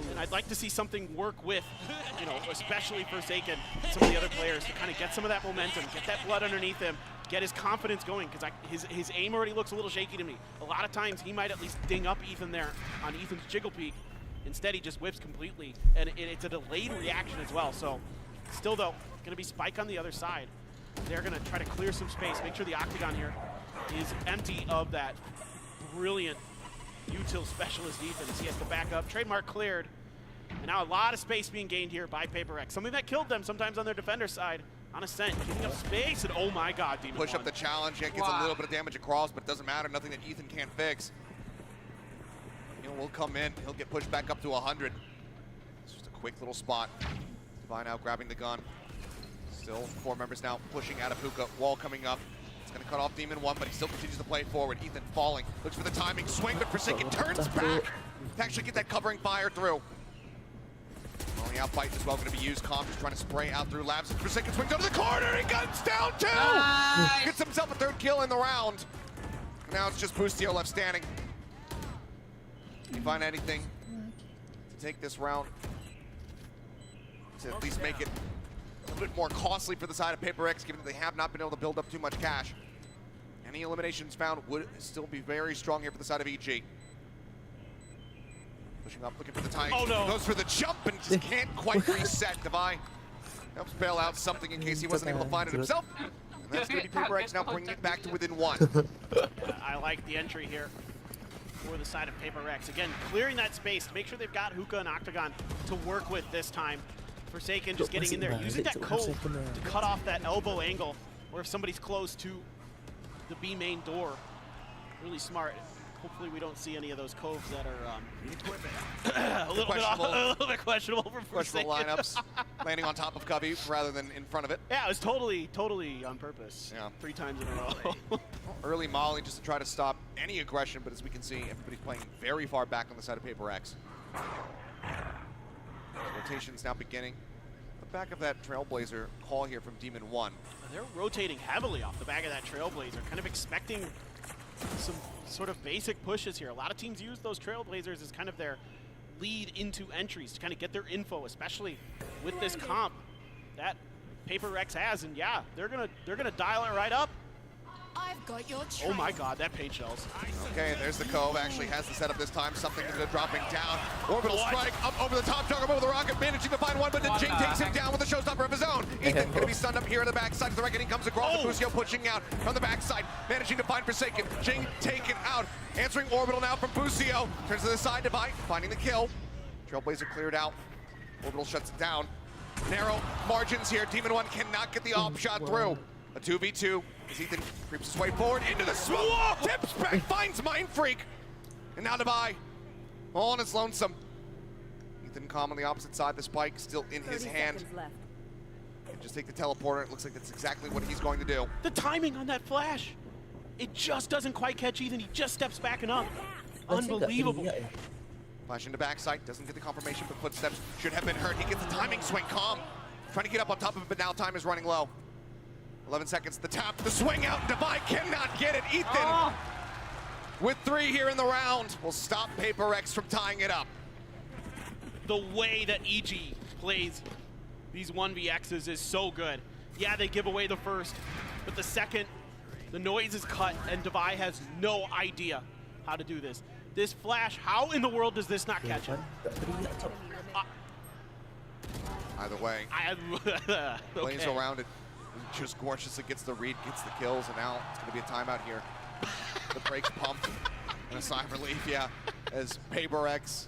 And I'd like to see something work with, you know, especially Forsaken, some of the other players to kind of get some of that momentum, get that blood underneath him, get his confidence going, because his aim already looks a little shaky to me. A lot of times he might at least ding up Ethan there on Ethan's jiggle peak. Instead, he just whips completely, and it's a delayed reaction as well. So still, though, going to be Spike on the other side. They're going to try to clear some space, make sure the Octagon here is empty of that brilliant util specialist defense. He has to back up. Trademark cleared. And now a lot of space being gained here by Paper Rex. Something that killed them sometimes on their defender side. On Ascent, giving up space, and oh my god, Demon Push 1. up the challenge. Yeah, gets a little bit of damage across, but it doesn't matter. Nothing that Ethan can't fix. Will come in. He'll get pushed back up to 100. It's just a quick little spot. Divine now grabbing the gun. Still 4 members now pushing out of Hookah. Wall coming up. It's going to cut off Demon 1, but he still continues to play forward. Ethan falling. Looks for the timing. Swing, but Forsaken turns back to actually get that covering fire through. Only out fight as well going to be used. Calm just trying to spray out through Labs. Forsaken swings over the corner. He guns down too. Nice. Gets himself a 3rd kill in the round. Now it's just Bustio left standing. Can you find anything to take this round to at least make it a little bit more costly for the side of Paper Rex, given that they have not been able to build up too much cash? Any eliminations found would still be very strong here for the side of EG. Pushing up, looking for the tie. Oh no! Goes for the jump and just can't quite reset. Divine helps bail out something in case he wasn't able to find it himself. And that's going to be Paper Rex now bringing it back to within 1. I like the entry here for the side of Paper Rex. Again, clearing that space to make sure they've got Hookah and Octagon to work with this time. Forsaken just getting in there, using that cove to cut off that elbow angle, or if somebody's close to the B main door. Really smart. Hopefully we don't see any of those coves that are a little bit questionable for Forsaken. Questionable lineups, landing on top of Covey rather than in front of it. Yeah, it was totally on purpose. Yeah. 3 times in a row. Early Molly just to try to stop any aggression, but as we can see, everybody's playing very far back on the side of Paper Rex. Rotation's now beginning. The back of that Trailblazer call here from Demon 1. They're rotating heavily off the back of that Trailblazer, kind of expecting some sort of basic pushes here. A lot of teams use those Trailblazers as kind of their lead into entries to kind of get their info, especially with this comp that Paper Rex has. And yeah, they're gonna dial it right up. I've got your trail. Oh my god, that paint shells. Okay, there's the Cove. Actually has the setup this time. Something is dropping down. Orbital strike up over the top. Juggernaut over the rocket, managing to find one, but then Jing takes him down with a showstopper of his own. Ethan going to be stunned up here in the backside. The Reckoning comes across. Oh. Bustio pushing out from the backside, managing to find Forsaken. Jing taken out. Answering Orbital now from Bustio. Turns to the side, Divine, finding the kill. Trailblazer cleared out. Orbital shuts it down. Narrow margins here. Demon 1 cannot get the op shot through. A 2v2 as Ethan creeps his way forward into the smoke. Whoa! Tips back, finds Mind Freak. And now Divine, all on his lonesome. Ethan Calm on the opposite side, the spike still in his hand. And just take the teleporter. It looks like that's exactly what he's going to do. The timing on that flash. It just doesn't quite catch Ethan. He just steps back and up. Unbelievable. Flash into backside, doesn't get the confirmation, but footsteps should have been heard. He gets the timing swing. Calm trying to get up on top of it, but now time is running low. 11 seconds, the tap, the swing out. Divine cannot get it. Ethan, with 3 here in the round, will stop Paper Rex from tying it up. The way that EG plays these 1vx's is so good. Yeah, they give away the first, but the second, the noise is cut, and Divine has no idea how to do this. This flash, how in the world does this not catch him? Either way, plays around it. Just gorgeously gets the read, gets the kills, and now it's going to be a timeout here. The brakes pumped, and a sigh of relief, yeah, as Paper Rex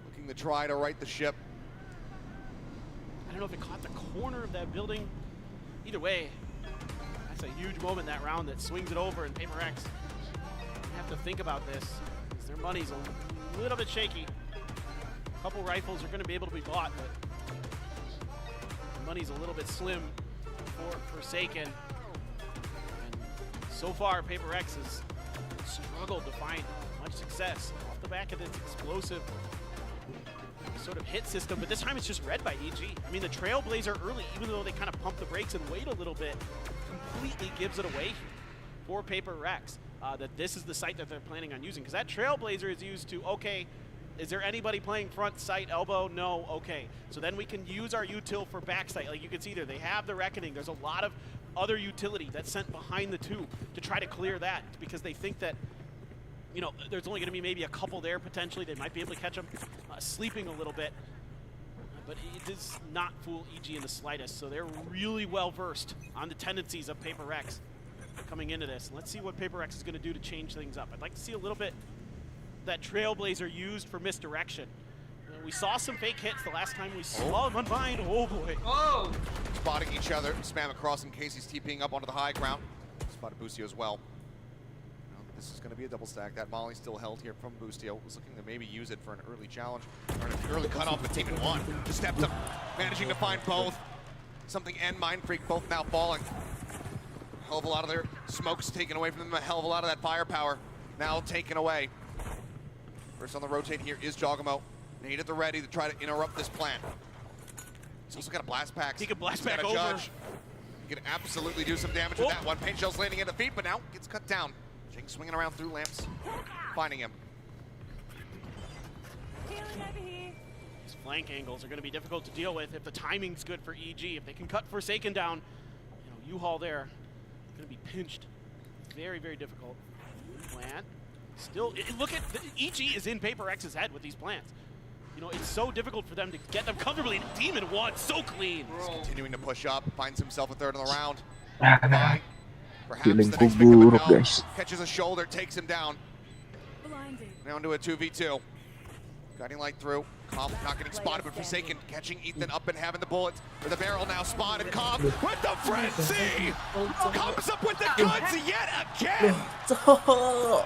looking to try to right the ship. I don't know if it caught the corner of that building. Either way, that's a huge moment in that round that swings it over, and Paper Rex have to think about this, because their money's a little bit shaky. A couple rifles are going to be able to be bought, but the money's a little bit slim for Forsaken. And So far, Paper X has struggled to find much success off the back of this explosive sort of hit system, but this time it's just read by EG. I mean, the Trailblazer early, even though they kind of pump the brakes and wait a little bit, completely gives it away for Paper Rex that this is the site that they're planning on using. Because that Trailblazer is used to, okay, is there anybody playing front sight, elbow? No, okay. So then we can use our util for back sight. Like you can see there, they have the Reckoning. There's a lot of other utility that's sent behind the two to try to clear that because they think that, you know, there's only going to be maybe a couple there potentially. They might be able to catch them sleeping a little bit. But it does not fool EG in the slightest. So they're really well versed on the tendencies of Paper Rex coming into this. Let's see what Paper Rex is going to do to change things up. I'd like to see a little bit that Trailblazer used for misdirection. We saw some fake hits the last time we saw him unbind. Oh boy. Oh! Spotting each other, spam across in case he's TPing up onto the high ground. Spotted Boostio as well. This is going to be a double stack. That Molly still held here from Boostio. Was looking to maybe use it for an early challenge. Or an early cutoff with Team in one. Just stepped up, managing to find both. Something and Mind Freak both now falling. A hell of a lot of their smokes taken away from them. A hell of a lot of that firepower now taken away. First on the rotate here is Jogamo. Nade at the ready to try to interrupt this plan. He's also got a blast pack. He can blast back over. Judge. He can absolutely do some damage with that one. Paint shell's landing at the feet, but now gets cut down. Jing swinging around through lamps, finding him. These flank angles are going to be difficult to deal with if the timing's good for EG. If they can cut Forsaken down, you know, U-Haul there, going to be pinched. Very, very difficult. Plant. Still, look at, EG is in Paper X's head with these plants. You know, it's so difficult for them to get them comfortably. Demon one, so clean. He's continuing to push up, finds himself a third of the round. Perhaps Feeling the next buruk, victim of guys. catches a shoulder, takes him down. Now into a 2v2. Guiding light through. Cobb not getting spotted, but Forsaken catching Ethan up and having the bullets. With the barrel now spotted. Cobb with the frenzy! Comes up with the guns yet again!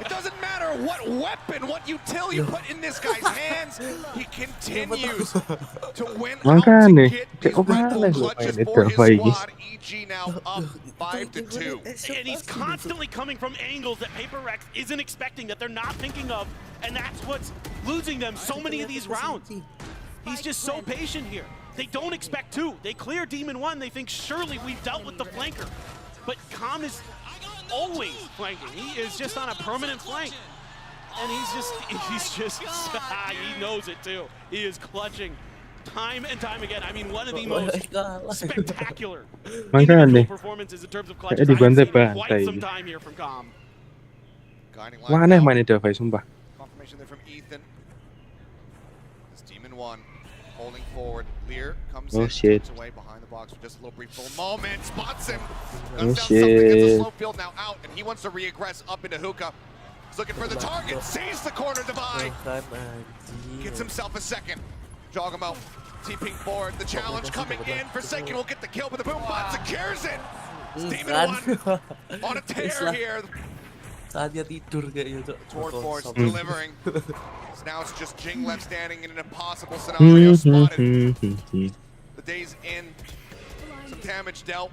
It doesn't matter what weapon, what util you put in this guy's hands, he continues to win out to get these rifle clutches for his squad. EG now up 5-2. And he's constantly coming from angles that Paper Rex isn't expecting, that they're not thinking of, and that's what's losing them so many of these rounds. He's just so patient here. They don't expect two. They clear Demon 1, they think surely we've dealt with the flanker. But Calm is always flanking. He is just on a permanent flank. And he's just, he knows it too. He is clutching time and time again. I mean, one of the most spectacular individual performances in terms of clutches I've seen in quite some time here from Calm. Wah, aneh main Delphi, sumpah. Confirmation there from Ethan. It's Demon 1 holding forward. Lear comes in, shit. away behind the box for just a little brief moment. Spots him. Oh, Guns down something, gets a slow field now out, and he wants to reaggress up into Hookah. He's looking for the target, sees the corner divide. Gets himself a second. Jogamo TPing forward. The challenge coming in. Forsaken will get the kill, but the boom bot secures it. It's Demon 1 on a tear here. Tor Force delivering. So now it's just Jing left standing in an impossible scenario. Spotted. The day's in. Some damage dealt.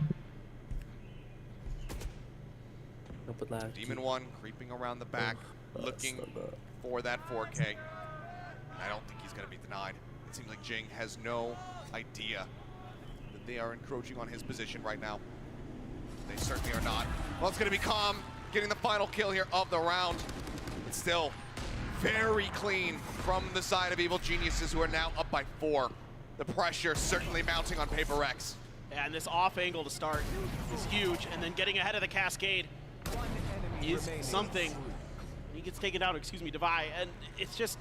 Demon 1 creeping around the back, looking for that 4K. I don't think he's going to be denied. It seems like Jing has no idea that they are encroaching on his position right now. They certainly are not. Well, it's going to be Calm getting the final kill here of the round. It's still very clean from the side of Evil Geniuses, who are now up by 4. The pressure certainly mounting on Paper Rex. And this off angle to start is huge, and then getting ahead of the cascade is something. He gets taken out, Devi, and it's just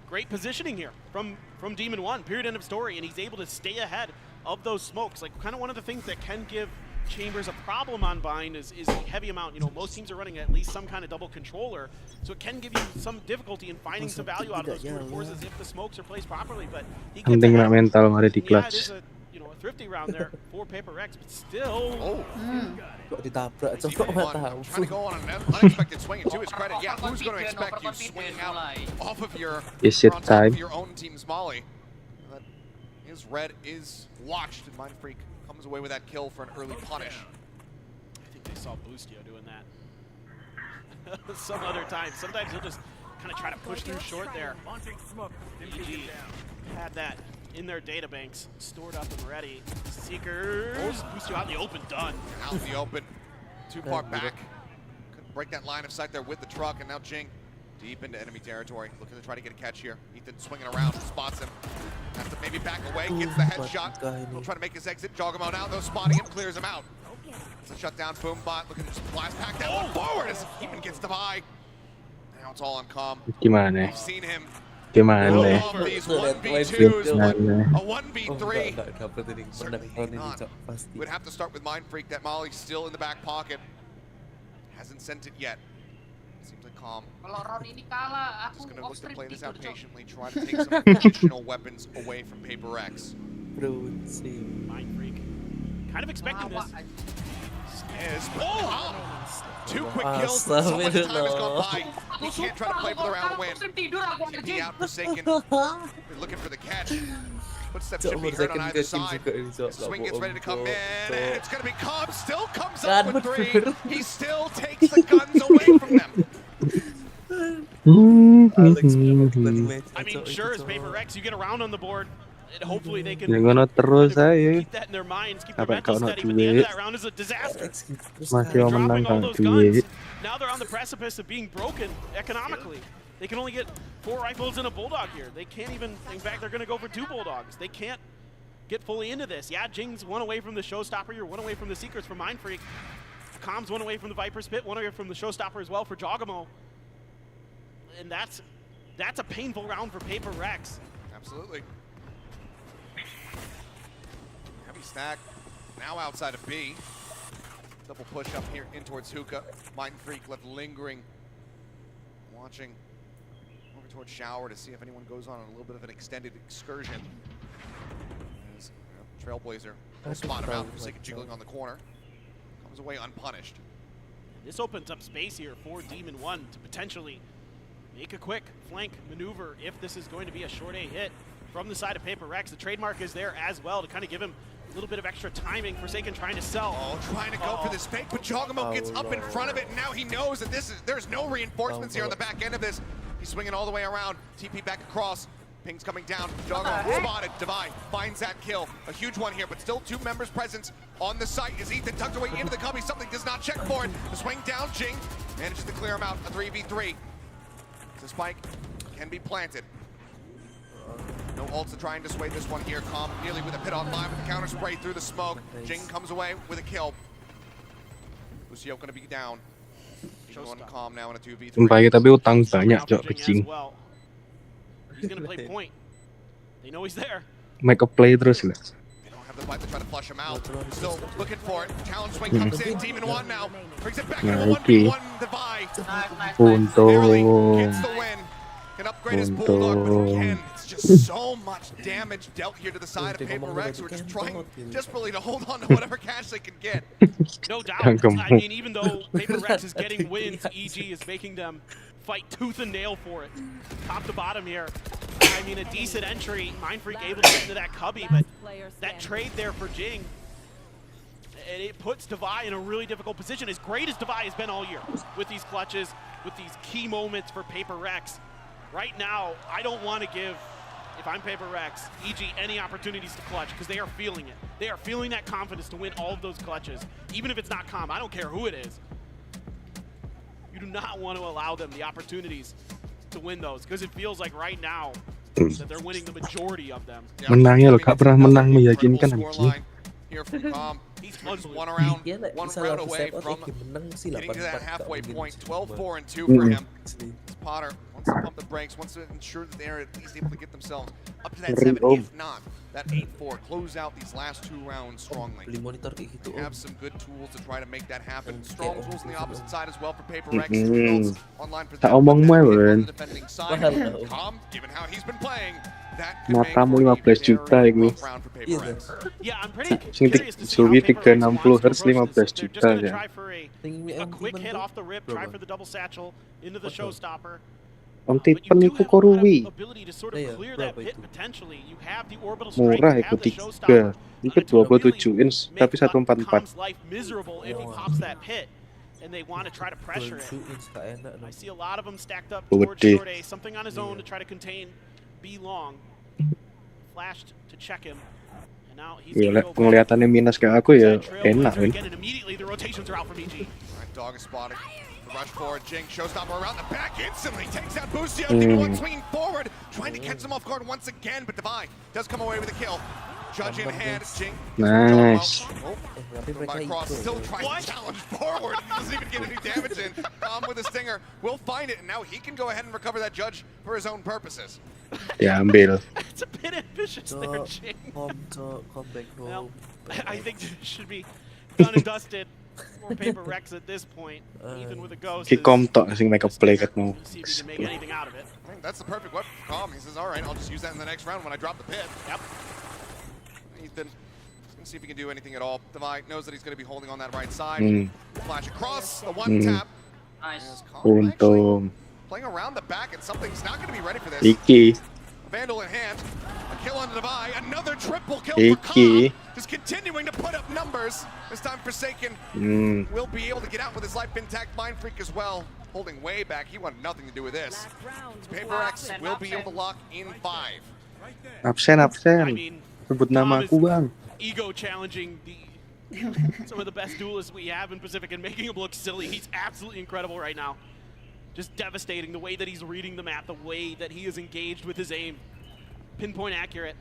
great positioning here from Demon 1, period, end of story, and he's able to stay ahead of those smokes. Like, kind of one of the things that can give Chambers a problem on Bind is the heavy amount. You know, most teams are running at least some kind of double controller, so it can give you some difficulty in finding some value out of those brute forces if the smokes are placed properly. But he gets Penting ahead. mental nggak ada di Yeah, it clutch. is a thrifty round there for Paper Rex, but still. Ditabrak, trying to go on an unexpected swing, and to his credit, yeah, who's going to expect you swinging out off of your, Is it on top time? of your own team's Molly? That his red is watched, and Mind Freak comes away with that kill for an early punish. I think they saw Boostio doing that. Some other times. Sometimes he'll just kind of try to push through short there. EG had that in their data banks, stored up and ready. Seekers, Boostio out in the open, done. Out in the open, too far back. Couldn't break that line of sight there with the truck, and now Jing deep into enemy territory, looking to try to get a catch here. Ethan swinging around, spots him. Has to maybe back away, gets the headshot. He'll try to make his exit, Jogamo now, though, spotting him, clears him out. It's a shutdown, Boombot, looking to just blast pack that one forward as Ethan gets the buy. Now it's all on calm. Gimana? We've seen him. Gimana? All these 1v2s, a 1v3. Certainly not. We'd have to start with Mind Freak. That Molly's still in the back pocket. Hasn't sent it yet. Seems like calm. Just gonna look to play this out patiently, try to take some additional weapons away from Paper X. Mind Freak. Kind of expecting this. Oh! Two quick kills, so much time has gone by. He can't try to play for the round win. He out Forsaken. They're looking for the catch. Footsteps should be heard on either side. Swing gets ready to come in, and it's going to be Cobb. Still comes up with 3. He still takes the guns away from them. I mean, sure as Paper X, you get around on the board, and hopefully they can terus aja. keep that in their minds, keep their mental steady, but the end of that round is a disaster. Masih mau menang Dropping all kan those duit. guns, now they're on the precipice of being broken economically. They can only get 4 rifles and a Bulldog here. They can't even, in fact, they're going to go for 2 Bulldogs. They can't get fully into this. Yeah, Jing's 1 away from the Showstopper. You're 1 away from the Seekers for Mind Freak. Com's 1 away from the Viper's Pit, 1 away from the Showstopper as well for Jogamo. And that's a painful round for Paper Rex. Absolutely. Heavy stack now outside of B. Double push up here in towards Hookah. Mind Freak left lingering. Watching over towards Shower to see if anyone goes on a little bit of an extended excursion. As Trailblazer will spot him out, Forsaken jiggling on the corner. Comes away unpunished. This opens up space here for Demon 1 to potentially make a quick flank maneuver if this is going to be a short A hit from the side of Paper Rex. The trademark is there as well to kind of give him a little bit of extra timing. Forsaken trying to sell. Oh, trying to go for this fake, but Jogamo gets up in front of it, and now he knows that there's no reinforcements here on the back end of this. He's swinging all the way around. TP back across. Ping's coming down. Jogamo spotted. Divide finds that kill. A huge one here, but still 2 members present on the site as Ethan tucked away into the cubby. Something does not check for it. The swing down, Jing manages to clear him out. A 3v3. The spike can be planted. No ults to try and dissuade this one here. Calm nearly with a pit on line with the counter spray through the smoke. Jing comes away with a kill. Lucio gonna be down. One Calm now in a 2v3. Sumpah tapi utang banyak Cok ke Jing. He's gonna play point. They know he's there. Make a play terus lah. Have the fight to try to flush him out. Still looking for it. Talon swing comes in. Demon 1 now brings it back into 1v1 divide. Barely gets the win. Can upgrade his Bulldog, but again, it's just so much damage dealt here to the side of Paper Rex. We're just trying desperately to hold on to whatever cash they can get. No doubt. I mean, even though Paper Rex is getting wins, EG is making them fight tooth and nail for it. Top to bottom here. I mean, a decent entry. Mind Freak able to get into that cubby, but that trade there for Jing, and it puts Devi in a really difficult position. As great as Devi has been all year with these clutches, with these key moments for Paper Rex. Right now, I don't want to give, if I'm Paper Rex, EG any opportunities to clutch because they are feeling it. They are feeling that confidence to win all of those clutches, even if it's not Calm. I don't care who it is. You do not want to allow them the opportunities to win those because it feels like right now that they're winning the majority of them. Menangnya loh, gak pernah menang meyakinkan anjing. Here from Calm. He's one round away from getting to that halfway point. 12-4 and 2 for him. Potter wants to pump the brakes, wants to ensure that they're at least able to get themselves up to that 7, if not that 8-4. Close out these last 2 rounds strongly. They have some good tools to try to make that happen. Strong tools on the opposite side as well for Paper Rex. Online for the defending side. Calm, given how he's been playing, that could make Matamu 15 juta ini. Yeah, I'm pretty curious to see how Suwi Paper Rex 360 Hz approaches this. 15 They're just juta gonna ya. try for a quick hit off the rip, try for the double satchel into the Showstopper. Om Tipen itu Korui. ability to sort of clear that pit potentially. You have the orbital strike, Murah you itu have the 3. showstopper. Itu 27 inch tapi 144. Com's life miserable if he pops that pit, and they want to try to pressure it. I see a lot of them stacked up towards Gede. short A, something on his own to try to contain B long. Flashed to check him, and now he's Ya, gonna go ngeliatannya minus ke aku ya enak kan. again, and immediately the rotations are out from EG. Alright, dog is spotted. The rush forward, Jing, showstopper around the back instantly, takes out Boostio, Demon One swinging forward, trying to catch him off guard once again, but Divine does come away with a kill. Judge in hand, Jing. Nice. Cross still trying to challenge forward. He doesn't even get any damage in. With a stinger, will find it, and now he can go ahead and recover that Judge for his own purposes. Diambil. It's a bit ambitious there, Jing. Well, I think it should be done and dusted for Paper Rex at this point, even with a ghost. Ki Kom tok sing make a play kat mau. See if he can make anything out of it. I mean, that's the perfect weapon for Calm. He says, all right, I'll just use that in the next round when I drop the pit. Yep. Ethan, let's see if he can do anything at all. Divine knows that he's going to be holding on that right side. Flash across, the one tap. Nice. Untung. Playing around the back, and something's not going to be ready for this. Iki. Vandal in hand. A kill on Divine. Another triple kill for Calm. Just continuing to put up numbers. This time Forsaken will be able to get out with his life intact. Mind Freak as well. Holding way back. He wanted nothing to do with this. Paper X will be able to lock in 5. Absen. I mean, Sebut nama aku, Bang. Ego challenging some of the best duelists we have in Pacific and making him look silly. He's absolutely incredible right now. Just devastating the way that he's reading the map, the way that he is engaged with his aim. Pinpoint accurate.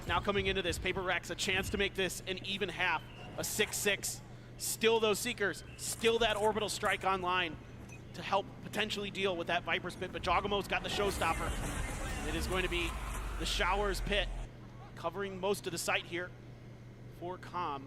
Now coming into this, Paper Rex, a chance to make this an even half, a 6-6. Still those Seekers, still that orbital strike online to help potentially deal with that Viper's pit, but Jogamo's got the showstopper. It is going to be the Showers pit, covering most of the site here for Calm.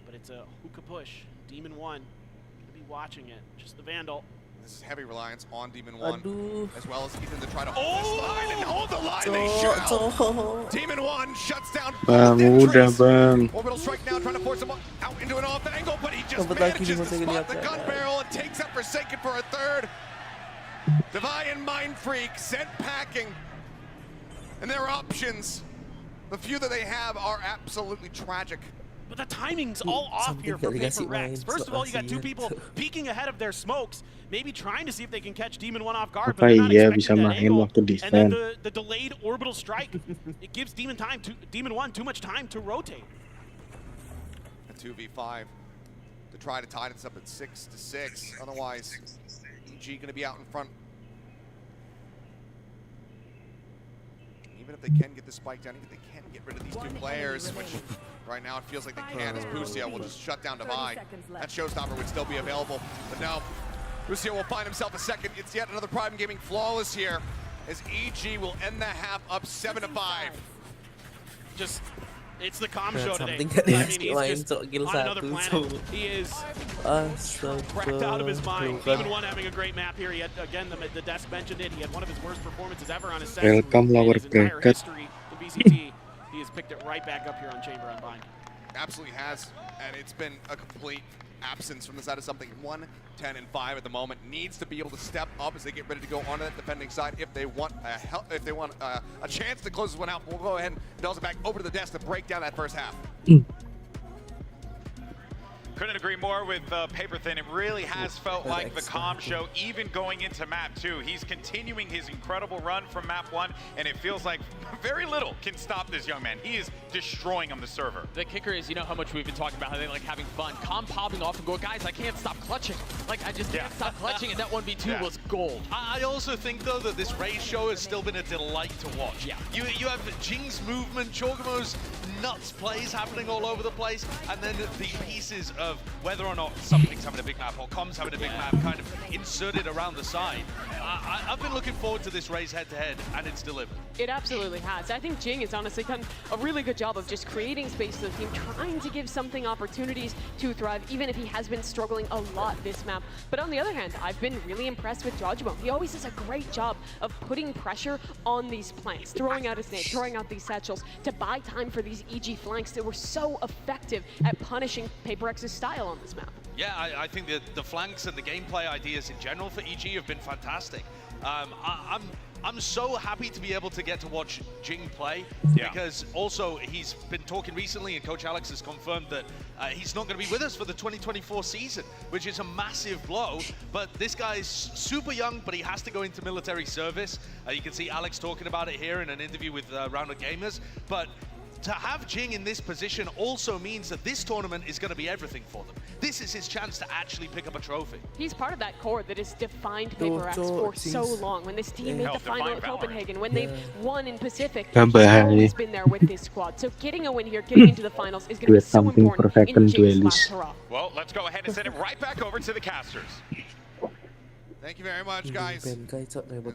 But it's a hookah push. Demon One gonna be watching it. Just the Vandal. This is heavy reliance on Demon One, as well as Ethan to try to hold this line and hold the line. They shoot. Demon One shuts down. Bang, udah bang. Orbital strike now, trying to force him out into an off angle, but he just manages to spot the gun barrel and takes up Forsaken for a third. Divine and Mind Freak sent packing, and their options, the few that they have, are absolutely tragic. But the timing's all off here for Paper Rex. First of all, you got two people peeking ahead of their smokes, maybe trying to see if they can catch Demon One off guard, but they're not expecting that angle. And then the delayed orbital strike, it gives Demon One too much time to rotate. A 2v5 to try to tie this up at 6-6. Otherwise, EG going to be out in front. Even if they can get the spike down, even if they can get rid of these two players, which right now it feels like they can, as Boostio will just shut down Divine. That showstopper would still be available, but no. Boostio will find himself a second. It's yet another Prime Gaming flawless here, as EG will end the half up 7-5. Just, it's the Calm show today. Something I mean, he's just on another planet. He is cracked out of his mind. Demon One having a great map here. He had, again, the desk mentioned it. He had one of his worst performances ever on his set. Welcome, in lower his entire bracket. history in BCT. He has picked it right back up here on Chamber Unbind. Absolutely has, and it's been a complete absence from the side of something. 1-10-5 at the moment. Needs to be able to step up as they get ready to go onto that defending side if they want a chance to close this one out. We'll go ahead and delve it back over to the desk to break down that first half. Couldn't agree more with Paper Thin. It really has felt like the Calm show, even going into map 2. He's continuing his incredible run from map 1, and it feels like very little can stop this young man. He is destroying on the server. The kicker is, you know how much we've been talking about how they like having fun. Calm popping off and going, guys, I can't stop clutching. Like, I just can't stop clutching, and that 1v2 was gold. I also think, though, that this Raze show has still been a delight to watch. Yeah. You have Jing's movement, Chogamo's nuts plays happening all over the place, and then the pieces of whether or not something's having a big map or Com's having a big map kind of inserted around the side. I've been looking forward to this Raze head-to-head, and it's delivered. It absolutely has. I think Jing has honestly done a really good job of just creating space for the team, trying to give something opportunities to thrive, even if he has been struggling a lot this map. But on the other hand, I've been really impressed with Jojimo. He always does a great job of putting pressure on these flanks, throwing out his nade, throwing out these satchels to buy time for these EG flanks that were so effective at punishing Paper X's style on this map. Yeah, I think that the flanks and the gameplay ideas in general for EG have been fantastic. I'm so happy to be able to get to watch Jing play because also he's been talking recently and Coach Alex has confirmed that he's not going to be with us for the 2024 season, which is a massive blow. But this guy's super young, but he has to go into military service. You can see Alex talking about it here in an interview with Round of Gamers. But to have Jing in this position also means that this tournament is going to be everything for them. This is his chance to actually pick up a trophy. He's part of that core that has defined Paper X for so long. When this team made the final at Copenhagen, when they've won in Pacific, he's always been there with this squad. So getting a win here, getting into the finals is going to be so important in Jing's last hurrah. Well, let's go ahead and send it right back over to the casters. Thank you very much, guys.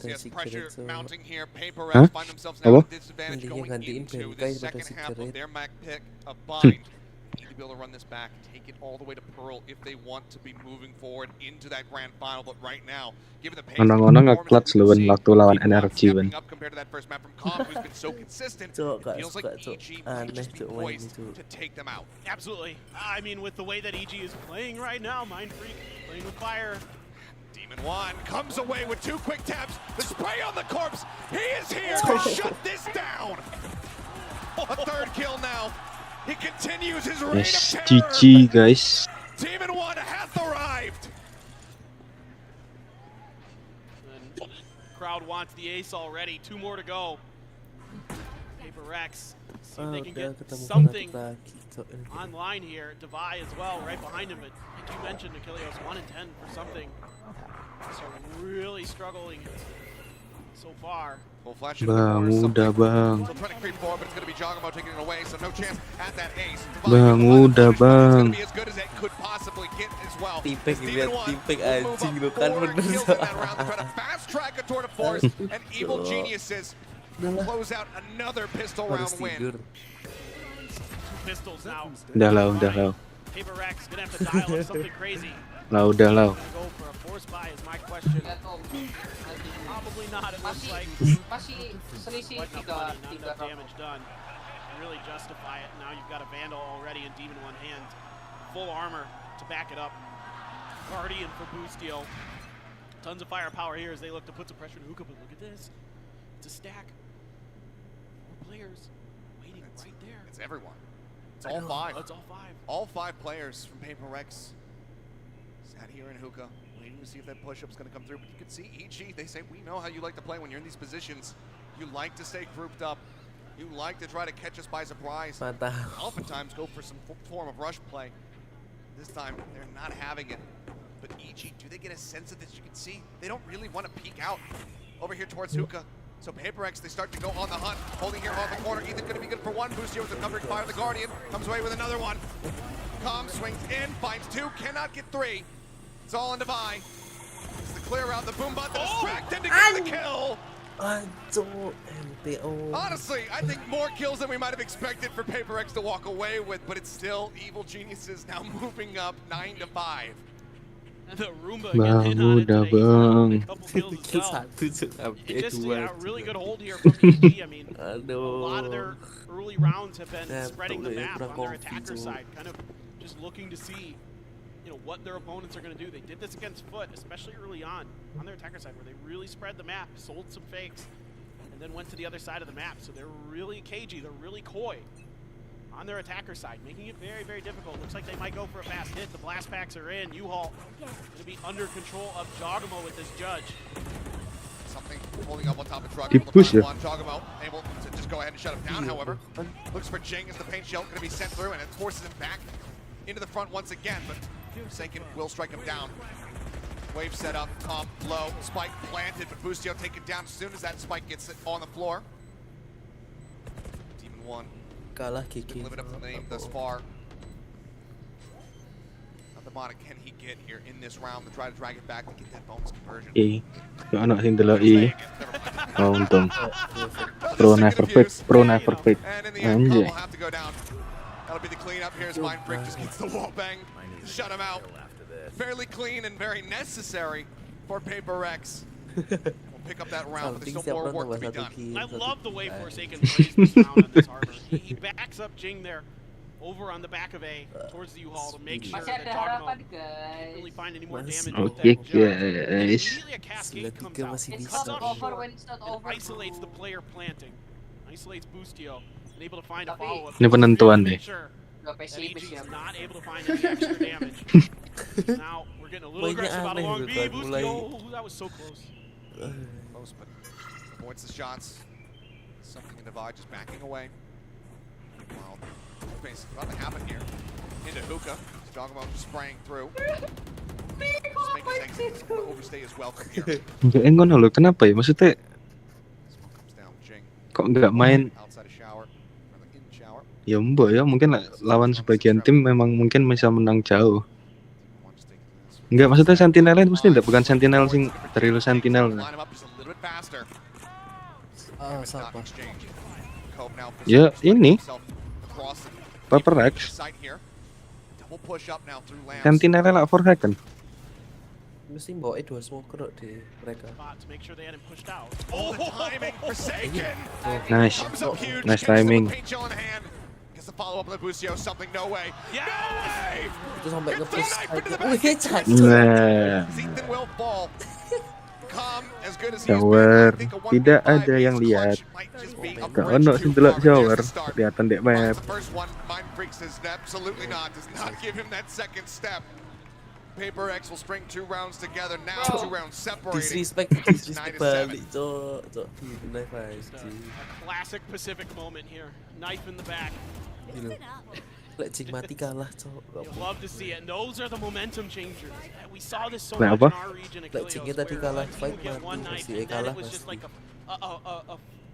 Yes, pressure mounting here. Paper Hah? X find themselves now Apa? at disadvantage going into the second half of their map pick of Bind. Need to be able to run this back, take it all the way to Pearl if they want to be moving forward into that grand final. But right now, given the pace Orang-orang nge-clutch lu waktu lawan NRG Wen. up compared to that first map from Calm, who's been so consistent, it feels like EG might just be poised to take them out. Absolutely. I mean, with the way that EG is playing right now, Mind Freak playing with fire. Demon One comes away with 2 quick taps. The spray on the corpse. He is here to shut this down. A 3rd kill now. He continues his reign of terror. GG guys. Demon One hath arrived. And crowd wants the ace already. 2 more to go. Paper Rex. See if they can get something online here. Divai as well, right behind him. But like you mentioned, Achilleos 1 in 10 for something. So really struggling so far. Full flash. Bang, udah bang. Still trying to creep forward, but it's going to be Jogamo taking it away, so no chance at that ace. Bang, udah bang. It's going to be as good as it could possibly get as well. Tipek lihat tipek anjing lu kan bener. Fast track a tour de force, and Evil Geniuses close out another pistol round win. 2 pistols now. Udah lah. Paper Rex gonna have to dial up something crazy. Udah lah. Gonna go for a force buy is my question. Probably not. It looks like Masih selisih not enough damage done. Really justify it. Now you've got a Vandal already in Demon One hand. Full armor to back it up. Guardian for Boostio. Tons of firepower here as they look to put some pressure on Hookah, but look at this. It's a stack. 4 players waiting right there. It's everyone. It's all 5. It's all 5. All 5 players from Paper Rex sat here in Hookah, waiting to see if that push-up's going to come through. But you can see EG, they say, we know how you like to play when you're in these positions. You like to stay grouped up. You like to try to catch us by surprise. Oftentimes go for some form of rush play. This time, they're not having it. But EG, do they get a sense of this? You can see they don't really want to peek out over here towards Hookah. So Paper X, they start to go on the hunt. Holding here on the corner. Ethan going to be good for 1. Boostio with the covering fire. The Guardian comes away with another one. Com swings in, finds 2, cannot get 3. It's all in Divai. It's the clear out. The boom bot, the distracted to get the kill. Honestly, I think more kills than we might have expected for Paper X to walk away with, but it's still Evil Geniuses now moving up 9-5. And the Roomba Bang, getting in on it udah today. bang. A couple kills as well. Just a really good hold here from EG. I mean, a lot of their early rounds have been spreading the map on their attacker side, kind of just looking to see, you know, what their opponents are going to do. They did this against Foot, especially early on their attacker side, where they really spread the map, sold some fakes, and then went to the other side of the map. So they're really cagey, they're really coy on their attacker side, making it very, very difficult. Looks like they might go for a fast hit. The blast packs are in. U-Haul going to be under control of Jogamo with this judge. Something holding up on top of truck. Keep pushing. Jogamo able to just go ahead and shut him down, however. Looks for Jing as the paint shell going to be sent through, and it forces him back into the front once again, but Forsaken will strike him down. Wave set up, top, low, spike planted, but Boostio taken down as soon as that spike gets it on the floor. Demon One. Been living up to the name thus far. Not the Monica can he get here in this round to try to drag it back to get that bonus conversion. Yung anak sing dala Oh, untung. Pro never fake. And in the end, Cole will have to go down. That'll be the cleanup here as Mind Freak just gets the wall bang. Shut him out. Fairly clean and very necessary for Paper X. Pick up that round, but there's still more work to be done. I love the way Forsaken plays this round on this harbor. He backs up Jing there over on the back of A towards the U-Haul to make sure Masih that ada Dogmo harapan, can't guys. really find any more damage Oke, with that jump. guys. Immediately a cascade comes out. It's Cuts not off over short when it's not and over, isolates the bro. player planting. Isolates Boostio and able to find a follow-up. Ini penentuan nih. Sure Udah that pesimis AG ya. is not able to find any extra damage. Now we're getting a little aggressive out of long B. Boostio, that was so close. Close, but avoids the shots. Something in Divide just backing away. Well, space about to happen here. Into Hookah. Dogmo spraying through. Just make his exit. Overstay is welcome here. Enggak ngono loh, kenapa ya? Maksudnya Comes down, Jing. kok nggak main? Outside a shower. Or in shower. Ya mbok ya, mungkin lawan sebagian tim memang mungkin bisa menang jauh. Enggak, maksudnya Sentinel itu mesti enggak, bukan Sentinel sing dari lu Sentinel. Line him up just a little bit faster. Siapa? Ya ini Across Paper the Rex. site here. Double push up now through Lambs. Sentinel lah for second. Mesti bawa dua smoker di mereka. To make sure they hadn't pushed out. Oh, the timing Forsaken. Nice. Comes up huge. Nice Gets timing. the paint gel in hand. Gets the follow up with Busio. Something no way. Yeah. No way. Itu sampai nge-push. Nah, Ethan will fall. Calm as good as he shower. Tidak ada yang lihat. Gak ono sing delok shower. Kelihatan dek map. The first one, Mind Freaks is absolutely not. Does not give him that second step. Paper X will string 2 rounds together. Now 2 rounds separating. Disrespect balik, cok. A classic Pacific moment here. Knife in the back. Lek Jing mati kalah, cok. You love to see it, and those are the momentum changers. We saw this so Nah, much apa? in our region. Lek Jingnya tadi kalah fight get one mati, knife, pasti and then kalah it was just pasti. like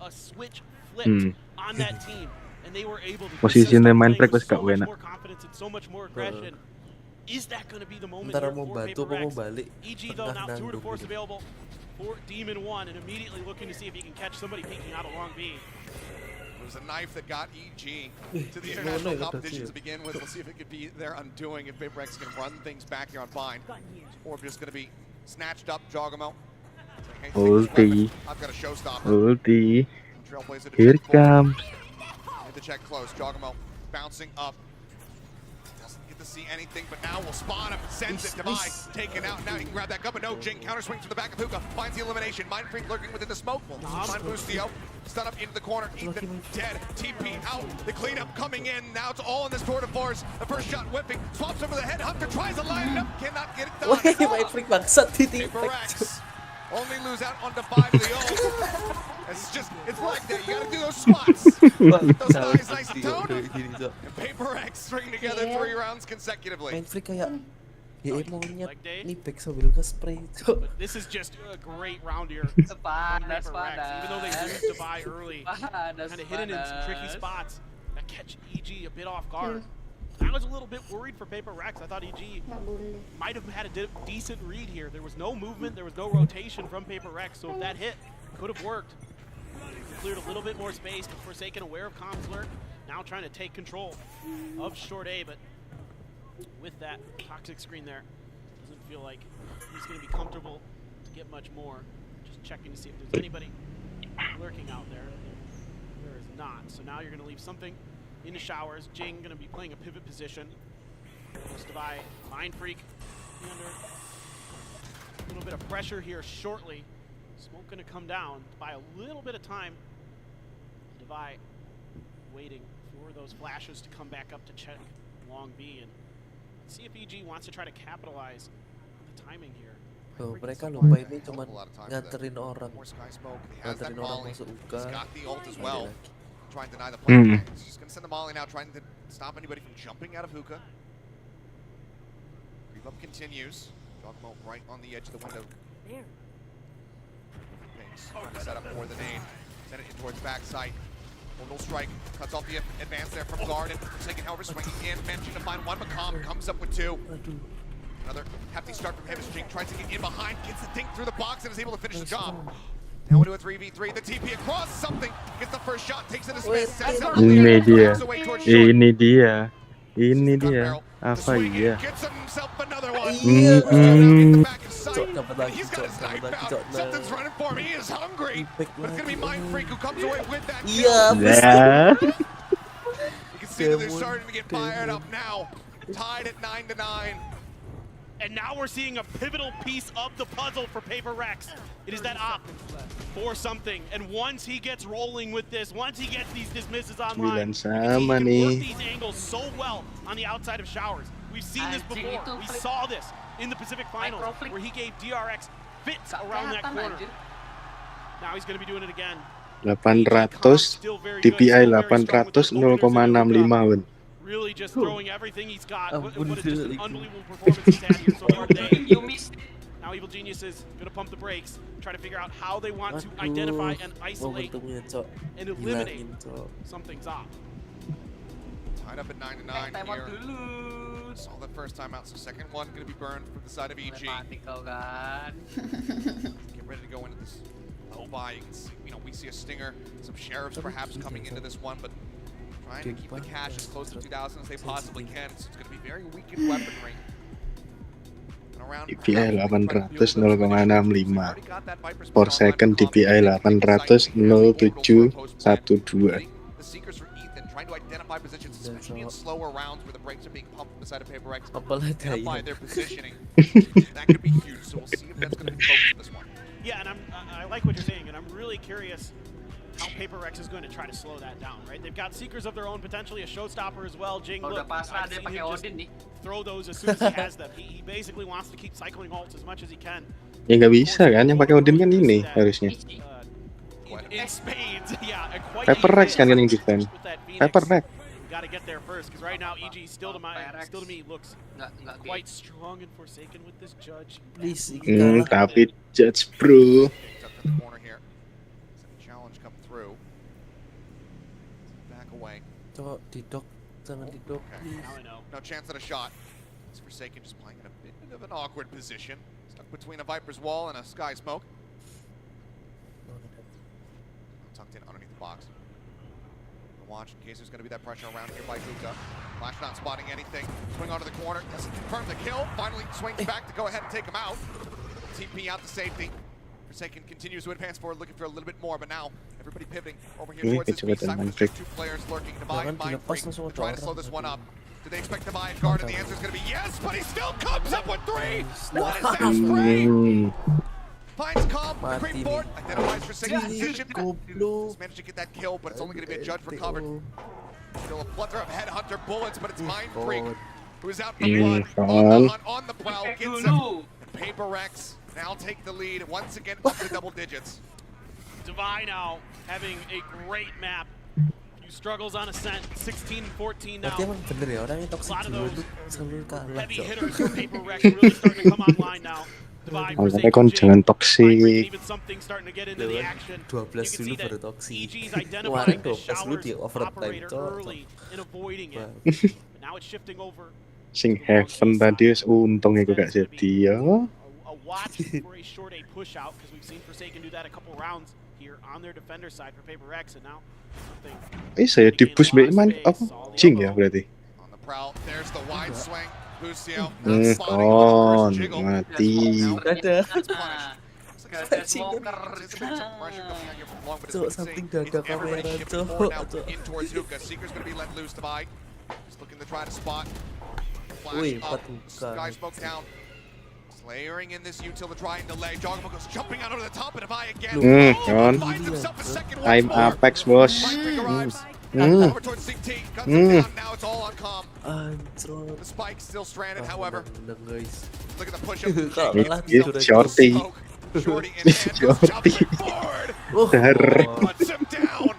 a switch flipped on that team, and they were able to. Posisinya main break wis gak enak. More confidence and so much more aggression. Is that going to be the moment Antara here mau for bantu Paper apa mau Rex? balik EG though now tengah 2 to 4 nanggung available for Demon 1, and immediately looking to see if he can catch somebody peeking out of long B. It was a knife that got EG to the international competition to begin with. We'll see if it could be their undoing, if Paper Rex can run things back here on Bind, or if it's going to be snatched up. Jogamo. Ulti. I've got a showstopper. Ulti. Trailblazer to Here check forward. comes. Hit the check close. Jogamo bouncing up. Doesn't get to see anything, but now will spawn him. Sends it to Mai. Taken out. Now he can grab that gun, but no. Jing counter swings from the back of Hookah. Finds the elimination. Mind Freak lurking within the smoke. Find Boostio. Stun up into the corner. Ethan dead. TP out. The cleanup coming in. Now it's all in this tour de force. The first shot whipping. Swaps over the head. Hunter tries to line it up. Cannot get it done. Mind Freak bangsat di Paper Rex only lose out on Divide to the ult. It's like that. You gotta do those squats. Those guys nice and toned. And Paper X string together 3 rounds consecutively. Mind Freak kayak monyet nipek sambil nge-spray, cok. But this is just a great round here. Panas, Even though they lose Divide early, kind of hidden in some tricky panas. spots that catch EG a bit off guard. I was a little bit worried for Paper Rex. I thought EG might have had a decent read here. There was no movement, there was no rotation from Paper Rex, so if that hit, could have worked. Cleared a little bit more space, but Forsaken aware of Comms Lurk, now trying to take control of short A, but with that toxic screen there, doesn't feel like he's going to be comfortable to get much more. Just checking to see if there's anybody lurking out there. There is not, so now you're going to leave something in the showers. Jing going to be playing a pivot position. Just by Mind Freak under a little bit of pressure here shortly. Smoke going to come down by a little bit of time. Devi waiting for those flashes to come back up to check long B and see if EG wants to try to capitalize on the timing here. Oh, mereka lupa ini cuman nganterin orang masuk UK. He's got the ult as well. Trying to deny the play. He's just going to send the molly now, trying to stop anybody from jumping out of hookah. Creep up continues. Jogmo right on the edge of the window. There. Trying to set up more than aid. Send it in towards backside. Orbital strike cuts off the advance there from guard, and Forsaken, however, swinging in, managing to find one. McCom comes up with 2. Another hefty start from him as Jing tries to get in behind, gets the dink through the box, and is able to finish the job. Now into a 3v3, the TP across something, gets the first shot, takes it to Smith, sends out Ini dia. away towards short. Ini dia. Ini dia. Apa iya? Gets himself another one. He's got his knife out. Something's running for him. He is hungry. But it's going to be Mind Freak who comes away with that kill. Yeah. You can see that they're starting to get fired up now. Tied at 9-9. And now we're seeing a pivotal piece of the puzzle for Paper Rex. It is that op for something. And once he gets rolling with this, once he gets these dismisses online, he can work these angles so well on the outside of Showers. We've seen this before. We saw this in the Pacific Finals where he gave DRX fits around that corner. Now he's going to be doing it again. 800 DPI 800 0,65 win. Really just throwing everything he's got. What is just an unbelievable performance he's had here so far today. Now Evil Genius is going to pump the brakes, try to figure out how they want to identify and isolate and eliminate something's off. Tied up at 9-9 here. Saw the first time out, so second one going to be burned from the side of EG. Get ready to go into this low buy. You can see, we see a Stinger, some Sheriffs perhaps coming into this one, but trying to keep the cash as close to 2,000 as they possibly can. So it's going to be very weak in weaponry. DPI 800 0,65 per second. DPI 800 0,712. The Seekers for Ethan trying to identify positions, especially in slower rounds where the brakes are being pumped from the side of Paper Rex. Identify their positioning. That could be huge. So we'll see if that's going to be focused in this one. Yeah, and I like what you're saying, and I'm really curious how Paper Rex is going to try to slow that down, right? They've got Seekers of their own, potentially a showstopper as well. Jing, look, I've seen him just throw those as soon as he has them. He basically wants to keep cycling ults as much as he can. Ya nggak bisa kan, yang pakai Odin kan ini harusnya. In spades, yeah. Paper Rex kan yang defend. Paper Rex. Got to get there first, because right now EG still to me looks quite strong and Forsaken with this Judge. Tapi Judge bro. Challenge come through. Back away. No chance at a shot. It's Forsaken just playing in a bit of an awkward position. Stuck between a Viper's wall and a Sky Smoke. Tucked in underneath the box. Watch in case there's going to be that pressure around here by Hookah. Flash not spotting anything. Swing onto the corner. Doesn't confirm the kill. Finally swings back to go ahead and take him out. TP out to safety. Forsaken continues to advance forward, looking for a little bit more, but now everybody pivoting over here towards this B side with just two players lurking. Divide and Mind Freak trying to slow this one up. Do they expect Divide guard? And the answer is going to be yes, but he still comes up with 3. What is that spray? Finds Calm, the creep board, identifies Forsaken's position. He's managed to get that kill, but it's only going to be a Judge recovered. Still a plethora of Headhunter bullets, but it's Mind Freak who's out in the blood, on the prowl, gets him. And Paper Rex now take the lead once again up to double digits. Divide now having a great map. Few struggles on Ascent, 16 and 14 now. A lot of those heavy hitters for Paper Rex really starting to come online now. Makanya kon jangan toksik. 12 dulu baru toksik. Kemarin 12 dulu di overtime Sing Heaven tadi untung iku gak jadi ya. Saya di-push Batman apa? Jing ya berarti. Kon mati. Cok, something jaga kamera, cok. Wih, Sky Smoke down. Layering in this util to try and delay. Jogma goes jumping out over the top of Divide again. Finds himself a second one. I'm Apex, bos. Over towards CT. Guns him down. Now it's all on Calm. The spike's still stranded, however. Look at the push-up. Shorty. Shorty in hand goes jumping forward. Puts him down.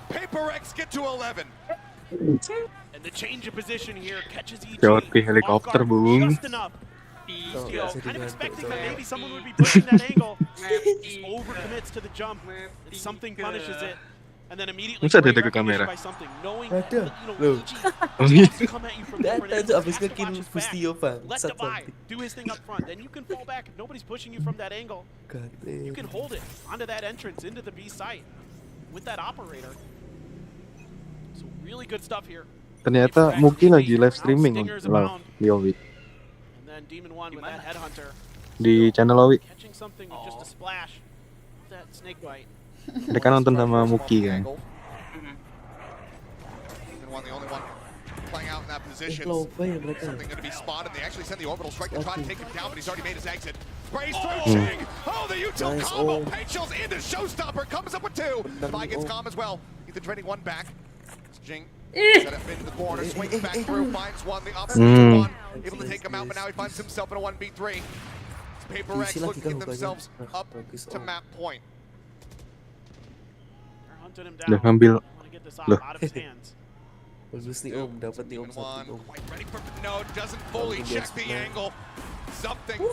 Paper Rex get to 11. And the change of position here catches EG. Shorty helikopter, bung. Just enough. Kind of expecting that maybe someone would be pushing that angle. Just overcommits to the jump. And something punishes it. And then immediately by something, knowing that, EG wants to come at you from different angles. Has to watch his back. Let Divide do his thing up front. Then you can fall back. If nobody's pushing you from that angle, you can hold it onto that entrance into the B site with that operator. So really good stuff here. Ternyata Muki lagi live streaming di Owi. Demon One with that Headhunter. Di channel Owi. Catching something with just a splash. That snake bite. Mereka nonton sama Muki kan. Demon One, the only one positions. Something going to be spotted. They actually send the orbital strike to try to take him down, but he's already made his exit. Sprays through Jing. Oh, the util combo. Pagels into Showstopper. Comes up with 2. Vi gets calm as well. Ethan trading 1 back. Jing set up into the corner. Swings back through. Finds 1. The opposite to 1. Able to take him out, but now he finds himself in a 1v3. Paper X looking to get themselves up to map point. Udah ngambil. Loh. Bagus nih Om, dapat nih Om 1 Om. Quite ready for no, doesn't fully check the angle. Something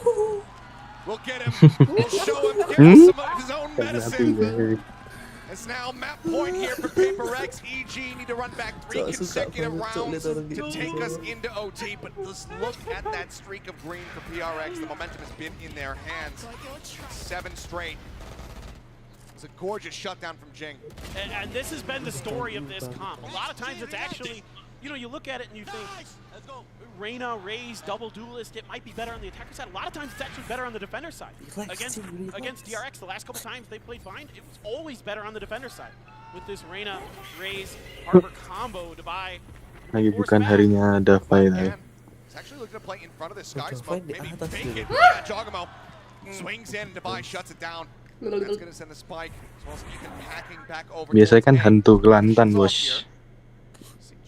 will get him. Will show him give him some of his own medicine. It's now map point here for Paper X. EG need to run back 3 consecutive rounds to take us into OT. But let's look at that streak of green for PRX. The momentum has been in their hands. 7 straight. It's a gorgeous shutdown from Jing. And this has been the story of this comp. A lot of times it's actually, you know, you look at it and you think, Reyna, Raze, double duelist, it might be better on the attacker side. A lot of times it's actually better on the defender side. Against DRX, the last couple times they played fine, it was always better on the defender side. With this Reyna, Raze, Harbor combo to buy. Lagi bukan harinya Davai tadi. He's actually looking to play in front of this Sky Smoke, maybe fake it. Jogamo swings in, Davai shuts it down. That's gonna send the spike, as well as Ethan packing back over. Biasanya kan hantu Kelantan, bos.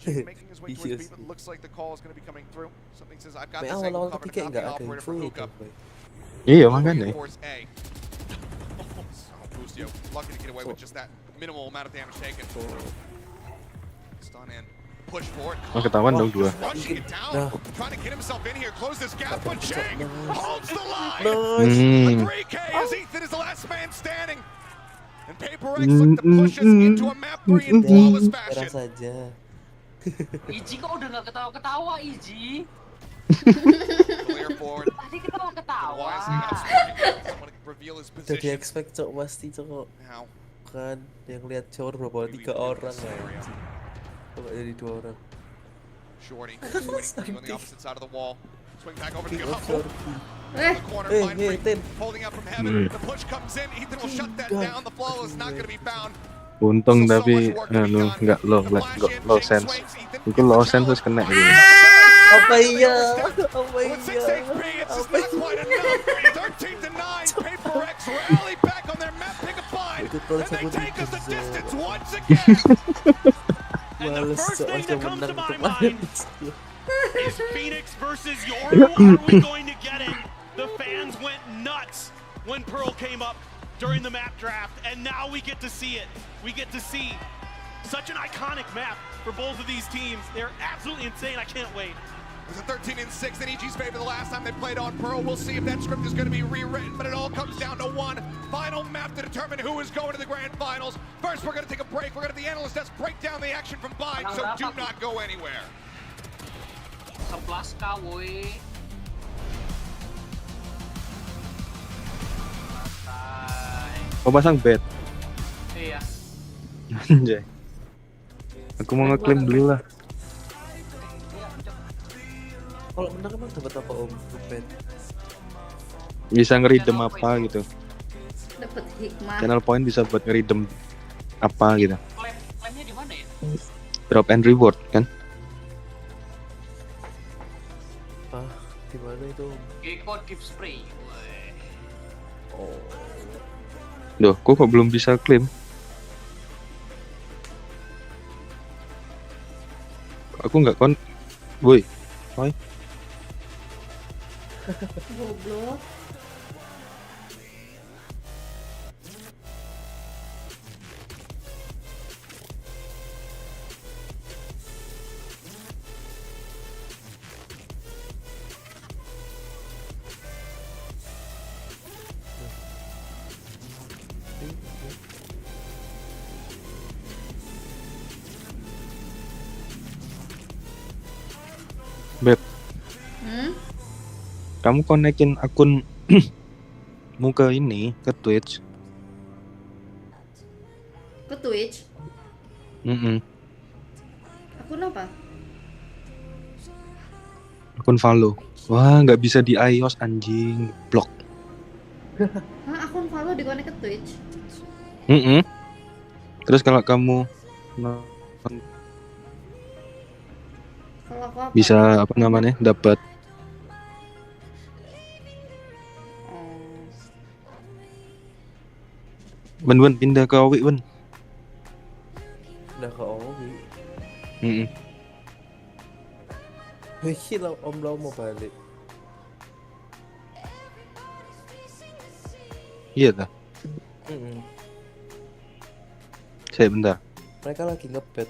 Making his way towards B, but looks like the call is gonna be coming through. Something says I've got this angle covered, not the operator for hookup. Iya makanya. Bustio lucky to get away with just that minimal amount of damage taken. Stun in. Push forward. Oh, ketahuan dong 2. Rushing it down, trying to get himself in here, close this gap, but Jing holds the line. A 3K as Ethan is the last man standing. And Paper X look to push us into a map 3 in flawless fashion. Iji kok udah nggak ketawa-ketawa, Iji? Clear forward. Tadi ketawa-ketawa. Jadi expect cok pasti cok. Kan yang lihat cowok berapa 3 orang ya. Kok jadi 2 orang. Shorty on the opposite side of the wall. Swing back over to the hustle. The corner line free, holding up from heaven. The push comes in. Ethan will shut that down. The flawless not going to be found. Untung tapi nggak low sense. Itu low sense terus kena gitu. Apa iya? Apa iya? Apa iya? 13-9. Paper X rally back on their map, pick a 5, and they take us the distance once again. And the first thing that comes to my mind is Phoenix versus Yoru. Are we going to get it? The fans went nuts when Pearl came up during the map draft, and now we get to see it. We get to see such an iconic map for both of these teams. They're absolutely insane. I can't wait. It was a 13-6 in EG's favor the last time they played on Pearl. We'll see if that script is going to be rewritten, but it all comes down to one final map to determine who is going to the grand finals. First, we're going to take a break. We're going to the analyst desk break down the action from Bide, so do not go anywhere. 11k woi. Kau pasang bed. Iya. Anjay. Aku mau ngeklaim dulu lah. Kalau menang emang dapat apa Om? Bed. Bisa ngeridem apa gitu. Dapat hikmah. Channel point bisa buat ngeridem apa gitu. Klaimnya di mana ya? Drop and reward kan? Di mana itu? Code gift spray. Oh. Duh, kok belum bisa klaim? Aku nggak woi. Oi. Goblok. Beb, kamu konekin akun mu ke ini, ke Twitch. Ke Twitch? Akun apa? Akun follow. Wah, nggak bisa di iOS anjing, blok. Hah, akun follow dikonek ke Twitch? Terus kalau kamu kalau bisa apa namanya dapat Ben pindah ke Owi Ben. Udah ke Owi. Wih, Om Lau mau balik. Iya dah. Saya bentar. Mereka lagi ngebet.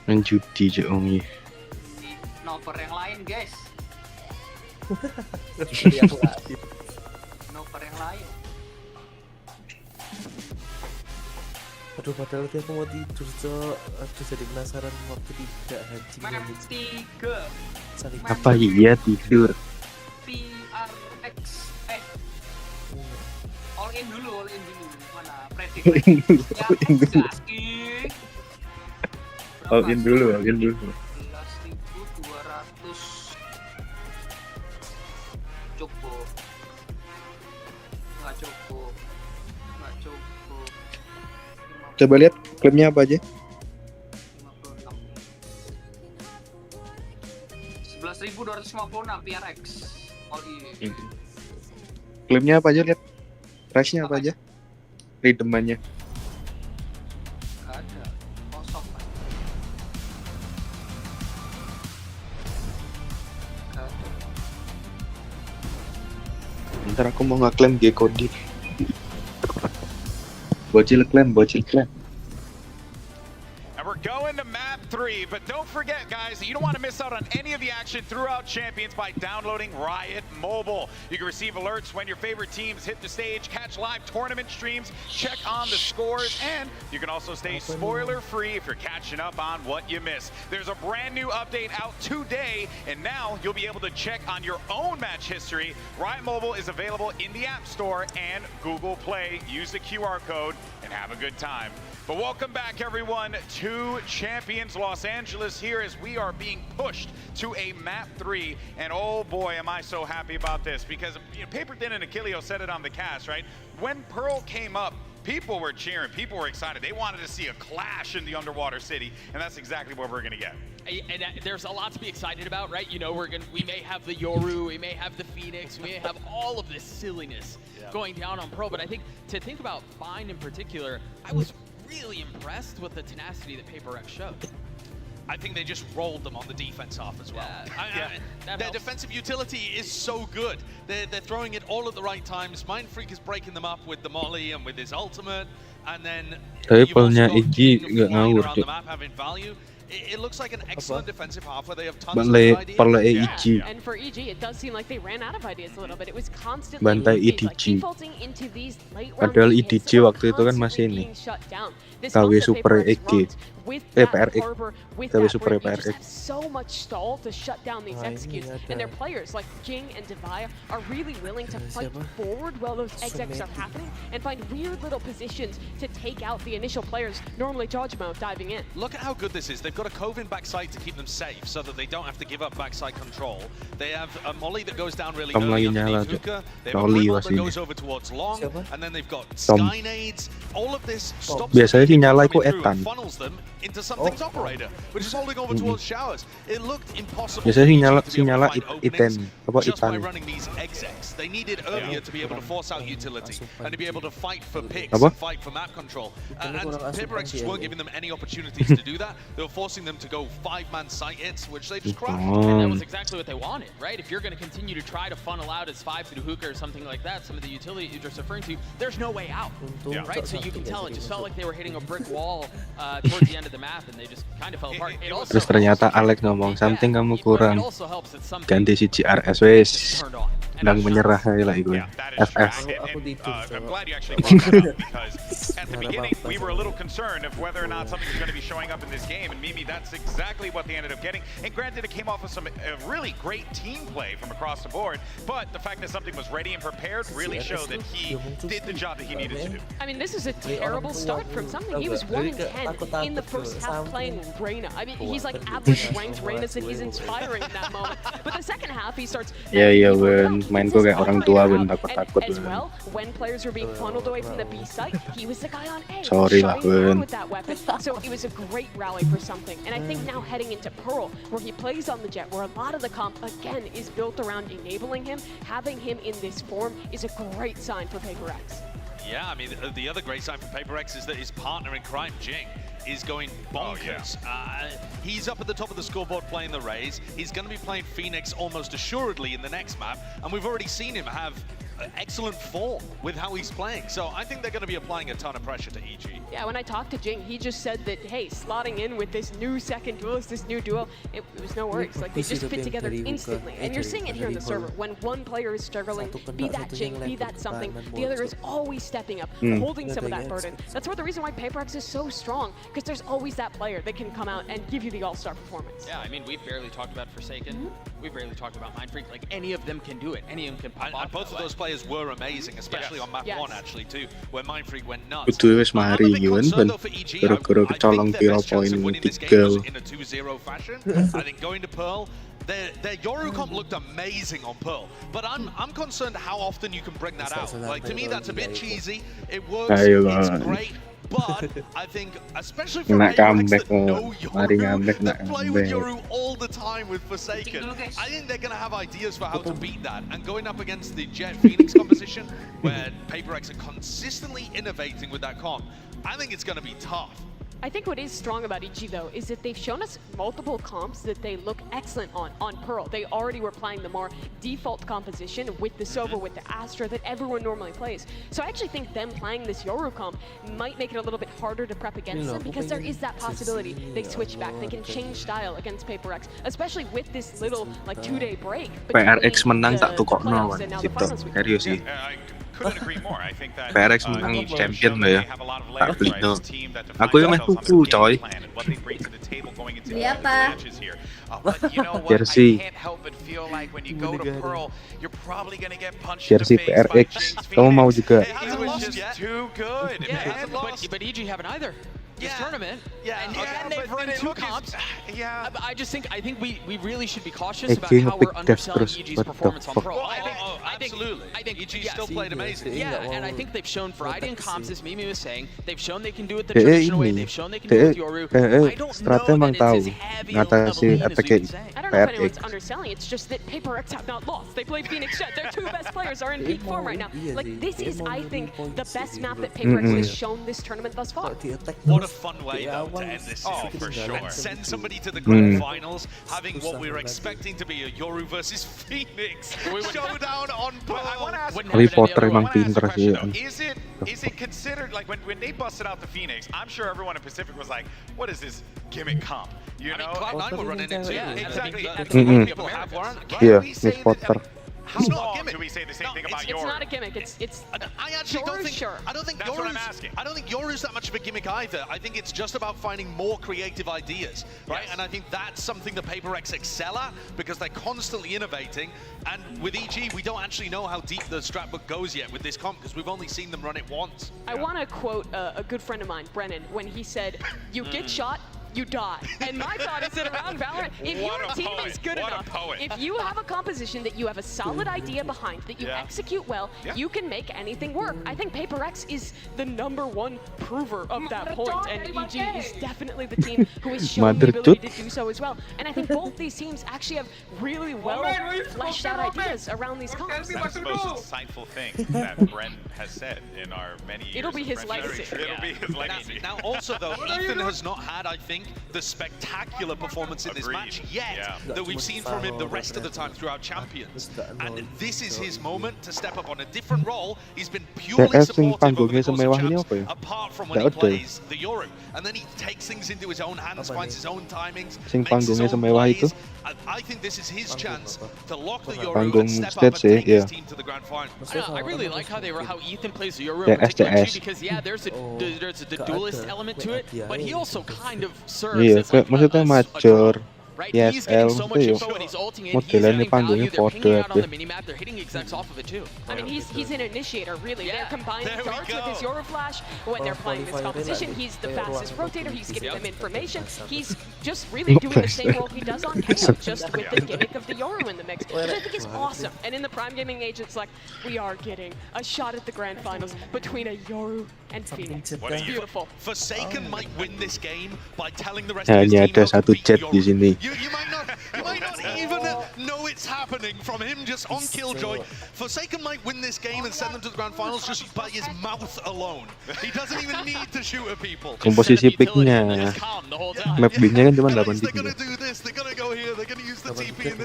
Main judi Ongi. Noper yang lain guys. Noper yang lain. Aduh, padahal dia mau tidur, Cok. Aduh, jadi penasaran waktu tidak haji. Map 3. Apa iya tidur? PRX. All in dulu. Mana? Predik. All in dulu. 11.200. Cukup. Nggak cukup. Coba lihat klaimnya apa aja. 11.256 PRX. All in. Klaimnya apa aja, lihat. Price-nya apa aja? Redemannya. Ada. Kosong kan. Ntar aku mau ngeklaim G-Code. Bocil klaim. And we're going to map 3, but don't forget, guys, you don't want to miss out on any of the action throughout Champions by downloading Riot Mobile. You can receive alerts when your favorite teams hit the stage, catch live tournament streams, check on the scores, and you can also stay spoiler-free if you're catching up on what you missed. There's a brand new update out today, and now you'll be able to check on your own match history. Riot Mobile is available in the App Store and Google Play. Use the QR code and have a good time. But welcome back, everyone, to Champions Los Angeles here as we are being pushed to a map 3. And oh boy, am I so happy about this, because Paper Thin and Achilleo said it on the cast, right? When Pearl came up, people were cheering, people were excited. They wanted to see a clash in the underwater city, and that's exactly what we're going to get. And there's a lot to be excited about, right? You know, we may have the Yoru, we may have the Phoenix, we may have all of this silliness going down on Pro, but I think to think about Bind in particular, I was really impressed with the tenacity that Paper X showed. I think they just rolled them on the defense half as well. Their defensive utility is so good. They're throwing it all at the right times. Mind Freak is breaking them up with the molly and with his ultimate, and then Tapi pelnya Igi nggak ngawur around tuh. the map having value. It looks like an excellent defensive half where they have tons Bantai of ideas. perle Igi. And for EG, it does seem like they ran out of ideas a little bit. It was constantly Bantai like IDG. defaulting into these late round Padahal hits IDG that were waktu itu kan masih constantly ini. being shut down. This KW helps that Super Paper X EG. runs with that PRX. harbor, with KW that Super bridge. You just PRX. have so much stall to shut down these executes, and their players like Jing and Devaya are really willing to fight forward while those execs are happening and find weird little positions to take out the initial players, normally Jojimo diving in. Look at how good this is. They've got a cove in backside to keep them safe so that they don't have to give up backside control. They have a molly that goes down really early underneath Hookah. They have a Brimble that goes over towards Long, and then they've got Skynades. All of this stops Biasanya sih nyala coming itu through Etan. and funnels them into something's operator, which is holding over towards Showers. It looked impossible Biasanya sih for EG to be able nyala to find Iten openings apa just by Itan. running these execs. They needed earlier to be able to force out utility and to be able to fight for picks Apa? and fight for map control. And Paper X just weren't giving them any opportunities to do that. They were forcing them to go 5-man site hits, which they just crushed. And that was exactly what they wanted, right? If you're going to continue to try to funnel out as 5 through Hookah or something like that, some of the utility you're just referring to, there's no way out, right? So you can tell it just felt like they were hitting a brick wall towards the end of the map, and they just kind of fell apart. It also Terus ternyata Alex ngomong something kamu kurang. Ganti si GRS wes. Dan menyerah lah itu. FF. I'm glad you actually brought that up, because at the beginning we were a little concerned of whether or not something was going to be showing up in this game, and Mimi, that's exactly what they ended up getting. And granted, it came off with some really great team play from across the board, but the fact that something was ready and prepared really showed that he did the job that he needed to do. I mean, this is a terrible start from something. He was 1-10 in the first half playing Reyna. I mean, he's like average ranked Reyna, and he's inspiring in that moment. But the second half, he starts. Ya Ben, main gue kayak orang tua ben takut-takut. As well, when players were being funneled away from the B site, he was the guy on A, Sorry lah, shutting down Ben. with that weapon. So it was a great rally for something. And I think now heading into Pearl, where he plays on the jet, where a lot of the comp again is built around enabling him, having him in this form is a great sign for Paper Rex. Yeah, I mean, the other great sign for Paper Rex is that his partner in crime, Jing, is going bonkers. He's up at the top of the scoreboard playing the Rays. He's going to be playing Phoenix almost assuredly in the next map, and we've already seen him have excellent form with how he's playing. So I think they're going to be applying a ton of pressure to EG. Yeah, when I talked to Jing, he just said that, hey, slotting in with this new second duelist, this new duo, it was no worries. Like, they just fit together instantly. And you're seeing it here in the server. When one player is struggling, be that Jing, be that something, the other is always stepping up, holding some of that burden. That's the reason why Paper Rex is so strong, because there's always that player that can come out and give you the all-star performance. Yeah, I mean, we've barely talked about Forsaken. We've barely talked about Mindfreak. Like, any of them can do it. Any of them can pop off. And both of those players were amazing, especially on map 1 actually too, where Mindfreak went nuts. Kudu wis mari yun ben. Gara-gara kecolong piro poin 3. In a 2-0 fashion. I think going to Pearl, their Yoru comp looked amazing on Pearl, but I'm concerned how often you can bring that out. Like, to me, that's a bit cheesy. It works, it's great. But I think, especially for Paper Rex that know Yoru, that play with Yoru all the time with Forsaken, I think they're going to have ideas for how to beat that. And going up against the Jet Phoenix composition, where Paper Rex are consistently innovating with that comp, I think it's going to be tough. I think what is strong about EG though is that they've shown us multiple comps that they look excellent on Pearl. They already were playing the more default composition with the Sova, with the Astra that everyone normally plays. So I actually think them playing this Yoru comp might make it a little bit harder to prep against them, because there is that possibility they switch back. They can change style against Paper Rex, especially with this little like 2-day break. PRX menang tak tukokno kan gitu. Serius sih. Couldn't agree more. I think that PRX menang champion lo ya. Tak beli no. Aku yang meh tuku coy. Beli apa? Jersey. Jersey PRX. Kamu mau juga? But EG haven't either. This tournament, and they've run 2 comps. I think we really should be cautious about how we're underselling EG's performance on Pro. I think EG still played amazing. Yeah, and I think they've shown variety in comps, as Mimi was saying. They've shown they can do it the traditional way. They've shown they can do it with Yoru. I don't know that it's as heavy a level as we say. I don't know if anyone's underselling. It's just that Paper Rex have not lost. They play Phoenix Jet. Their 2 best players are in peak form right now. Like, this is, I think, the best map that Paper Rex has shown this tournament thus far. What a fun way though to end this season. For sure. And send somebody to the grand finals, having what we were expecting to be a Yoru versus Phoenix showdown on Pearl. I want to ask Reporter emang pinter sih. Is it considered, like, when they busted out the Phoenix, I'm sure everyone in Pacific was like, what is this gimmick comp? You know? Cloud9 were running it too. Exactly. People have one. Iya, Reporter. How long do we say the same thing about Yoru? It's not a gimmick. It's I actually don't think. sure. I don't think That's what I'm asking. I don't think Yoru's that much of a gimmick either. I think it's just about finding more creative ideas, right? And I think that's something the Paper Rex excel at, because they're constantly innovating. And with EG, we don't actually know how deep the strat book goes yet with this comp, because we've only seen them run it once. I want to quote a good friend of mine, Brennan, when he said, "You get shot, you die." And my thought is that around Valorant, if your team is good enough, if you have a composition that you have a solid idea behind, that you execute well, you can make anything work. I think Paper Rex is the #1 prover of that point, and EG is definitely the team who has shown the ability to do so as well. And I think both these teams actually have really well fleshed out ideas around these comps. That's the most insightful thing that Bren has said in our many years. It'll be his legacy. It'll be his legacy. Now also though, Ethan has not had, I think, the spectacular performance in this match yet that we've seen from him the rest of the time throughout Champions. And this is his moment to step up on a different role. He's been purely supportive over the course of Champs, apart from when he plays the Yoru. And then he takes things into his own hands, finds his own timings, makes his own plays. And I think this is his chance to lock the Yoru and step up and take his team to the grand final. I really like how Ethan plays the Yoru in particular too, because there's the duelist element to it, but he also kind of serves as like maksudnya major. right? Yes, He's getting so much itu info when he's ulting in. He's modelannya getting value. panggungnya They're pinging out on foto the minimap. They're hitting execs off of it too. I mean, he's an initiator, really. They're combining darts with his Yoru Flash. When they're playing this composition, he's the fastest rotator. He's getting them information. He's just really doing the same role he does on Chaos, just with the gimmick of the Yoru in the mix, which I think is awesome. And in the Prime Gaming age, it's like, we are getting a shot at the Grand Finals between a Yoru and Phoenix. It's beautiful. Forsaken might win this game by telling the rest of his Hanya team ada satu chat di sini. You might not even know it's happening from him just on Killjoy. Forsaken might win this game and send them to the Grand Finals just by his mouth alone. He doesn't even need to shoot at people. Komposisi picknya, map B-nya kan cuma 8 pick.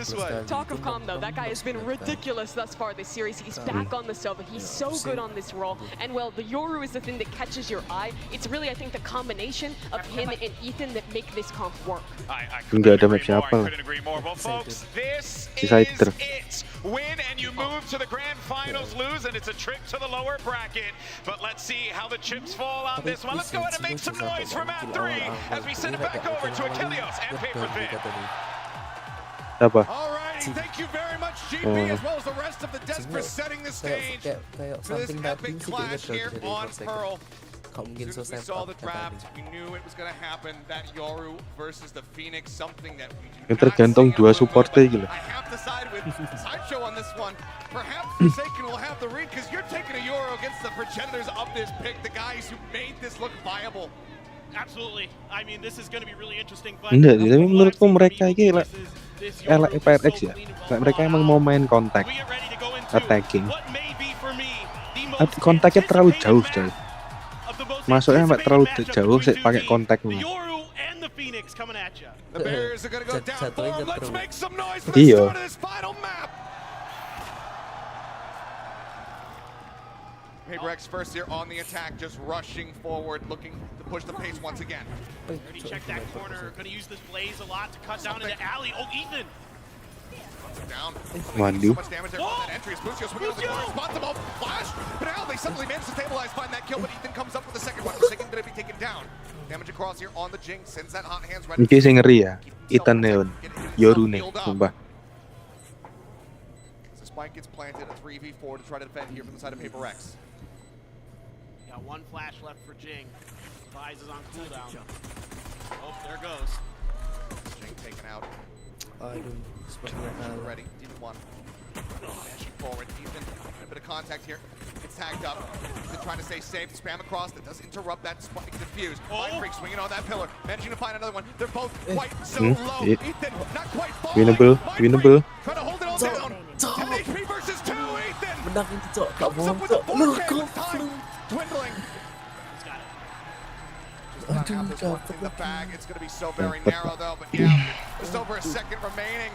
Talk of calm though, that guy has been ridiculous thus far this series. He's back on the Sova. He's so good on this role. And well, the Yoru is the thing that catches your eye. It's really, I think, the combination of him and Ethan that make this comp work. Enggak ada map siapa lah. Si Sider. Win and you move to the Grand Finals, lose and it's a trip to the lower bracket. But let's see how the chips fall on this one. Let's go ahead and make some noise for Map 3 as we send it back over to Achilles and Paper Thin. Apa? Alrighty, thank you very much, GP, as well as the rest of the Desk for setting the stage for this epic clash here on Pearl. As soon as we saw the draft, we knew it was going to happen. That Yoru versus the Phoenix, something that we do not tergantung see dua on supportnya Pearl. gitu. I have to side with Sideshow on this one. Perhaps Forsaken will have the read because you're taking a Yoru against the progenitors of this pick, the guys who made this look viable. Absolutely. I mean, this is going to be really interesting. But Enggak, tapi menurutku mereka ini elak PRX ya. Mereka emang mau main kontak, attacking. Kontaknya terlalu jauh coy. Masuknya sampai terlalu jauh, sih pakai kontaknya. Iya. PaperX first here on the attack, just rushing forward, looking to push the pace once again. Already checked that corner, going to use this blaze a lot to cut down into alley. Oh, Ethan! Down. Waduh. So much damage there on that entry. Lucio swinging on the corner, spot the ball, flash. But now they suddenly manage to stabilize, find that kill, but Ethan comes up with the second one. Forsaken going to be taken down. Damage across here on the Jinx, sends that hot hands right. Ini sing ngeri ya. Ethan Neon, Yoru nih, sumpah. So Spike gets planted, a 3v4 to try to defend here from the side of PaperX. Got one flash left for Jing. Vise is on cooldown. Oh, there goes. Jing taken out. Aduh, ready. Demon 1. Dashing forward. Ethan, a bit of contact here. Gets tagged up. Ethan trying to stay safe. Spam across. That does interrupt that Spike defuse. Mind Freak swinging on that pillar. Managing to find another one. They're both quite so low. Ethan not quite falling. Winnable. Trying to hold it all down. 10 HP versus 2. Ethan menang itu cok, gak comes up bohong with cok. the Lu 4K kok with time dwindling. Just about have this one in the bag. It's going to be so very narrow though, but yeah, just over a second remaining.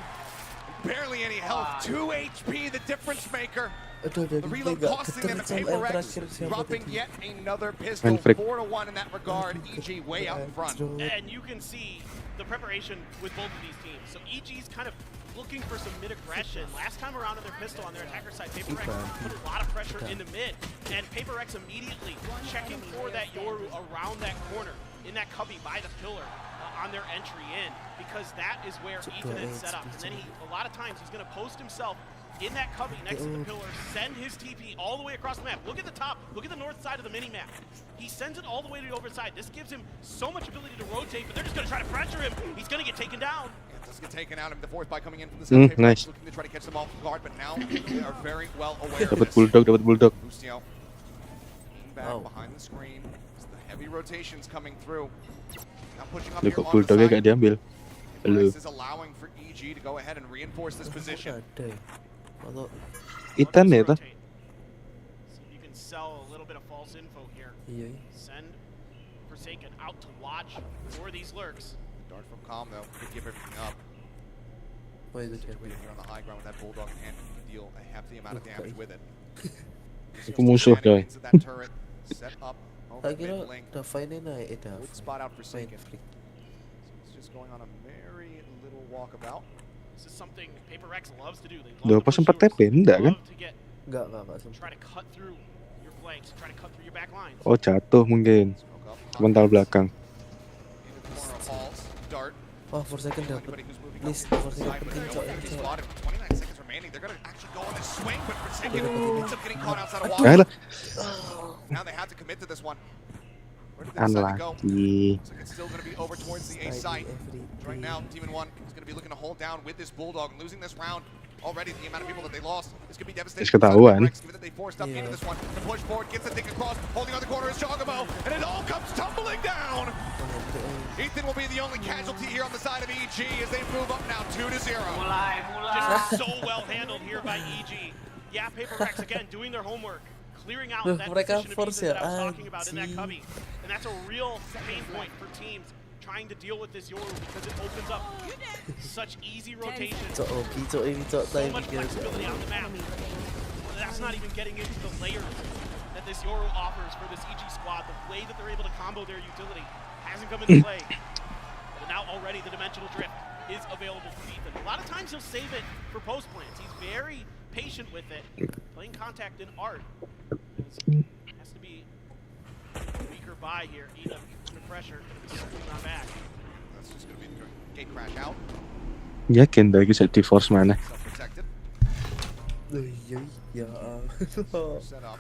Barely any health. 2 HP, the difference maker. The reload costing them a PaperX, dropping yet another pistol. 4-1 in that regard. EG way out in front. And you can see the preparation with both of these teams. So EG's kind of looking for some mid-aggression. Last time around on their pistol on their attacker side, PaperX put a lot of pressure in the mid, and PaperX immediately checking for that Yoru around that corner, in that cubby by the pillar, on their entry in, because that is where Ethan is set up. And then a lot of times, he's going to post himself in that cubby next to the pillar, send his TP all the way across the map. Look at the top, look at the north side of the mini-map. He sends it all the way to the overside. This gives him so much ability to rotate, but they're just going to try to pressure him. He's going to get taken down. Does get taken out, and the fourth by coming in from the side. Nice. Looking to try to catch them off guard, but now they are very well aware. Dapat bulldog. Lucio back behind the screen. The heavy rotations coming through. Now pushing up here on the bulldognya side. gak diambil. Halo. This is allowing for EG to go ahead and reinforce this position. Ethan ya tuh. You can sell a little bit of false info here. Send Forsaken out to watch for these lurks. Dart from Calm though could give everything up. Here on the high ground with that bulldog in hand, you can deal a hefty amount of damage with it. Aku musuh coy. Set up over Tak kira mid-link. Rafael naik dah. Good spot out for Forsaken. It's just going on a very little walkabout. This is something PaperX loves to do. They Udah love pas to sempat TP enggak kan? Enggak. try to cut through your flanks, try to cut through your back lines. Oh jatuh mungkin. Mental belakang. Oh, Forsaken dapat. Please, Forsaken penting cok. 29 seconds remaining. They're going to actually go on this swing, but Forsaken ends up getting caught outside of Alah. Now they have to commit to this one. Unlucky. Looks like it's still going to be over towards the A site. Right now, Demon 1 is going to be looking to hold down with this Bulldog and losing this round. Already, the amount of people that they lost, this could be devastating. Ketahuan. That they forced up into this one. The push forward gets the thing across, holding on the corner is Jogamo, and it all comes tumbling down. Ethan will be the only casualty here on the side of EG as they move up now 2-0. Just so well handled here by EG. Yeah, Paper Rex again doing their homework, clearing out that position of Ethan that I was talking about in that cubby, and that's a real pain point for teams trying to deal with this Yoru because it opens up such easy rotations, so much flexibility on the map. That's not even getting into the layers that this Yoru offers for this EG squad. The way that they're able to combo their utility hasn't come into play. But now already the dimensional drift is available for Ethan. A lot of times he'll save it for post plants. He's very patient with it. Playing contact in art has to be a weaker buy here. Ethan under pressure. On back. That's just going to be the gate crash out. Yakin bagi set force mana? Protected. Ya. Set up.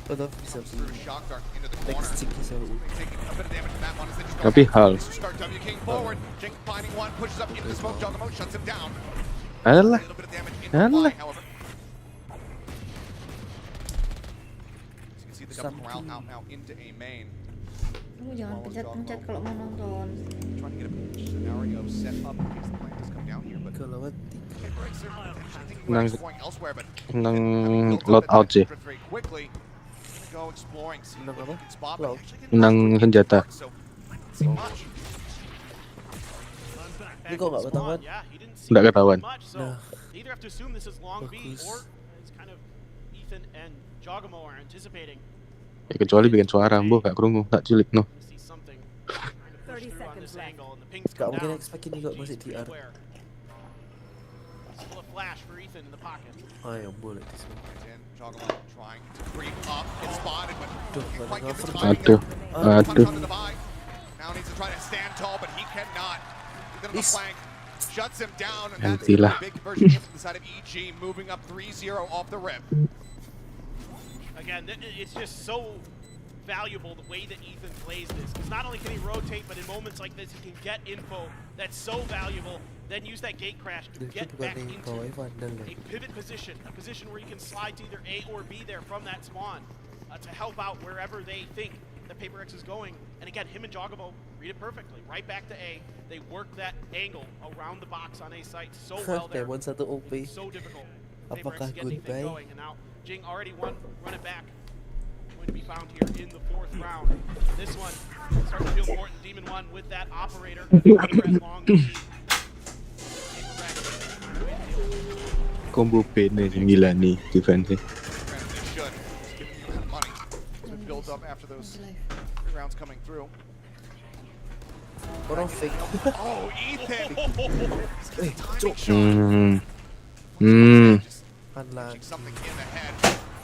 Padahal bisa shock dart into the corner. Taking a bit of damage from that one as they just Tapi hal. start W King forward. Jink finding one, pushes up into the smoke. Jogamo shuts him down. Alah. A little bit of damage in the fly, however. As you can see the double corral out now into a main. Lu jangan pencet-pencet kalau mau nonton. Trying to get a scenario set up in case the plan does come down here, but Menang loadout sih. Menang senjata. Ini kok nggak ketahuan? Nggak ketahuan. Nah. Either have to assume this is long B or it's kind of Ethan and Jogamo are anticipating. Ya kecuali bikin suara, Mbok gak kerungu, tak cilik no. 30 seconds left. Gak mungkin expect ini kok masih di R. Oh ya boleh. Aduh, aduh. Shuts him down, and that's Nantilah. a big version of the side of EG, moving up 3-0 off the rip. Again, it's just so valuable the way that Ethan plays this, because not only can he rotate, but in moments like this, he can get info that's so valuable, then use that gate crash to get back into a pivot position, a position where you can slide to either A or B there from that spawn to help out wherever they think that Paper X is going. And again, him and Jogamo read it perfectly. Right back to A. They work that angle around the box on A site so well there. So difficult. Paper X get anything going. And now Jing already won, run it back. Going to be found here in the 4th round. This one starting to feel important. Demon 1 with that operator. Long Combo pin nih 9 nih defense. Builds up after those rounds coming through. Orang fake. Oh, Ethan! Something in the head.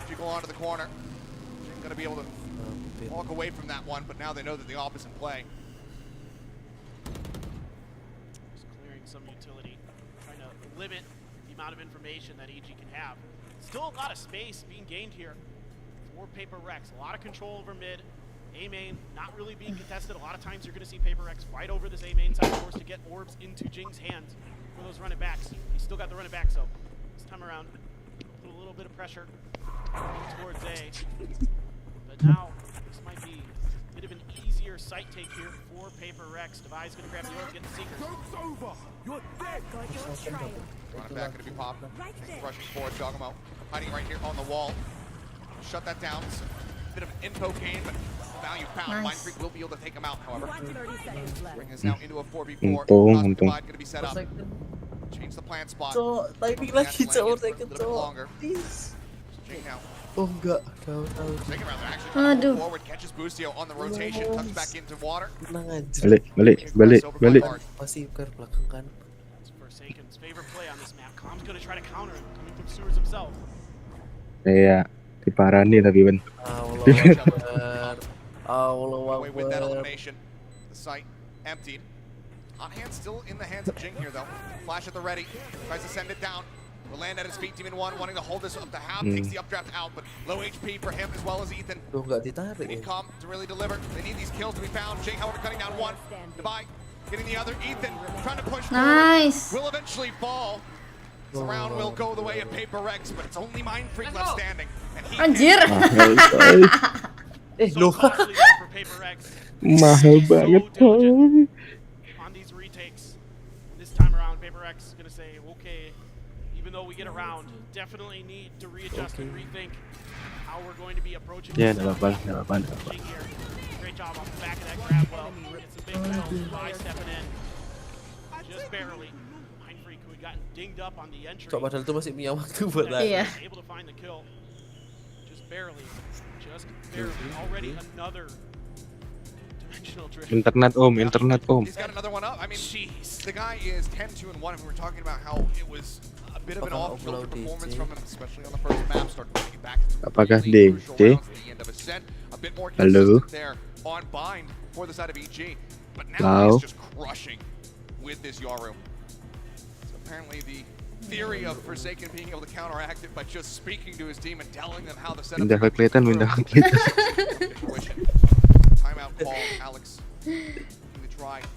If you go onto the corner, you're going to be able to walk away from that one, but now they know that the op is in play. Just clearing some utility, trying to limit the amount of information that EG can have. Still a lot of space being gained here for Paper Rex. A lot of control over mid. A main not really being contested. A lot of times you're going to see Paper Rex fight over this A main side, forced to get orbs into Jing's hands for those run it backs. He's still got the run it back, so this time around, put a little bit of pressure towards A. But now this might be a bit of an easier sight take here for Paper Rex. Devi's going to grab the orb, get the secret. Joke's over. You're dead. Run back, going to be popped. Rushing forward, Jogamo hiding right here on the wall. Shut that down. Bit of an info gain, but value found. Mind Freak will be able to take him out, however. Bring us now into a 4v4. Divide going to be set up. Change the plan spot. Cok, timing lagi cok, second cok. Please. Now. Oh enggak, tahu. Aduh. Forward catches Bustio on the rotation, tucks back into water. Balik. Masih ke belakang kan. Forsaken's favorite play on this map. Com's gonna try to counter him, coming from Sewers himself. Iya, diparani tapi Ben. Away with that elimination. The site emptied. On hand still in the hands of Jing here though. Flash at the ready. Tries to send it down. The land at his feet, Demon 1 wanting to hold this up the half, takes the updraft out, but low HP for him as well as Ethan. They need Calm to really deliver. They need these kills to be found. Jake, however, cutting down one. Goodbye. Getting the other. Ethan trying to push forward. Will eventually fall. This round will go the way of Paper Rex, but it's only Mind Freak left standing. Anjir. Mahal banget. On these retakes, this time around, Paper Rex is gonna say, okay, even though we get around, definitely need to readjust and rethink how we're going to be approaching Ya, this. nggak apa-apa. Great job off the back of that grab. Well, it's a big kill by stepping in, just barely. Mind Freak who had gotten dinged up on the entry. Padahal itu masih punya waktu buat lari. Iya. Able to find the kill, just barely. Already another dimensional drift. Internet om. He's got another one up. I mean, the guy is 10-2-1, and we were talking about how it was a bit of an off-kilter performance from him, especially on the first map. Started bringing it back to Apakah crucial DT? rounds at the end of a set. A bit more consistent there on bind for the side of EG, but now he's just crushing with this Yoru. So apparently the theory of Forsaken being able to counteract it by just speaking to his team and telling them how the setup Pindah ke kelihatan. Timeout call, Alex. Going to try to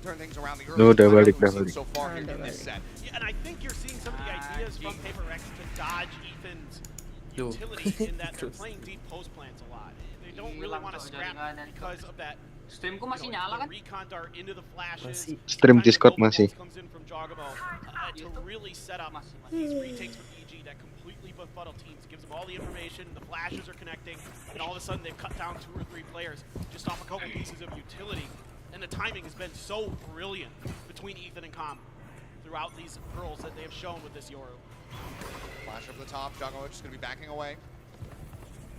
turn things around the early No, udah balik. so far here in this set. Yeah, and I think you're seeing some of the ideas from Paper Rex to dodge Ethan's utility in that they're playing deep post plants a lot. They don't really want to scrap because of that. Streamku masih nyala kan? Recon dart into the flashes. Stream Discord masih. Comes in from Jogamo to really set up these retakes with EG that completely befuddle teams. Gives them all the information, the flashes are connecting, and all of a sudden they've cut down 2 or 3 players just off a couple pieces of utility. And the timing has been so brilliant between Ethan and Calm throughout these pearls that they have shown with this Yoru. Flash over the top, Jogamo just going to be backing away.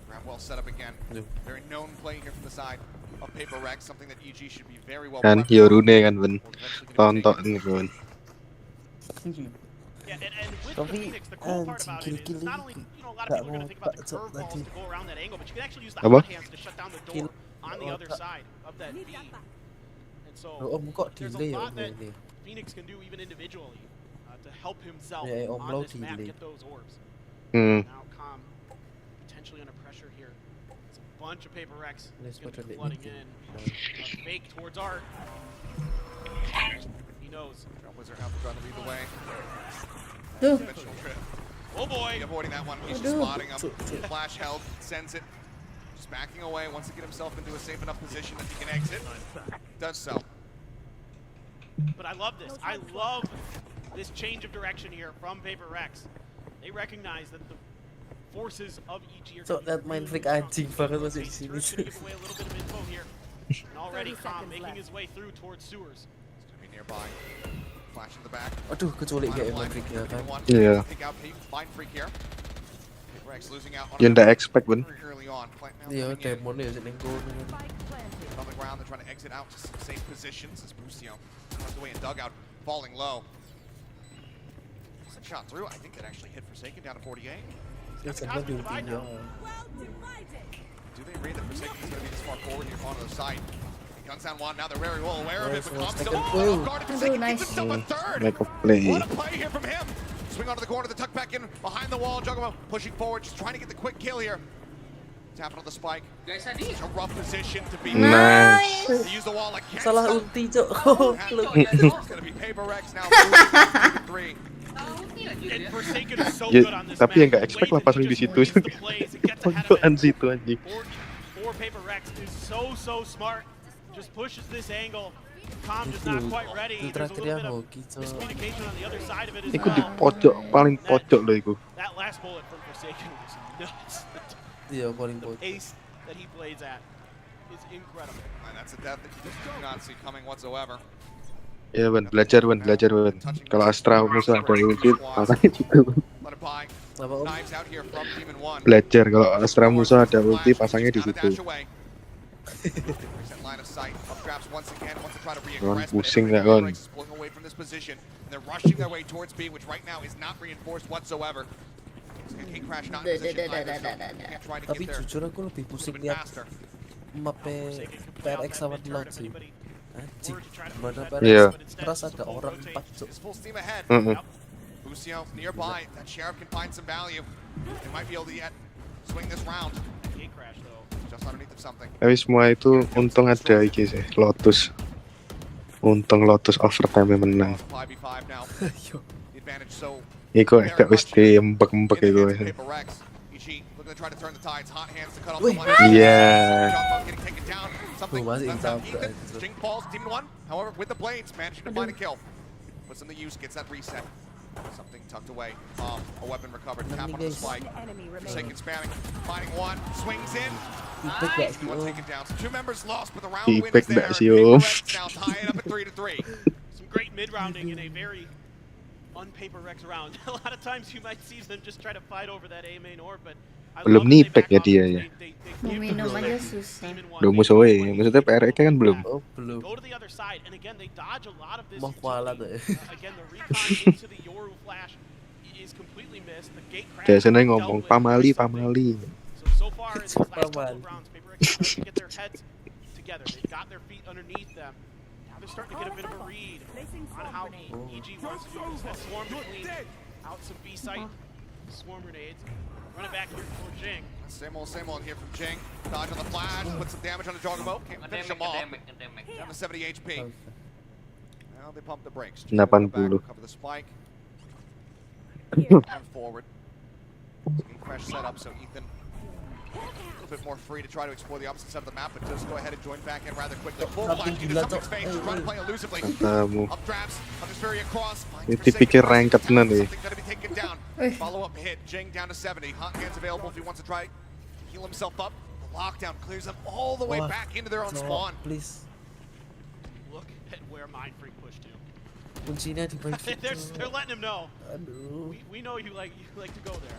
Grab well set up again. Very known play here from the side of Paper Rex, something that EG should be very well Kan Yorune kan ben. Tonton kan. Yeah, and with the Phoenix, the cool part about it is not only, you know, a lot of people are going to think about the curveballs to go around that angle, but you can actually use the hot hands to shut down the door on the other side of that B. And so there's a lot that Phoenix can do even individually to help himself on this map get those orbs. Now Calm potentially under pressure here. It's a bunch of Paper Rex going to be flooding in. A fake towards Art. He knows. Wizard have to try to lead the way. Oh boy! Avoiding that one. He's just spotting him. Flash held, sends it. Just backing away. Wants to get himself into a safe enough position that he can exit. Does so. But I love this. I love this change of direction here from Paper Rex. They recognize that the forces of EG are So that Mind Freak anjing banget masih di sini. give away a little bit of info here. And already Calm making his way through towards sewers. He's going to be nearby. Flash in the back. Aduh, kecuali kayak Mind Freak ya kan. Iya. Mind Freak here. Paper Rex losing out on Ya ndak expect ben. Iya, demonnya ya sini go. On the ground, they're trying to exit out to some safe positions as Busio runs away and dugout, falling low. Shot through. I think it actually hit Forsaken down to 48. Do they read that Forsaken is going to be this far forward here on the side? Guns down one. Now they're very well aware of it, but Calm still off guard. Forsaken gets himself a third. Make a play. What a play here from him. Swing onto the corner, the tuck back in behind the wall. Jogamo pushing forward, just trying to get the quick kill here. Tapping on the spike. It's a rough position to be. Nice. To use the wall against Salah him. ulti, Cok. It's going to be Paper Rex now. 3. Ya, tapi yang nggak expect lah pasang di situ. Pondokan situ anjing. For Paper Rex is so smart. Just pushes this angle. Calm just not quite ready. There's a little bit of miscommunication on the other side of it as Iku di well. pojok, paling pojok loh iku. That last bullet from Forsaken was nuts. Iya, paling The pojok. pace that he plays at is incredible. And that's a death that you just do not see coming whatsoever. Ya Ben, belajar Ben. Kalau Astra musuh ada ulti, pasangnya gitu. Belajar kalau Astra musuh ada ulti, pasangnya di situ. Kon pusing nggak kon? Tapi jujur aku lebih pusing lihat mapnya PRX sama di laut sih. Anjing, mana PRX terus ada orang 4 Cok. Lucio nearby. That Sheriff can find some value. They might be able to yet swing this round. Just underneath of something. Tapi semua itu untung ada iki sih, Lotus. Untung Lotus overtime menang. 5v5 now. The advantage so Iku agak wis diempek-empek iku. looking to try to turn the tides. Hot hands to cut off the line. Yeah. John getting taken down. Something that's out Ethan. Jing falls, team 1. However, with the blades, managing to find a kill. Puts them to use, gets that reset. Something tucked away. A weapon recovered. Tap on the spike. Forsaken spamming. Finding one. Swings in. Nice. One taken down. So 2 members lost, but the round win is there. Now tie it up at 3-3. Some great mid-rounding in a very on-paper Rex round. A lot of times you might see them just try to fight over that A main orb, but belum nipek ya dia ya. Mau minum aja susah. Udah musuhnya, maksudnya PRX kan belum. Oh, belum. Go to the other side, and again they dodge a lot of this. Mau kuala tuh. Again, the recon into the Yoru flash is completely missed. The gate crash. Biasanya ngomong pamali. So far in these last couple of rounds, Paper Rex starting to get their heads together. They've got their feet underneath them. Now they're starting to get a bit of a read on how EG wants to do this. That swarm between out some B site, swarm grenades. Running back here for Jing. Same old here from Jing. Dodge on the flash, put some damage on the Joggerbo. Can't finish him off. Down to 70 HP. Now they pump the brakes. 80. Cover the spike. And forward. Fresh setup, so Ethan a little bit more free to try to explore the opposite side of the map, but just go ahead and join back in rather quickly. Full flash into something's face, trying to play elusively. Up drafts, Thunderfury across. Dipikir ranked nih. Follow up hit, Jing down to 70. Hot hands available if he wants to try heal himself up. The lockdown clears them all the way back into their own spawn. Please. Look at where Mind Freak pushed to. Kuncinya di Mind Freak. They're letting him know. Aduh. We know you like to go there.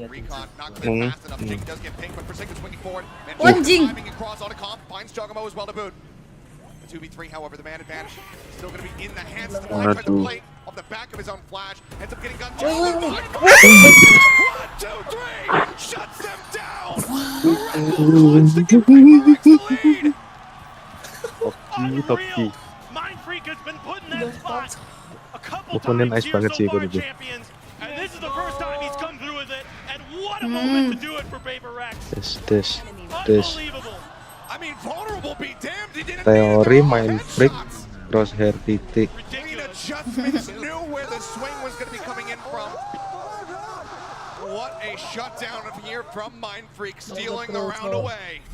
Recon not clear fast enough. Jing does get pinged, but Forsaken swinging forward. Jing across on a comp, finds Joggerbo as well to boot. 2v3, however, the man advantage is still going to be in the hands of the line. Tries to play off the back of his own flash. Ends up getting gunned down. 1, 2, 3! Shuts them down! To give Rex the lead! Unreal! Mind Freak has been put in that spot a couple times here so far, champions. And this is the first time he's come through with it. And what a moment to do it for Paper Rex. This. Unbelievable. I mean, vulnerable be damned. He didn't Teori Mind Freak, crosshair titik. Clean adjustments, knew where the swing was going to be coming in from. What a shutdown of here from Mind Freak, stealing the round away.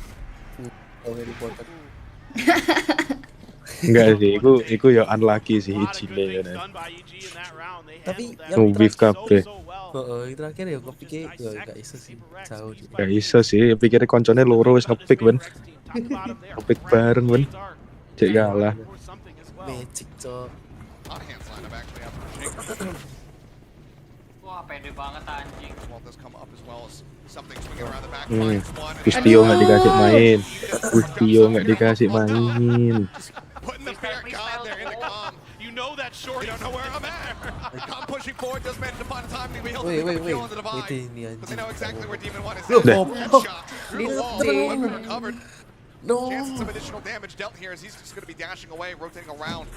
Enggak sih, iku ya unlucky sih Ichile ya. Tapi yang beef kabeh. Heeh, terakhir ya gue pikir ya enggak iso sih. Jauh. Enggak iso sih, pikirnya koncone loro wis ngepick ben. Ngepick bareng ben. Cek kalah. Magic, cok. Wah, pede banget anjing. Gustio nggak dikasih main. Gustio nggak dikasih main. You know that short. You don't know where I'm at. I'm pushing forward. Doesn't manage to find a time to be able to Wait. kill on the divide. But they know exactly where Demon 1 is. Headshot Through the wall. Weapon recovered. Chance of some additional damage dealt here as he's just going to be dashing away, rotating around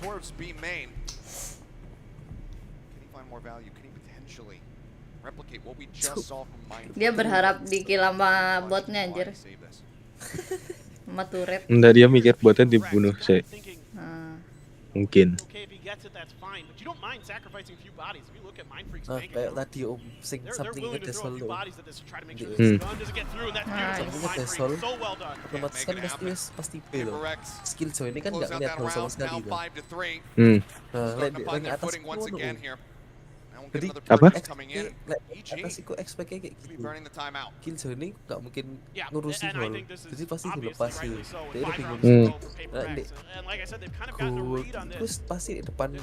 towards B main. Can he find more value? Can he potentially replicate what we just saw from Mind? Dia berharap di-kill sama botnya anjir. Sama turret. Enggak, dia mikir botnya dibunuh sih. Mungkin. Kayak tadi Om sing sampingnya Desol loh. Sampingnya Desol. Otomatis kan pasti B loh. Skill Joy ini kan nggak ngeliat hal sama sekali loh. Lagi atas itu loh. Jadi apa? Atas itu expect-nya kayak gitu. Killjoy ini nggak mungkin ngurusin hal, jadi pasti dilepas gitu. Dia udah bingung. Terus pasti depan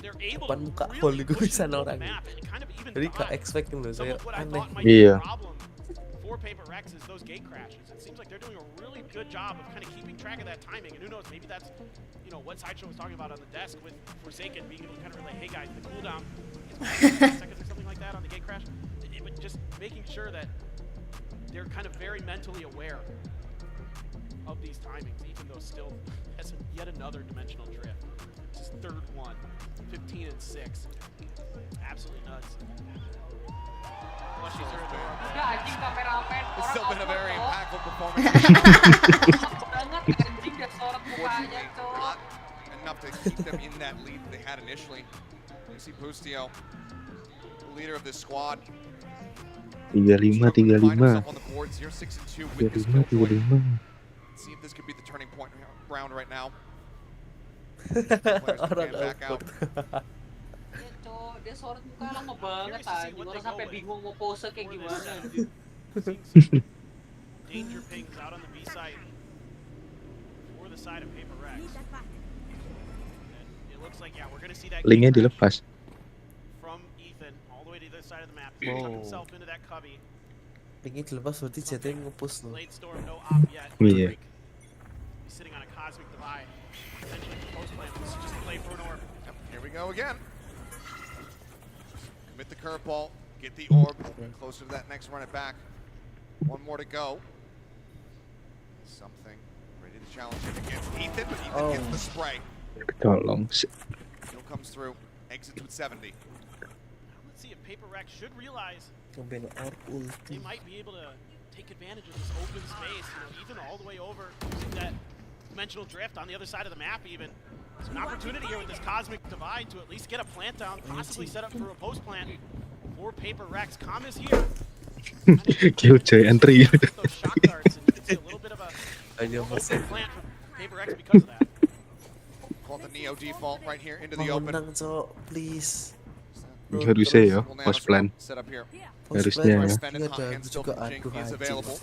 muka hall itu bisa orang. Jadi nggak expect loh, saya aneh. Iya. For Paper Rex is those gate crashes. It seems like they're doing a really good job of kind of keeping track of that timing. And who knows, maybe that's, what Sideshow was talking about on the desk with Forsaken being able to kind of relay, hey guys, the cooldown is 5 seconds or something like that on the gate crash. But just making sure that they're kind of very mentally aware of these timings, even though still has yet another dimensional drift. his third one. 15 and 6. Absolutely nuts. Plushies are adorable. It's still been a very impactful performance. Not enough to keep them in that lead they had initially. You see Bustio, the leader of this squad. 35. On the boards here, 6-2 with this kill point. Let's see if this could be the turning point round right now. Players can back out. Dia sorot muka lama banget anjing. Orang sampai bingung mau pose kayak gimana. Danger pings out on the B side for the side of Paper Rex. It looks like we're gonna see that. Linknya dilepas. From Ethan all the way to the other side of the map. He tucked himself into that cubby. Pengen dilepas berarti jatuhnya nge-push loh. Blade Storm no op yet. Iya. He's sitting on a cosmic divide. Essentially the post plan was just play for an orb. Yep, here we go again. Commit the curveball, get the orb, closer to that next run it back. One more to go. Something ready to challenge him against Ethan, but Ethan gets the spray. Tolong. Still comes through, exits with 70. Let's see if Paper Rex should realize they might be able to take advantage of this open space. You know, Ethan all the way over using that dimensional drift on the other side of the map even. It's an opportunity here with this cosmic divide to at least get a plant down, possibly set up for a post plant for Paper Rex. Com is here. Killjoy entry. Those shock darts, and you can see a little bit of a open plant for Paper Rex because of that. Call the Neo default right here into the open. Please. Harusnya ya, post plan. Set up here. Harusnya ya. Is available.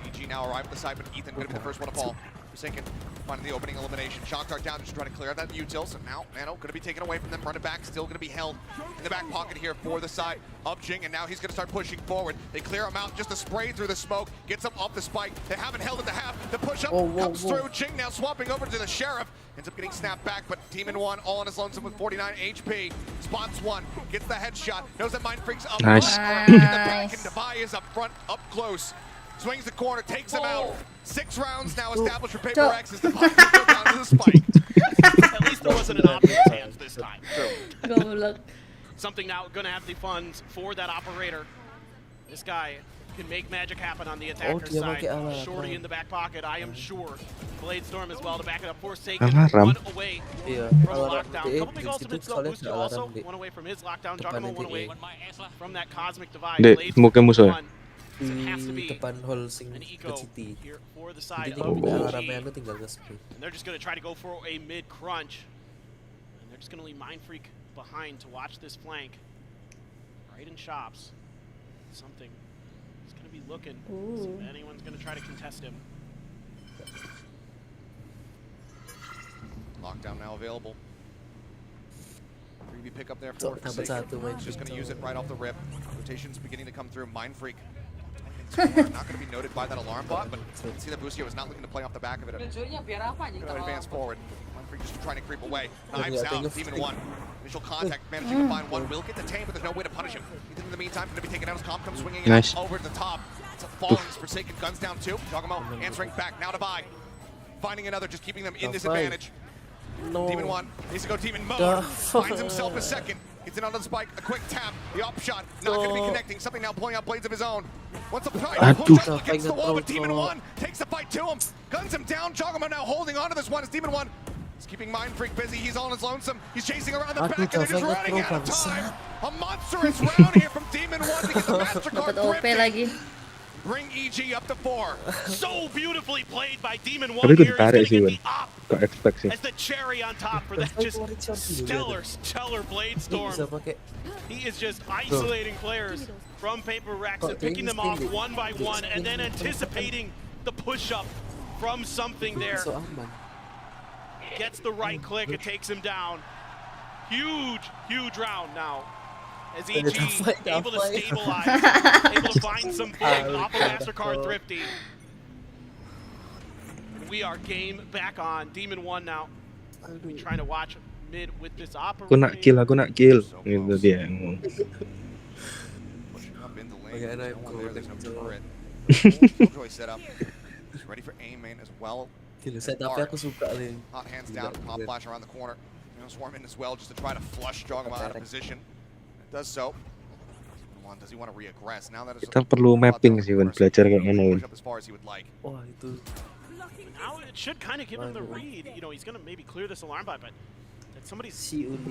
EG now arrived at the side, but Ethan going to be the first one to fall. Forsaken finding the opening elimination. Shock dart down, just trying to clear that utils. And now Nano going to be taken away from them, running back, still going to be held in the back pocket here for the side of Jing. And now he's going to start pushing forward. They clear him out, just a spray through the smoke, gets him off the spike. They haven't held at the half. The push up comes through. Jing now swapping over to the Sheriff. Ends up getting snapped back, but Demon 1 all on his lonesome with 49 HP. Spots one, gets the headshot, knows that Mind Freak's up Nice. front, in the back, and Devi is up front, up close. Swings the corner, takes him out. 6 rounds now established for Paper Rex as the puck goes down to the spike. At least there wasn't an op in his hands this time. Goblok. Something now going to have the funds for that operator. This guy can make magic happen on the attacker side. Shorty in the back pocket, I am sure. Blade Storm as well to back it up. Forsaken, one away from a lockdown. Couple big ultimates though. Bustio also one away from his lockdown. Juggernaut one away from that cosmic divide. Blade Storm one. So it has to be an eco here for the side of EG. And they're just going to try to go for a mid crunch. And they're just going to leave Mind Freak behind to watch this flank. Right in shops. Something. He's going to be looking. See if anyone's going to try to contest him. Lockdown now available. Freebie pick up there for Forsaken. Just going to use it right off the rip. Rotation's beginning to come through. Mind Freak. Not going to be noted by that alarm bot, but you can see that Bustio is not looking to play off the back of it. Advance forward. Mind Freak just trying to creep away. Knives out. Demon 1. Initial contact, managing to find one. Will get the tame, but there's no way to punish him. Ethan in the meantime going to be taken out as Calm comes swinging out over to the top. It's a falling. Forsaken guns down 2. Jogamo answering back. Now to buy. Finding another, just keeping them in disadvantage. Demon 1 needs to go Demon mode. Finds himself a second. Gets in on the spike, a quick tap, the op shot, not going to be connecting. Something now pulling out blades of his own. What's the fight? Push up against the wall, but Demon 1 takes the fight to him. Guns him down. Jogamo now holding on to this one as Demon 1 is keeping Mind Freak busy. He's on his lonesome. He's chasing around the back and they're just running out of time. A monstrous round here from Demon 1 to get the MasterCard thrifty. Bring EG up to 4. So beautifully played by Demon 1 here. He's going to get the op as the cherry on top for that just stellar Blade Storm. He is just isolating players from Paper Rex and picking them off one by one and then anticipating the push-up from something there. Gets the right click, it takes him down. Huge round now. As EG able to stabilize, able to find some flank off of MasterCard Thrifty. We are game back on. Demon 1 now. We're trying to watch mid with this operator. Aku nak kill. Gitu dia ngomong. Pushing up in the lane. There's no turret. Killjoy set up. He's ready for aim main as well. Gila, setupnya aku suka nih. Hot hands down, pop flash around the corner. Swarm in as well just to try to flush Jogma out of position. It does so. Does he want to reaggress? Now that Kita perlu mapping sih, Win, belajar kayak mana, Win. Wah, itu. Now it should kind of give him the read. You know, he's going to maybe clear this alarm bot, but somebody's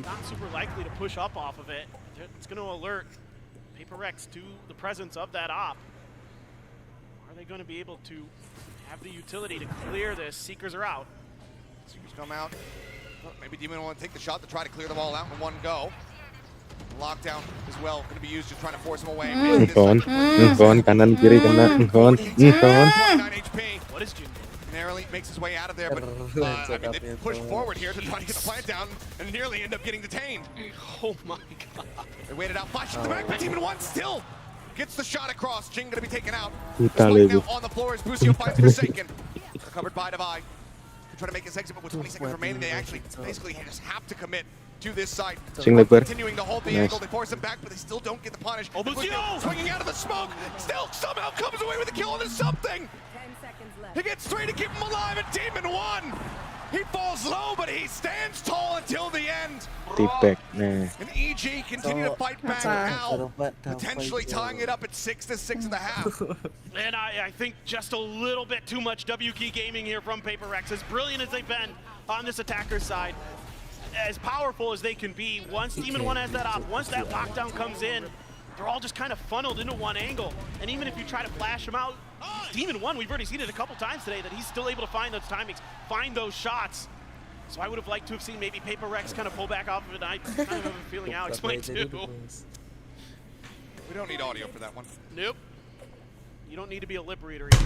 not super likely to push up off of it. It's going to alert Paper Rex to the presence of that op. Are they going to be able to have the utility to clear this? Seekers are out. Seekers come out. Maybe Demon will take the shot to try to clear them all out in one go. Lockdown as well going to be used, just trying to force him away. Kanan kiri kena, What is Jin? Narrowly makes his way out of there, but I mean, they pushed forward here to try to get the plant down and nearly end up getting detained. Oh my god. They waited out, flash to the back, but Demon 1 still gets the shot across. Jin going to be taken out. Now on the floor as Busio finds Forsaken. Covered by Divide. Trying to make his exit, but with 20 seconds remaining, they actually basically just have to commit to this site. Continuing to hold the angle, they force him back, but they still don't get the punish. Swinging out of the smoke, still somehow comes away with a kill, and there's something. He gets 3 to keep him alive, and Demon 1. He falls low, but he stands tall until the end. And EG continue to fight back now, potentially tying it up at 6 to 6.5. And I think just a little bit too much W Key gaming here from Paper Rex. As brilliant as they've been on this attacker side, as powerful as they can be, once Demon 1 has that op, once that lockdown comes in, they're all just kind of funneled into one angle. And even if you try to flash them out, Demon 1, we've already seen it a couple times today, that he's still able to find those timings, find those shots. So I would have liked to have seen maybe Paper Rex kind of pull back off of it. I kind of have a feeling Alex might too. We don't need audio for that one. Nope. You don't need to be a lip reader. A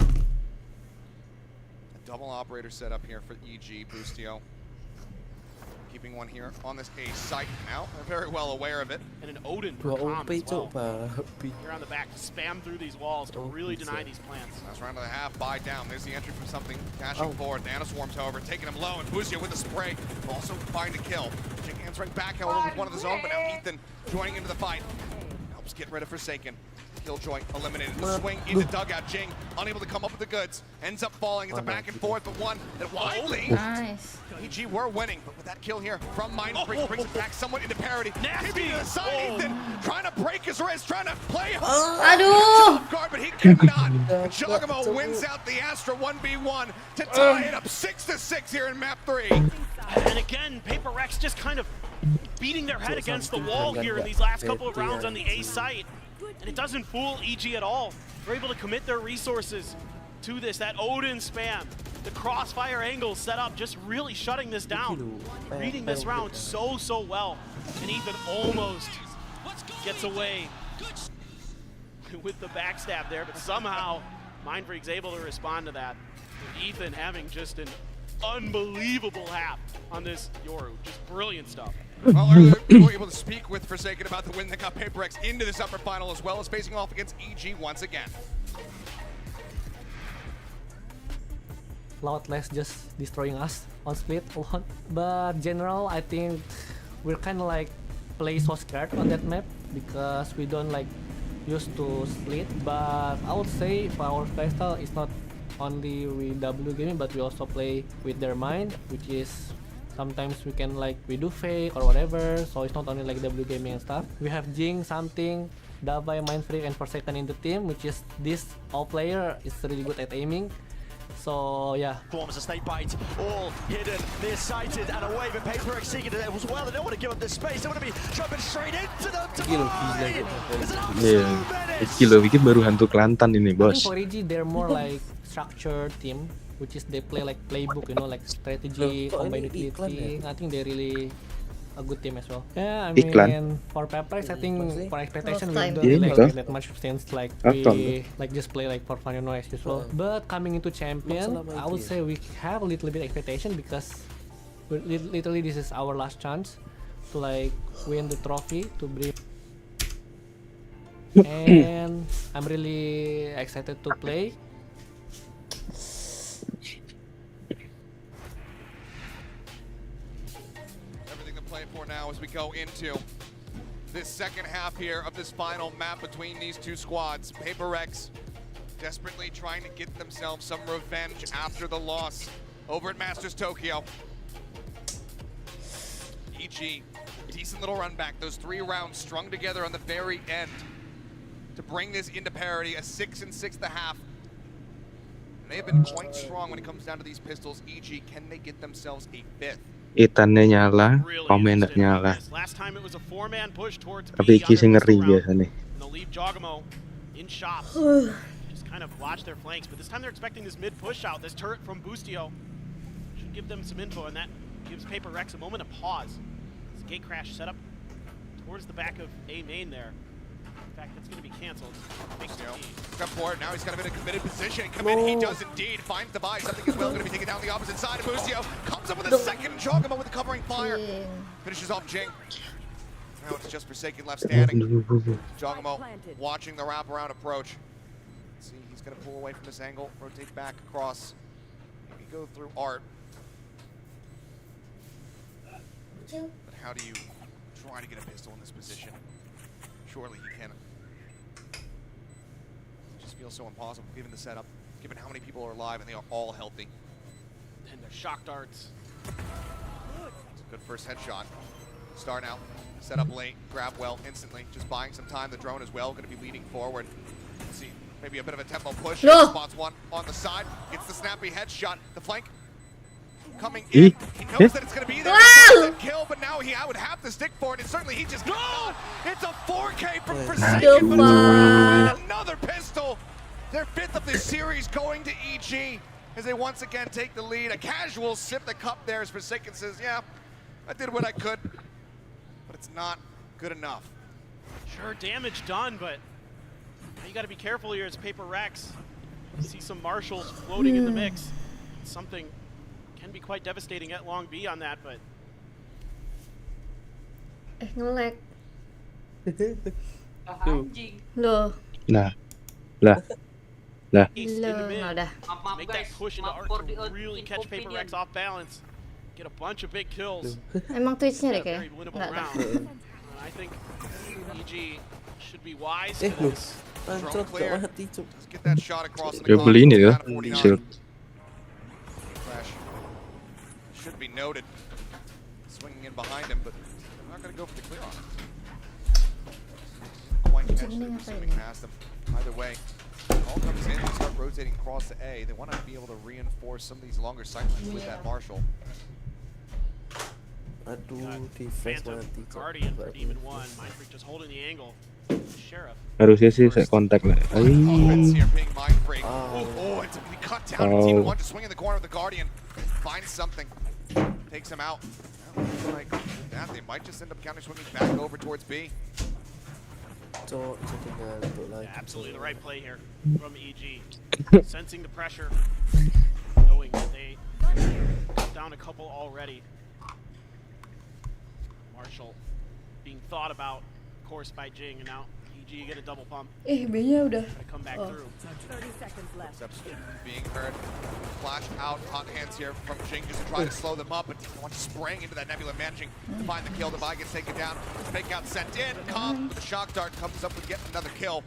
double operator set up here for EG, Boostio. Keeping one here on this A site now. They're very well aware of it. And an Odin for Calm as well. Here on the back to spam through these walls to really deny these plants. Last round of the half, buy down. There's the entry from something dashing forward. Nano swarms, however, taking him low, and Boostio with the spray also find a kill. Jing answering back, however, with one of his own, but now Ethan joining into the fight. Helps get rid of Forsaken. Killjoy eliminated. The swing into dugout. Jing unable to come up with the goods. Ends up falling. It's a back and forth, but one that widely. Nice. EG were winning, but with that kill here from Mindfreak brings it back somewhat into parity. Keeping to the side, Ethan trying to break his wrist, trying to play off guard, but he cannot. Jogamo wins out the Astra 1v1 to tie it up 6 to 6 here in map 3. And again, Paper Rex just kind of beating their head against the wall here in these last couple of rounds on the A site. And it doesn't fool EG at all. They're able to commit their resources to this. That Odin spam, the crossfire angles set up, just really shutting this down. Reading this round so well. And Ethan almost gets away with the backstab there, but somehow Mindfreak's able to respond to that. And Ethan having just an unbelievable half on this Yoru. Just brilliant stuff. Well, earlier we were able to speak with Forsaken about the win that got Paper Rex into this upper final, as well as facing off against EG once again. Loudless just destroying us on split a lot. But general, I think we're kind of like play so scared on that map because we don't like used to split. But I would say for our playstyle, it's not only with W gaming, but we also play with their mind, which is sometimes we can like we do fake or whatever, so it's not only like W gaming and stuff. We have Jing, something, Davai, Mindfreak, and Forsaken in the team, which is this all player is really good at aiming. So yeah. Forms a snake bite, all hidden, nearsighted, and away. But Paper Rex seeking it as well. They don't want to give up this space. They want to be jumping straight into them. Kilo bikin baru hantu Kelantan ini, bos. I think for EG, they're more like structured team, which is they play like playbook, you know, like strategy, combined utility. I think they're really a good team as well. Yeah, I mean, for Paper Rex, I think for expectation we don't really like that much since like we like just play like for fun, you know, as usual. But coming into champion, I would say we have a little bit expectation because literally this is our last chance to like win the trophy to bring. And I'm really excited to play. For now as we go into this second half here of this final map between these two squads. Paper Rex desperately trying to get themselves some revenge after the loss over at Masters Tokyo. EG, decent little run back. Those 3 rounds strung together on the very end to bring this into parity, a 6 and 6.5. And they have been quite strong when it comes down to these pistols. EG, can they get themselves a 5th? Itannya nyala, komen nggak nyala. Last time it was a 4-man push towards Tapi Iki sih ngeri biasanya. They'll leave Jogamo in shops. Just kind of watch their flanks, but this time they're expecting this mid push out. This turret from Boostio should give them some info, and that gives Paper Rex a moment of pause. This gate crash set up towards the back of A main there. In fact, that's going to be canceled. Come forward, now he's kind of in a committed position. Come in, he does indeed. Finds the buy. Something as well going to be taken down the opposite side of Boostio. Comes up with a second Jogamo with the covering fire. Finishes off Jing. Now it's just Forsaken left standing. Jogamo watching the wraparound approach. Let's see, he's going to pull away from this angle, rotate back across. Maybe go through Art. But how do you try to get a pistol in this position? Surely he can. It just feels so impossible given the setup, given how many people are alive and they are all healthy. And their shock darts. It's a good first headshot. Star now, set up late, grab well instantly, just buying some time. The drone as well, going to be leading forward. Let's see, maybe a bit of a tempo push. Spots one on the side, gets the snappy headshot. The flank coming in. He knows that it's going to be there. Kill, but now I would have to stick for it. And certainly he just got it. It's a 4K from Forsaken, but it's another pistol. Their 5th of this series going to EG as they once again take the lead. A casual sip the cup there as Forsaken says, yeah, I did what I could, but it's not good enough. Sure, damage done, but you got to be careful here as Paper Rex. You see some marshals floating in the mix. Something can be quite devastating at long B on that, but nge-lag. Lah. Make that push into Art to really catch Paper Rex off balance. Get a bunch of big kills. Emang Twitch-nya deh kayak. I think EG should be wise. Anjrot, gak mati, cuk. Get that shot across the beli ini ya, shield. Should be noted. Swinging in behind him, but they're not going to go for the clear on him. Quite catching him, swimming past him. Either way, all comes in, they start rotating across to A. They want to be able to reinforce some of these longer sight lines with that Marshall. Aduh, defense mati. Guardian for Demon 1. Mindfreak just holding the angle. Sheriff. Harusnya sih saya kontak lah. Oh, it's we cut down. Demon 1 just swinging the corner of the Guardian. Finds something. Takes him out. Like that, they might just end up counter swinging back over towards B. Yeah, absolutely the right play here from EG. Sensing the pressure, knowing that they got down a couple already. Marshall being thought about, of course, by Jing, and now EG get a double pump. B-nya udah. Come back through. 30 seconds left. Steps being heard. Flash out, hot hands here from Jing just to try to slow them up, but Demon 1 spraying into that Nebula, managing to find the kill. The buy gets taken down. Fake out sent in. Cobb with a shock dart comes up with yet another kill.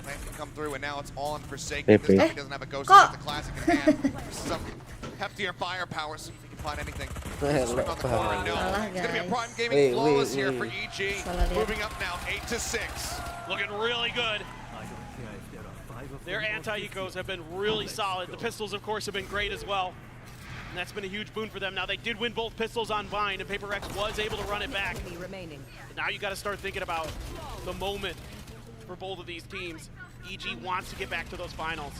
Plan can come through, and now it's all on Forsaken. This time he doesn't have a ghost, he's the classic in hand. Some heftier firepower, see if he can find anything. Swing on the corner, no. It's going to be a prime gaming flawless here for EG. Moving up now, 8-6. Looking really good. Their anti-ecos have been really solid. The pistols, of course, have been great as well. And that's been a huge boon for them. Now, they did win both pistols on Bind, and Paper Rex was able to run it back. But now you got to start thinking about the moment for both of these teams. EG wants to get back to those finals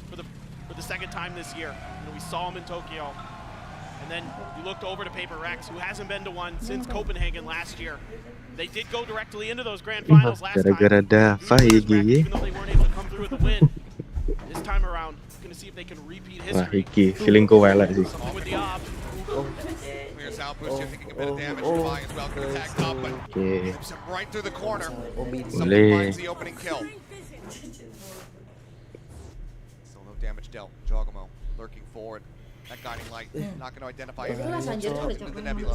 for the second time this year. You know, we saw them in Tokyo. And then you looked over to Paper Rex, who hasn't been to one since Copenhagen last year. They did go directly into those grand finals last time. Gara-gara Dava Even though they weren't able to come through with a win. This time around, going to see if they can repeat history. Wah, iki feeling ko wala sih. With the op. Clears out, Boostio taking a bit of damage. Relying as well, going to attack top, but flips him right through the corner. Someone finds the opening kill. Still no damage dealt. Jogamo lurking forward. That guiding light not going to identify anything. The Nebula.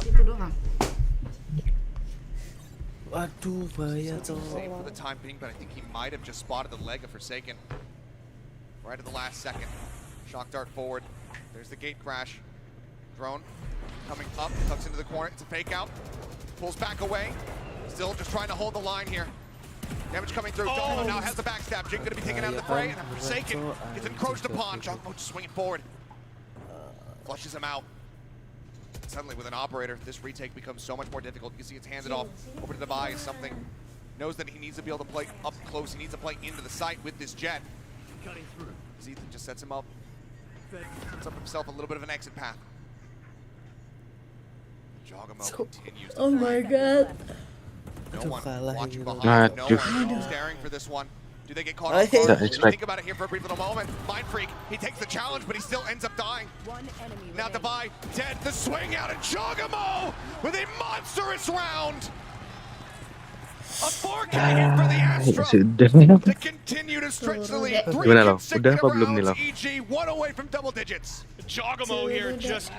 Aduh, bahaya Safe for the time being, but I think he might have just spotted the leg of Forsaken right at the last second. Shock dart forward. There's the gate crash. Drone coming up, tucks into the corner. It's a fake out. Pulls back away. Still just trying to hold the line here. Damage coming through. Jogamo now has the backstab. Jing going to be taken out of the fray. And Forsaken gets encroached upon. Jogamo just swinging forward. Flushes him out. Suddenly with an operator, this retake becomes so much more difficult. You can see it's handed off over to Devi. Something knows that he needs to be able to play up close. He needs to play into the site with this jet. Ethan just sets him up. Sets up himself a little bit of an exit path. Jogamo continues to Oh my god. No one watching behind. No one staring for this one. Do they get caught off guard? Think about it here for a brief little moment. Mind Freak, he takes the challenge, but he still ends up dying. Now Devi dead. The swing out, and Jogamo with a monstrous round. A 4 coming in for the Astra to continue to stretch the lead. 3 consecutive rounds. EG 1 away from double digits. Jogamo here just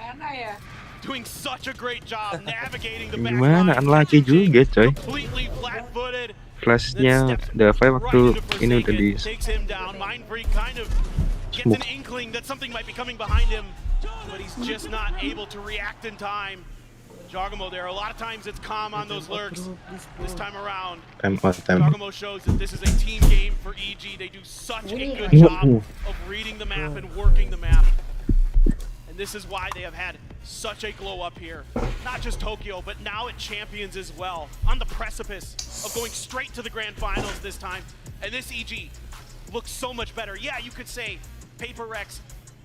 doing such a great job navigating the back Gimana, unlucky juga coy. completely flat-footed. Flashnya Devi waktu ini udah di. Takes him down. Mind Freak kind of gets an inkling that something might be coming behind him, but he's just not able to react in time. Jogamo there. A lot of times it's calm on those lurks. This time around, Jogamo shows that this is a team game for EG. They do such a good job of reading the map and working the map. And this is why they have had such a glow up here. Not just Tokyo, but now at Champions as well. On the precipice of going straight to the Grand Finals this time. And this EG looks so much better. Yeah, you could say Paper Rex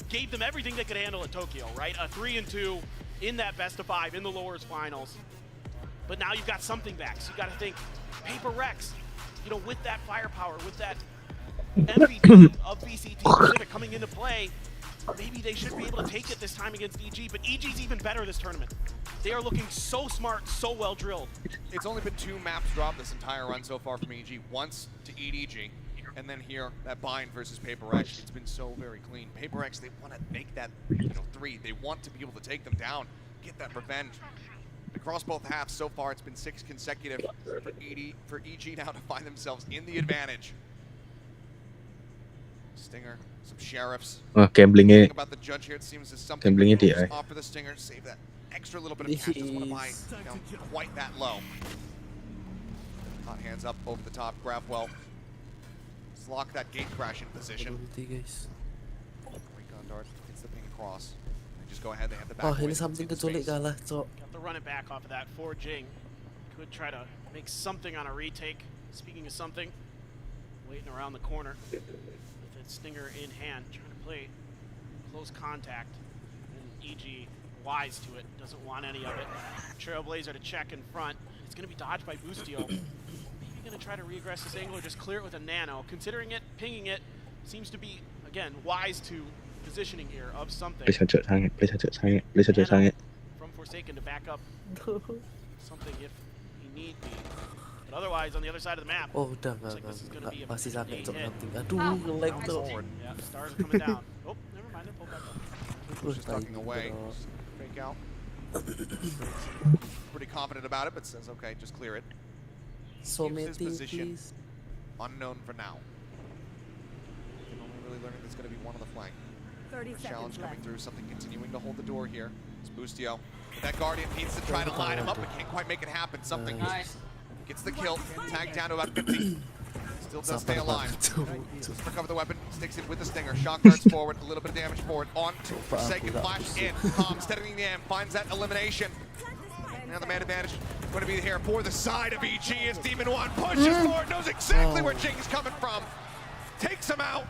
gave them everything they could handle at Tokyo, right? A 3-2 in that best of 5 in the lowers finals. But now you've got something back. So you got to think Paper Rex, you know, with that firepower, with that MVP of BCT Pacific coming into play, maybe they should be able to take it this time against EG, but EG's even better this tournament. They are looking so smart, so well drilled. It's only been 2 maps dropped this entire run so far from EG. Once to EDG, and then here, that bind versus Paper X. It's been so very clean. Paper X, they want to make that 3. They want to be able to take them down, get that revenge. Across both halves so far, it's been 6 consecutive for EG now to find themselves in the advantage. Stinger, some sheriffs. Oh, gamblingnya. About the judge here, it seems there's something dia. off for the Stinger. Save that extra little bit of cash. Doesn't want to buy quite that low. Hot hands up over the top. Grab well. Let's lock that gate crash in position. Recon dart hits the ping across. They just go ahead. They have the back. Oh, ini something keculik kalah, Cok. Got to run it back off of that for Jing. Could try to make something on a retake. Speaking of something, waiting around the corner. Stinger in hand, trying to play close contact, and EG wise to it, doesn't want any of it. Trailblazer to check in front. It's going to be dodged by Boostio. Maybe going to try to regress this angle or just clear it with a nano. Considering it, pinging it, seems to be, again, wise to positioning here of something. Please sangat. From Forsaken to back up something if he need be. But otherwise, on the other side of the map, udah masih sampai Cok something. Aduh, nge-lag tuh. Yeah, stars are coming down. Oh, never mind, they're pulled back up. Just tucking away. Fake out. Pretty confident about it, but says, okay, just clear it. So many his position please. unknown for now. Can only really learn it's going to be one on the flank. 30 seconds challenge coming left. through, something continuing to hold the door here. It's Boostio. That Guardian needs to try to line him up, but can't quite make it happen. Something gets the kill, tagged down to about 50. Still does stay alive. Recover the weapon, sticks it with the Stinger. Shock darts forward, a little bit of damage forward. On to Forsaken, flash in. Calm, steadying the end, finds that elimination. Now the man advantage going to be here for the side of EG as Demon One pushes forward, knows exactly where Jing's coming from. Takes him out.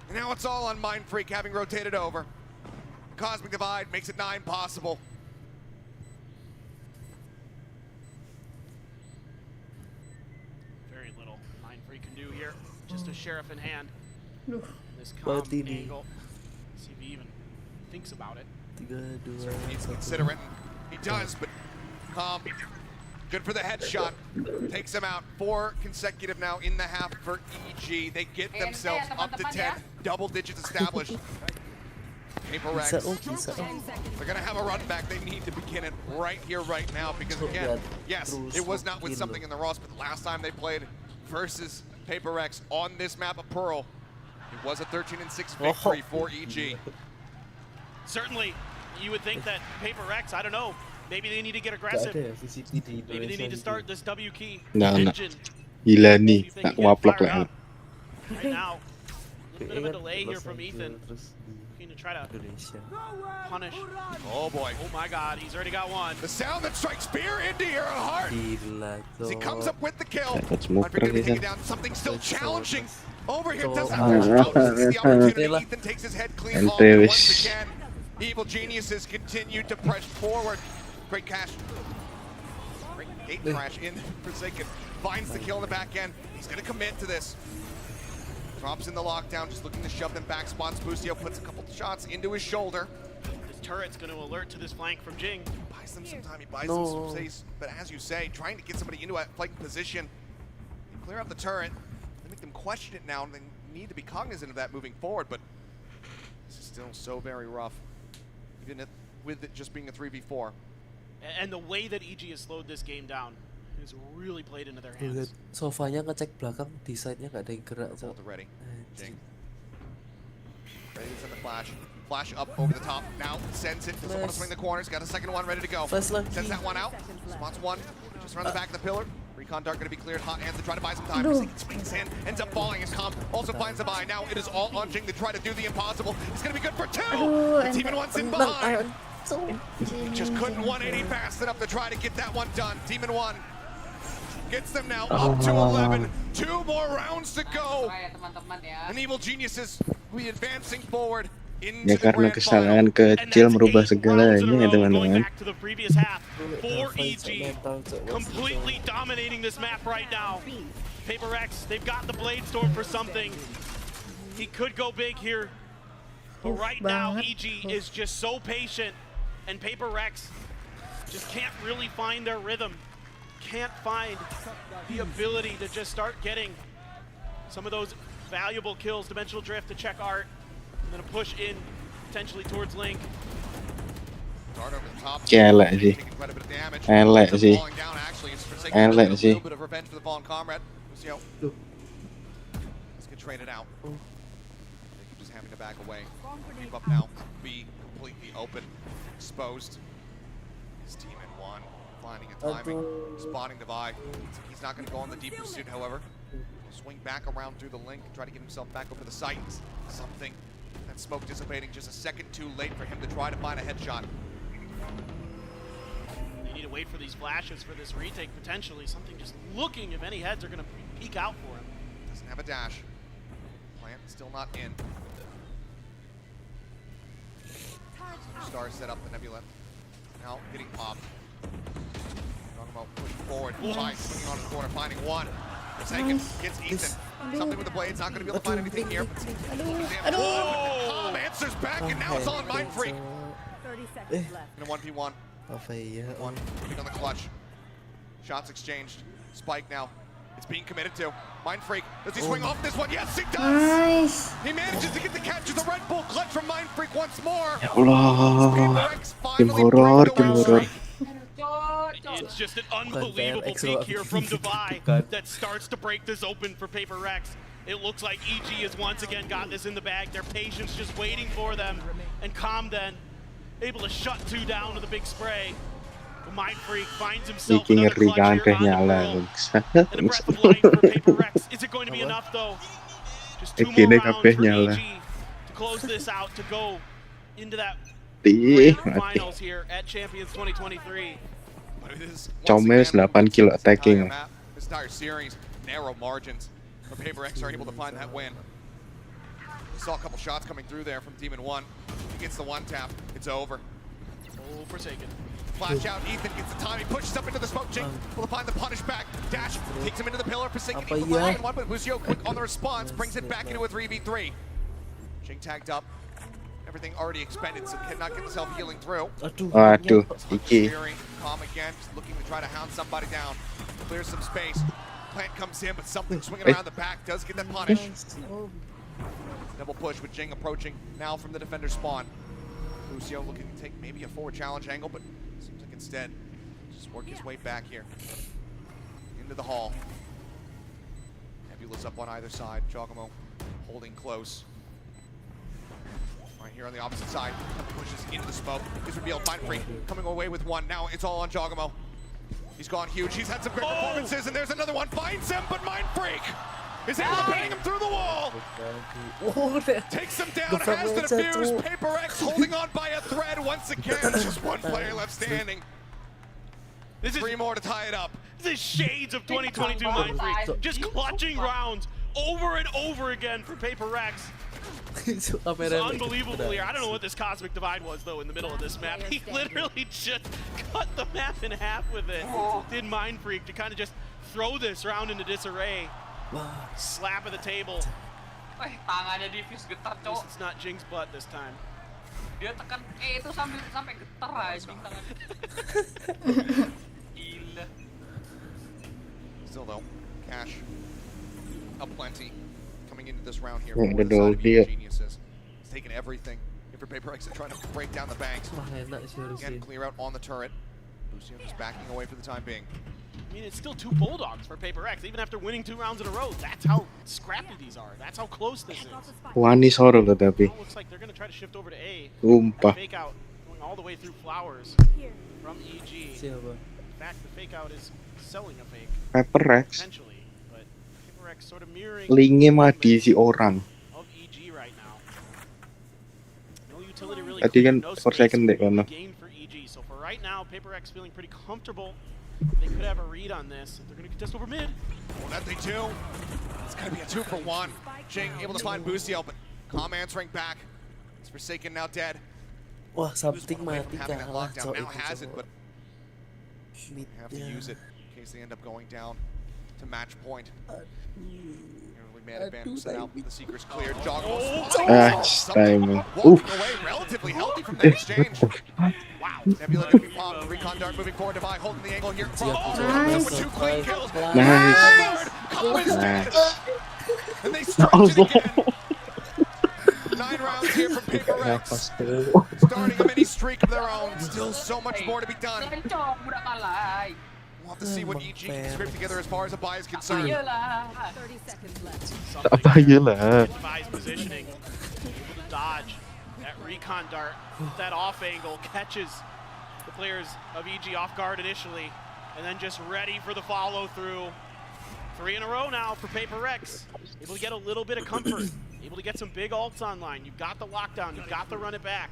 And now it's all on Mind Freak having rotated over. Cosmic Divide makes it 9 possible. Very little Mind Freak can do here. Just a sheriff in hand. Duh, This calm mati nih. angle. See if he even thinks about it. 3, 2, Certainly needs to consider it. He does, but calm. Good for the headshot. Takes him out. 4 consecutive now in the half for EG. They get themselves up to 10. Double digits established. Paper Rex. They're going to have a run back. They need to begin it right here, right now. Because again, yes, it was not with something in the Ross, but the last time they played versus Paper Rex on this map of Pearl, It was a 13-6 victory for EG. Certainly, you would think that Paper Rex, I don't know, maybe they need to get aggressive. Maybe they need to start this W key engine. Gila nih, tak waplok lah. Right now, a little bit of a delay here from Ethan. Looking to try to punish. Oh boy. Oh my god, he's already got one. The sound that strikes fear into your heart. As he comes up with the kill. Dapat smoke Might be lagi taking kan. it down. Something still challenging. Over here, doesn't have the opportunity. Ethan takes his head clean off once again. Evil geniuses continue to press forward. Great cash. Great gate crash in Forsaken. Finds the kill in the back end. He's going to commit to this. Drops in the lockdown, just looking to shove them back spots. Busio puts a couple shots into his shoulder. This turret's going to alert to this flank from Jing. Buys them some time, he buys them some space. But as you say, trying to get somebody into a flank position. They clear out the turret. They make them question it now, and they need to be cognizant of that moving forward. But this is still so very rough, even with it just being a 3v4. And the way that EG has slowed this game down has really played into their hands. Sofanya ngecek belakang, di side-nya nggak ada yang gerak. Ready. Jing. Ready to send the flash. Flash up over the top. Now sends it. Doesn't want to swing the corners. Got a second one ready to go. Sends that one out. Spots one. Just around the back of the pillar. Recon Dart going to be cleared. Hot hands to try to buy some time. Swings in. Ends up falling as Calm also finds the buy. Now it is all on Jing to try to do the impossible. It's going to be good for two. The team in one's in behind. Just couldn't 180 fast enough to try to get that one done. Team in one gets them now up to 11. 2 more rounds to go. And Evil Geniuses will be advancing forward into Ya karena kesalahan kecil merubah segalanya ya teman-teman. To the previous half for EG, completely dominating this map right now. Paper Rex, they've got the Blade Storm for something. He could go big here, but right now EG is just so patient, and Paper Rex just can't really find their rhythm. Can't find the ability to just start getting some of those valuable kills. Dimensional Drift to check Art, and then a push in potentially towards Link. Dart over the top. Elek sih. Elek sih. Falling down actually. It's Forsaken. Elek A sih. little bit of revenge for the fallen comrade. Lucio. Let's get traded out. They keep just having to back away. Keep up now. Be completely open. Exposed. His team in one. Finding a timing. Spotting the buy. He's not going to go on the deep pursuit, however. Swing back around through the Link. Try to get himself back over the site. Something. That smoke dissipating just a second too late for him to try to find a headshot. They need to wait for these flashes for this retake potentially. Something just looking if any heads are going to peek out for him. Doesn't have a dash. Plant still not in. Star set up the Nebula. Now getting popped. Talking about pushing forward. Shine swinging on the corner, finding one. Forsaken gets Ethan. Something with the blades, not going to be able to find anything here. Calm answers back, and now it's on Mind Freak. 30 seconds left. In a 1v1. One moving on the clutch. Shots exchanged. Spike now. It's being committed to. Mind Freak. Does he swing off this one? Yes, he does! Nice. He manages to get the catch of the Red Bull clutch from Mind Freak once more. Ya Allah. Tim horor, tim horor. It's just an unbelievable peek here from Devi that starts to break this open for Paper Rex. It looks like EG has once again got this in the bag. Their patience just waiting for them. And Calm then able to shut 2 down with a big spray. The Mind Freak finds himself Iki another ngeri clutch kan here teh on the nyala. grill. And a breath of life for Paper Rex. Is it going to be enough though? Just 2 more rounds for EG to close this out, to go into that grand finals here at Champions 2023. Comel 8 kilo attacking. This entire series, narrow margins. But Paper X are able to find that win. We saw a couple shots coming through there from Team in 1. He gets the one tap. It's over. Oh, Forsaken. Flash out. Ethan gets the time. He pushes up into the smoke. Jing will find the punish back. Dash takes him into the pillar. Forsaken equals the second one, but Busio quick on the response brings it back into a 3v3. Jing tagged up. Everything already expended, so cannot get himself healing through. Aduh, Iki. Calm again, just looking to try to hound somebody down. Clears some space. Plant comes in, but something swinging around the back does get the punish. Double push with Jing approaching now from the defender spawn. Lucio looking to take maybe a forward challenge angle, but seems like instead just work his way back here into the hall. Nebula's up on either side. Jogamo holding close. Right here on the opposite side, pushes into the smoke. He's revealed Mind Freak coming away with one. Now it's all on Jogamo. He's gone huge. He's had some great performances, and there's another one. Finds him, but Mind Freak is able to bang him through the wall. Takes him down, has the defuse. Paper X holding on by a thread once again. Just one player left standing. This is 3 more to tie it up. This is shades of 2022 Mind Freak. Just clutching rounds over and over again for Paper X. It's unbelievable clear. I don't know what this Cosmic Divide was, though, in the middle of this map. He literally just cut the map in half with it. Did Mind Freak to kind of just throw this round into disarray. Slap of the table. Tangannya diffuse getar, At least it's not Jing's butt this time. Dia tekan itu sampai getar anjing tangan. Gila. Still though, cash aplenty coming into this round here. Oh, For the side of the geniuses. He's taking everything. Here for Paper X, trying to break down the banks. Again, clear out on the turret. Lucio just backing away for the time being. I mean, it's still 2 Bulldogs for Paper X, even after winning 2 rounds in a row. That's how scrappy these are. That's how close this is. Wani soro loh tapi. Looks like they're going to try to shift over to A. Sumpah. Fake out going all the way through Flowers from EG. In fact, the fake out is selling a fake. Paper X. Potentially, but Paper X sort of mirroring Linknya mah diisi orang. of EG right now. No utility really. Tadi kan No for space second deh kono. gained for EG. So for right now, Paper X feeling pretty comfortable. They could have a read on this. They're going to contest over mid. Well, that they do. It's going to be a 2 for 1. Jing able to find Boostio, but Calm answering back. It's Forsaken now dead. Wah, something mati Having that kalah lockdown now itu has it, cowok. but they have to use it in case they end up going down to match point. Man advantage set out. The Seeker's cleared. Joggle. Timing. Walking away relatively healthy from the exchange. Wow. Nebula gonna be popped. Recon Dart moving forward. Divide holding the angle here. Nice. With 2 clean kills. Nice. Nice. And they stretch it again. 9 rounds here from Paper X. Starting a mini streak of their own. Still so much more to be done. We'll have to see what EG can scrape together as far as a buy is concerned. 30 seconds left. Apa iyalah. Buys positioning. Able to dodge that recon dart. That off angle catches the players of EG off guard initially, and then just ready for the follow through. 3 in a row now for Paper X. Able to get a little bit of comfort. Able to get some big ults online. You've got the lockdown. You've got the run it back.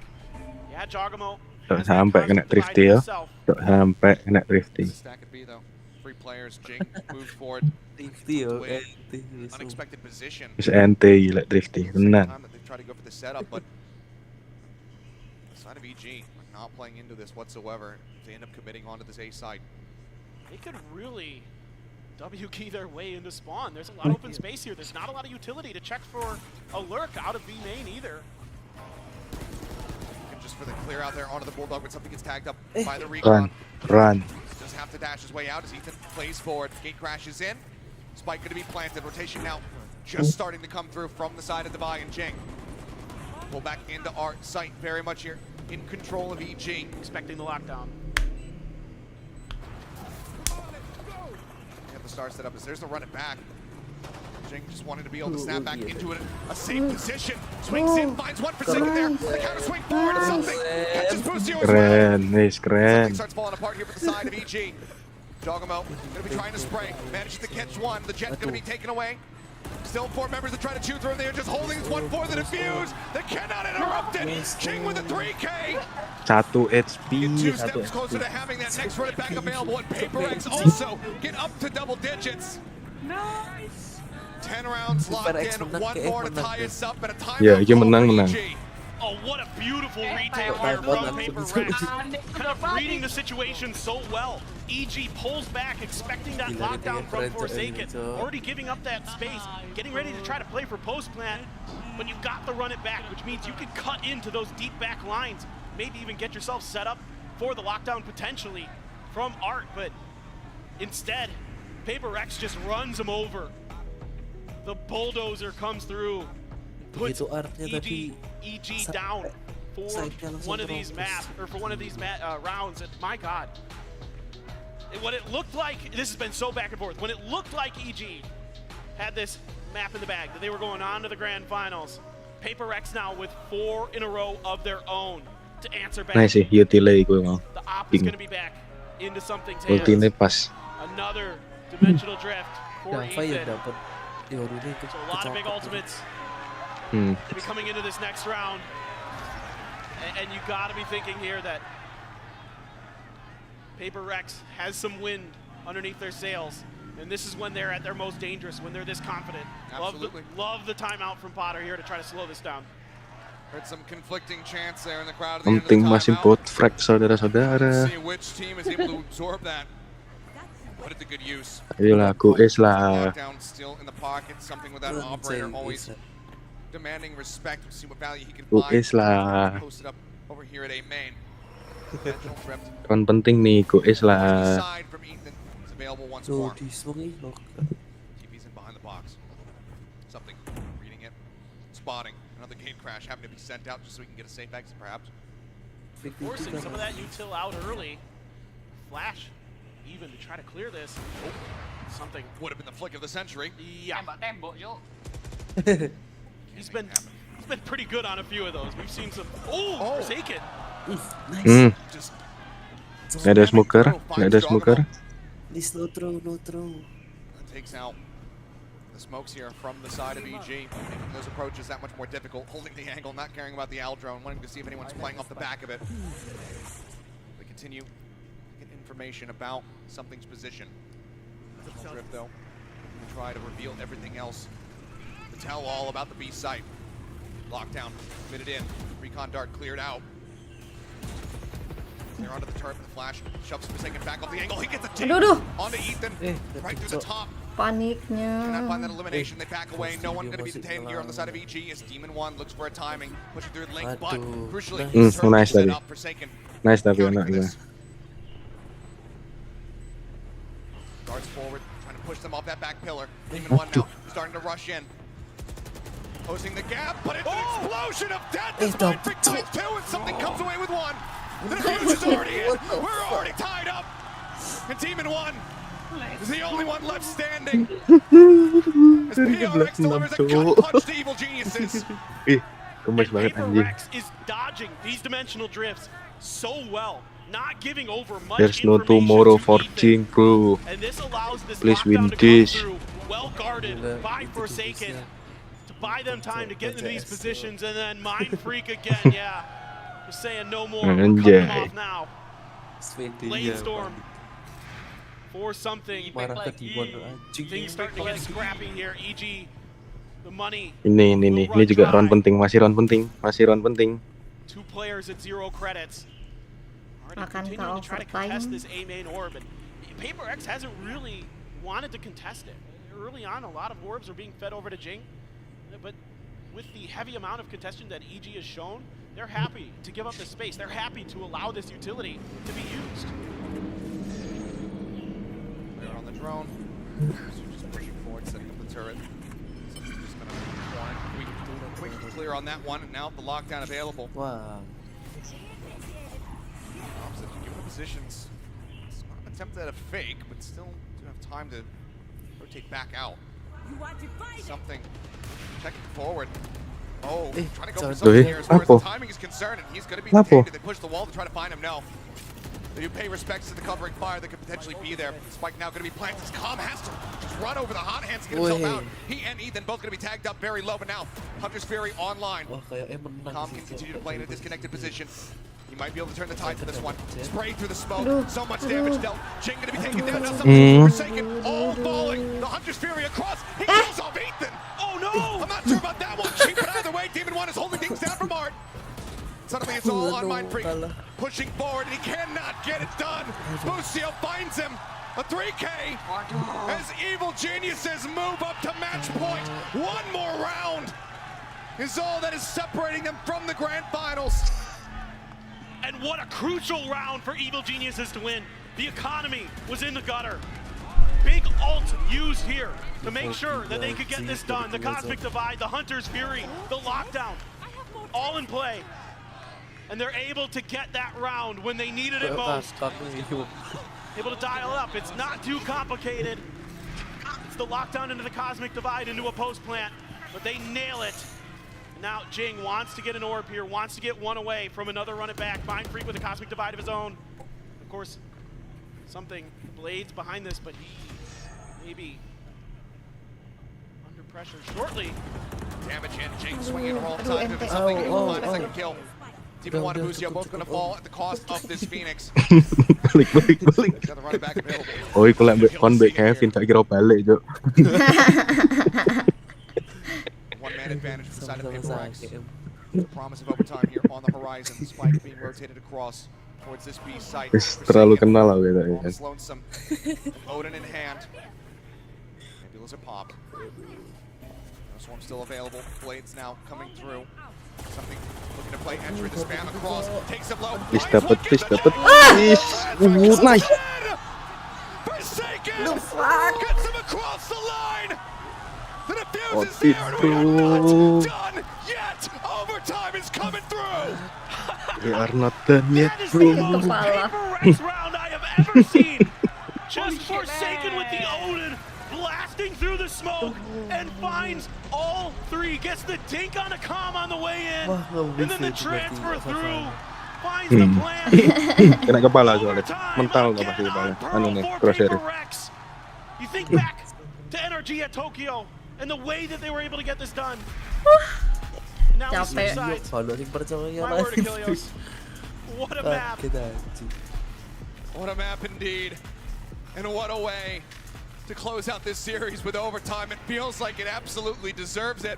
Yeah, Jogamo. Tak sampai kena drifty ya. Tak sampai kena drifty. Stack at B though. 3 players. Jing moves forward. Unexpected position. Bisa ente gila drifty. Tenang. They try to go for the setup, but the side of EG not playing into this whatsoever. They end up committing onto this A side. They could really W key their way into spawn. There's a lot of open space here. There's not a lot of utility to check for a lurk out of B main either. Just for the clear out there onto the Bulldog when something gets tagged up by the recon. Run. Just have to dash his way out as Ethan plays forward. Gate crashes in. Spike going to be planted. Rotation now just starting to come through from the side of Divide and Jing. Pull back into our site very much here in control of EG. Expecting the lockdown. They have the star set up as there's the run it back. Jing just wanted to be able to snap back into a safe position. Swings in, finds one Forsaken there. The counter swing forward and something. Catches Boostio as well. Keren, nice, keren. Something starts falling apart here for the side of EG. Jogamo gonna be trying to spray. Manages to catch one. The Jet gonna be taken away. Still 4 members that try to chew through. They're just holding this one for the defuse. They cannot interrupt it. Jing with a 3K. 1 HP. 2 steps closer to having that next run it back available. And Paper X also get up to double digits. Nice. 10 rounds locked in, 1 more to tie us up at a time. Ya, dia menang. Oh, what a beautiful retail here from Paper Rex. Kind of reading the situation so well. EG pulls back, expecting that lockdown from Forsaken. Already giving up that space, getting ready to try to play for post plant. But you've got to run it back, which means you can cut into those deep back lines. Maybe even get yourself set up for the lockdown potentially from Art. But instead, Paper Rex just runs him over. The bulldozer comes through, puts EG down for one of these maps, or for one of these rounds. And my God, what it looked like, this has been so back and forth. When it looked like EG had this map in the bag, that they were going on to the grand finals. Paper Rex now with 4 in a row of their own to answer back. Nice sih, utility gue mau. The op is going to be back into something's hands. Ulti ini pas. Another dimensional drift for Yang Fire Ethan. dapat Yorunya itu. So a lot of big ultimates Hmm. to be coming into this next round. And you got to be thinking here that Paper Rex has some wind underneath their sails. And this is when they're at their most dangerous, when they're this confident. Absolutely. Love the timeout from Potter here to try to slow this down. Heard some conflicting chants there in the crowd. Penting masih buat frag saudara-saudara. See which team is able to absorb that. Put it to good use. Ayolah, QS lah. Lockdown still in the pocket. Something with that operator always demanding respect. We'll see what value he can find. QS lah. Posted up over here at A main. Kan penting nih, QS lah. Side from Ethan is available once more. TV's in behind the box. Something reading it, spotting another game crash having to be sent out just so we can get a safe exit, perhaps. Forcing some of that util out early. Flash even to try to clear this. Oh, something would have been the flick of the century. Yeah. He's been pretty good on a few of those. We've seen some. Oh, Forsaken. Hmm. Nggak ada smoker, nggak ada smoker. This no throw. Takes out the smokes here from the side of EG, making those approaches that much more difficult. Holding the angle, not caring about the Al drone, wanting to see if anyone's playing off the back of it. They continue to get information about something's position. Drift though, try to reveal everything else. To tell all about the B site. Lockdown, fitted in. Recon dart cleared out. They're onto the turret with the flash. Shoves Forsaken back off the angle. He gets a tip onto Ethan. Right through the top. Paniknya. Cannot find that elimination. They back away. No one going to be detained here on the side of EG as Demon 1 looks for a timing. Pushing through the link, but crucially, Nice tadi. Forsaken. Nice tapi anak gue. Darts forward, trying to push them off that back pillar. Demon 1 now starting to rush in. Closing the gap, but it's an explosion of death. This might be times 2 and something comes away with 1. The defuse is already in. We're already tied up. And Demon 1 is the only one left standing. As PRX delivers a gut punch to Evil Geniuses. Gemes banget anjing. Rex is dodging these dimensional drifts so well, not giving over much. There's no tomorrow for Jing, bro. And this allows this Please win lockdown to this. come through, well guarded by Forsaken, to buy them time to get into these positions, and then Mind Freak again, yeah. Just saying no more. We're cutting them off now. Lane Storm for something. Things starting to get scrappy here. EG, the money. Ini juga round penting, masih round penting. 2 players at 0 credits. Akan ke Continuing to try to contest overtime. this A main orb, and Paper X hasn't really wanted to contest it. Early on, a lot of orbs are being fed over to Jing, but with the heavy amount of contestation that EG has shown, they're happy to give up the space. They're happy to allow this utility to be used. They're on the drone. So just pushing forward, setting up the turret. Something's just going to warn. Quick clear on that one, and now the lockdown available. Wow. Opposite, given the positions, it's not an attempt at a fake, but still do have time to rotate back out. Something checking forward. Oh, trying to go for something here as far as the timing is concerned, and he's going to be detained. They push the wall to try to find him. No. They do pay respects to the covering fire that could potentially be there. Spike now going to be planted. Calm has to just run over the hot hands to get himself out. He and Ethan both going to be tagged up very low, but now Hunter's Fury online. Calm can continue to play in a disconnected position. He might be able to turn the tide for this one. Spray through the smoke. So much damage dealt. Jing going to be taken down. Now something Forsaken. All falling. The Hunter's Fury across. He kills off Ethan. Oh no! I'm not sure about that one. But either way, Demon 1 is holding things down from Art. Suddenly it's all on Mind Freak. Pushing forward, and he cannot get it done. Bucio finds him. A 3K as Evil Geniuses move up to match point. One more round is all that is separating them from the grand finals. And what a crucial round for Evil Geniuses to win. The economy was in the gutter. Big ult used here to make sure that they could get this done. The Cosmic Divide, the Hunter's Fury, the lockdown, all in play. And they're able to get that round when they needed it most. Able to dial it up. It's not too complicated. It's the lockdown into the Cosmic Divide into a post plant, but they nail it. Now Jing wants to get an orb here, wants to get one away from another run it back. Mind Freak with a Cosmic Divide of his own. Of course, something, Blades behind this, but he maybe under pressure shortly. Damage in, Jing swinging the wrong side of something, able to find a second kill. Even one of Busio both gonna fall at the cost of this Phoenix. Balik. Oh, iku lek mbek kon mbek Kevin tak kira balik, Cuk. One man advantage for the side of Paper Rex. The promise of overtime here on the horizon. Spike being rotated across towards this B site. Terlalu kenal lah gitu ya. Almost lonesome. Odin in hand. Nebulas are pop. Swarm still available. Blades now coming through. Something looking to play entry the spam across. Takes him low. Please dapat. Nice. Forsaken. Gets him across the line. The defuse is there. We are not done yet. Overtime is coming through. We are not done yet, bro. Rex round I have ever seen. Just Forsaken with the Odin blasting through the smoke and finds all three. Gets the dink on a comm on the way in, and then the transfer through. Finds the plan. Kena kepala soalnya. Mental gak pasti kepala. Anu nih, crosshair. You think back to NRG at Tokyo and the way that they were able to get this done. Now we switch sides. My word, Achilles. What a map. What a map indeed. And what a way to close out this series with overtime. It feels like it absolutely deserves it.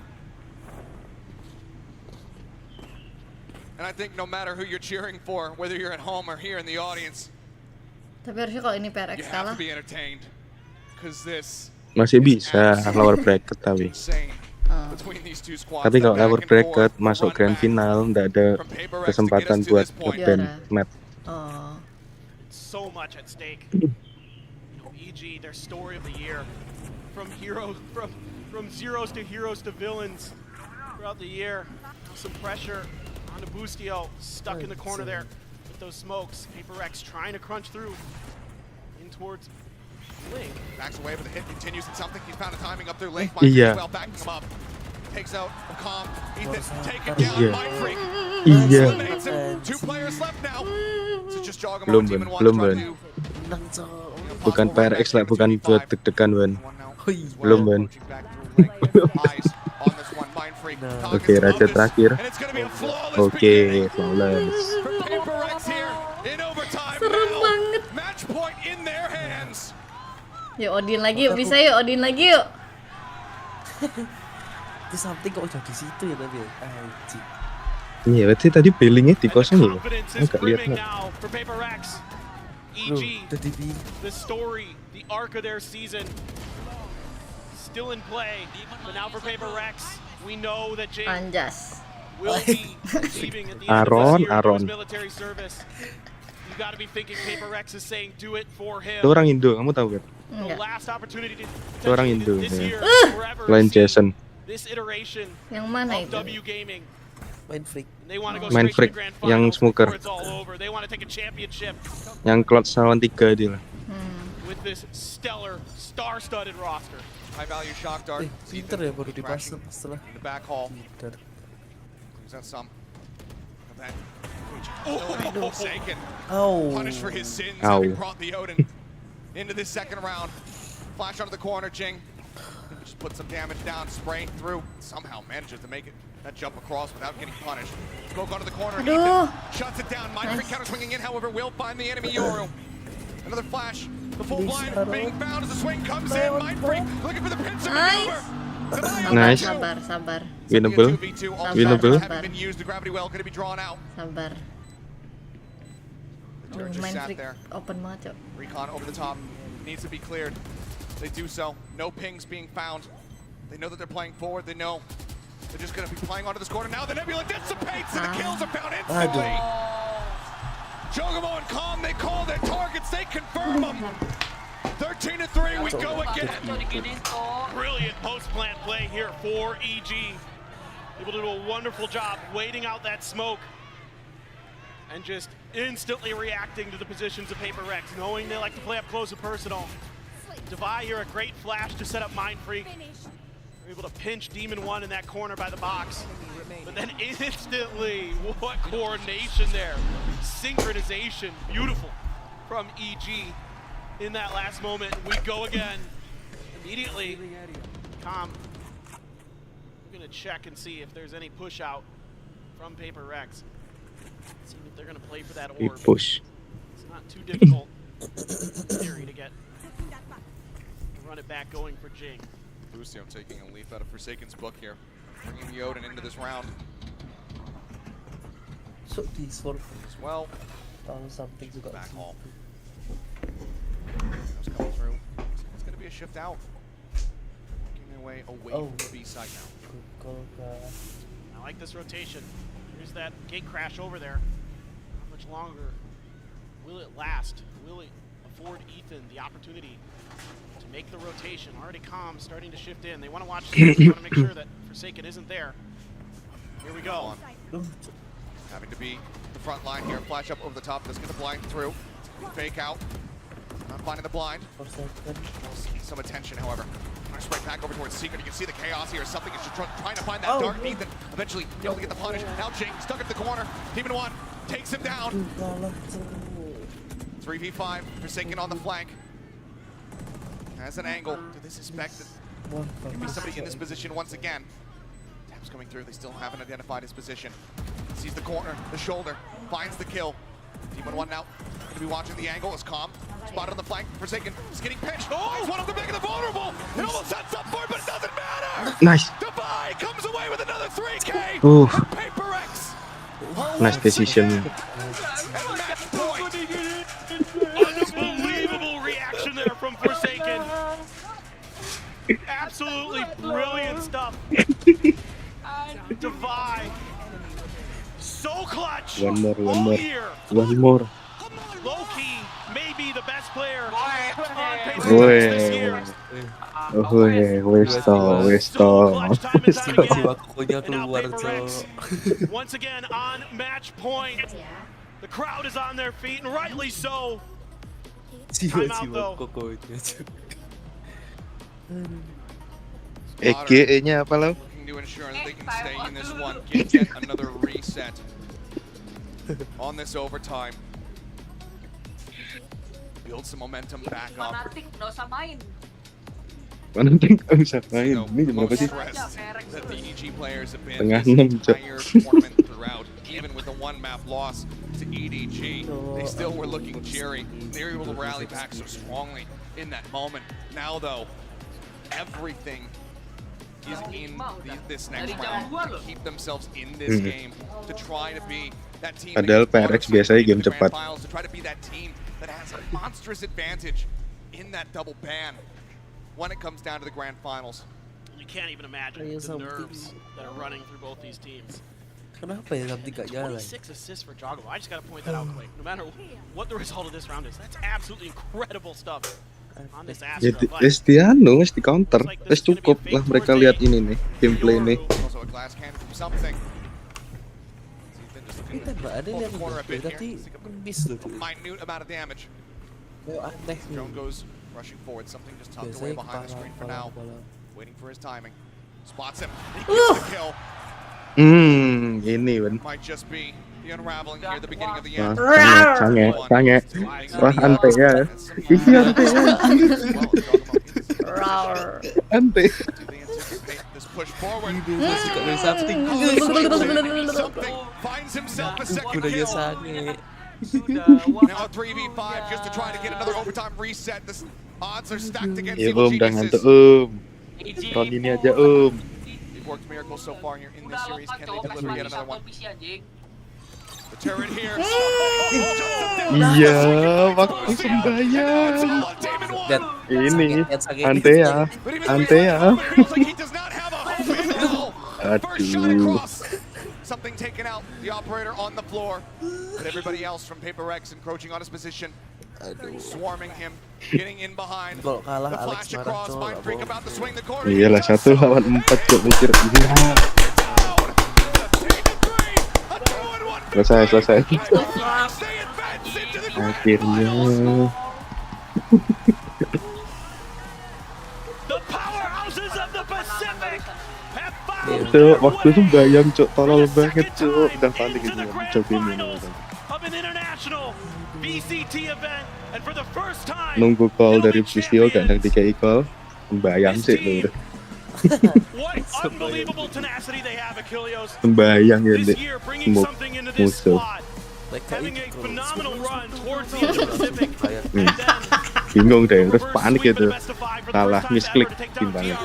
And I think no matter who you're cheering for, whether you're at home or here in the audience, Tapi harusnya kalau ini PRX you have kalah to be entertained. Because this masih bisa lower bracket tapi. Tapi kalau lower bracket masuk grand final nggak ada kesempatan buat nge-ban map. So much at stake. EG, their story of the year, from zeros to heroes to villains throughout the year. Some pressure onto Bustio, stuck in the corner there with those smokes. Paper Rex trying to crunch through in towards Link. Backs away, but the hit continues and something. He's found a timing up there late. Iya. Well, backing him up. Takes out Calm. Ethan taken down. Iya. Mind Freak. Iya. Eliminates him. 2 players left now. So just jog him Belum on team Ben, and belum try Ben. to Bukan PRX lah, bukan buat deg-degan Ben. Belum Ben. Oke, raja terakhir. Oke, flawless. Serem banget. Yuk Odin lagi yuk, bisa yuk Odin lagi yuk. Itu something kok udah di situ ya tapi. Iya, berarti tadi billingnya di kosong loh. Enggak lihat nih. EG, the story, the arc of their season, still in play. But now for Paper Rex, we know that Jing will be leaving at the end of this year to his military service. You got to be thinking Paper Rex is saying, do it for him. Itu orang Indo, kamu tahu kan? The last opportunity to Itu orang Indo. this year, forever Lain Jason. this iteration Yang mana of itu? W Gaming. Mind Freak. They want to go Mind straight to Freak the grand yang finals smoker. before it's all over. They want to take a championship Yang Cloud Sawan 3 dia lah. with this stellar, star-studded roster. High value shock dart. Pinter ya baru dipasang setelah. In the back hall. Pinter. Cleans out some. And then, oh, Forsaken. Oh. Punished for his sins, Ow. having brought the Odin into this second round. Flash onto the corner, Jing. Just put some damage down, spraying through. Somehow manages to make it that jump across without getting punished. Smoke onto the corner. Aduh. Ethan shuts it down. Mind Freak counter swinging in, however, will find the enemy Yoru. Another flash. The full blind being found as the swing comes in. Mind Freak looking for the pincer maneuver. Nice. Sabar. Winnable. Winnable. Haven't been used. The gravity well going to be drawn out. Sabar. They're just Mind sat Freak there. open banget cok. Recon over the top. Needs to be cleared. They do so. No pings being found. They know that they're playing forward. They know they're just going to be playing onto this corner. Now the Nebula dissipates and the kills are found instantly. Jogamo and Calm, they call their targets. They confirm them. 13-3, we go again. Brilliant post-plant play here for EG. Able to do a wonderful job waiting out that smoke and just instantly reacting to the positions of Paper Rex, knowing they like to play up close and personal. Devi here, a great flash to set up Mind Freak. They're able to pinch Demon 1 in that corner by the box. But then instantly, what coordination there. Synchronization, beautiful from EG in that last moment. We go again. Immediately, I'm gonna check and see if there's any push out from Paper Rex. See if they're gonna play for that orb. Push. It's not too difficult theory to get run it back going for Jing. Lucio taking a leaf out of Forsaken's book here, bringing the Odin into this round. So this one as well. Something juga. Back hall. It's coming through. It's going to be a shift out. Making their way away from the B side now. I like this rotation. Here's that gate crash over there. How much longer will it last? Will it afford Ethan the opportunity to make the rotation? Already Calm starting to shift in. They want to watch this. They want to make sure that Forsaken isn't there. Here we go. Having to be the front line here. Flash up over the top. Let's get the blind through. Fake out. Not finding the blind. Some attention, however. Right back over towards Secret. You can see the chaos here. Something is just trying to find that dark need that eventually able to get the punish. Now Jing stuck at the corner. Demon 1 takes him down. 3v5. Forsaken on the flank. Has an angle. Do they suspect that there could be somebody in this position once again? Taps coming through. They still haven't identified his position. Sees the corner, the shoulder, finds the kill. Demon 1 now going to be watching the angle. Is Calm. Spotted on the flank. Forsaken is getting pinched. Oh, he's one of the big of the vulnerable. It almost sets up for it, but it doesn't matter. Nice. Devi comes away with another 3K. Oof. Paper X. Nice decision. Unbelievable reaction there from Forsaken. Absolutely brilliant stuff. Devi. So clutch. One more. Year. One more. Low-key may be the best player on Paper this year. Once again on match point. The crowd is on their feet, and rightly so. Timeout though. EGE-nya apa lo? Looking to ensure that they can stay in this one, get another reset on this overtime. Build some momentum back up. Fanatik nggak usah main. Fanatik nggak usah main. Ini jam berapa sih? That the EG players have been Tengah this 6 Cok. entire tournament throughout, even with the one map loss to EDG, they still were looking cheery. They were able to rally back so strongly in that moment. Now though, everything is in this next round to keep themselves in this game, to try to be that team. Padahal PRX biasanya game cepat. To try to be that team that has a monstrous advantage in that double ban when it comes down to the grand finals. You can't even imagine the nerves that are running through both these teams. Kenapa ya Samti gak jalan? 26 assists for Joggle. I just gotta point that out quick. No matter what the result of this round is, that's absolutely incredible stuff on this Astra. Wes di counter. Wes cukup lah mereka lihat ini nih, gameplay ini. Kita nggak ada yang berarti bis loh. Minute amount of damage. Aneh. Drone goes rushing forward. Something just tucked away behind the screen for now. Waiting for his timing. Spots him. He gets the kill. Ini Ben. Might just be the unraveling here, the beginning of the end. Sange. Wah, ante ya. Isi ante ya. Ante. This push forward. Something finds himself a second kill. Now 3v5 just to try to get another overtime reset. The odds are stacked against evil geniuses. Ron ini aja They've worked miracles so far here in this series. Can they deliver yet another one? The turret here. Iya, waktu sembahyang. Ini Antea. Aduh. Something taken out. The operator on the floor. But everybody else from Paper X encroaching on his position. Swarming him, getting in behind. The flash across, Mind Freak about to swing the corner. Iyalah 1 lawan 4 kok mikir iya. Selesai. Akhirnya. Cuk, waktu itu bayang cuk, tolol banget cuk. Udah panik itu cobain ini. Nunggu call dari Visio gak ada dikai call. Bayang sih lho. Bayang ya dek. Musuh. Bingung deh, terus panik itu. Salah misklik timbangan.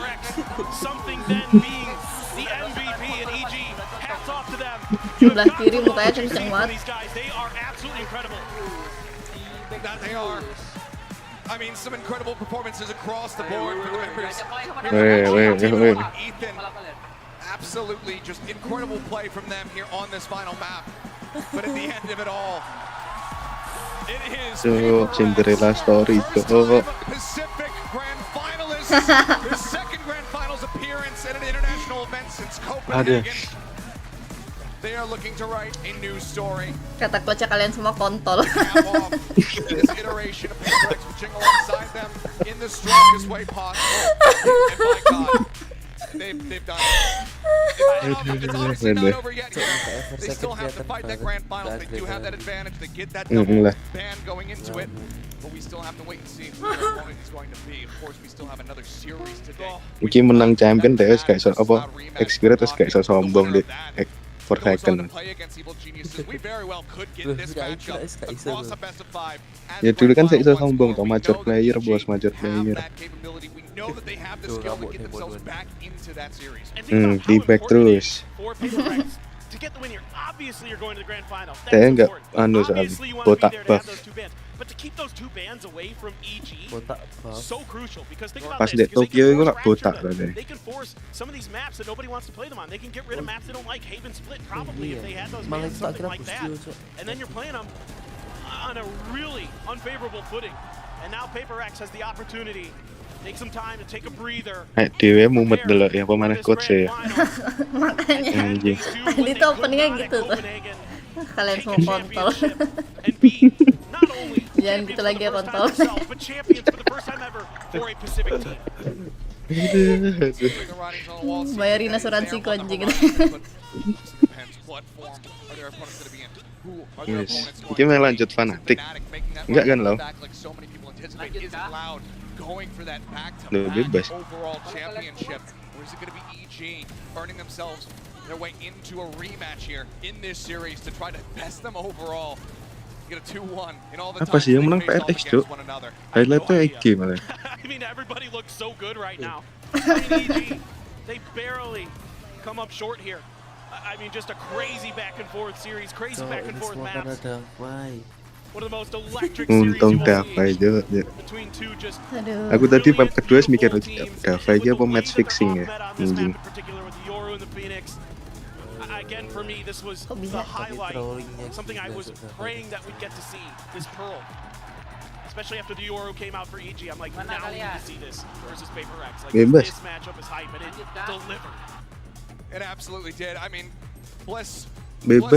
Sebelah kiri mukanya kenceng banget. I mean, some incredible performances across the board for the members. Ethan, absolutely just incredible play from them here on this final map. But at the end of it all, it is Cinderella story Pacific Grand Finalists, their second Grand Finals appearance at an international event since Copenhagen. They are looking to write a new story. Kata coach kalian semua kontol. This iteration of PaperX pitching alongside them in the strongest way possible. And by God, they've done it. It's obviously not over yet here. They still have to fight that grand finals. They do have that advantage. They get that double ban going into it. But we still have to wait and see who their opponent is going to be. Of course, we still have another series today. Mungkin menang champion deh, kayak apa? Experience terus kayak sombong deh. For second. Ya dulu kan saya sombong tuh major player, bos major player. Di-back terus. Saya nggak anu soalnya botak buff. Pas di Tokyo itu nggak botak tadi. Malah itu tak kira Bustio cok. On a really unfavorable footing, and now PaperX has the opportunity. Take some time to take a breather. Dewe mumet dulu ya pemana coach ya. Makanya di tuh openingnya gitu tuh. Kalian semua kontol. Jangan gitu lagi ya kontol. Bayarin asuransiku anjing gitu. Yes. Kita main lanjut fanatik. Enggak kan lo? Lo bebas. Apa sih yang menang PRX cuk? Highlightnya EG malah. I mean, everybody looks so good right now. I mean, EG, they barely come up short here. I mean, just a crazy back and forth series, crazy back and forth maps. One of the most electric series you will see between two just. Aku tadi bab kedua mikir Davai apa match fixing ya. Anjing. Again, for me, this was the highlight. Something I was praying that we'd get to see this Pearl. Especially after the Euro came out for EG, I'm like, now we need to see this versus PaperX. Like, this matchup is hype, and it delivered. It absolutely did. I mean, bless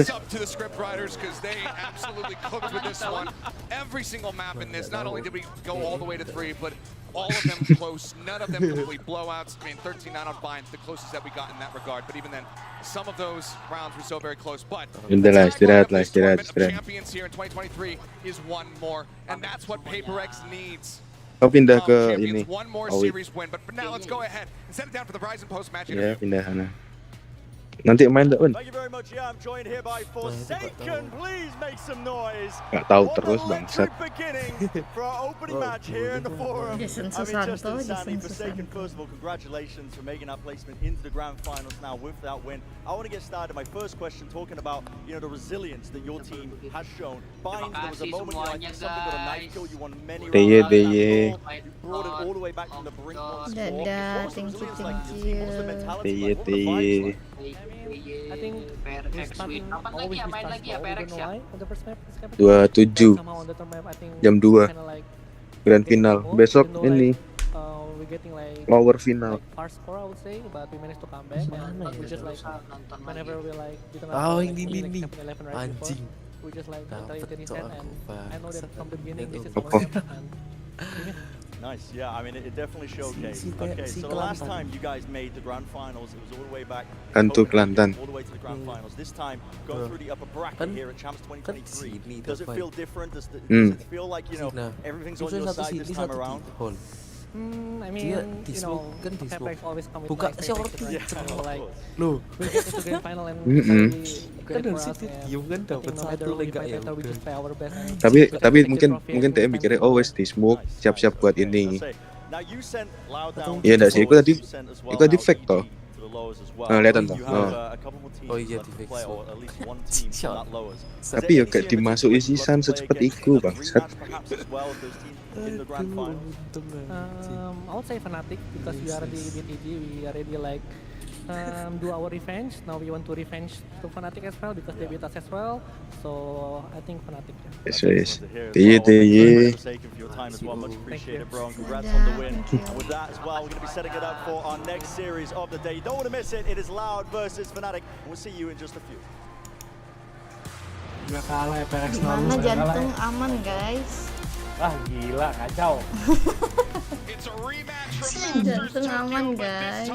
up to the script writers because they absolutely cooked with this one. Every single map in this, not only did we go all the way to 3, but all of them close. None of them complete blowouts. I mean, 13-9 on Vines, the closest that we got in that regard. But even then, some of those rounds were so very close. But champions here in 2023 is one more, and that's what PaperX needs. Pindah ke ini. One more series win. But for now, let's go ahead and set it down for the Verizon post-match interview. Ya, pindah sana. Nanti main tak Un? Thank you very much. Yeah, I'm joined here by Forsaken. Please make some noise. Gak tahu terus bangsat. Beginning for our opening match here in the forum. I mean, just insanity. Forsaken, first of all, congratulations for making that placement into the grand finals now with that win. I want to get started. My first question, talking about the resilience that your team has shown. Vines, there was a moment where I think something got a knife kill. You won many rounds. You brought it all the way back from the brink once more. What was the mentality like? What was the vibes like? I think always be start slow, we don't know why on the first map. 27 jam 2 grand final besok ini we're getting like lower final. Like far score I would say, but we managed to come back. But we just like whenever we like di tengah anjing we just like mentally reset and I know that from the beginning this is our step and Nice. Yeah, I mean, it definitely showcased. Okay, so the last time you guys made the grand finals, it was all the way back Hantu Kelantan. all the way to the grand finals. This time, going through the upper bracket here at Champs 2023. Does it feel different? Does it feel like, you know, everything's on your side this time around? I mean, you know, Peppex always come with Buka nice short expectations, nih. like, Loh. we get to the grand final and Kan dari situ diem kan dapat satu lega ya. we just play our best and Tapi mungkin TM mikirnya oh wes di smoke siap-siap buat ini. Iya enggak sih, itu tadi fake toh. Kelihatan toh. Oh iya di fake. Tapi ya gak dimasuki season secepat itu bangsat. I would say Fnatic because we already beat EG, we already like do our revenge. Now we want to revenge to Fnatic as well because they beat us as well. So I think Fnatic. Yes. TY. Much appreciated, bro. And congrats on the win. And with that as well, we're going to be setting it up for our next series of the day. You don't want to miss it. It is Loud versus Fnatic. We'll see you in just a few. Gimana jantung aman guys? Ah gila kacau. Jantung aman guys.